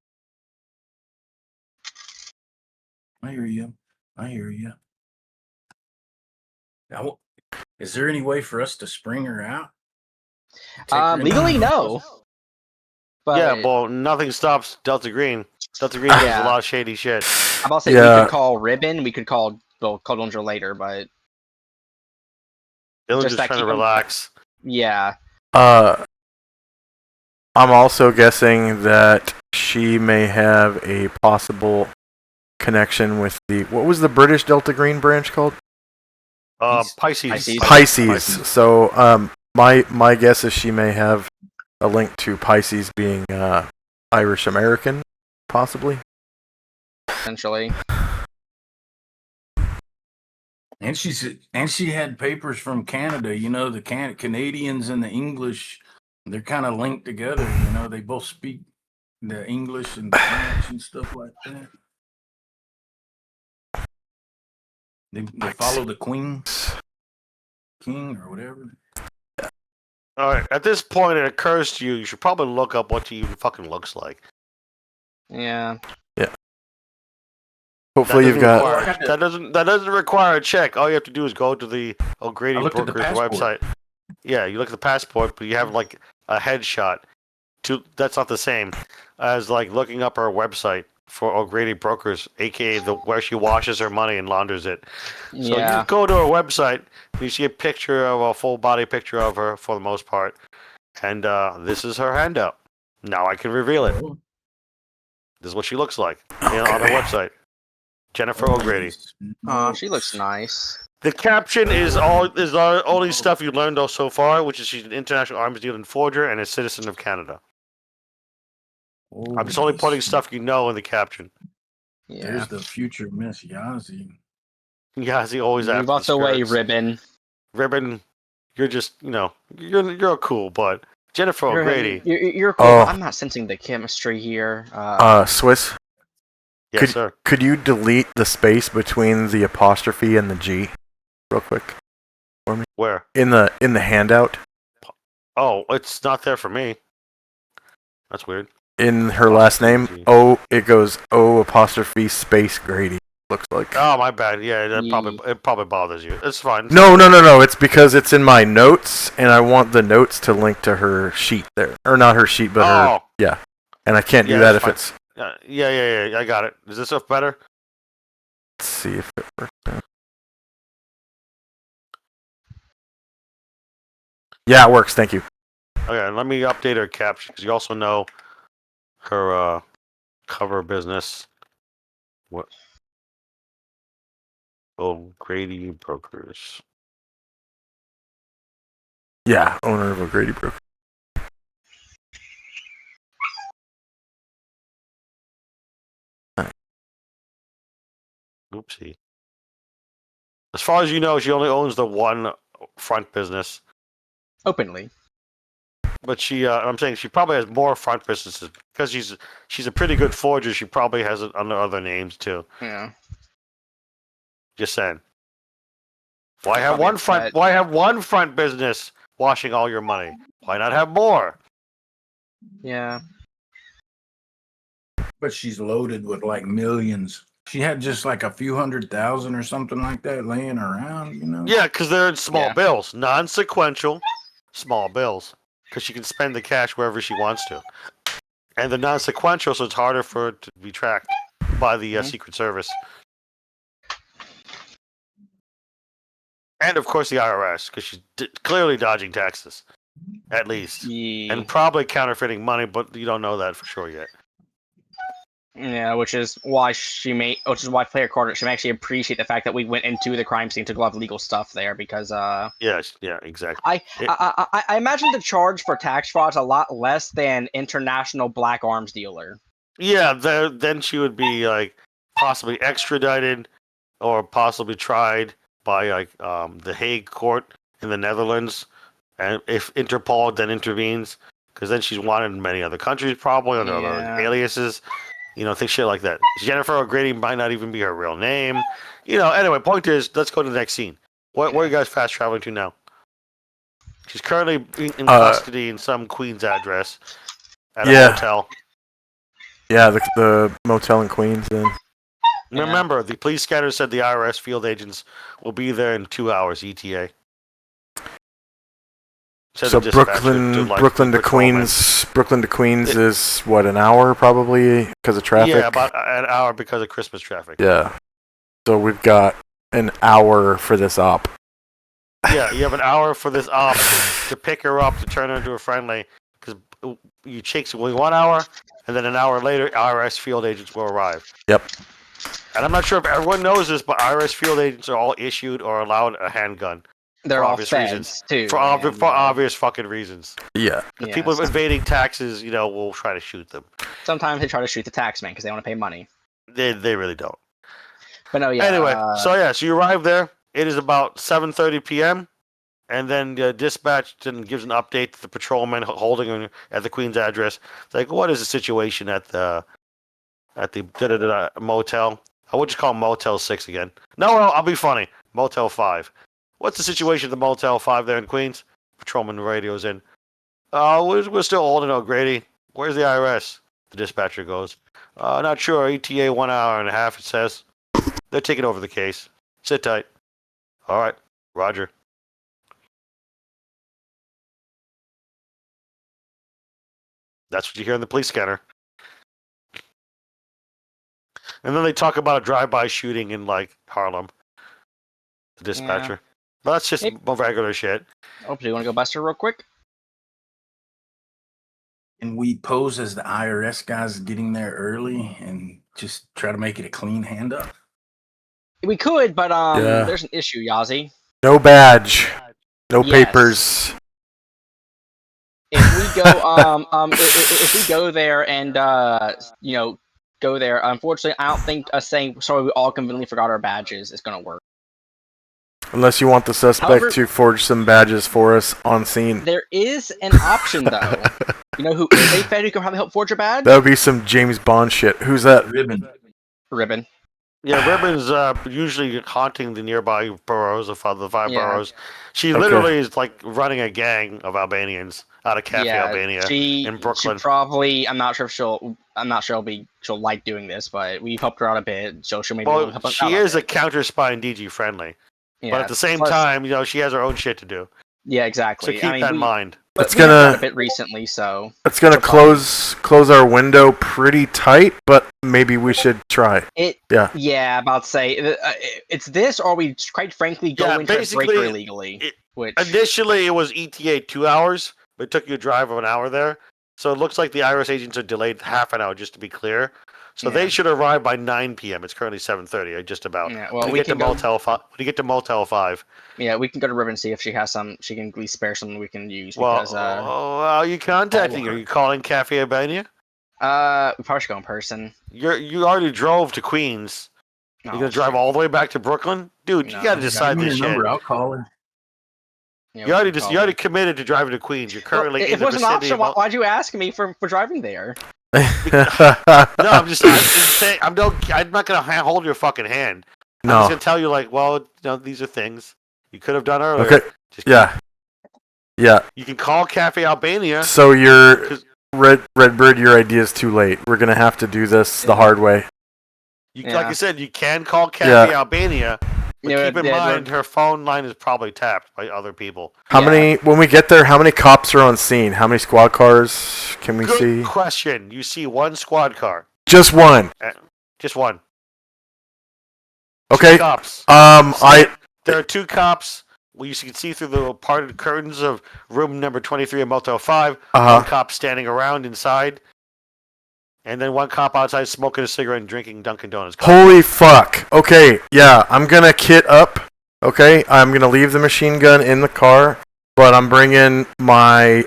I hear you. I hear you. Now, is there any way for us to spring her out? Take her into Legally, the no. office? But Yeah, well, nothing stops Delta Green. Delta Green does Yeah. a lot of shady shit. I'm about to say we Yeah. could call Ribbon, we could call Dillinger later, but Dylan's Just just that trying to keep 'em- relax. yeah. I'm also guessing that she may have a possible connection with what was the British Delta Green branch called? Pisces. Pisces. Pisces. So, my guess is she may have a link to Pisces being Irish American, possibly. Essentially. And she had papers from Canada. The Canadians and the English, they're kind of linked together. They both speak the English and French and stuff like that. They follow the king or whatever. All right. At this point, it occurs to you, you should probably look up what he even fucking looks like. Yeah. Hopefully, you've got. That doesn't require a check. All you have to do is go to the O'Grady I looked at the Brokers passport. website. Yeah, you look at the passport, but you have like a headshot. That's not the same as like looking up her website for O'Grady Brokers, aka where she washes her money and launders it. So you Yeah. just go to her website, you see a full body picture of her for the most part, and this is her handout. Now I can reveal it. This is what she looks like on her Okay. website. Jennifer O'Grady. She looks nice. The caption is only stuff you learned so far, which is she's an international arms dealing forger and a citizen of Canada. I'm just only putting stuff you know in the caption. Yeah. There's the future Miss Yazzie. Yazzie always after Move the out the way, skirts. Ribbon. Ribbon, you're just you're cool, but Jennifer O'Grady. You're cool. Oh. But I'm not sensing the chemistry here. Swiss. Yes, sir. Could you delete the space between the apostrophe and the G, real quick, for me? Where? In the handout, Oh, it's not there for me. That's weird. in her last name, G. it goes O apostrophe space Grady. Looks like. Oh, my bad. Yeah, Ye- it probably bothers you. It's fine. No. It's because it's in my notes, and I want the notes to link to her sheet there, or not her sheet, but her. Oh, Yeah, and I can't do Yeah, that that's if it's. yeah. I got it. Is this stuff better? Let's see if it works. Yeah, it works. Thank you. Okay, let me update her caption because you also know her cover business. What? O'Grady Brokers. Yeah, owner of O'Grady Broker. Oopsie. As far as you know, she only owns the one front business. Openly. But I'm saying she probably has more front businesses because she's a pretty good forger. She probably has it under other names too. Yeah. Just saying. Why have Probably one upset. front? Why have one front business washing all your money? Why not have more? Yeah. But she's loaded with like millions. She had just like a few 100,000 or something like that laying around. Yeah, because they're in small Yeah. bills, non-sequential, small bills. Because she can spend the cash wherever she wants to, and they're non-sequential, so it's harder for it to be tracked by the Mhm. Secret Service. And of course the IRS, because she's clearly dodging taxes, at least, and probably counterfeiting money, but you don't know that for sure yet. Yeah, which is why Player Carter should actually appreciate the fact that we went into the crime scene, took a lot of legal stuff there, because Yes, yeah, exactly. I imagine the charge for tax fraud is a lot less than international black arms dealer. Yeah, then she would be like possibly extradited or possibly tried by like the Hague Court in the Netherlands, and if Interpol then intervenes, because then she's wanted in many other countries, probably under other Yeah. aliases. Think shit like that. Jennifer O'Grady might not even be her real name. Anyway, point is, let's go to the next scene. Where are you guys fast traveling to now? She's currently in custody in some Queens address at a hotel. Yeah, the motel in Queens. Then. Remember, the police scanner said the IRS field agents will be there in 2 hours ETA. Said So the dispatcher Brooklyn to Queens is what, an hour probably because of traffic? Yeah, about an hour because of Christmas traffic. Yeah. So we've got an hour for this op. Yeah, you have an hour for this op to pick her up, to turn her into a friendly, because you chicks will 1 hour, and then an hour later, IRS field agents will arrive. Yep. And I'm not sure if everyone knows this, but IRS field agents are all issued or allowed a handgun. They're for all obvious feds, reasons. too. For obvious fucking reasons. Yeah. If people evading taxes, will try to shoot them. Sometimes they try to shoot the taxman because they want to pay money. They really don't. But no, yeah. Anyway, so you arrive there. It is about 7:30 p.m. And then dispatch then gives an update to the patrolman holding her at the Queens address. It's like, what is the situation at the motel? I would just call it Motel 6 again. No, I'll be funny. Motel 5. What's the situation at the Motel 5 there in Queens? Patrolman radios in. We're still holding O'Grady. Where's the IRS? The dispatcher goes. Not sure. ETA 1 hour and a half, it says. They're taking over the case. Sit tight. All right. Roger. That's what you hear in the police scanner. And then they talk about a drive-by shooting in, Harlem. The dispatcher. Yeah. But that's just regular shit. Oh, do you want to go bust her real quick? And we pose as the IRS guys getting there early and just try to make it a clean handoff. We could, but Yeah. there's an issue, Yazi. No badge. No Yes. papers. If we go, if we go there and go there, unfortunately, I don't think us saying sorry we all conveniently forgot our badges is gonna work. Unless you want the suspect However- to forge some badges for us on scene. There is an option though. You know who is a Fed who can probably help forge a badge? That would be some James Bond shit. Who's that? Ribbon. Ribbon. Yeah, Ribbon's usually haunting the nearby boroughs of the five Yeah. boroughs. She Okay. literally is running a gang of Albanians out of Cafe Albania in Brooklyn. She probably. I'm not sure if she'll like doing this, but we've helped her out a bit, so she'll maybe help us She out is a bit. counter spy and DG friendly, Yeah, but at the same plus- time, she has her own shit to do. Yeah, So exactly. keep that in mind. But It's we have gonna- done a bit recently, so It's gonna We're fine. close our window pretty tight, but maybe we should try. yeah, about to say it's this, or we quite frankly go Yeah, into a basically, breaker illegally. it- Which Initially, it was ETA 2 hours, but it took you a drive of an hour there. So it looks like the IRS agents are delayed half an hour, just to be clear. So they Yeah. should arrive by 9 p.m. It's currently 7:30, just about. yeah, well, When we you get to can go. Motel 5, when you get to Motel 5, Yeah, we can go to Ribbon and see if she has some. She can at least spare something we can use well, because are you contacting her? Are you calling Cafe Albania? we probably should go in person. You already drove to Queens. No, You're gonna drive all the way back to Brooklyn, dude. No, you gotta give decide Give me this your shit. number, I'll call her. Yeah, You already we can you call already her. committed to driving to Queens. You're currently Well, in if the it was an vicinity. option, why'd you ask me for driving there? No, I'm just saying. I'm not gonna hold your fucking hand. I'm just No. gonna tell you, these are things you could have done earlier. Okay. Just Yeah. Yeah. You can call Cafe Albania. So your 'Cause- Redbird, your idea is too late. We're gonna have to do this the hard way. Like Yeah. I said, you can call Cafe Yeah. Albania, but Yeah, keep in yeah, mind her phone line is probably tapped by other people. How Yeah. many? When we get there, how many cops are on scene? How many squad cars can we Good see? question. You see one squad car, Just one. just one. Okay. Two cops. There are two cops. You can see through the parted curtains of room number 23 in Motel 5. One cop standing around inside. And then one cop outside smoking a cigarette and drinking Dunkin' Donuts. Holy fuck. Okay, yeah, I'm gonna kit up. Okay, I'm gonna leave the machine gun in the car, but I'm bringing my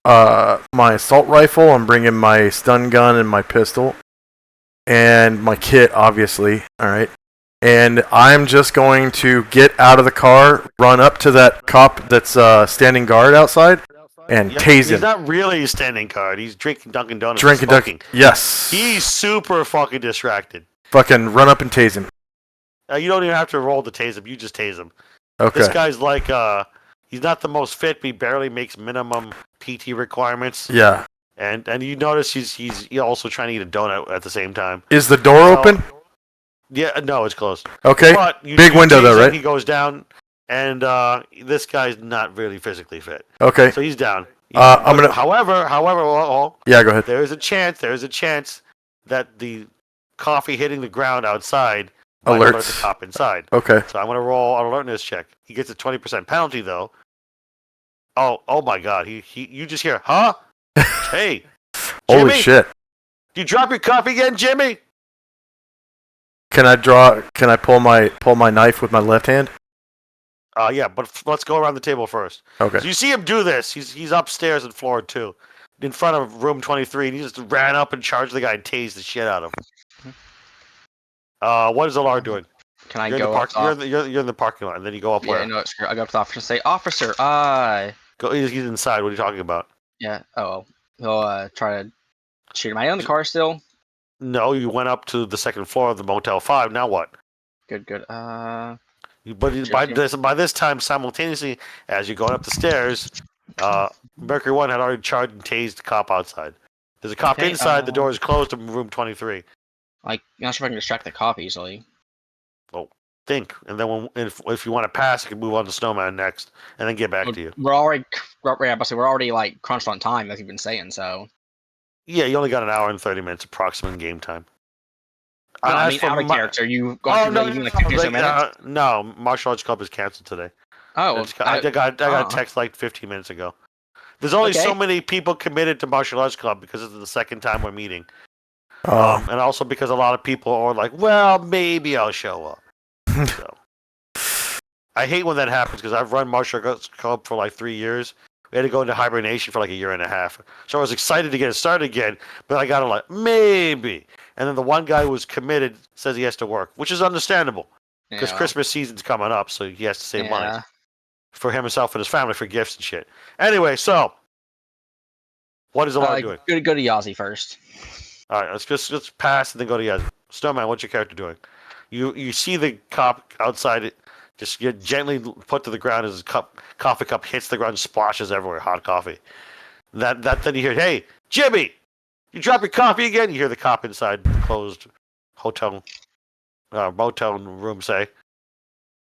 my assault rifle. I'm bringing my stun gun and my pistol, and my kit, obviously. All right, and I'm just going to get out of the car, run up to that cop that's standing guard outside, and Yeah, tase he's him. not really a standing guard. He's drinking Dunkin' Donuts. Drinking and smoking. Yes. He's super fucking distracted. Fucking run up and tase him. You don't even have to roll to tase him. You just tase him. Okay. This guy's like, he's not the most fit, but he barely makes minimum PT requirements. Yeah. And you notice he's also trying to eat a donut at the same time. Is the door So- open? Yeah, no, it's closed. Okay. But Big window tase though, him, right? He goes down, and this guy's not really physically fit, Okay. so he's down. I'm gonna. However, Yeah, go ahead. there is a chance that the coffee hitting the ground outside might alert the Alerts. cop inside. Okay. So I'm gonna roll an alertness check. He gets a 20% penalty though. Oh my God! You just hear, huh? Hey, Holy Jimmy? shit. Did you drop your coffee again, Jimmy? Can I pull my knife with my left hand? Yeah, but let's go around the table first. Okay. So you see him do this. He's upstairs in floor 2, in front of room 23, and he just ran up and charged the guy and tased the shit out of him. What is Alar doing? Can I You're in go the park. up? You're in the parking lot, and then you go up Yeah, where? no, it's, I go up to the officer and say, "Officer, I." Go. He's inside. What are you talking about? Yeah. Oh, he'll try to shoot him. Am I in the car still? No, you went up to the second floor of the Motel 5. Now what? Good. But But by this time, simultaneously, as you're going up the stairs, Mercury 1 had already charged and tased the cop outside. There's a cop Okay, inside. The door is closed in room 23. like, I'm not sure if I can distract the cop easily. Think, and then if you want to pass, you can move on to Snowman next, and then get back to you. We're already, we're already like crunched on time, as you've been saying. So, Yeah, you only got an hour and 30 minutes approximate game time. no, I as mean, for out of my- character, you Oh going no, to no, like no, 50 or so like, minutes? no, Martial Arts Club is canceled today. Oh, I got a text like 15 minutes ago. There's only so Okay. many people committed to Martial Arts Club because it's the second time we're meeting, Oh. and also because a lot of people are like, well, maybe I'll show up. So I hate when that happens because I've run Martial Arts Club for like 3 years. We had to go into hibernation for like a year and a half. So I was excited to get it started again, but I got to like, maybe. And then the one guy who was committed says he has to work, which is understandable because yeah, Christmas season's coming up, so he has to save money yeah. for himself and his family for gifts and shit. Anyway, so what is Alar doing? Go to Yazi first. All right, let's pass and then go to Yaz. Snowman, what's your character doing? You see the cop outside it, just get gently put to the ground as his coffee cup hits the ground and splashes everywhere, hot coffee. That then you hear, hey, Jimmy, you drop your coffee again? You hear the cop inside the closed motel room say,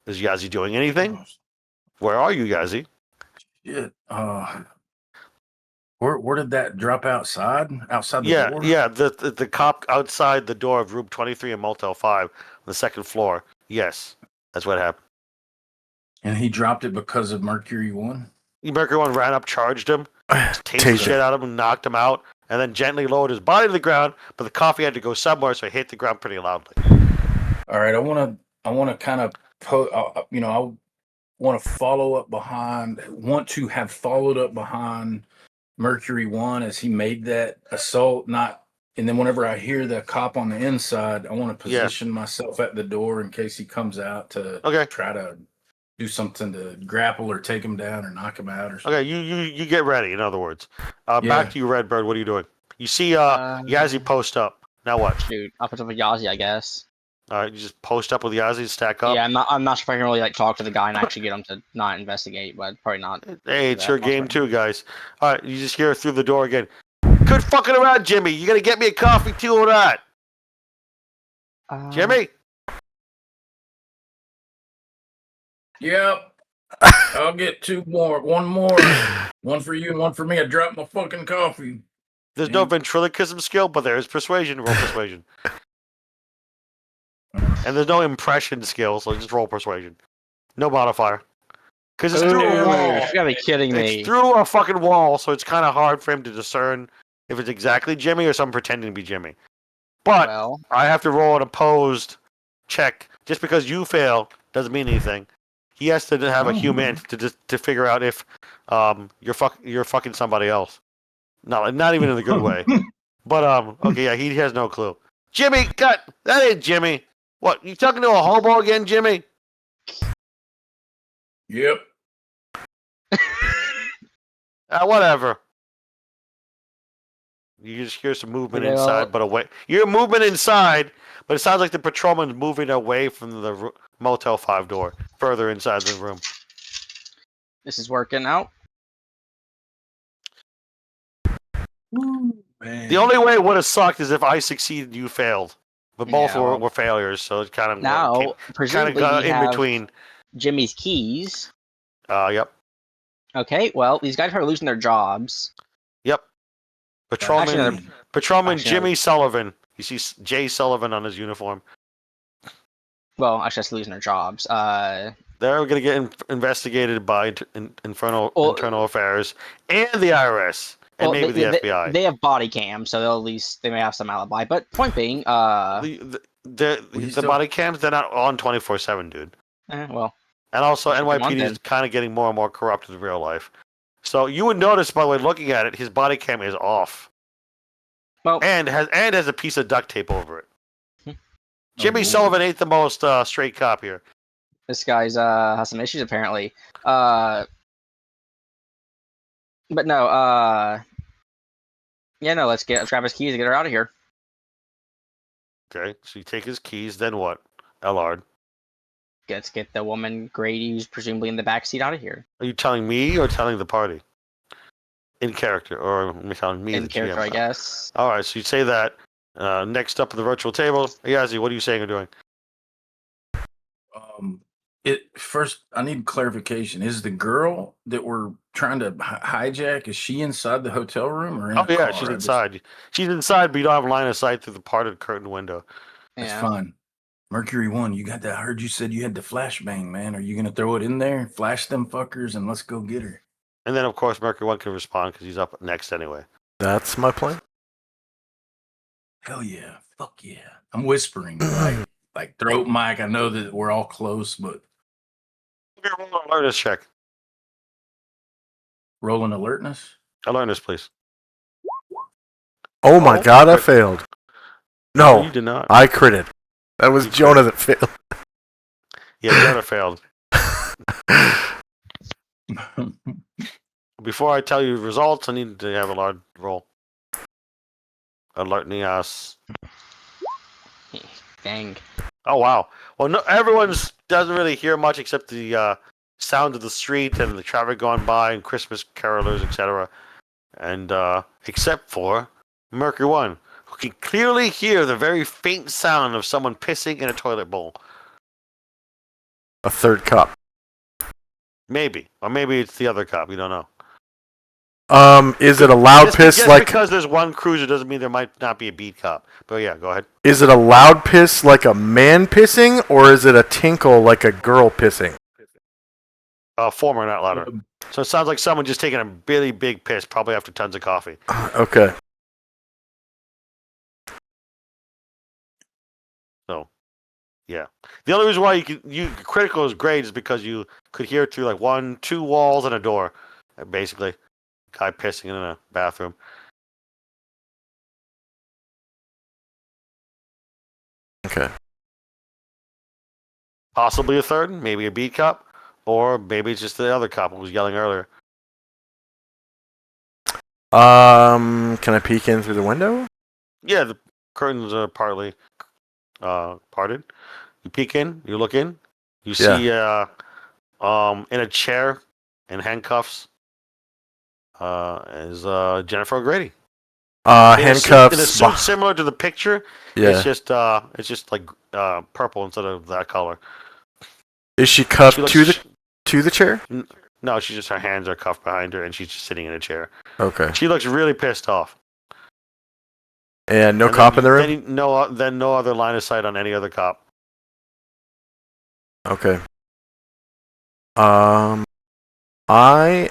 is Yazzie doing anything? Where are you, Yazzie? Shit. Where did that drop outside? Outside the Yeah, door? yeah, the cop outside the door of room 23 in Motel 5 on the second floor. Yes, that's what happened. And he dropped it because of Mercury 1? Mercury 1 ran up, charged him, tased the Taser. shit out of him, knocked him out, and then gently lowered his body to the ground, but the coffee had to go somewhere, so it hit the ground pretty loudly. All right, I want to kind of I want to follow up behind. Want to have followed up behind Mercury 1 as he made that assault. And then whenever I hear the cop on the inside, I want to Yeah. position myself at the door in case he comes out to Okay, try to do something to grapple or take him down or knock him out or something. okay, you get ready, in other words. Yeah. Back to you, Redbird, what are you doing? You see Yazzie post up. Now what? Shoot, I'll put up with Yazi, I guess. You just post up with Yazzie, stack up? Yeah, I'm not sure if I can really like talk to the guy and actually get him to not investigate, but probably not. Hey, it's Yeah, your that's game right. too, guys. All right, you just hear through the door again. Quit fucking around, Jimmy. You gotta get me a coffee too or not? Jimmy? Yep. I'll get two more. One more. One for you and one for me. I dropped my fucking coffee. There's no Yeah. ventriloquism skill, but there is persuasion. Roll persuasion. And there's no impression skill, so just roll persuasion. No modifier. Because it's through a wall. You gotta be kidding me. It's through a fucking wall, so it's kind of hard for him to discern if it's exactly Jimmy or someone pretending to be Jimmy. But Well, I have to roll an opposed check. Just because you fail doesn't mean anything. He has to have a Oh. human to figure out if you're fucking somebody else. Not even in a good way. But okay, yeah, he has no clue. Jimmy, cut. That ain't Jimmy. What? You talking to a hobo again, Jimmy? Yep. Whatever. You just hear some movement Okay, well- inside, but away. You're movement inside, but it sounds like the patrolman's moving away from the Motel 5 door, further inside the room. This is working out. Man. The only way it would have sucked is if I succeeded and you failed. But both Yeah, well- were failures, so it kind of Now, kind presumably, of got we in have between. Jimmy's keys. Yep. Okay, well, these guys are losing their jobs. Yep. Patrolman, Actually, Patrolman actually, Jimmy Sullivan. You see Jay Sullivan on his uniform. Well, actually, that's losing their jobs. They're going to get investigated by internal Well- affairs and the IRS and maybe the FBI. They have body cam, so they'll at least they may have some alibi. But point being, the still- body cams, they're not on 24/7, dude. well, And also, Keep them on NYPD is then. kind of getting more and more corrupt in real life. So you would notice, by the way, looking at it, his body cam is off well, and has a piece of duct tape over it. Jimmy Oh, Sullivan ain't the most straight cop here. this guy's has some issues apparently. But no, yeah, no, let's grab his keys and get her out of here. Okay, so you take his keys, then what? Ellard. Let's get the woman Grady, who's presumably in the back seat, out of here. Are you telling me or telling the party? In character, or are you telling me? In the character, GM? I guess. All right, so you say that. Next up at the virtual table, Yazi, what are you saying or doing? It first. I need clarification. Is the girl that we're trying to hijack? Is she inside the hotel room or in Oh the yeah, car? she's inside. She's inside, but you don't have line of sight through the parted curtain window. That's Yeah. fine. Mercury 1, you got that? I heard you said you had the flashbang, man. Are you gonna throw it in there, flash them fuckers, and let's go get her? And then of course Mercury One can respond because he's up next anyway. That's my plan. Hell yeah, fuck yeah. I'm whispering, like throat mic. I know that we're all close, but Roll an alertness check. rolling alertness. Alertness, please. Oh my Oh, god, I but- failed. you No, did not. I critted. That was You Jonah that failed. Yeah, Jonah failed. Before I tell you results, I need to have a large roll. Alerting us. Dang. Oh wow. Well, no, everyone's doesn't really hear much except the sound of the street and the traffic going by and Christmas carolers, etc. And except for Mercury One, who can clearly hear the very faint sound of someone pissing in a toilet bowl. A third cup. Maybe, or maybe it's the other cop. We don't know. Is it a loud piss just like? because there's one cruiser doesn't mean there might not be a beat cop. But yeah, go ahead. Is it a loud piss like a man pissing, or is it a tinkle like a girl pissing? Former, not louder. So it sounds like someone just taking a really big piss, probably after tons of coffee. Okay. So, yeah. The only reason why you critical is great is because you could hear through like 1, 2 walls and a door, basically. Guy pissing in a bathroom. Okay. Possibly a third, maybe a beat cop, or maybe it's just the other cop who was yelling earlier. Can I peek in through the window? Yeah, the curtains are partly parted. You peek in, you look in, you Yeah. see in a chair in handcuffs is Jennifer O'Grady. In a suit- Handcuffs. in a suit similar to the picture. Yeah. It's just like purple instead of that color. Is she cuffed She looks to the chair? No, she's just her hands are cuffed behind her and she's just sitting in a chair. Okay. She looks really pissed off. And no And cop in then the room? Then no other line of sight on any other cop. Okay. I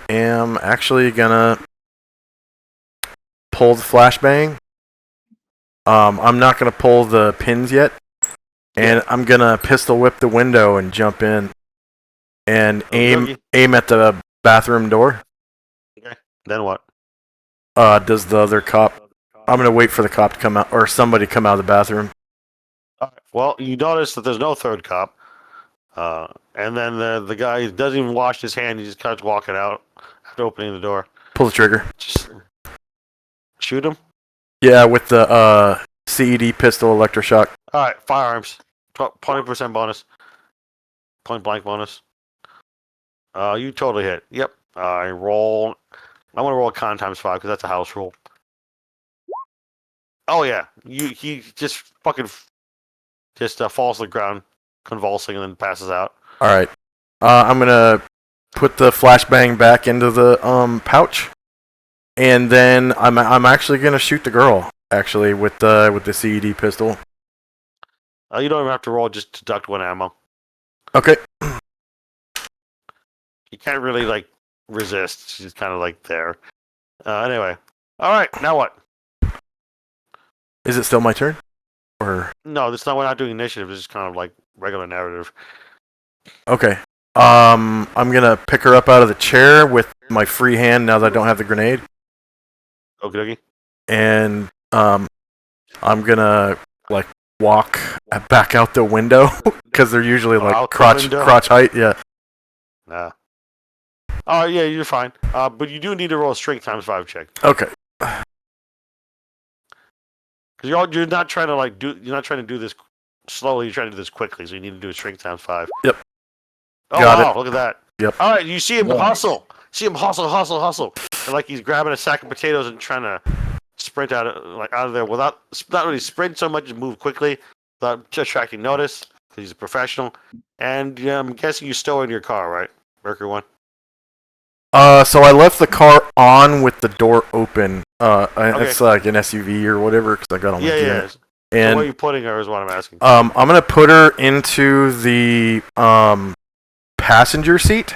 am actually gonna pull the flashbang. I'm not gonna pull the pins yet, and I'm gonna pistol whip the window and jump in, and Okey-dokey. aim at the bathroom door. Then what? Does the other cop? I'm gonna wait for the cop to come out, or somebody come out of the bathroom. Well, you notice that there's no third cop. And then the guy doesn't even wash his hand. He just starts walking out after opening the door. Pull the trigger. Just shoot him. Yeah, with the CED pistol electroshock. All right, firearms. 20% bonus. Point blank bonus. You totally hit. Yep. I roll. I'm gonna roll a con times 5 because that's a house rule. Oh yeah, he just fucking falls to the ground, convulsing, and then passes out. All right. I'm gonna put the flashbang back into the pouch, and then I'm actually gonna shoot the girl actually with the CED pistol. You don't even have to roll, just deduct 1 ammo. Okay. You can't really like resist. She's kind of like there. Anyway, all right. Now what? Is it still my turn? Or No, this not. We're not doing initiative. This is kind of like regular narrative. okay. I'm gonna pick her up out of the chair with my free hand now that I don't have the grenade, Okie dokie. and I'm gonna like walk back out the window because they're usually Out like the crotch window? height. Yeah. Nah. Oh yeah, you're fine. But you do need to roll a strength times 5 check Okay. because you're not trying to do this slowly. You're trying to do this quickly, so you need to do a strength times 5. Yep. Oh Got wow! it. Look at that. Yep. All right, you see him Nice. hustle. See him hustle, and like he's grabbing a sack of potatoes and trying to sprint out of there without not really sprint so much as move quickly without attracting notice because he's a professional. And I'm guessing you're still in your car, right, Mercury One? So I left the car on with the door open. Okay. It's like an SUV or whatever because I got on my Yeah. gear. So And where are you putting her is what I'm asking. I'm gonna put her into the passenger seat,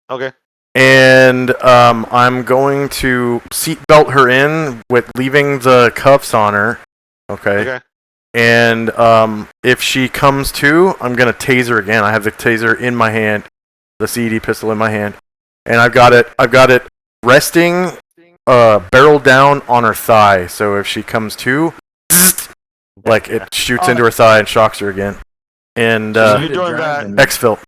Okay. and I'm going to seatbelt her in with leaving the cuffs on her. Okay. Okay. And if she comes to, I'm gonna tase her again. I have the taser in my hand, the CED pistol in my hand, and I've got it resting, barrel down on her thigh. So if she comes to, like it shoots into her thigh and shocks her again. And So you're doing that. exfil.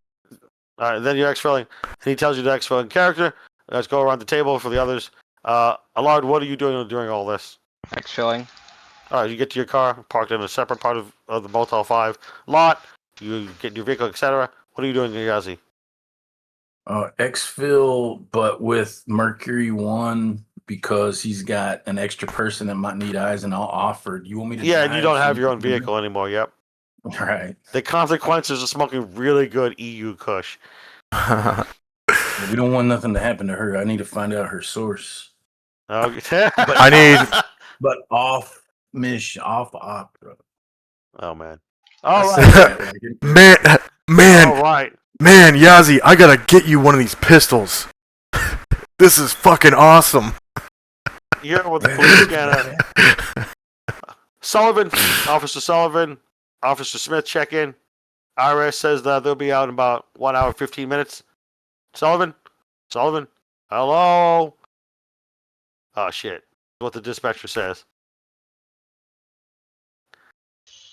All right, then you're exfilling, and he tells you to exfil in character. Let's go around the table for the others. Allard, what are you doing during all this? Exfilling. All right, you get to your car, parked in a separate part of the Motel 5 lot. You get your vehicle, etc. What are you doing, Yazi? Exfil, but with Mercury 1 because he's got an extra person that might need eyes, and I'll offer. You want me to? Yeah, and you drive don't so have you your own can- vehicle anymore. Yep. Right. The consequences of smoking really good EU Kush. We don't want nothing to happen to her. I need to find out her source. Okay. I need. But off mission, off opera. Oh man. I All said right. that like it. Man, All right. Yazzie, I gotta get you one of these pistols. This is fucking awesome. Here with the police scanner. Sullivan, Officer Sullivan, Officer Smith, check in. IRS says that they'll be out in about 1 hour, 15 minutes. Sullivan? Hello? Oh, shit. What the dispatcher says.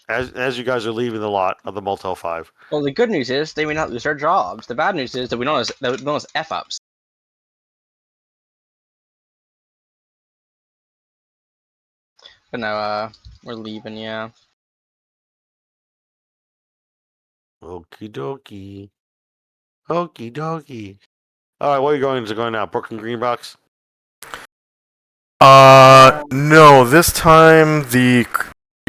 As you guys are leaving the lot of the Motel 5. Well, the good news is they may not lose their jobs. The bad news is that we don't as F ups. But no, we're leaving. Yeah. Okie dokie. Okie dokie. All right, where are you going now? Brooklyn Greenbox? No, this time you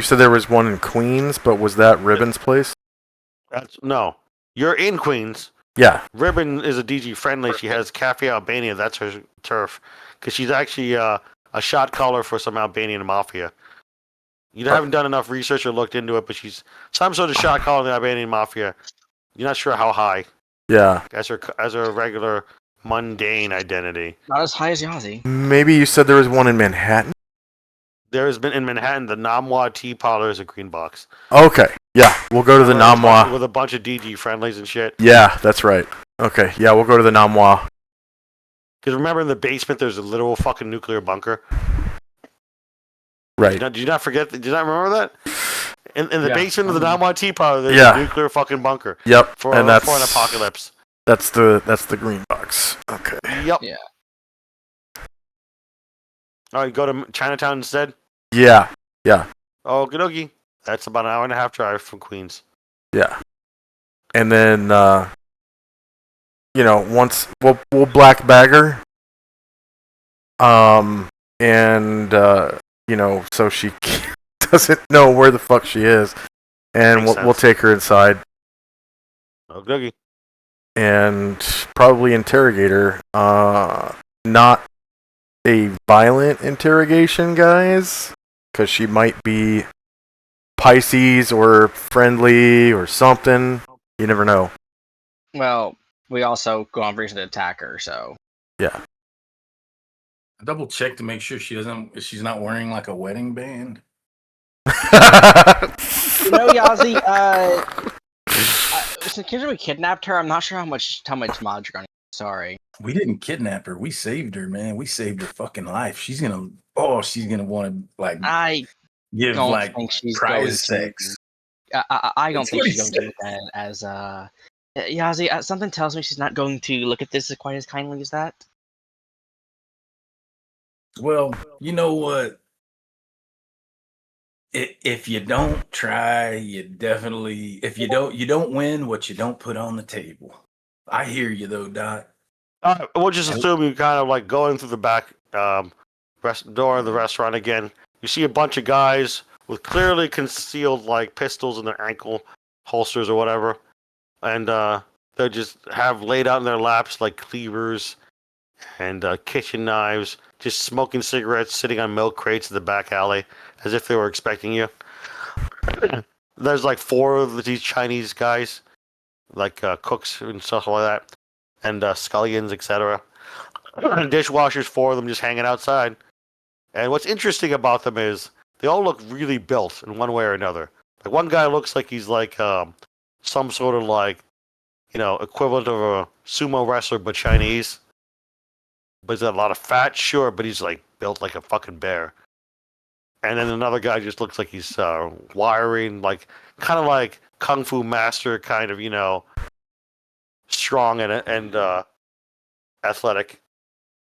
said there was one in Queens, but was that Ribbon's place? No. You're in Queens. Yeah. Ribbon is a DG friendly. She has Cafe Albania. That's her turf. Because she's actually a shot caller for some Albanian mafia. You haven't done enough research or looked into it, but she's some sort of shot caller in the Albanian mafia. You're not sure how high Yeah. as her regular mundane identity. Not as high as Yazzie. Maybe you said there was one in Manhattan? There has been in Manhattan, the Namwa Tea Parlor is a green box. Okay. Yeah, we'll go to the Namwa. With a bunch of DG friendlies and shit. Yeah, that's right. Okay, yeah, we'll go to the Namwa. Because remember in the basement there's a literal fucking nuclear bunker? Right. Did you not forget? Did you not remember that? In the Yeah. basement of the Namwa Tea Parlor, there's Yeah. a nuclear fucking bunker Yep. for and an apocalypse. That's the green box. Okay. Yep. Yeah. All right, go to Chinatown instead. Yeah, Oh, Ginogi. That's about an hour and a half drive from Queens. yeah. And then once we'll black bag her. And so she doesn't know where the fuck she is, and Makes we'll sense. take her inside Oh, Ginogi. and probably interrogate her. Not a violent interrogation, guys, because she might be Pisces or friendly or something. You never know. Well, we also go on reason to attack her, so. Yeah. I double check to make sure she's not wearing like a wedding band. You know, Yazi, so considering we kidnapped her, I'm not sure how much mod you're gonna. Sorry. We didn't kidnap her. We saved her, man. We saved her fucking life. She's gonna want to like I give don't like think she's going prize to. sex. I don't That's think what she's he going to look at it as Yazi, something tells me she's not going to look at this quite as kindly as that. Well, you know what? If you don't try, you definitely. If you don't win what you don't put on the table. I hear you though, Dot. We'll just assume you kind of like going through the back door of the restaurant again. You see a bunch of guys with clearly concealed like pistols in their ankle holsters or whatever, and they just have laid out in their laps like cleavers and kitchen knives, just smoking cigarettes, sitting on milk crates in the back alley as if they were expecting you. There's like 4 of these Chinese guys, like cooks and stuff like that, and scullions, etc. And dishwashers, 4 of them just hanging outside. And what's interesting about them is they all look really built in one way or another. Like one guy looks like he's like some sort of like, equivalent of a sumo wrestler but Chinese. But he's got a lot of fat, sure, but he's like built like a fucking bear. And then another guy just looks like he's wiring, like kind of like Kung Fu Master, kind of, strong and athletic.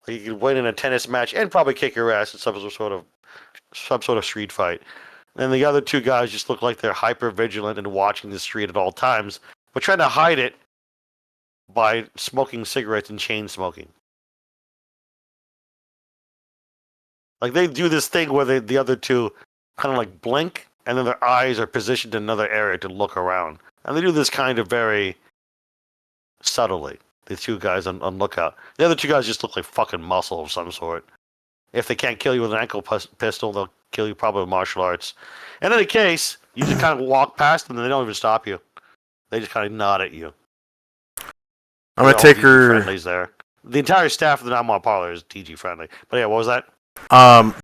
Like you could win in a tennis match and probably kick your ass in some sort of street fight. And the other 2 guys just look like they're hyper vigilant and watching the street at all times, but trying to hide it by smoking cigarettes and chain smoking. Like they do this thing where the other 2 kind of like blink, and then their eyes are positioned in another area to look around. And they do this kind of very subtly. The 2 guys on lookout. The other 2 guys just look like fucking muscle of some sort. If they can't kill you with an ankle pistol, they'll kill you probably with martial arts. In any case, you just kind of walk past them and they don't even stop you. They just kind of nod at you. I'm gonna All take TG her. friendlies there. The entire staff of the Nightmare Parlor is TG friendly. But yeah, what was that?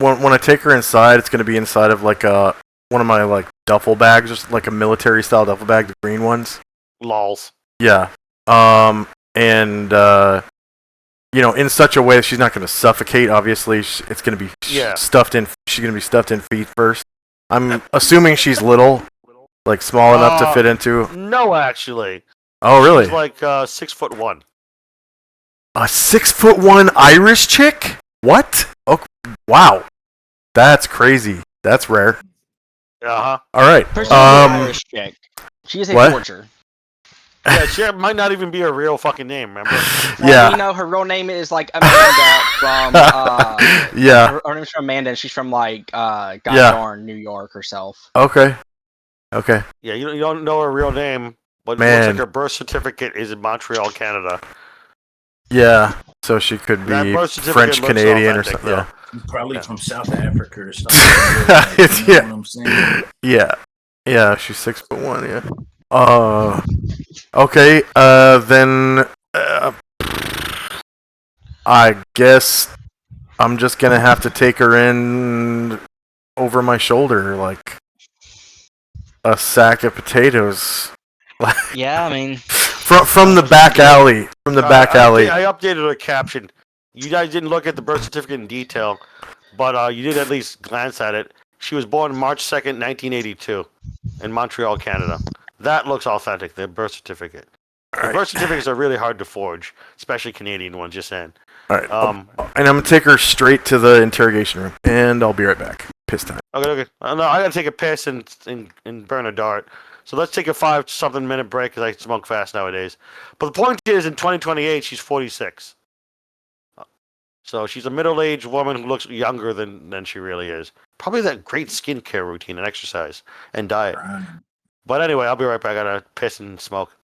When I take her inside, it's gonna be inside of like one of my like duffel bags, just like a military style duffel bag, the green ones. Lols. Yeah. And in such a way that she's not gonna suffocate. Obviously, it's gonna be stuffed in. She's gonna be stuffed in feet first. I'm assuming she's little, like small enough to fit into. No, actually. Oh, really? She's like 6'1". A 6'1" Irish chick? What? Oh, wow. That's crazy. That's rare. Uh-huh. All right. First of all, Irish chick. She is a what? forger. Yeah, she might not even be her real fucking name, remember? Yeah. Her real name is like Amanda from yeah. Her name's from Amanda and she's from like Darn, New York herself. Okay. Yeah, you don't know her real name, but it Man. looks like her birth certificate is in Montreal, Canada. Yeah. So she could That be birth certificate French looks Canadian or authentic, something. Yeah. Probably from South Africa or something. You know what I'm saying? Yeah. Yeah, she's 6'1", yeah. Okay, then I guess I'm just gonna have to take her in over my shoulder like a sack of potatoes. Yeah, I mean from the back alley. From the back alley. I updated her caption. You guys didn't look at the birth certificate in detail, but you did at least glance at it. She was born March 2nd, 1982, in Montreal, Canada. That looks authentic, the birth certificate. The birth certificates are really hard to forge, especially Canadian ones, just saying. All right. Um, And I'm gonna take her straight to the interrogation room, and I'll be right back. Piss time. okay. No, I gotta take a piss and burn a dart. So let's take a 5-something minute break because I smoke fast nowadays. But the point is, in 2028, she's 46. So she's a middle-aged woman who looks younger than she really is. Probably that great skincare routine and exercise and diet. But anyway, I'll be right back. I gotta piss and smoke.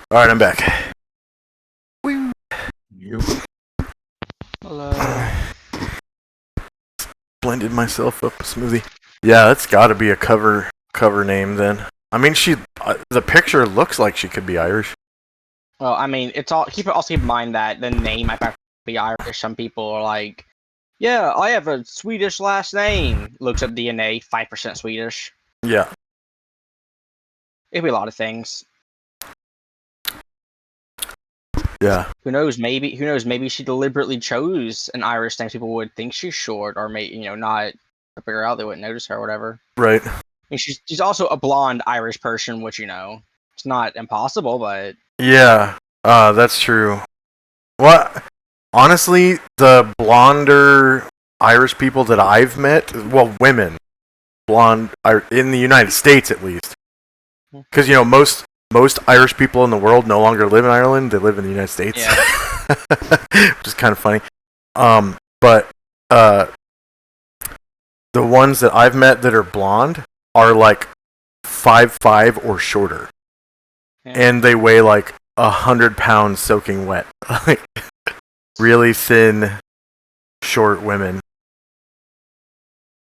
All right, I'm back. You. Hello. Blended myself up a smoothie. Yeah, that's got to be a cover name then. I mean, the picture looks like she could be Irish. Well, I mean, it's all. Also keep in mind that the name might be Irish. Some people are like, "Yeah, I have a Swedish last name." Looks up DNA, 5% Swedish. Yeah. It could be a lot of things. Yeah. Who knows? Maybe she deliberately chose an Irish name. So people would think she's short, or not figure out they wouldn't notice her or whatever. Right. I mean, she's also a blonde Irish person, which it's not impossible, but Yeah. That's true. Well, honestly, the blonder Irish people that I've met, well, women, blonde, in the United States at least, because most Irish people in the world no longer live in Ireland; they live in the United States, which is kind of funny. But the ones that I've met that are blonde are like 5'5" or shorter, and they weigh like 100 pounds soaking wet. Like really thin, short women.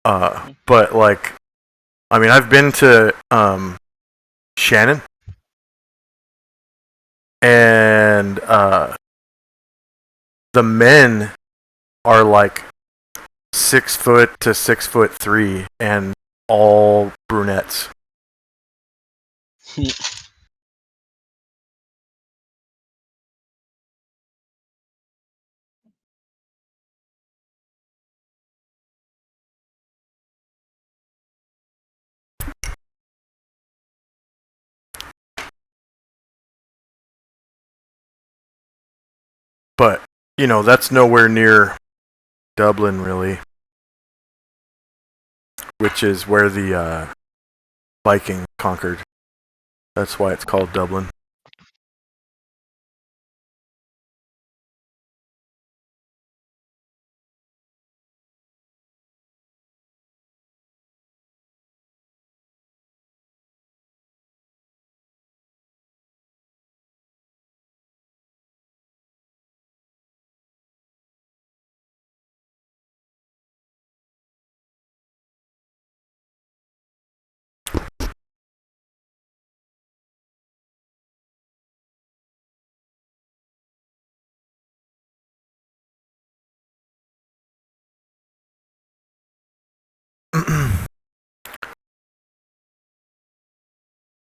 But like, I mean, I've been to Shannon, and the men are like 6 foot to 6'3" and all brunettes. But that's nowhere near Dublin, really, which is where the Viking conquered. That's why it's called Dublin.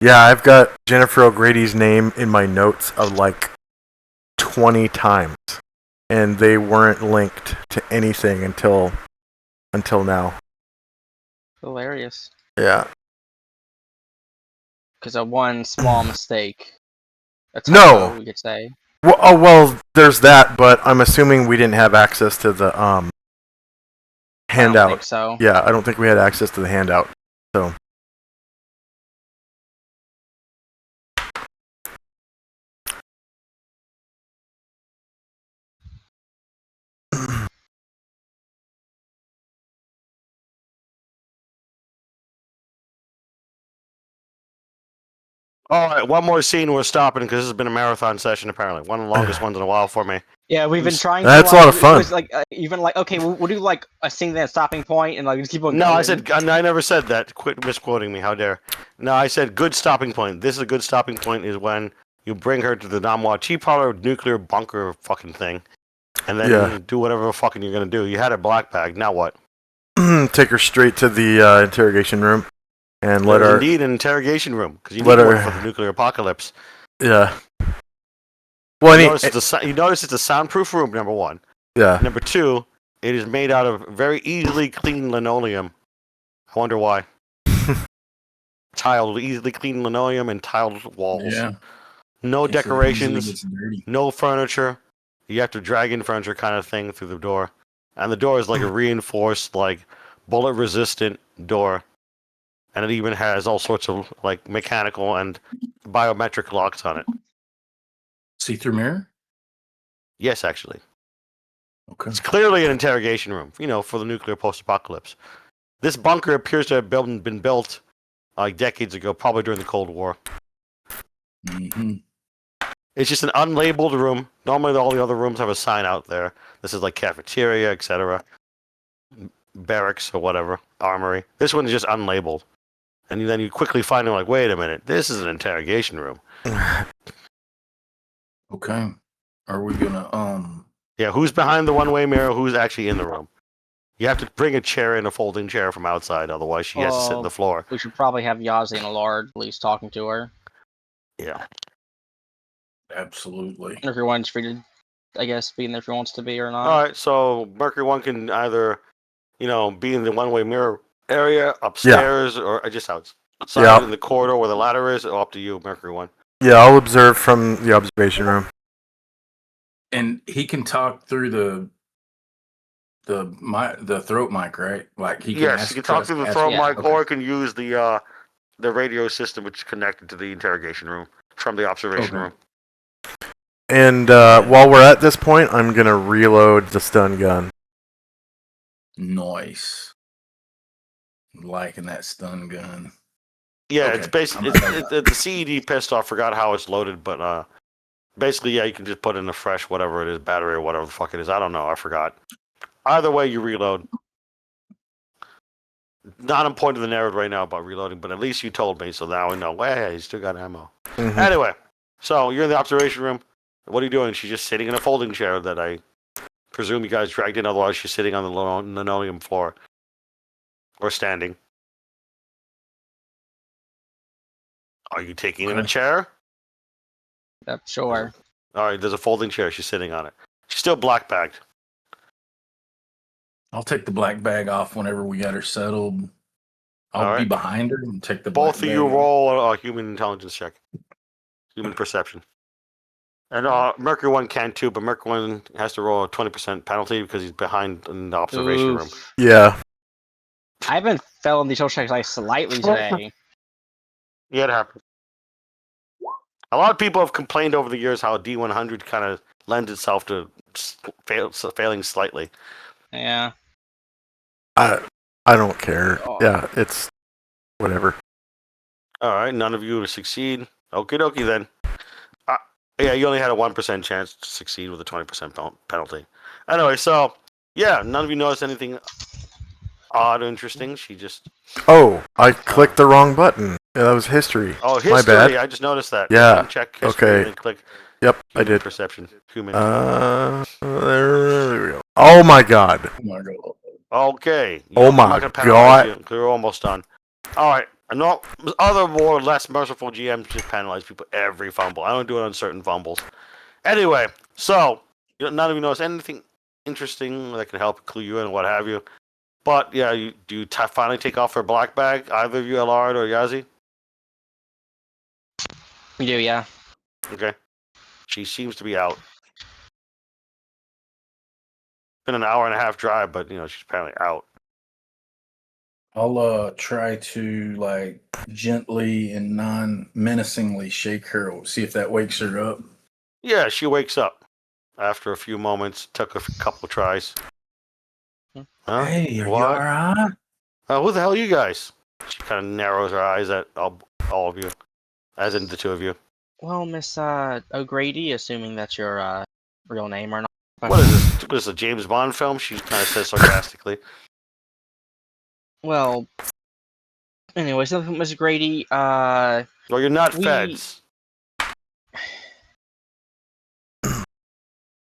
Yeah, I've got Jennifer O'Grady's name in my notes of like 20 times, and they weren't linked to anything until now. Hilarious. Yeah. Because of one small mistake. A No. typo, we could say. Well, there's that, but I'm assuming we didn't have access to the handout. I don't think so. Yeah, I don't think we had access to the handout. So. All right, one more scene. We're stopping because this has been a marathon session. Apparently, one of the longest ones in a while for me. Yeah, we've been trying. That's to, a lot of it fun. was like even like okay, we'll do like a scene at a stopping point and like just keep on. No, going. I said I never said that. Quit misquoting me. How dare? No, I said good stopping point. This is a good stopping point is when you bring her to the Namwa tea parlor nuclear bunker fucking thing, and then do whatever fucking you're gonna do. You had a black bag. Now what? Take her straight to the interrogation room and let her. Indeed, an interrogation room because you let need one her- for the nuclear apocalypse. Yeah. Well, You notice it's a soundproof room. Number one. yeah. Number two, it is made out of very easily clean linoleum. I wonder why. Tiled, easily clean linoleum and tiled walls. Yeah. No If it easily decorations, gets dirty. no furniture. You have to drag in furniture kind of thing through the door. And the door is like a reinforced, like bullet resistant door. And it even has all sorts of like mechanical and biometric locks on it. See-through mirror? Yes, actually. Okay. It's clearly an interrogation room, for the nuclear post-apocalypse. This bunker appears to have been built like decades ago, probably during the Cold War. Mm-hmm. It's just an unlabeled room. Normally, all the other rooms have a sign out there. This is like cafeteria, etc., barracks or whatever, armory. This one is just unlabeled, and then you quickly find out, like, wait a minute, this is an interrogation room. Okay. Are we gonna Yeah, who's behind the one-way mirror? Who's actually in the room? You have to bring a chair in, a folding chair from outside, otherwise she has to sit on the floor. We should probably have Yazi and Allard at least talking to her. Yeah. absolutely. And everyone's free to, I guess, be in there if he wants to be or not. All right, so Mercury One can either, be in the one-way mirror area upstairs or just outside Yeah. in the corridor where the ladder is. Or up to you, Mercury One. Yeah, I'll observe from the observation room. And he can talk through the throat mic, right? Like he can Yes, ask, you can talk through the ask- throat yeah. mic, or you can use the radio system, which is connected to the interrogation room from the observation Okay. room. And while we're at this point, I'm gonna reload the stun gun. Nice. Liking that stun gun. Yeah, Okay, it's basically I'm- the CED pistol. I forgot how it's loaded, but basically, yeah, you can just put in a fresh whatever it is, battery or whatever the fuck it is. I don't know. I forgot. Either way, you reload. Not important to the narrative right now about reloading, but at least you told me, so now we know. Hey, he's still got ammo. Mhm. Anyway, so you're in the observation room. What are you doing? She's just sitting in a folding chair that I presume you guys dragged in. Otherwise, she's sitting on the linoleum floor or standing. Are you taking in a Okay. chair? Yep, sure. All right, there's a folding chair. She's sitting on it. She's still black bagged. I'll take the black bag off whenever we got her settled. I'll All be right. behind her and take the Both black of you bag off. roll a human intelligence check, human perception. And Mercury One can too, but Mercury One has to roll a 20% penalty because he's behind in the observation room. Oof. Yeah. I haven't failed these social checks like slightly today. Yeah, it happens. A lot of people have complained over the years how D100 kind of lends itself to failing slightly. Yeah. I don't care. Oh. Yeah, it's whatever. All right, none of you succeed. Okie dokie then. Yeah, you only had a 1% chance to succeed with a 20% penalty. Anyway, so yeah, none of you noticed anything odd or interesting. She just Oh, I clicked the wrong button. Yeah, that was history. history. My bad. I just noticed that. Yeah, Check history okay. and then click Yep, I human did. perception. Human. There we go. Oh my god. Oh my god. Okay. Oh I'm my not gonna penalize God. you, 'cause we're almost done. All right. No, other more or less merciful GMs just penalize people every fumble. I don't do it on certain fumbles. Anyway, so none of you knows anything interesting that can help clue you in or what have you. But yeah, do you finally take off her black bag? Either of you, Elard or Yazi? We do, yeah. Okay. She seems to be out. Been an hour and a half drive, but she's apparently out. I'll try to like gently and non-menacingly shake her, see if that wakes her up. Yeah, she wakes up after a few moments. Took a couple of tries. Huh? Hey, are you What? alright? Who the hell are you guys? She kind of narrows her eyes at all of you, as in the two of you. Well, Miss O'Grady, assuming that's your real name or not. What is this? What is this, a James Bond film? She kind of says sarcastically. Well, anyway, so Miss Grady, Well, you're not We- feds.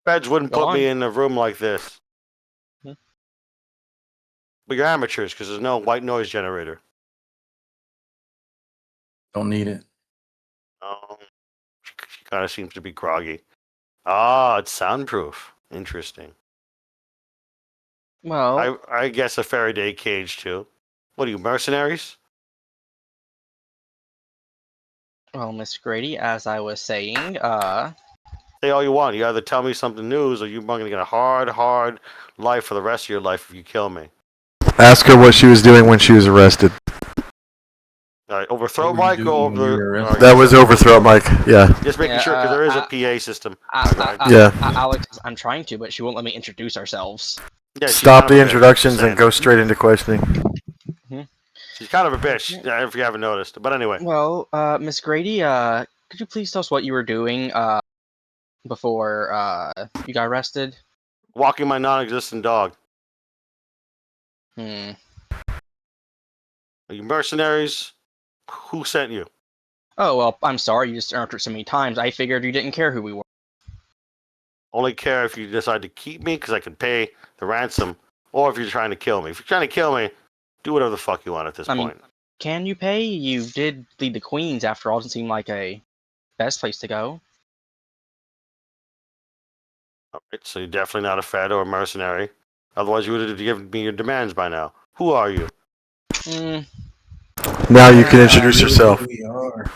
Feds wouldn't Go put me on. in a room like this. Hmm. But you're amateurs because there's no white noise generator. Don't need it. She kind of seems to be groggy. Ah, it's soundproof. Interesting. well, I guess a Faraday cage too. What are you, mercenaries? Miss Grady, as I was saying, Say all you want. You either tell me something news or you're going to get a hard life for the rest of your life if you kill me. Ask her what she was doing when she was arrested. All right, overthrow What were you Mike doing or when you were over. arrested? That was overthrow, Mike. Yeah. Just making Yeah, sure because there is a PA system. Yeah. Alex, I'm trying to, but she won't let me introduce ourselves. Yeah, she's Stop kind the of a bitch, introductions just and saying. go straight into questioning. She's kind of a bitch, if you haven't noticed. But anyway, Well, Miss Grady, could you please tell us what you were doing before you got arrested? walking my non-existent dog. Hmm. Are you mercenaries? Who sent you? Oh well, I'm sorry. You just interrupted so many times. I figured you didn't care who we were. Only care if you decide to keep me because I can pay the ransom, or if you're trying to kill me. If you're trying to kill me, do whatever the fuck you want at this I mean- point. Can you pay? You did lead the Queens after all. Doesn't seem like a best place to go. All right, so you're definitely not a fed or a mercenary. Otherwise, you would have given me your demands by now. Who are you? Hmm. Now you can introduce yourself. We are.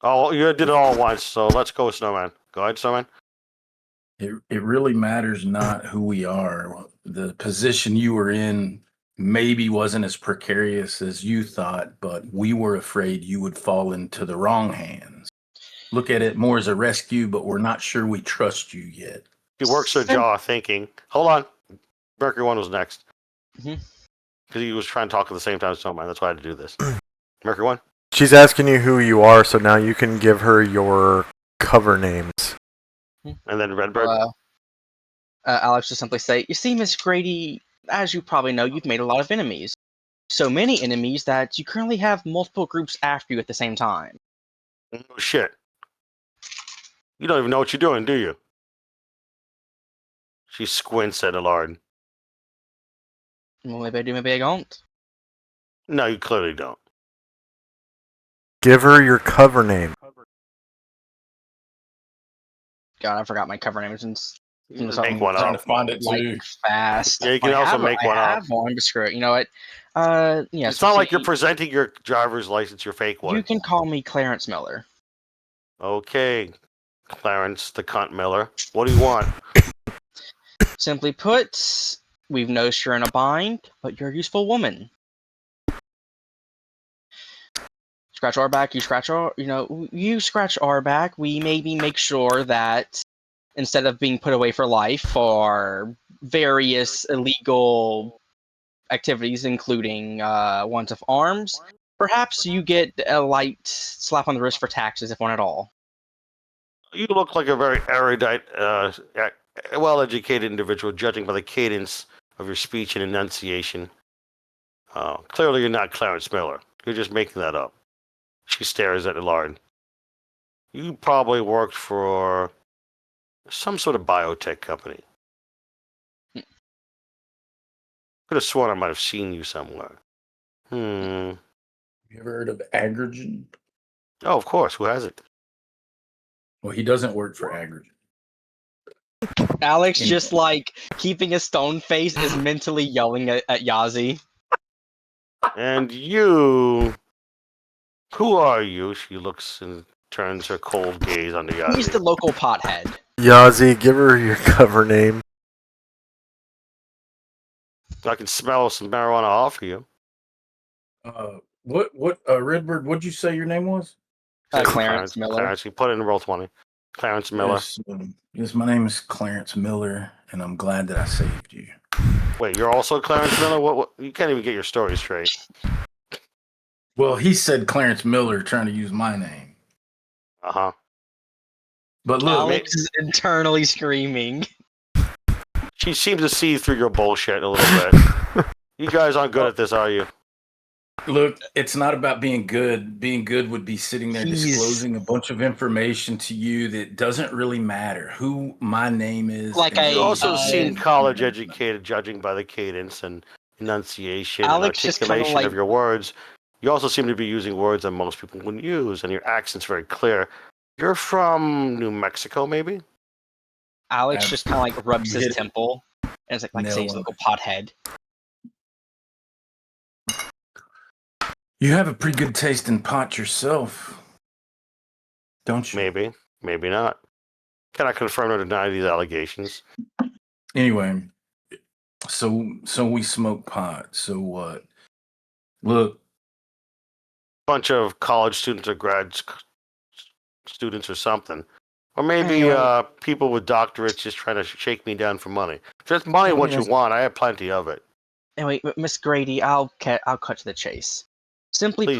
Oh, you did it all at once, so let's go, Snowman. Go ahead, Snowman. It really matters not who we are. The position you were in maybe wasn't as precarious as you thought, but we were afraid you would fall into the wrong hands. Look at it more as a rescue, but we're not sure we trust you yet. He works her jaw thinking. Hold on. Mercury 1 was next. Mhm. Because he was trying to talk at the same time as Snowman. That's why I had to do this. Mercury 1? She's asking you who you are, so now you can give her your cover names. And then Redbird? Alex just simply say, "You see, Miss Grady, as you probably know, you've made a lot of enemies. So many enemies that you currently have multiple groups after you at the same time." Oh, shit. You don't even know what you're doing, do you? She squints at Allard. Well, maybe I do, maybe I don't. No, you clearly don't. Give her your cover name. God, I forgot my cover name since You can make one Trying up. to find it like too. fast. Yeah, you can also make one I up. have one, but screw it. You know what? Yeah. It's so not like see, you're presenting your driver's license, your fake one. You can call me Clarence Miller. Okay, Clarence the cunt Miller. What do you want? Simply put, we've noticed you're in a bind, but you're a useful woman. Scratch our back, you scratch our, you scratch our back. We maybe make sure that instead of being put away for life for various illegal activities, including ones of arms, perhaps you get a light slap on the wrist for taxes, if one at all. You look like a very erudite, well-educated individual, judging by the cadence of your speech and enunciation. Clearly, you're not Clarence Miller. You're just making that up. She stares at Allard. You probably worked for some sort of biotech company. Could have sworn I might have seen you somewhere. You ever heard of Agrogen? Oh, of course. Who hasn't? Well, he doesn't work for Agrogen. Alex, just like keeping a stone face, is mentally yelling at Yazi. And you... Who are you? She looks and turns her cold gaze on the Yazi. He's the local pothead. Yazi, give her your cover name. I can smell some marijuana off of you. Redbird, what'd you say your name was? Clarence Miller. Clarence, you put it in roll 20. Clarence Miller. Yes, my name is Clarence Miller, and I'm glad that I saved you. Wait, you're also Clarence Miller? What? You can't even get your story straight. Well, he said Clarence Miller trying to use my name. Uh-huh. But look, Alex is internally screaming. She seems to see through your bullshit a little bit. You guys aren't good at this, are you? Look, it's not about being good. Being good would be sitting there disclosing a bunch of information to you that doesn't really matter who my name is. Like You also Uh, seem college educated, judging by the cadence and enunciation and Alex just kinda articulation like- of your words. You also seem to be using words that most people wouldn't use, and your accent's very clear. You're from New Mexico, maybe? Alex just kind of like rubs his temple, and it's like say he's a No. local pothead. You have a pretty good taste in pot yourself, don't you? Maybe. Maybe not. Can I confirm or deny these allegations? Anyway, so we smoke pot. So what? Look, Bunch of college students or students or something. Or maybe Anyway. people with doctorates just trying to shake me down for money. If there's money what you Yes. want, I have plenty of it. Anyway, Miss Grady, I'll cut to the chase. Simply Please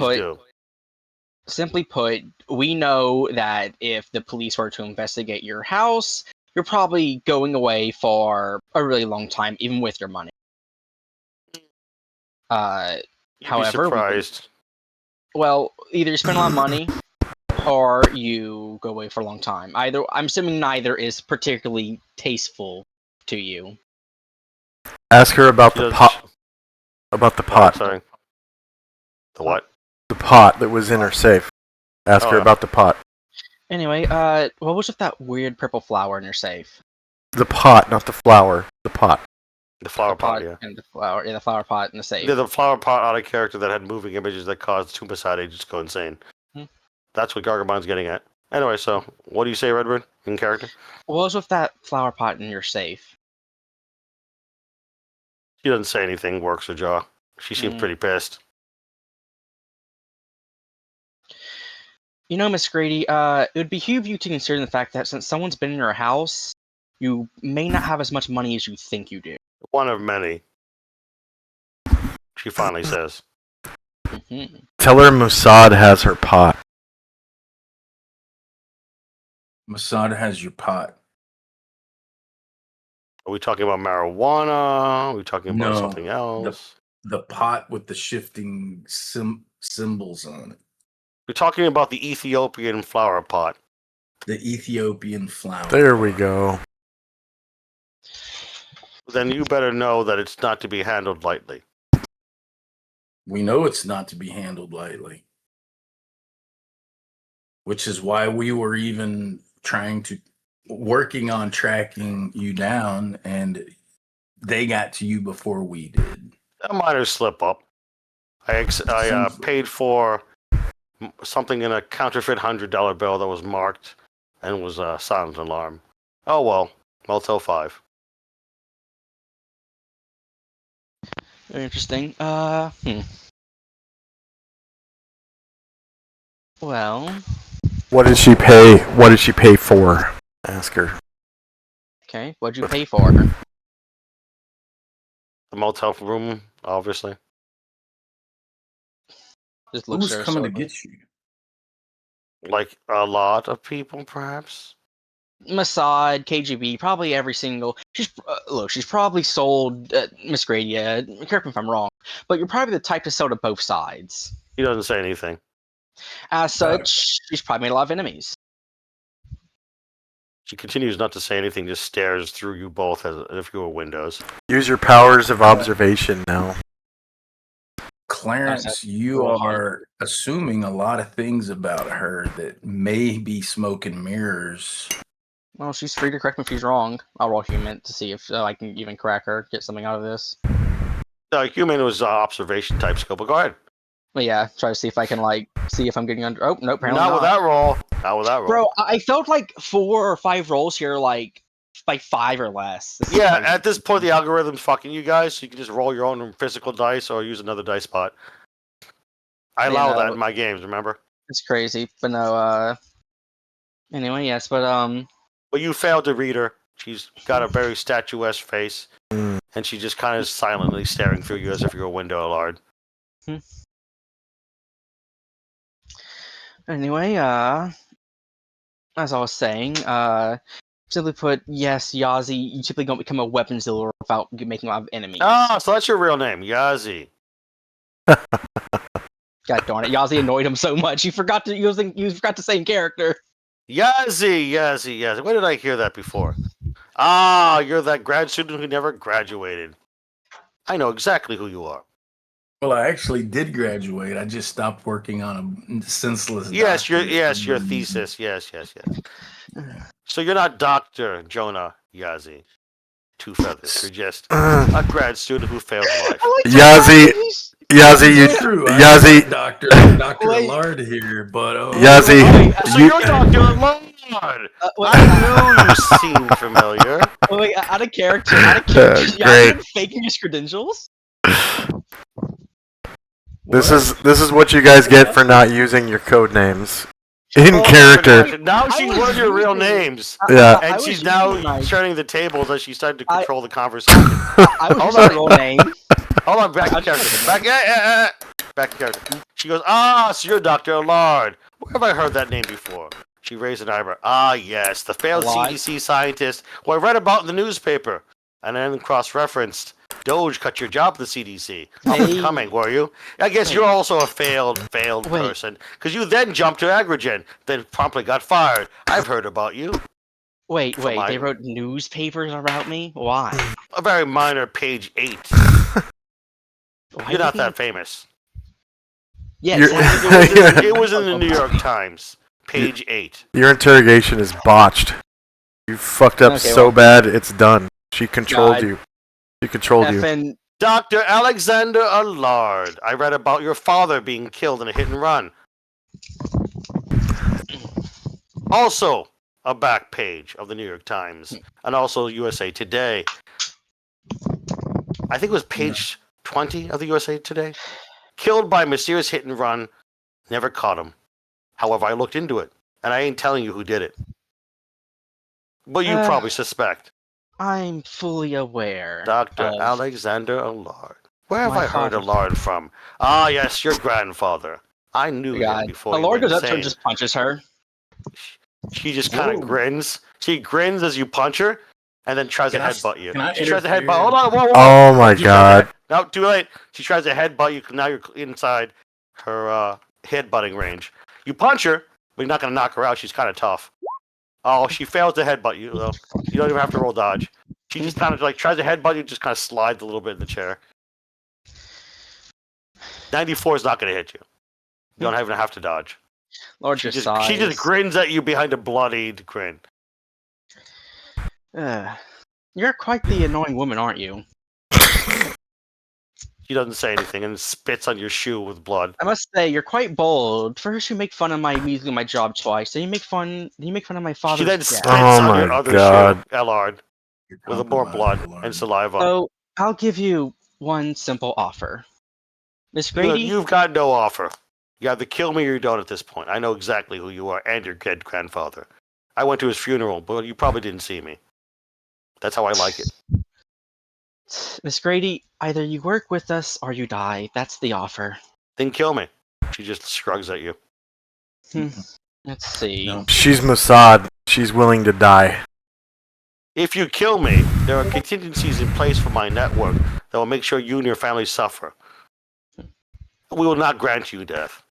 put, we know that if the police were to investigate your house, you're probably going away for a really long time, even with your money. You'd However, be surprised. Well, either you spend a lot of money, or you go away for a long time. Either, I'm assuming neither is particularly tasteful to you. Ask her about She the does- pot. About the Oh, pot. sorry. The what? The pot that was in her safe. Ask her Oh. about the pot. Anyway, what was with that weird purple flower in your safe? The pot, not the flower. The pot. The flower The pot, yeah. and the flower, the flower pot in the safe. Yeah, the flower pot out of character that had moving images that caused Tumbasade agents to go insane. Hmm. That's what Gargamon's getting at. Anyway, so what do you say, Redbird, in character? What was with that flower pot in your safe? She doesn't say anything, works her jaw. She seems pretty pissed. You know, Miss Grady, it would behoove you to consider the fact that since someone's been in your house, you may not have as much money as you think you do. One of many. She finally says. Mhm. Tell her Mossad has her pot. Masada has your pot. Are we talking about marijuana? Are we talking about No, something else? The pot with the shifting symbols on it. We're talking about the Ethiopian flower pot. The Ethiopian flower. There we pot. go. Then you better know that it's not to be handled lightly. We know it's not to be handled lightly. Which is why we were even working on tracking you down, and they got to you before we did. A minor slip up. I paid for something in a counterfeit $100 bill that was marked and was a silent alarm. Oh well, Motel 5. Very interesting. Well, What did she pay? What did she pay for? Ask her. okay. What'd you pay for? The motel room, obviously. Just looks Who's at her coming to slowly. get you? Like a lot of people, perhaps. Mossad, KGB, probably every single. Look. She's probably sold Miss Grady. Correct me if I'm wrong, but you're probably the type to sell to both sides. He doesn't say anything. As such, she's probably made a lot of enemies. She continues not to say anything, just stares through you both as if you were windows. Use your powers of observation now. Clarence, you are assuming a lot of things about her that may be smoke and mirrors. Well, she's free to correct me if she's wrong. I'll roll human to see if I can even crack her, get something out of this. Human was observation type skill, but go ahead. But yeah, try to see if I can see if I'm getting under. Oh no, apparently Not not. with that roll. Not with that roll. Bro, I felt like 4 or 5 rolls here, like 5 or less. This is Yeah, crazy. at this point, the algorithm's fucking you guys, so you can just roll your own physical dice or use another dice spot. I You allow know, that in my games, remember? It's crazy, but no. Anyway, yes, but But you failed to read her. She's got a very statuesque face, Mm. and she's just kind of silently staring through you as if you're a window, Lard. Anyway, as I was saying, simply put, yes, Yazi, you typically don't become a weapons dealer without making a lot of enemies. Oh, so that's your real name, Yazi. God darn it, Yazi annoyed him so much he forgot to use the same character. Yazi. Where did I hear that before? Ah, you're that grad student who never graduated. I know exactly who you are. Well, I actually did graduate. I just stopped working on a senseless. Yes, your doctorate. thesis. Yes. So you're not Dr. Jonah Yazi. Two feathers. You're just a grad student who failed life. Yazi, It's true. Yazi, Doctor Wait. Allard here, but Yazi, So you, you're Dr. Lord. Wait, I knew you seemed familiar. wait, out of character, Yazi Great. been faking his credentials? this is what you guys get for not using your code names in Oh, character. now she I was learned your real using- names. Yeah. I And was she's now using my- turning the tables as she started to control the conversation. I was Hold using on. my real name. Hold on, back to character. Back to character. She goes, so you're Dr. Allard. Where have I heard that name before? She raised an eyebrow. Ah, yes, the failed Allard? CDC scientist who I read about in the newspaper. And then cross-referenced. Doge cut your job at the CDC. Up and Hey. coming, were you? I guess Wait. you're also a failed Wait. person. Because you then jumped to Agrogen, then promptly got fired. I've heard about you. Wait, For my- they wrote newspapers about me? Why? A very minor page 8. Why You're not did they- that famous. Yeah, You're- exactly. It was in the New York Times. Page 8. Your interrogation is botched. You fucked up Okay, so well- bad, it's done. She controlled God. you. She controlled you. Effing Dr. Alexander Allard. I read about your father being killed in a hit and run. Also, a back page of the New York Times and also USA Today. I think it was page 20 of the USA Today. Killed by mysterious hit and run. Never caught him. However, I looked into it, and I ain't telling you who did it. But you probably suspect. I'm fully aware. Dr. of- Alexander Allard. Where have My I heard father. Allard from? Ah, yes, your grandfather. I knew him before he Allard went goes up to her and insane. just punches her. She just kind Whoa. of grins. She grins as you punch her, and then tries Can to I- headbutt you. can I She tries to interfere? headbutt. Hold on, whoa, whoa. Oh my She tries to god. No, too late. She tries to headbutt you. Now you're inside her headbutting range. You punch her, but you're not going to knock her out. She's kind of tough. Oh, she fails to headbutt you, though. You don't even have to roll dodge. She just kind of like tries to headbutt you, just kind of slides a little bit in the chair. 94 is not going to hit you. You don't even have to dodge. Lord She just just grins at you behind a bloodied grin. You're quite the annoying woman, aren't you? She doesn't say anything and spits on your shoe with blood. I must say, you're quite bold. First, you make fun of me losing my job twice. Then you make fun of my father's She then death. spits Oh on your my other God. shoe, Ellard, You're with more blood compromising, Allard. and saliva. So I'll give you one simple offer, Miss Grady. You've got no offer. You either kill me or you don't at this point. I know exactly who you are and your dead grandfather. I went to his funeral, but you probably didn't see me. That's how I like it. Miss Grady, either you work with us or you die. That's the offer. Then kill me. She just shrugs at you. Let's see. No. She's Mossad. She's willing to die. If you kill me, there are contingencies in place for my network that will make sure you and your family suffer. We will not grant you death,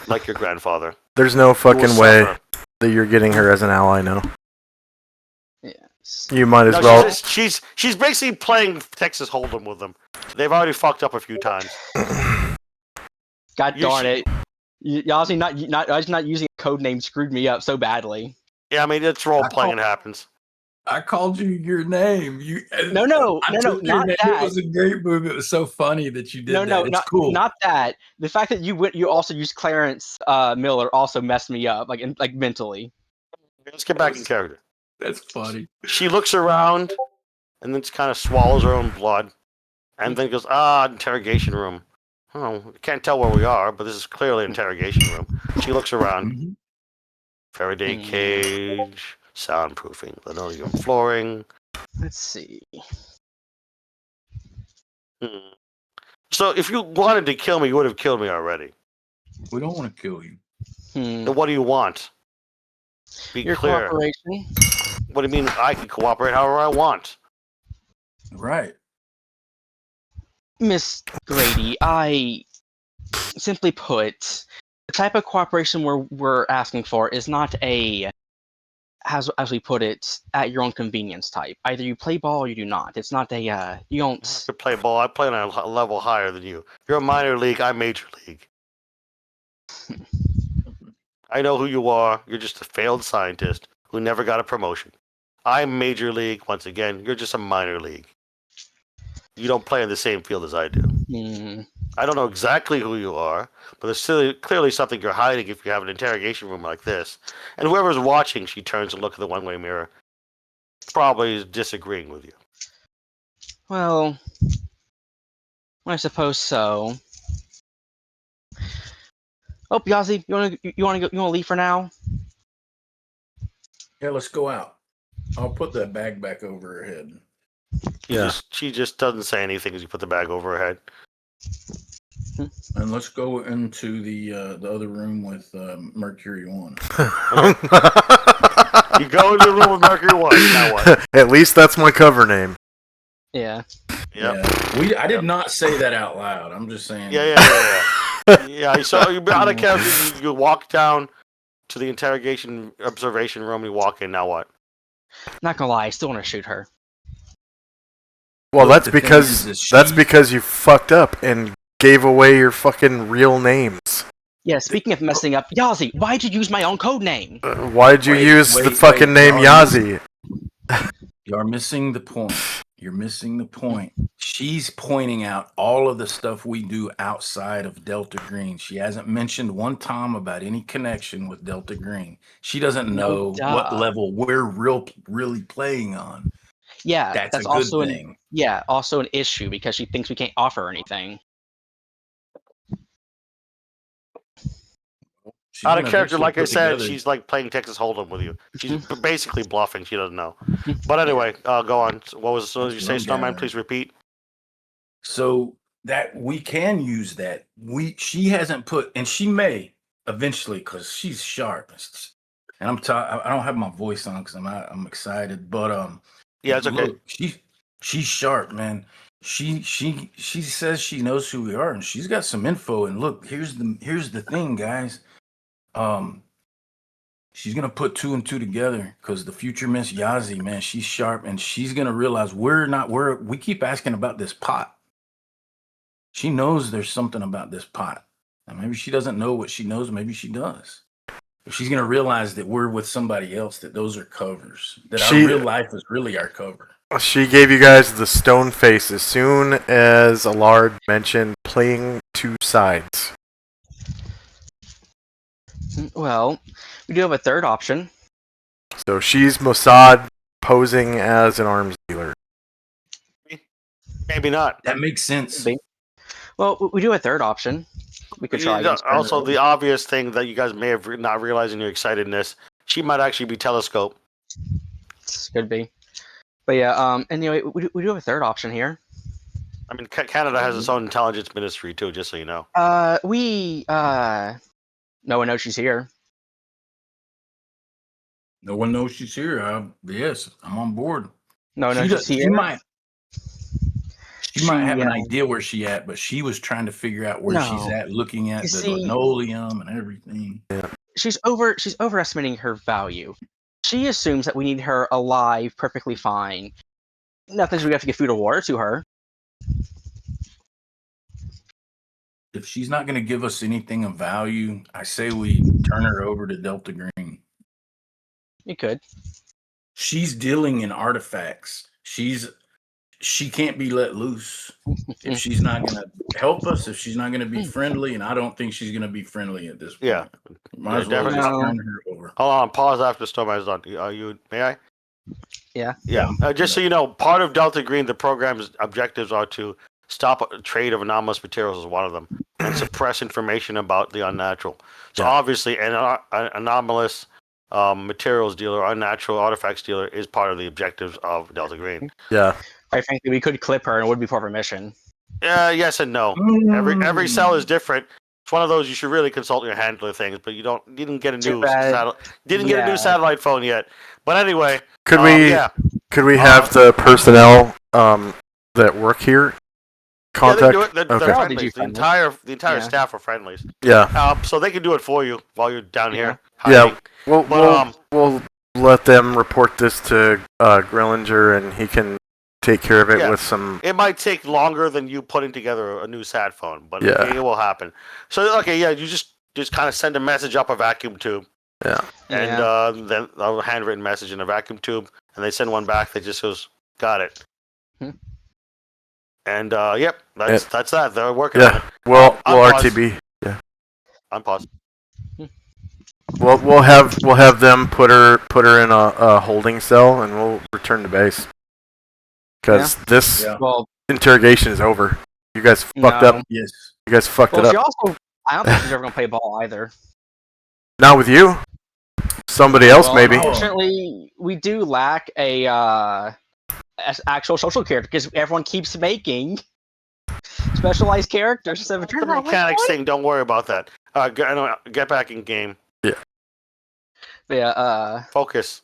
like your grandfather. There's no You will fucking way suffer. that you're getting her as an ally now. Yes. You might as No, well. she's basically playing Texas Hold'em with them. They've already fucked up a few times. God You darn should- it! You honestly not using a code name screwed me up so badly. Yeah, I mean, it's role playing. It happens. I called you your name. You No, I took your not name. that. It was a great move. It was so funny that you did No, that. no, It's not cool. not that. The fact that you also used Clarence Miller also messed me up, like mentally. Let's get back in character. That's funny. She looks around and then kind of swallows her own blood and then goes, interrogation room. Oh, I can't tell where we are, but this is clearly an interrogation room. She looks around. Mhm. Faraday cage, soundproofing, linoleum flooring. Let's see. Hmm. So if you wanted to kill me, you would have killed me already. We don't want to kill you. Then what do you want? Be Your clear. cooperation. What do you mean I can cooperate however I want? Right. Miss Grady, simply put, the type of cooperation we're asking for is not a, as we put it, at your own convenience type. Either you play ball or you do not. It's not a, you I don't. have to play ball. I play on a level higher than you. You're a minor league. I'm major league. I know who you are. You're just a failed scientist who never got a promotion. I'm major league. Once again, you're just a minor league. You don't play in the same field as I do. I don't know exactly who you are, but there's clearly something you're hiding if you have an interrogation room like this. And whoever's watching, she turns and looks at the one-way mirror, probably is disagreeing with you. Well, I suppose so. Oh, Yazzie, you wanna leave for now? Yeah, let's go out. I'll put that bag back over her head. She just doesn't say anything as you put the bag over her head. And let's go into the other room with Mercury 1. You go into the room with Mercury 1. Now what? At least that's my cover name. Yeah. Yep. Yeah. I did not say that out loud. I'm just saying. Yeah. Yeah, so you're out of character. You walk down to the interrogation observation room. You walk in. Now what? Not gonna lie, I still want to shoot her. Well, Look, that's the thing because is because you fucked up and gave away your fucking real names. Yeah. Speaking of messing up, Yazzie, why'd you use my own code name? Why'd you use the fucking name y'all are Yazi? You're missing the point. You're missing the point. She's pointing out all of the stuff we do outside of Delta Green. She hasn't mentioned one time about any connection with Delta Green. She doesn't know what duh. level we're really playing on. Yeah, That's a good also thing. also an issue because she thinks we can't offer her anything. She's Out of gonna character, eventually like I put said, together- she's like playing Texas Hold'em with you. She's basically bluffing. She doesn't know. But anyway, go on. What was as you say, That's what I'm Snowman? gathering. Please repeat. So that we can use that. She hasn't put, and she may eventually because she's sharp. And I don't have my voice on because I'm excited, but Yeah, it's okay. look, she's sharp, man. She says she knows who we are, and she's got some info. And look, here's the thing, guys. She's gonna put 2 and 2 together because the future Miss Yazi, man, she's sharp, and she's gonna realize we keep asking about this pot. She knows there's something about this pot. And maybe she doesn't know what she knows, maybe she does. But she's gonna realize that we're with somebody else, that those are covers. That our real life is really our cover. She gave you guys the stone face as soon as Allard mentioned playing 2 sides. Well, we do have a third option. So she's Mossad posing as an arms dealer. Maybe not. That makes sense. Maybe. Well, we do have a third option. We could try. Also, the obvious thing that you guys may have not realized in your excitedness, she might actually be Telescope. Could be. But yeah, anyway, we do have a third option here. I mean, Canada has its own intelligence ministry too, just so you know. No one knows she's here. No one knows she's here. Yes, I'm on board. No one knows she's here. She might have an idea where she at, but she was trying to figure out where she's at, looking at the linoleum and everything. Yeah. She's overestimating her value. She assumes that we need her alive, perfectly fine. Nothing, we have to give food or water to her. If she's not going to give us anything of value, I say we turn her over to Delta Green. You could. She's dealing in artifacts. She can't be let loose if she's not going to help us, if she's not going to be friendly, and I don't think she's going to be friendly at this point. Yeah. Might as well just turn her over. Hold on, pause after Snowman's done. May I? Yeah. Yeah. Just so you know, part of Delta Green, the program's objectives are to stop a trade of anomalous materials is one of them, and suppress information about the unnatural. So obviously, an anomalous materials dealer, unnatural artifacts dealer is part of the objectives of Delta Green. Yeah. Quite frankly, we could clip her and it would be part of our mission. Yes and no. Every cell is different. It's one of those you should really consult your handler things, but you didn't get a new get a new satellite phone yet. But anyway, could we have the personnel that work here contact? Yeah, they do it. They're friendlies. The entire staff are friendlies. Yeah. So they can do it for you while you're down here. Yeah. We'll let them report this to Grillinger, and he can take care of it with some. It might take longer than you putting together a new sat phone, but it will happen. So you just kind of send a message up a vacuum tube. Yeah. And then a handwritten message in a vacuum tube, and they send one back that just goes, "Got it." And that's that. They're working on it. We'll RTB. Yeah. I'm paused. We'll have them put her in a holding cell, and we'll return to base. Because this interrogation is over. You guys fucked up. Yes. You guys fucked it up. I don't think she's ever gonna play ball either. Not with you. Somebody else, maybe. Unfortunately, we do lack a actual social character because everyone keeps making specialized characters. The mechanics thing. Don't worry about that. Get back in game. Yeah. Focus.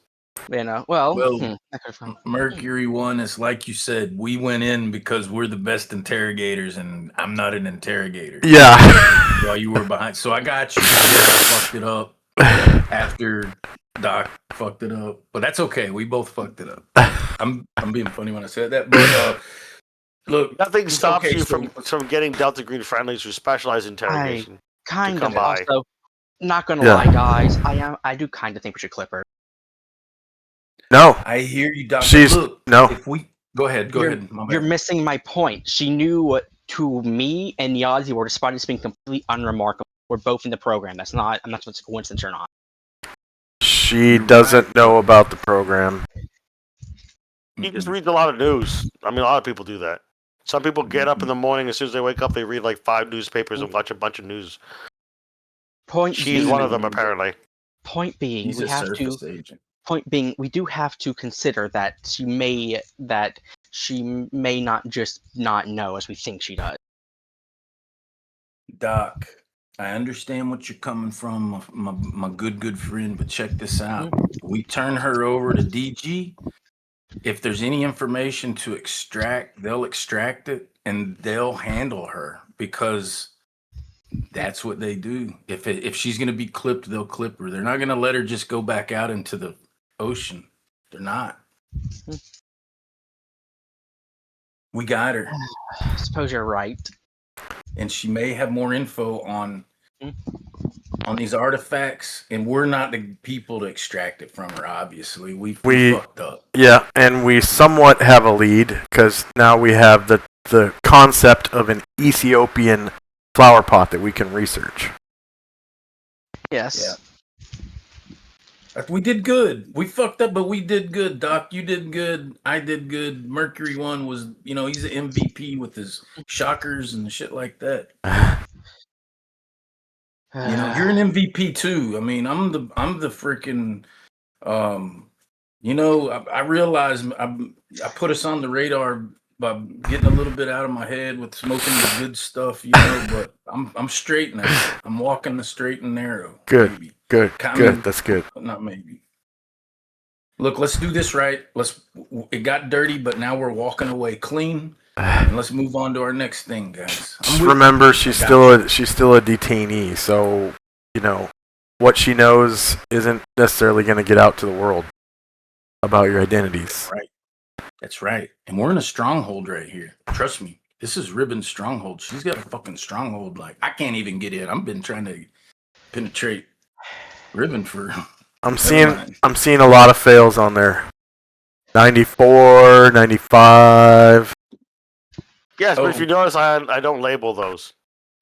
Mercury 1 is like you said. We went in because we're the best interrogators, and I'm not an interrogator. Yeah. While you were behind, so I got you. Fucked it up after Doc fucked it up, but that's okay. We both fucked it up. I'm being funny when I said that, but look, nothing stops you from getting Delta Green friendlies who specialize in interrogation. Kind of also. Not gonna lie, guys. I do kind of think we should clip her. No, I hear you, Doc. She's look, no. Go ahead. Go You're- ahead. My You're bad. missing my point. She knew what to me and Yazi were, despite us being completely unremarkable. We're both in the program. I'm not sure if it's a coincidence or not. She You're doesn't know about the program. He just Mm-mm. reads a lot of news. I mean, a lot of people do that. Some people get up in the morning, as soon as they wake up, they read like 5 newspapers and watch a bunch of news. Point She's being, one of them, apparently. point being, He's we a have to. surface agent. Point being, we do have to consider that she may not just not know as we think she does. Doc, I understand what you're coming from, my good friend, but check this out. We turn her over to DG. If there's any information to extract, they'll extract it and they'll handle her because that's what they do. If she's gonna be clipped, they'll clip her. They're not gonna let her just go back out into the ocean. They're not. We got her. I suppose you're right. And she may have more info on these artifacts, and we're not the people to extract it from her. Obviously, we fucked up. Yeah, and we somewhat have a lead because now we have the concept of an Ethiopian flower pot that we can research. Yes. We did good. We fucked up, but we did good. Doc, you did good. I did good. Mercury One was, he's an MVP with his shockers and shit like that. You're an MVP too. I mean, I'm the freaking, I realize I put us on the radar by getting a little bit out of my head with smoking the good stuff, but I'm straight now. I'm walking the straight and narrow. Good. Maybe. Good. That's good. Not maybe. Look, let's do this right. It got dirty, but now we're walking away clean. And let's move on to our next thing, guys. Just remember, she's still a detainee, so what she knows isn't necessarily going to get out to the world about your identities. Right. That's right. And we're in a stronghold right here. Trust me. This is Ribbon's stronghold. She's got a fucking stronghold. Like, I can't even get in. I've been trying to penetrate Ribbon for. I'm seeing a lot of fails on there. 94, 95. Yes, but if you notice, I don't label those.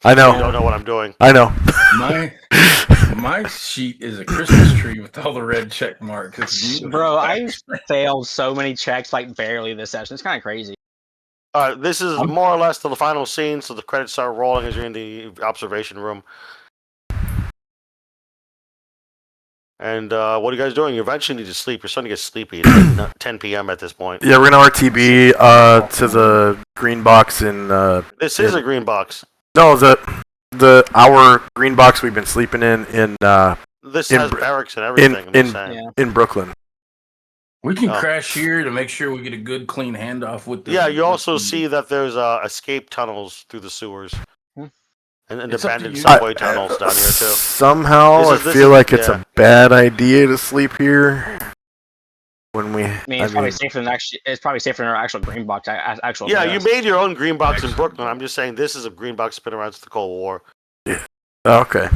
I know. You don't know what I'm doing. I know. My sheet is a Christmas tree with all the red check marks. It's Bro, I failed so many checks like barely this session. It's kind of crazy. This is more or less the final scene, so the credits start rolling as you're in the observation room. And what are you guys doing? You eventually need to sleep. You're starting to get sleepy. It's like 10 p.m. at this point. Yeah, we're gonna RTB to the green box in. This is a green box. No, our green box we've been sleeping in. This has barracks and everything. In Brooklyn. We can crash here to make sure we get a good clean handoff with the. Yeah, you also see that there's escape tunnels through the sewers. And abandoned subway tunnels down here too. Somehow I feel like it's a bad idea to sleep here. When we, probably safer than it's probably safer than our actual green box. Yeah, you made your own green box in Brooklyn. I'm just saying this is a green box that's been around since the Cold War. Yeah. Okay.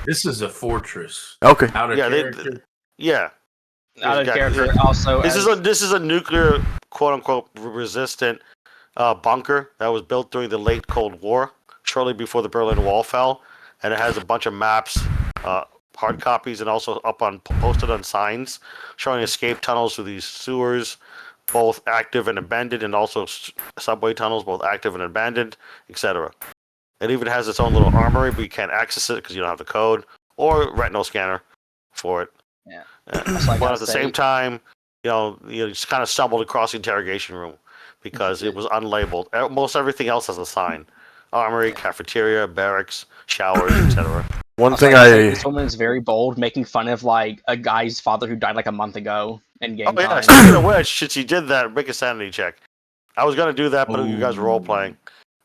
This is a fortress. Okay. Out of character. Out of character. Also, this is a nuclear quote unquote resistant bunker that was built during the late Cold War, shortly before the Berlin Wall fell, and it has a bunch of maps, hard copies, and also posted on signs showing escape tunnels through these sewers, both active and abandoned, and also subway tunnels, both active and abandoned, etc. It even has its own little armory, but you can't access it because you don't have the code or retinal scanner for it. Yeah. But at the same time, you just kind of stumbled across the interrogation room because it was unlabeled. Most everything else has a sign. Armory, cafeteria, barracks, showers, etc. One thing this woman's very bold, making fun of like a guy's father who died like a month ago in game time. Speaking of which, since she did that, make a sanity check. I was gonna do that, but you guys were role playing.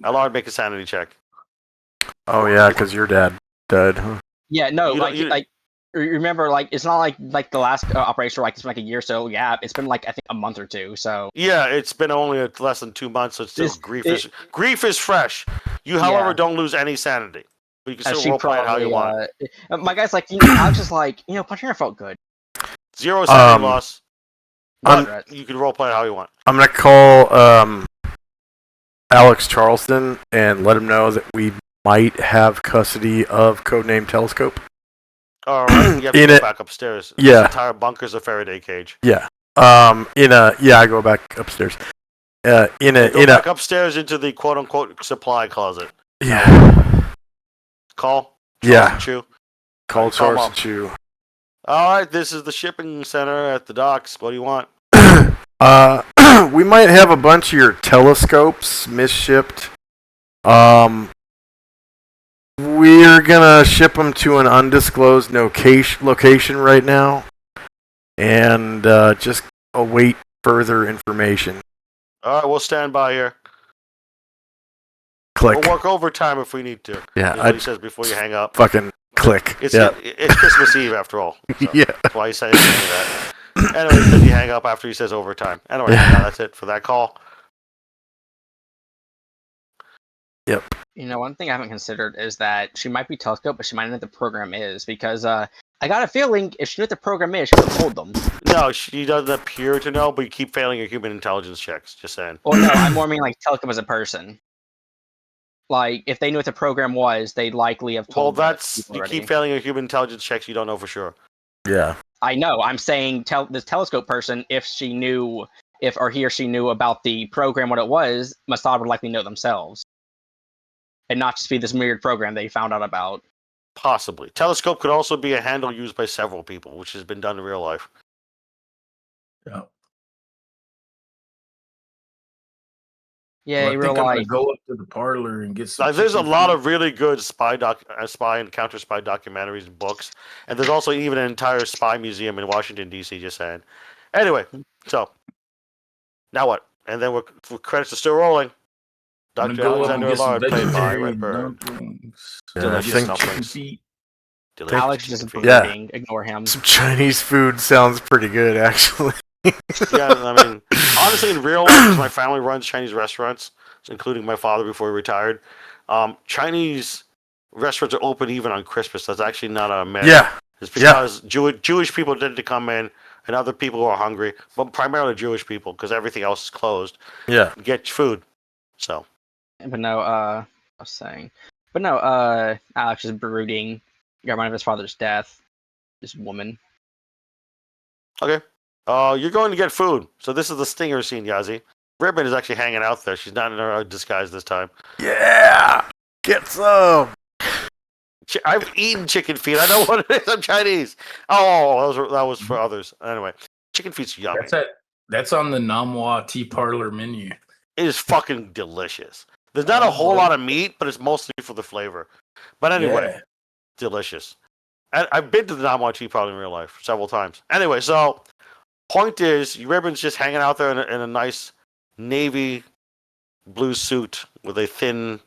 Allard, make a sanity check. Oh yeah, because your dad died, huh? Yeah, no, remember, like it's not like the last operation, it's been like a year or so. Yeah, it's been like I think a month or two. So yeah, it's been only less than 2 months. So it's still grief is fresh. You, however, don't lose any sanity. But you can still role play it how you want. My guy's like, I was just like, Pantera felt good. 0 sanity loss. But You can role play how you want. I'm gonna call Alex Charleston and let him know that we might have custody of Codename Telescope. All right, you have to In go it- back upstairs. yeah. This entire bunker's a Faraday cage. I go back upstairs. Go back upstairs into the quote unquote supply closet. Yeah. Call. Yeah. Charles Chu. Call Call him Charles up. Chu. All right, this is the shipping center at the docks. What do you want? We might have a bunch of your telescopes misshipped. We're gonna ship them to an undisclosed location right now, and just await further information. All right, we'll stand by here. Click. We'll work overtime if we need to. Yeah, Is what he says before you hang up. fucking click. It's Yeah. it's Christmas Eve after all. So Yeah. That's why he said that. Anyway, then you hang up after he says overtime. Anyway, that's it for that call. you know, one thing I haven't considered is that she might be Telescope, but she might not know what the program is because I got a feeling if she knew what the program is, she would have told them. No, she doesn't appear to know, but you keep failing your human intelligence checks. Just saying. Well, no, I'm more meaning like Telescope as a person. Like, if they knew what the program was, they'd likely have Well, told. that's people you already. keep failing your human intelligence checks. You don't know for sure. Yeah. I know. I'm saying this Telescope person, if she knew, if or he or she knew about the program, what it was, Mossad would likely know themselves, and not just be this weird program they found out about. Possibly. Telescope could also be a handle used by several people, which has been done in real life. Yeah. Yeah, Well, I real think I'm gonna life. go up to the parlor and get some. There's a chicken lot feet. of really good spy and counter spy documentaries and books, and there's also even an entire spy museum in Washington D.C. Just saying. Anyway, so now what? And then credits are still rolling. I'm Dr. gonna go up and Alexander get some Allard, played by vegetarian Redbird. dumplings. Yeah, Till I I get think- some chicken dumplings. feet. Delicious Alex chicken is feet. Yeah. brooding. Ignore him. Some Chinese food sounds pretty good, actually. Yeah, I mean, honestly, in real life, 'cause my family runs Chinese restaurants, including my father before he retired. Chinese restaurants are open even on Christmas. That's actually not a myth. Yeah. It's because Jewish people tend to come in and other people who are hungry, but primarily Jewish people because everything else is closed, Yeah. get food. So, But no, I was saying. But no, Alex is brooding. Got reminded of his father's death. This woman. okay. You're going to get food. So this is the stinger scene, Yazi. Ribbon is actually hanging out there. She's not in her disguise this time. Yeah. Get some. I've eaten chicken feet. I know what it is. I'm Chinese. Oh, that was for others. Anyway, chicken feet's yummy. That's on the Namwa Tea Parlor menu. It is fucking delicious. There's not a whole lot of meat, but it's mostly for the flavor. But anyway, Yeah. delicious. And I've been to the Namwa Tea Parlor in real life several times. Anyway, so point is, Ribbon's just hanging out there in a nice navy blue suit with a thin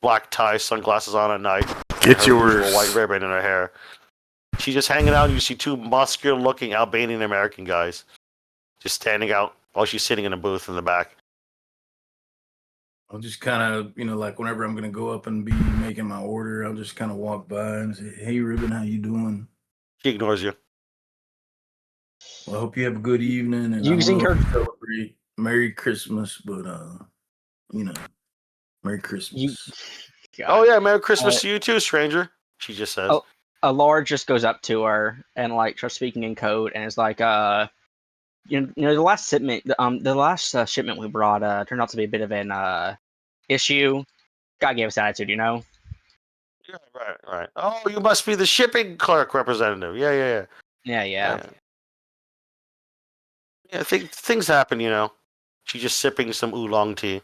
black tie, sunglasses on at night. Get her usual yours. white ribbon in her hair. She's just hanging out, and you see two muscular-looking Albanian American guys just standing out while she's sitting in a booth in the back. I'll just kind of, like whenever I'm gonna go up and be making my order, I'll just kind of walk by and say, "Hey, Ruben, how you doing? She ignores you. Well, I hope you have a good evening." And Using I don't know her- if you celebrate Merry Christmas, but Merry Christmas. Oh yeah, Merry Christmas to you too, stranger. She just says. Oh. Allard just goes up to her and like starts speaking in code and is like, the last shipment, shipment we brought turned out to be a bit of an issue. God gave us attitude, you know. Yeah, right. Oh, you must be the shipping clerk representative. Yeah. Yeah. Yeah, things happen, you know. She's just sipping some oolong tea.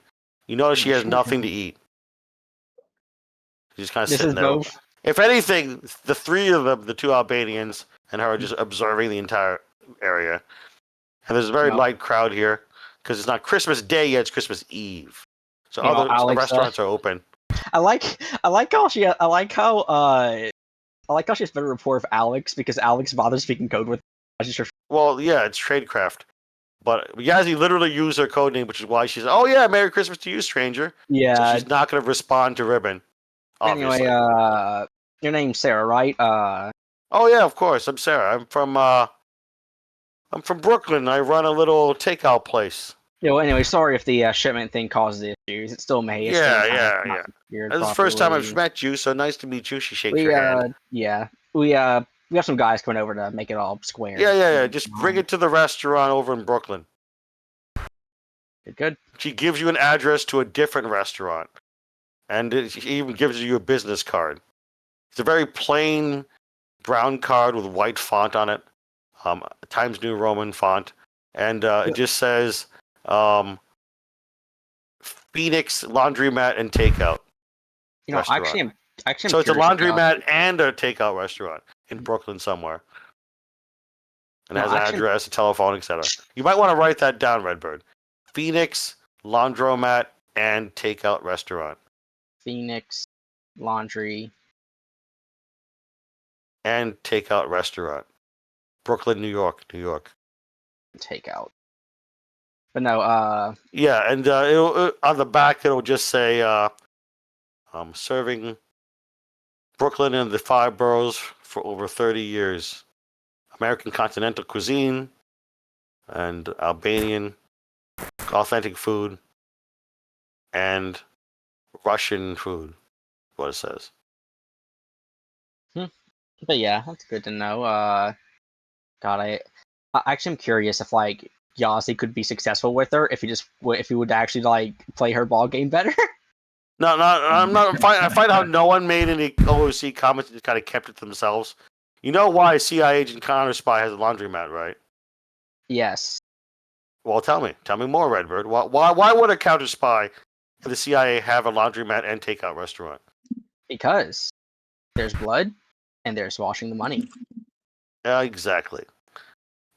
You notice she has nothing to eat. She's just kind of This sitting is there. both. If anything, the three of them, the two Albanians and her, are just observing the entire area. And there's a very Yeah. light crowd here because it's not Christmas Day yet; it's Christmas Eve. So Yeah, other Alex, restaurants are open. I like how she has better rapport with Alex because Alex bothers speaking code with. Well, yeah, it's tradecraft. But Yazzie literally used her code name, which is why she's, "Oh yeah, Merry Christmas to you, stranger." Yeah. So she's not going to respond to Ribbon. Obviously. Anyway, your name's Sarah, right? Oh yeah, of course. I'm Sarah. I'm from I'm from Brooklyn. I run a little takeout place. Yeah, well, anyway, sorry if the shipment thing causes issues. It's still May. It's Yeah, still yeah, not yeah. secured This is the first time I've properly. met you, so nice to meet you. She shakes We your hand. yeah, we have some guys coming over to make it all square. Yeah. Just bring it to the restaurant over in Brooklyn. Good. She gives you an address to a different restaurant, and she even gives you a business card. It's a very plain brown card with white font on it, Times New Roman font, and it just says Phoenix Laundromat and Takeout. You know, Restaurant. actually, So I'm it's a curious about- laundromat and a takeout restaurant in Brooklyn somewhere. And it No, has an actually- address, a telephone, etc. You might want to write that down, Redbird. Phoenix Laundromat and Takeout Restaurant. Phoenix Laundry. And Takeout Restaurant. Brooklyn, New York. Takeout. But no, Yeah, and on the back it'll just say serving Brooklyn and the five boroughs for over 30 years. American continental cuisine and Albanian authentic food and Russian food. What it says. but yeah, that's good to know. God, I actually am curious if like Yasi could be successful with her if he would actually like play her ball game better. No, I'm not. I find out no one made any OOC comments. Just kind of kept it to themselves. You know why CIA agent Counter Spy has a laundromat, right? Yes. Well, tell me more, Redbird. Why would a counter spy for the CIA have a laundromat and takeout restaurant? Because there's blood and there's washing the money. Exactly.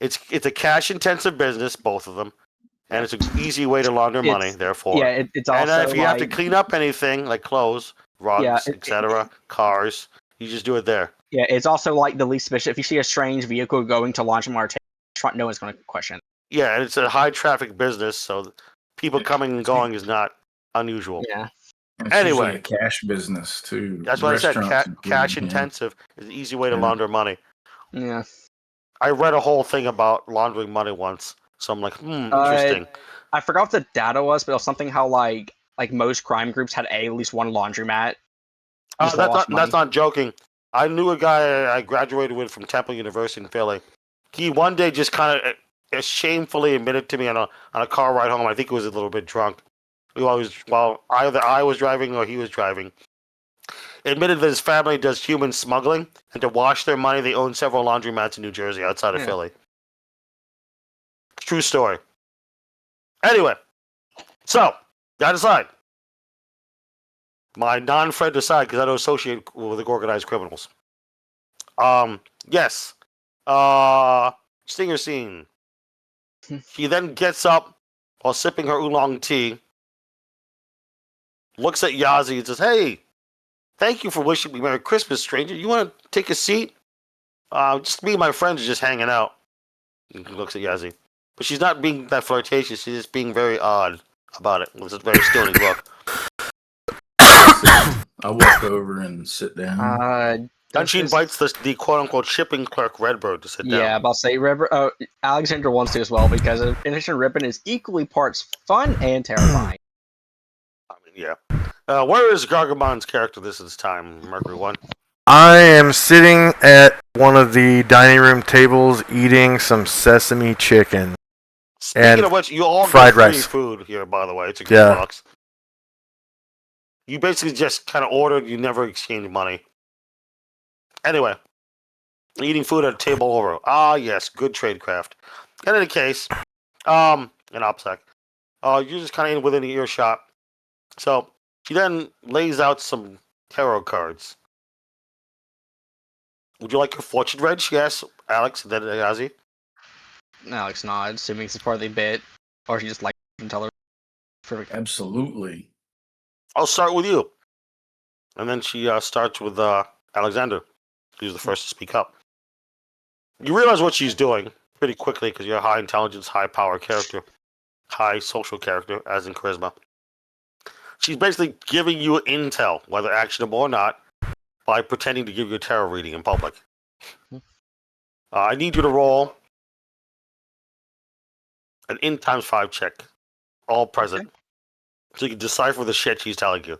It's a cash intensive business, both of them, and it's an easy way to launder money. It's- Therefore, Yeah, it's also and if you have to like- clean up anything like clothes, rugs, Yeah, etc., cars, you just do it there. Yeah, it's also like the least suspicious. If you see a strange vehicle going to laundromat or restaurant, no one's going to question it. Yeah, and it's a high traffic business, so people coming and going is not unusual. Yeah. It's Anyway. usually a cash business too. That's what I said. Restaurants included, Cash yeah. intensive is an easy way to Yeah. launder money. Yeah. I read a whole thing about laundering money once, so I'm like, interesting. I forgot what the data was, but it was something how like most crime groups had at least one laundromat. Just to wash That's not joking. I knew a guy I graduated with from Temple University in Philly. He one day just kind of shamefully admitted to me on a car ride home. I think he was a little bit drunk. While either I was driving or he was driving. Admitted that his family does human smuggling, and to wash their money, they own several laundromats in New Jersey outside of Yeah. Philly. True story. Anyway, so that aside, my non-friend aside, because I don't associate with organized criminals. Yes. Stinger scene. She then gets up while sipping her oolong tea, looks at Yazi and says, "Hey, thank you for wishing me Merry Christmas, stranger. You want to take a seat? Just me and my friends are just hanging out." He looks at Yazi. But she's not being that flirtatious. She's just being very odd about it. With a very stony look. I walk over and sit down. And she invites the quote-unquote shipping clerk, Redbird, to sit down. Yeah, about to say Alexander wants to as well because Initiation Ribbon is equally parts fun and terrifying. I mean, yeah. Where is Gargamon's character this time, Mercury 1? I am sitting at one of the dining room tables eating some sesame chicken. Speaking And of which, you all fried get free rice. food here, by the way. It's a good Yeah. box. You basically just kind of ordered. You never exchanged money. Anyway, eating food at a table over. Ah, yes, good tradecraft. In any case, an OPSEC. You're just kind of within the earshot. So she then lays out some tarot cards. Would you like your fortune read? She asks Alex and then Yazi. Alex nods, assuming it's part of the bit, or she just like and tell her. Perfect. Absolutely. I'll start with you. And then she starts with Alexander. He's the first to speak up. You realize what she's doing pretty quickly because you're a high intelligence, high power character. High social character, as in charisma. She's basically giving you intel, whether actionable or not, by pretending to give you a tarot reading in public. I need you to roll an in times 5 check, all present, so you can decipher the shit she's telling you.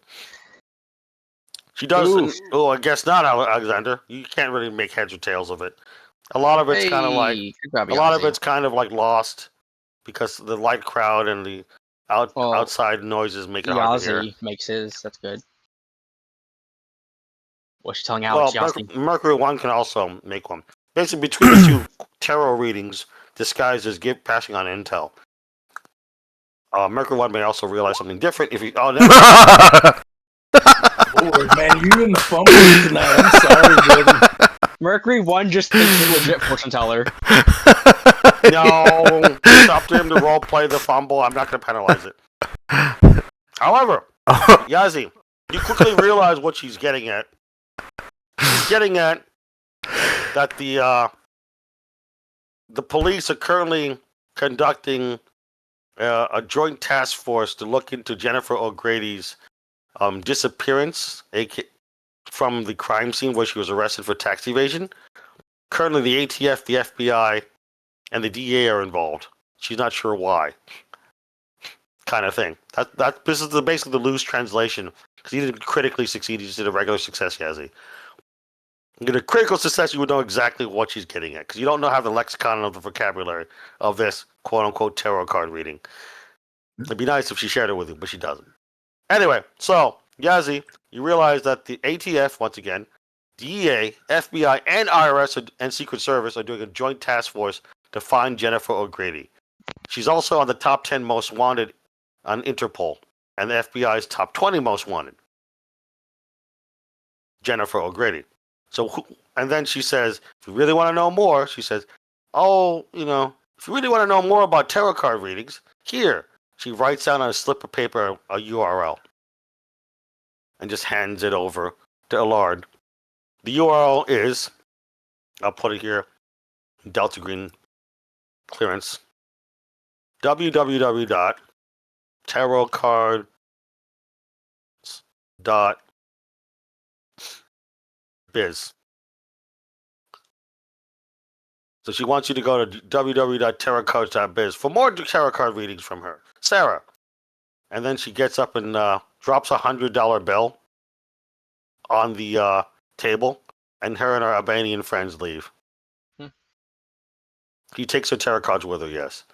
She does. Oof. Oh, I guess not, Alexander. You can't really make heads or tails of it. A lot of it's kind of like Good job, a lot of Yazzie. it's kind of like lost because the light crowd and the Well, outside noises make it hard to hear. Yazzie makes his. That's good. What's she telling Alex? Well, Yazzie. Mercury 1 can also make one. Basically, between the two tarot readings, disguised as passing on intel. Mercury 1 may also realize something different if you. Oh, no. Lord, man, you in the fumble tonight. I'm sorry, brother. Mercury 1 just thinks he's a legit fortune teller. No, it's up to him to role play the fumble. I'm not going to penalize it. However, Yazzie, you quickly realize what she's getting at. She's getting at that the police are currently conducting a joint task force to look into Jennifer O'Grady's disappearance from the crime scene where she was arrested for tax evasion. Currently, the ATF, the FBI, and the DA are involved. She's not sure why. Kind of thing. This is basically the loose translation because he didn't critically succeed. He just did a regular success, Yazzie. In a critical success, you would know exactly what she's getting at because you don't have the lexicon of the vocabulary of this quote-unquote tarot card reading. It'd be nice if she shared it with you, but she doesn't. Anyway, so Yazzie, you realize that the ATF, once again, DEA, FBI, and IRS and Secret Service are doing a joint task force to find Jennifer O'Grady. She's also on the top 10 most wanted on Interpol and the FBI's top 20 most wanted. Jennifer O'Grady. And then she says, if you really want to know more, she says, if you really want to know more about tarot card readings, here. She writes down on a slip of paper a URL and just hands it over to Allard. The URL is, I'll put it here, Delta Green clearance, www.tarotcards.biz. So she wants you to go to www.tarotcards.biz for more tarot card readings from her, Sarah. And then she gets up and drops $100 bill on the table, and her and her Albanian friends leave. He takes her tarot cards with her, yes.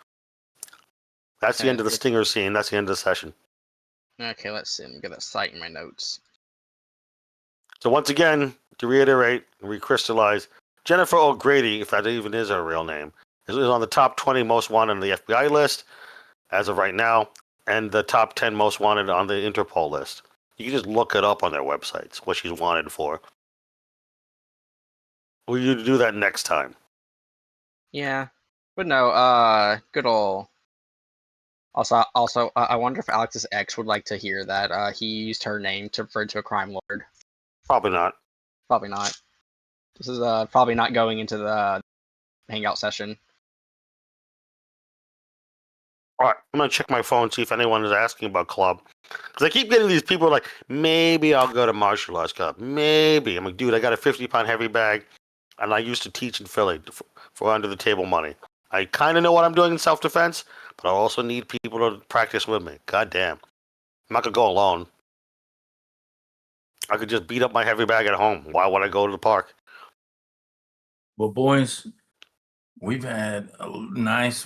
That's the end of the stinger scene. That's the end of the session. Okay, let's see. Let me get that site in my notes. So once again, to reiterate and recrystallize, Jennifer O'Grady, if that even is her real name, is on the top 20 most wanted on the FBI list as of right now, and the top 10 most wanted on the Interpol list. You can just look it up on their websites, what she's wanted for. Will you do that next time? Yeah, but no. Good ol'. Also, I wonder if Alex's ex would like to hear that he used her name to refer to a crime lord. Probably not. Probably not. This is probably not going into the hangout session. All right, I'm going to check my phone, see if anyone is asking about club. Because I keep getting these people like, maybe I'll go to martial arts club. Maybe. I'm like, dude, I got a 50-pound heavy bag, and I used to teach in Philly for under-the-table money. I kind of know what I'm doing in self-defense, but I also need people to practice with me. God damn. I'm not going to go alone. I could just beat up my heavy bag at home. Why would I go to the park? Well, boys, we've had a nice,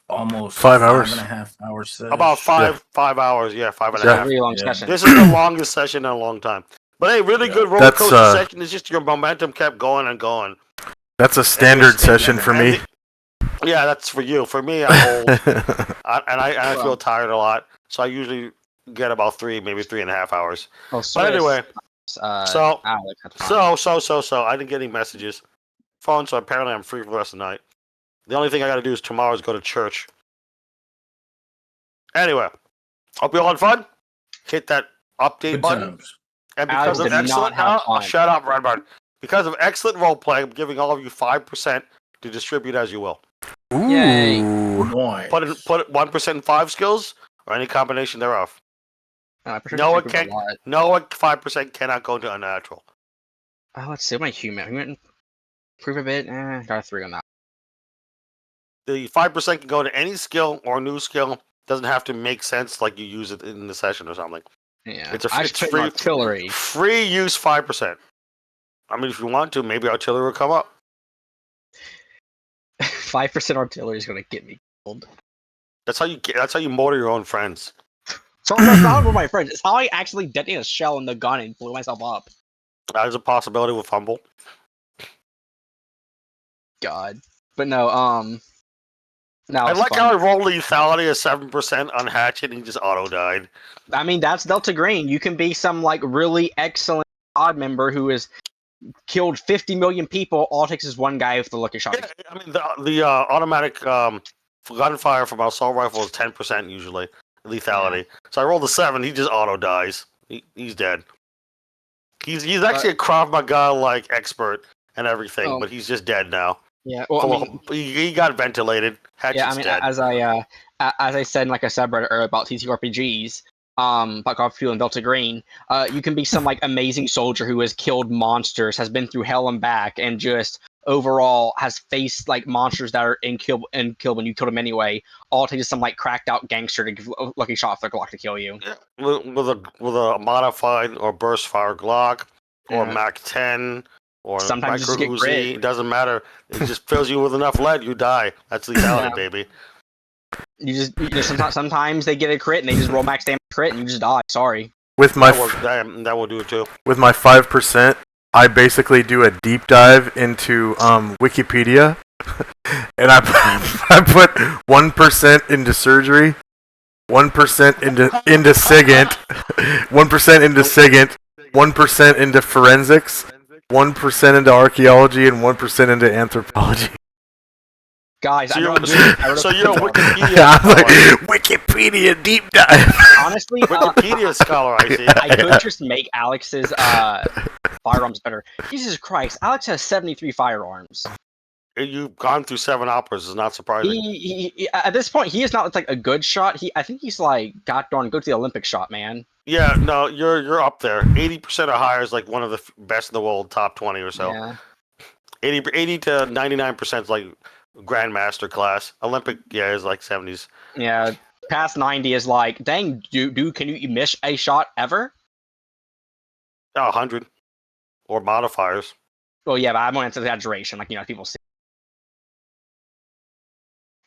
almost 5 hours? 5.5 hours session. About 5 hours, yeah, 5.5. It's a really long Yeah. session. This is the longest session in a long time. But hey, really good roller That's, coaster session. It's just your momentum kept going and going. That's a standard session for me. Yeah, that's for you. For me, I'm old, I feel tired a lot, so I usually get about 3, maybe 3.5 hours. Oh, But anyway, so Alex had fun. so I didn't get any messages, phone. So apparently I'm free for the rest of the night. The only thing I got to do is tomorrow is go to church. Anyway, hope you all had fun. Hit that update Good button. times. And because Alex of did not excellent, have fun. shut up, Redbird. Because of excellent role play, I'm giving all of you 5% to distribute as you will. Yay. Ooh. Nice. Put 1% in 5 skills or any combination thereof. I appreciate No, you it a can't. lot. No, 5% cannot go into unnatural. Let's see my human. Human improve a bit. Got a 3 on that. The 5% can go to any skill or new skill. Doesn't have to make sense like you use it in the session or something. Yeah. It's I should put in artillery. Free use 5%. I mean, if you want to, maybe artillery will come up. 5% artillery is gonna get me killed. That's how you mortar your own friends. So that's not with my friends. It's how I actually detonated a shell in the gun and blew myself up. That is a possibility with Fumble. God. But no, no. I it's like fun. how I rolled lethality at 7% on Hatchet and he just auto died. I mean, that's Delta Green. You can be some like really excellent odd member who has killed 50 million people. All it takes is one guy with the lucky shot. Yeah, I mean the automatic gunfire from my assault rifle is 10% usually lethality. So I rolled a 7. He just auto dies. He's dead. He's actually a Krav Maga like expert and everything, Oh. but he's just dead now. Yeah. Well, I mean, he got ventilated. Hatchet's yeah. I mean, dead. as I said in like a subreddit earlier about TTRPGs, about Call of Duty and Delta Green, you can be some like amazing soldier who has killed monsters, has been through hell and back, and just overall has faced like monsters that are killed when you killed them anyway. All it takes is some like cracked out gangster to give a lucky shot for the Glock to kill you. Yeah, with a modified or burst fire Glock or Yeah. Mac 10 or Sometimes you micro just get Uzi. crit. It doesn't matter. It just fills you with enough lead, you die. That's lethality, Yeah. baby. You just sometimes they get a crit and they just roll max damage crit and you just die. Sorry. With my That will do it too. with my 5%, I basically do a deep dive into Wikipedia, and I put 1% into surgery, 1% into SIGINT, 1% into SIGINT, 1% into forensics, 1% into archaeology, and 1% into anthropology. Guys, So I you're, don't do so you're a Wikipedia I was scholar. like, Wikipedia deep dive. honestly, Wikipedia scholar, I see. I could just make Alex's firearms better. Jesus Christ, Alex has 73 firearms. You've gone through 7 operas. Is not surprising. He at this point he is not like a good shot. I think he's like got darn good to the Olympic shot, man. Yeah, no, you're up there. 80% or higher is like one of the best in the world, top 20 or so. Yeah. 80 to 99% is like grandmaster class. Olympic, yeah, is like 70s. Yeah. Past 90 is like, dang, dude, can you miss a shot ever? 100 or modifiers. Well, yeah, but I'm going into exaggeration, like people see.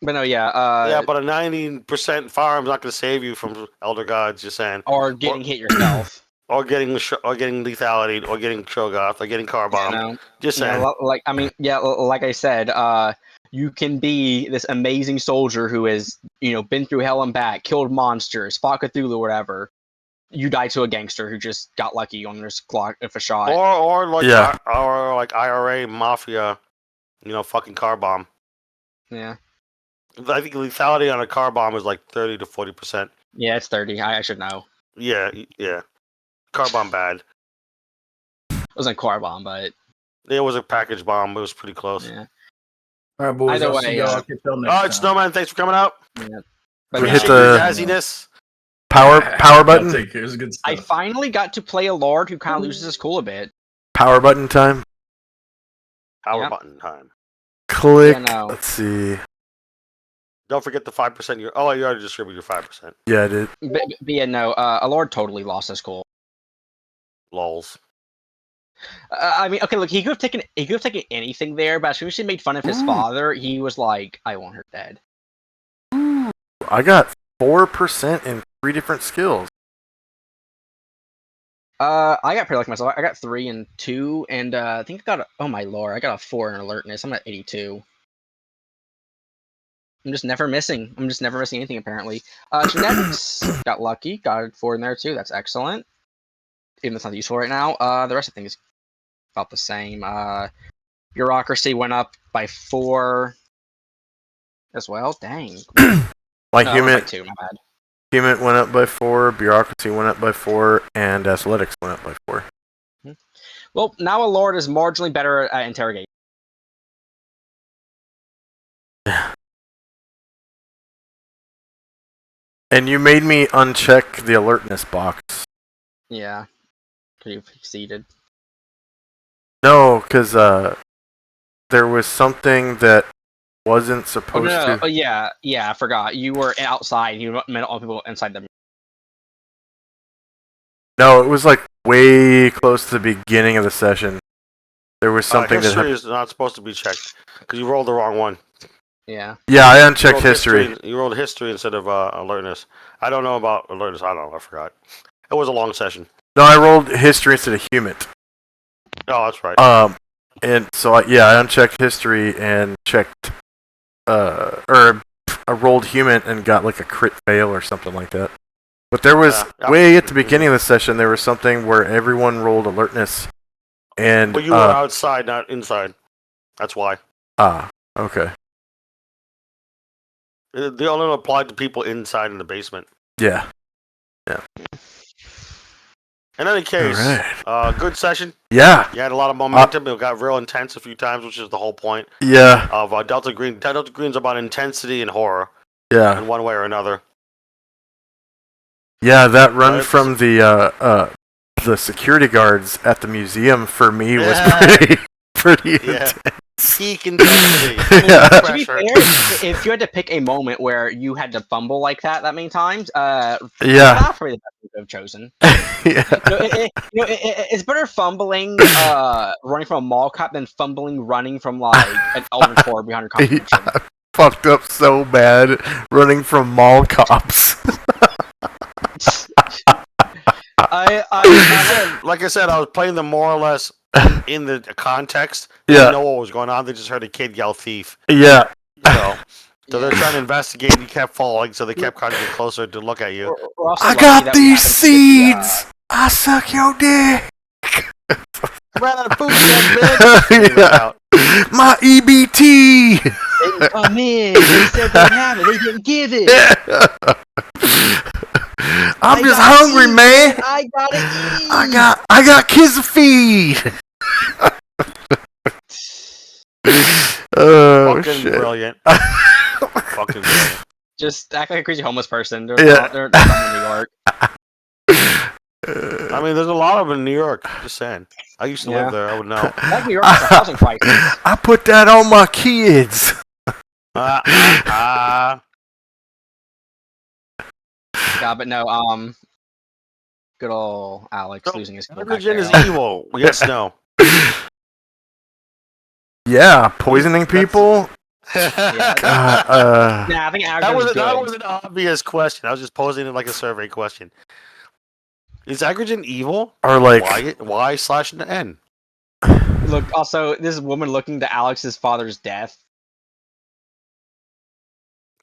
But no, yeah. Yeah, but a 90% firearm's not going to save you from Elder Gods. Just saying, or getting hit yourself. or getting lethality, or getting Shogoth, or getting car bomb. You know? Just Yeah, saying. like I mean, yeah, like I said, you can be this amazing soldier who has been through hell and back, killed monsters, fought Cthulhu, whatever. You die to a gangster who just got lucky on their Glock if a shot. Or like Yeah. or like IRA mafia, fucking car bomb. Yeah. I think lethality on a car bomb is like 30 to 40%. Yeah, it's 30. I should know. Yeah. Car bomb bad. It wasn't a car bomb, but It was a package bomb. It was pretty close. yeah. All right, boys. Either I'll way, see y'all. Catch y'all next All right, time. Snowman, thanks for coming out. But We yeah, hit Appreciate your the- jazziness. Power I'll button. take care. It was good I stuff. finally got to play a Lord who kind of loses his cool a bit. Power button time. Power Yep. button time. Click. Yeah, no. Let's see. Don't forget the 5%. You already distributed your 5%. Yeah, I did. But yeah, no, a Lord totally lost his cool. Lols. I mean, okay, look, he could have taken anything there, but as soon as she made fun of his father, he was like, "I want her dead." I got 4% in 3 different skills. I got pretty lucky myself. I got 3 and 2, and I think I got oh my lord, I got a 4 in alertness. I'm at 82. I'm just never missing anything apparently. Genetics got lucky, got a 4 in there too. That's excellent. Even though it's not useful right now. The rest of the things is about the same. Bureaucracy went up by 4 as well. Dang. My No, it went human by 2. My bad. human went up by 4, bureaucracy went up by 4, and athletics went up by 4. Well, now a Lord is marginally better at interrogation. And you made me uncheck the alertness box. Yeah. Could you have exceeded? No, because there was something that wasn't Oh, supposed no, to. oh, yeah, I forgot. You were outside. You meant all people inside the. No, it was like way close to the beginning of the session. There was something that history happened. is not supposed to be checked because you rolled the wrong one. Yeah. Yeah, I You unchecked rolled history. You rolled history instead of alertness. I don't know about alertness. I don't know. I forgot. It was a long session. No, I rolled history instead of human. Oh, that's right. And so I unchecked history and checked, or I rolled human and got like a crit fail or something like that. But there was Yeah. way at the beginning of the session, there was something where everyone rolled alertness, and But you were outside, not inside. That's why. Okay, They only applied to people inside in the basement. yeah, In any case, Alright. good session. yeah, You had a lot of momentum. It got real intense a few times, which is the whole point yeah, of Delta Green. Delta Green's about intensity and horror yeah, in one way or another. yeah. That run Right. from the security guards at the museum for me was Yeah. pretty Yeah. intense. Peak intensity. Yeah. To be Pressure. fair, if you had to pick a moment where you had to fumble like that many times, Yeah, that's probably the best you could have chosen. yeah. It's better fumbling running from a mall cop than fumbling running from like an Eldritch Horror behind a comprehension. Fucked up so bad running from mall cops. Like I said, I was playing them more or less in the context. They Yeah. didn't know what was going on. They just heard a kid yell "thief." Yeah. So they're trying to investigate. And you kept falling, so they kept trying to get closer to look at you. We're also I lucky got that we these happened to get seeds. I suck your dick. Ran out of food, bitch. And he ran Yeah. out. My EBT. They didn't come in. They said they'd have it. They didn't give it. I'm I just gotta hungry, eat, man. I gotta eat. I got kids to feed. Oh Fucking shit. brilliant. Fucking brilliant. Just act like a crazy homeless person. They're Yeah. not. They're from New York. I mean, there's a lot of them in New York. Just saying. I used to Yeah. live there. I would know. Like New York has a housing crisis. I put that on my kids. Yeah, but no. Good old Alex losing his cool back Religion is there. evil. Yes, no. Yeah, poisoning people. Yeah, I think Alex That was was good. an obvious question. I was just posing it like a survey question. Is Agrogen evil? Or like, Why slash N? Look, also this woman looking to Alex's father's death.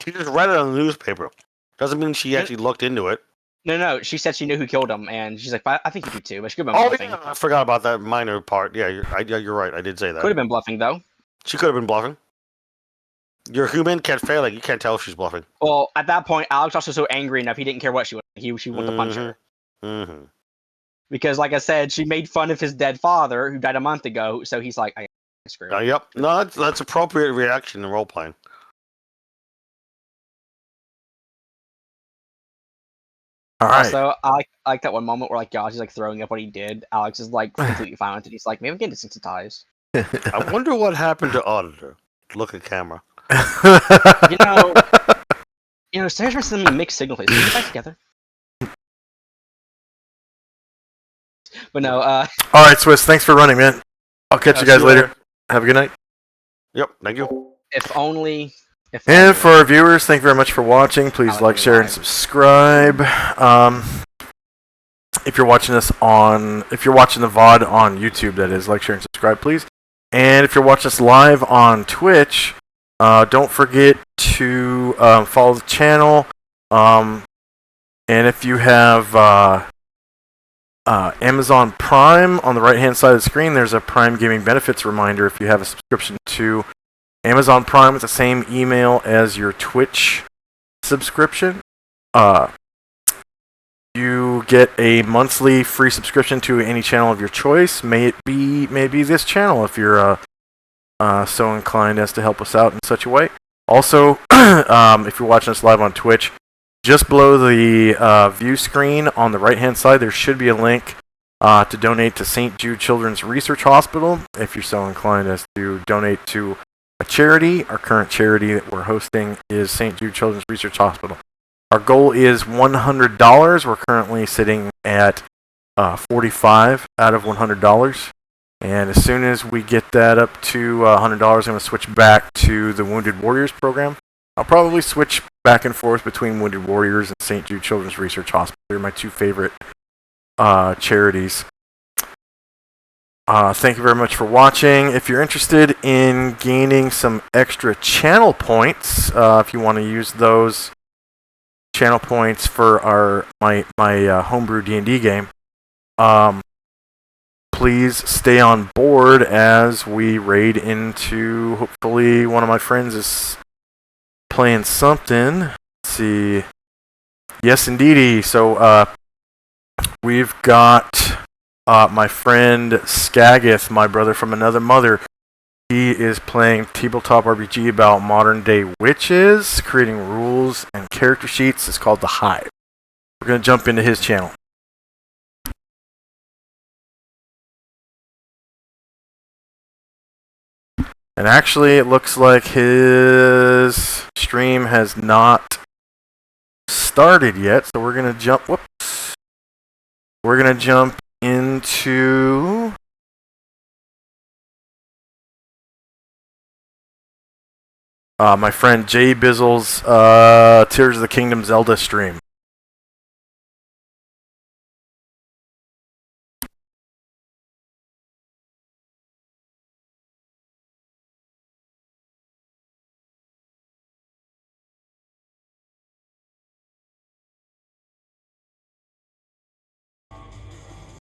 She just read it on the newspaper. Doesn't mean she actually looked into it. No, she said she knew who killed him, and she's like, I think you do too. But she could have been Oh bluffing. yeah, I forgot about that minor part. Yeah, you're right. I did say that. Could have been bluffing though. She could have been bluffing. Your human kept failing. You can't tell if she's bluffing. Well, at that point, Alex was also so angry enough he didn't care what she was. She wanted to punch her Mm-hmm. because, like I said, she made fun of his dead father who died a month ago. So he's like, I screw. Yep. No, that's appropriate reaction in role playing. all right. Also, I like that one moment where like Josh is like throwing up what he did. Alex is like completely fine with it. He's like, maybe I'm getting desensitized. I wonder what happened to Auditor. Look at camera. You know, Sarah's sending me mixed signals. Let's get back together. But no, All right, Swiss. Thanks for running, man. I'll catch you guys later. Have a good night. Yep. Thank you. if only. And for our viewers, thank you very much for watching. Please like, share, and subscribe. If you're watching the VOD on YouTube, that is, like, share, and subscribe, please. And if you're watching us live on Twitch, don't forget to follow the channel. And if you have Amazon Prime on the right-hand side of the screen, there's a Prime Gaming Benefits reminder if you have a subscription to Amazon Prime with the same email as your Twitch subscription. You get a monthly free subscription to any channel of your choice. May it be this channel if you're so inclined as to help us out in such a way. Also, if you're watching us live on Twitch, just below the view screen on the right-hand side, there should be a link to donate to St. Jude Children's Research Hospital. If you're so inclined as to donate to a charity. Our current charity that we're hosting is St. Jude Children's Research Hospital. Our goal is $100. We're currently sitting at $45 out of $100. And as soon as we get that up to $100, I'm going to switch back to the Wounded Warriors program. I'll probably switch back and forth between Wounded Warriors and St. Jude Children's Research Hospital. They're my two favorite charities. Thank you very much for watching. If you're interested in gaining some extra channel points, if you want to use those channel points for my homebrew D&D game, please stay on board as we raid into, hopefully one of my friends is playing something. Let's see. Yes, indeedy. So we've got my friend Skagith, my brother from another mother. He is playing tabletop RPG about modern day witches, creating rules and character sheets. It's called The Hive. We're going to jump into his channel. And actually, it looks like his stream has not started yet, so we're going to jump. Whoops. We're going to jump into my friend Jay Bizzle's Tears of the Kingdom Zelda stream.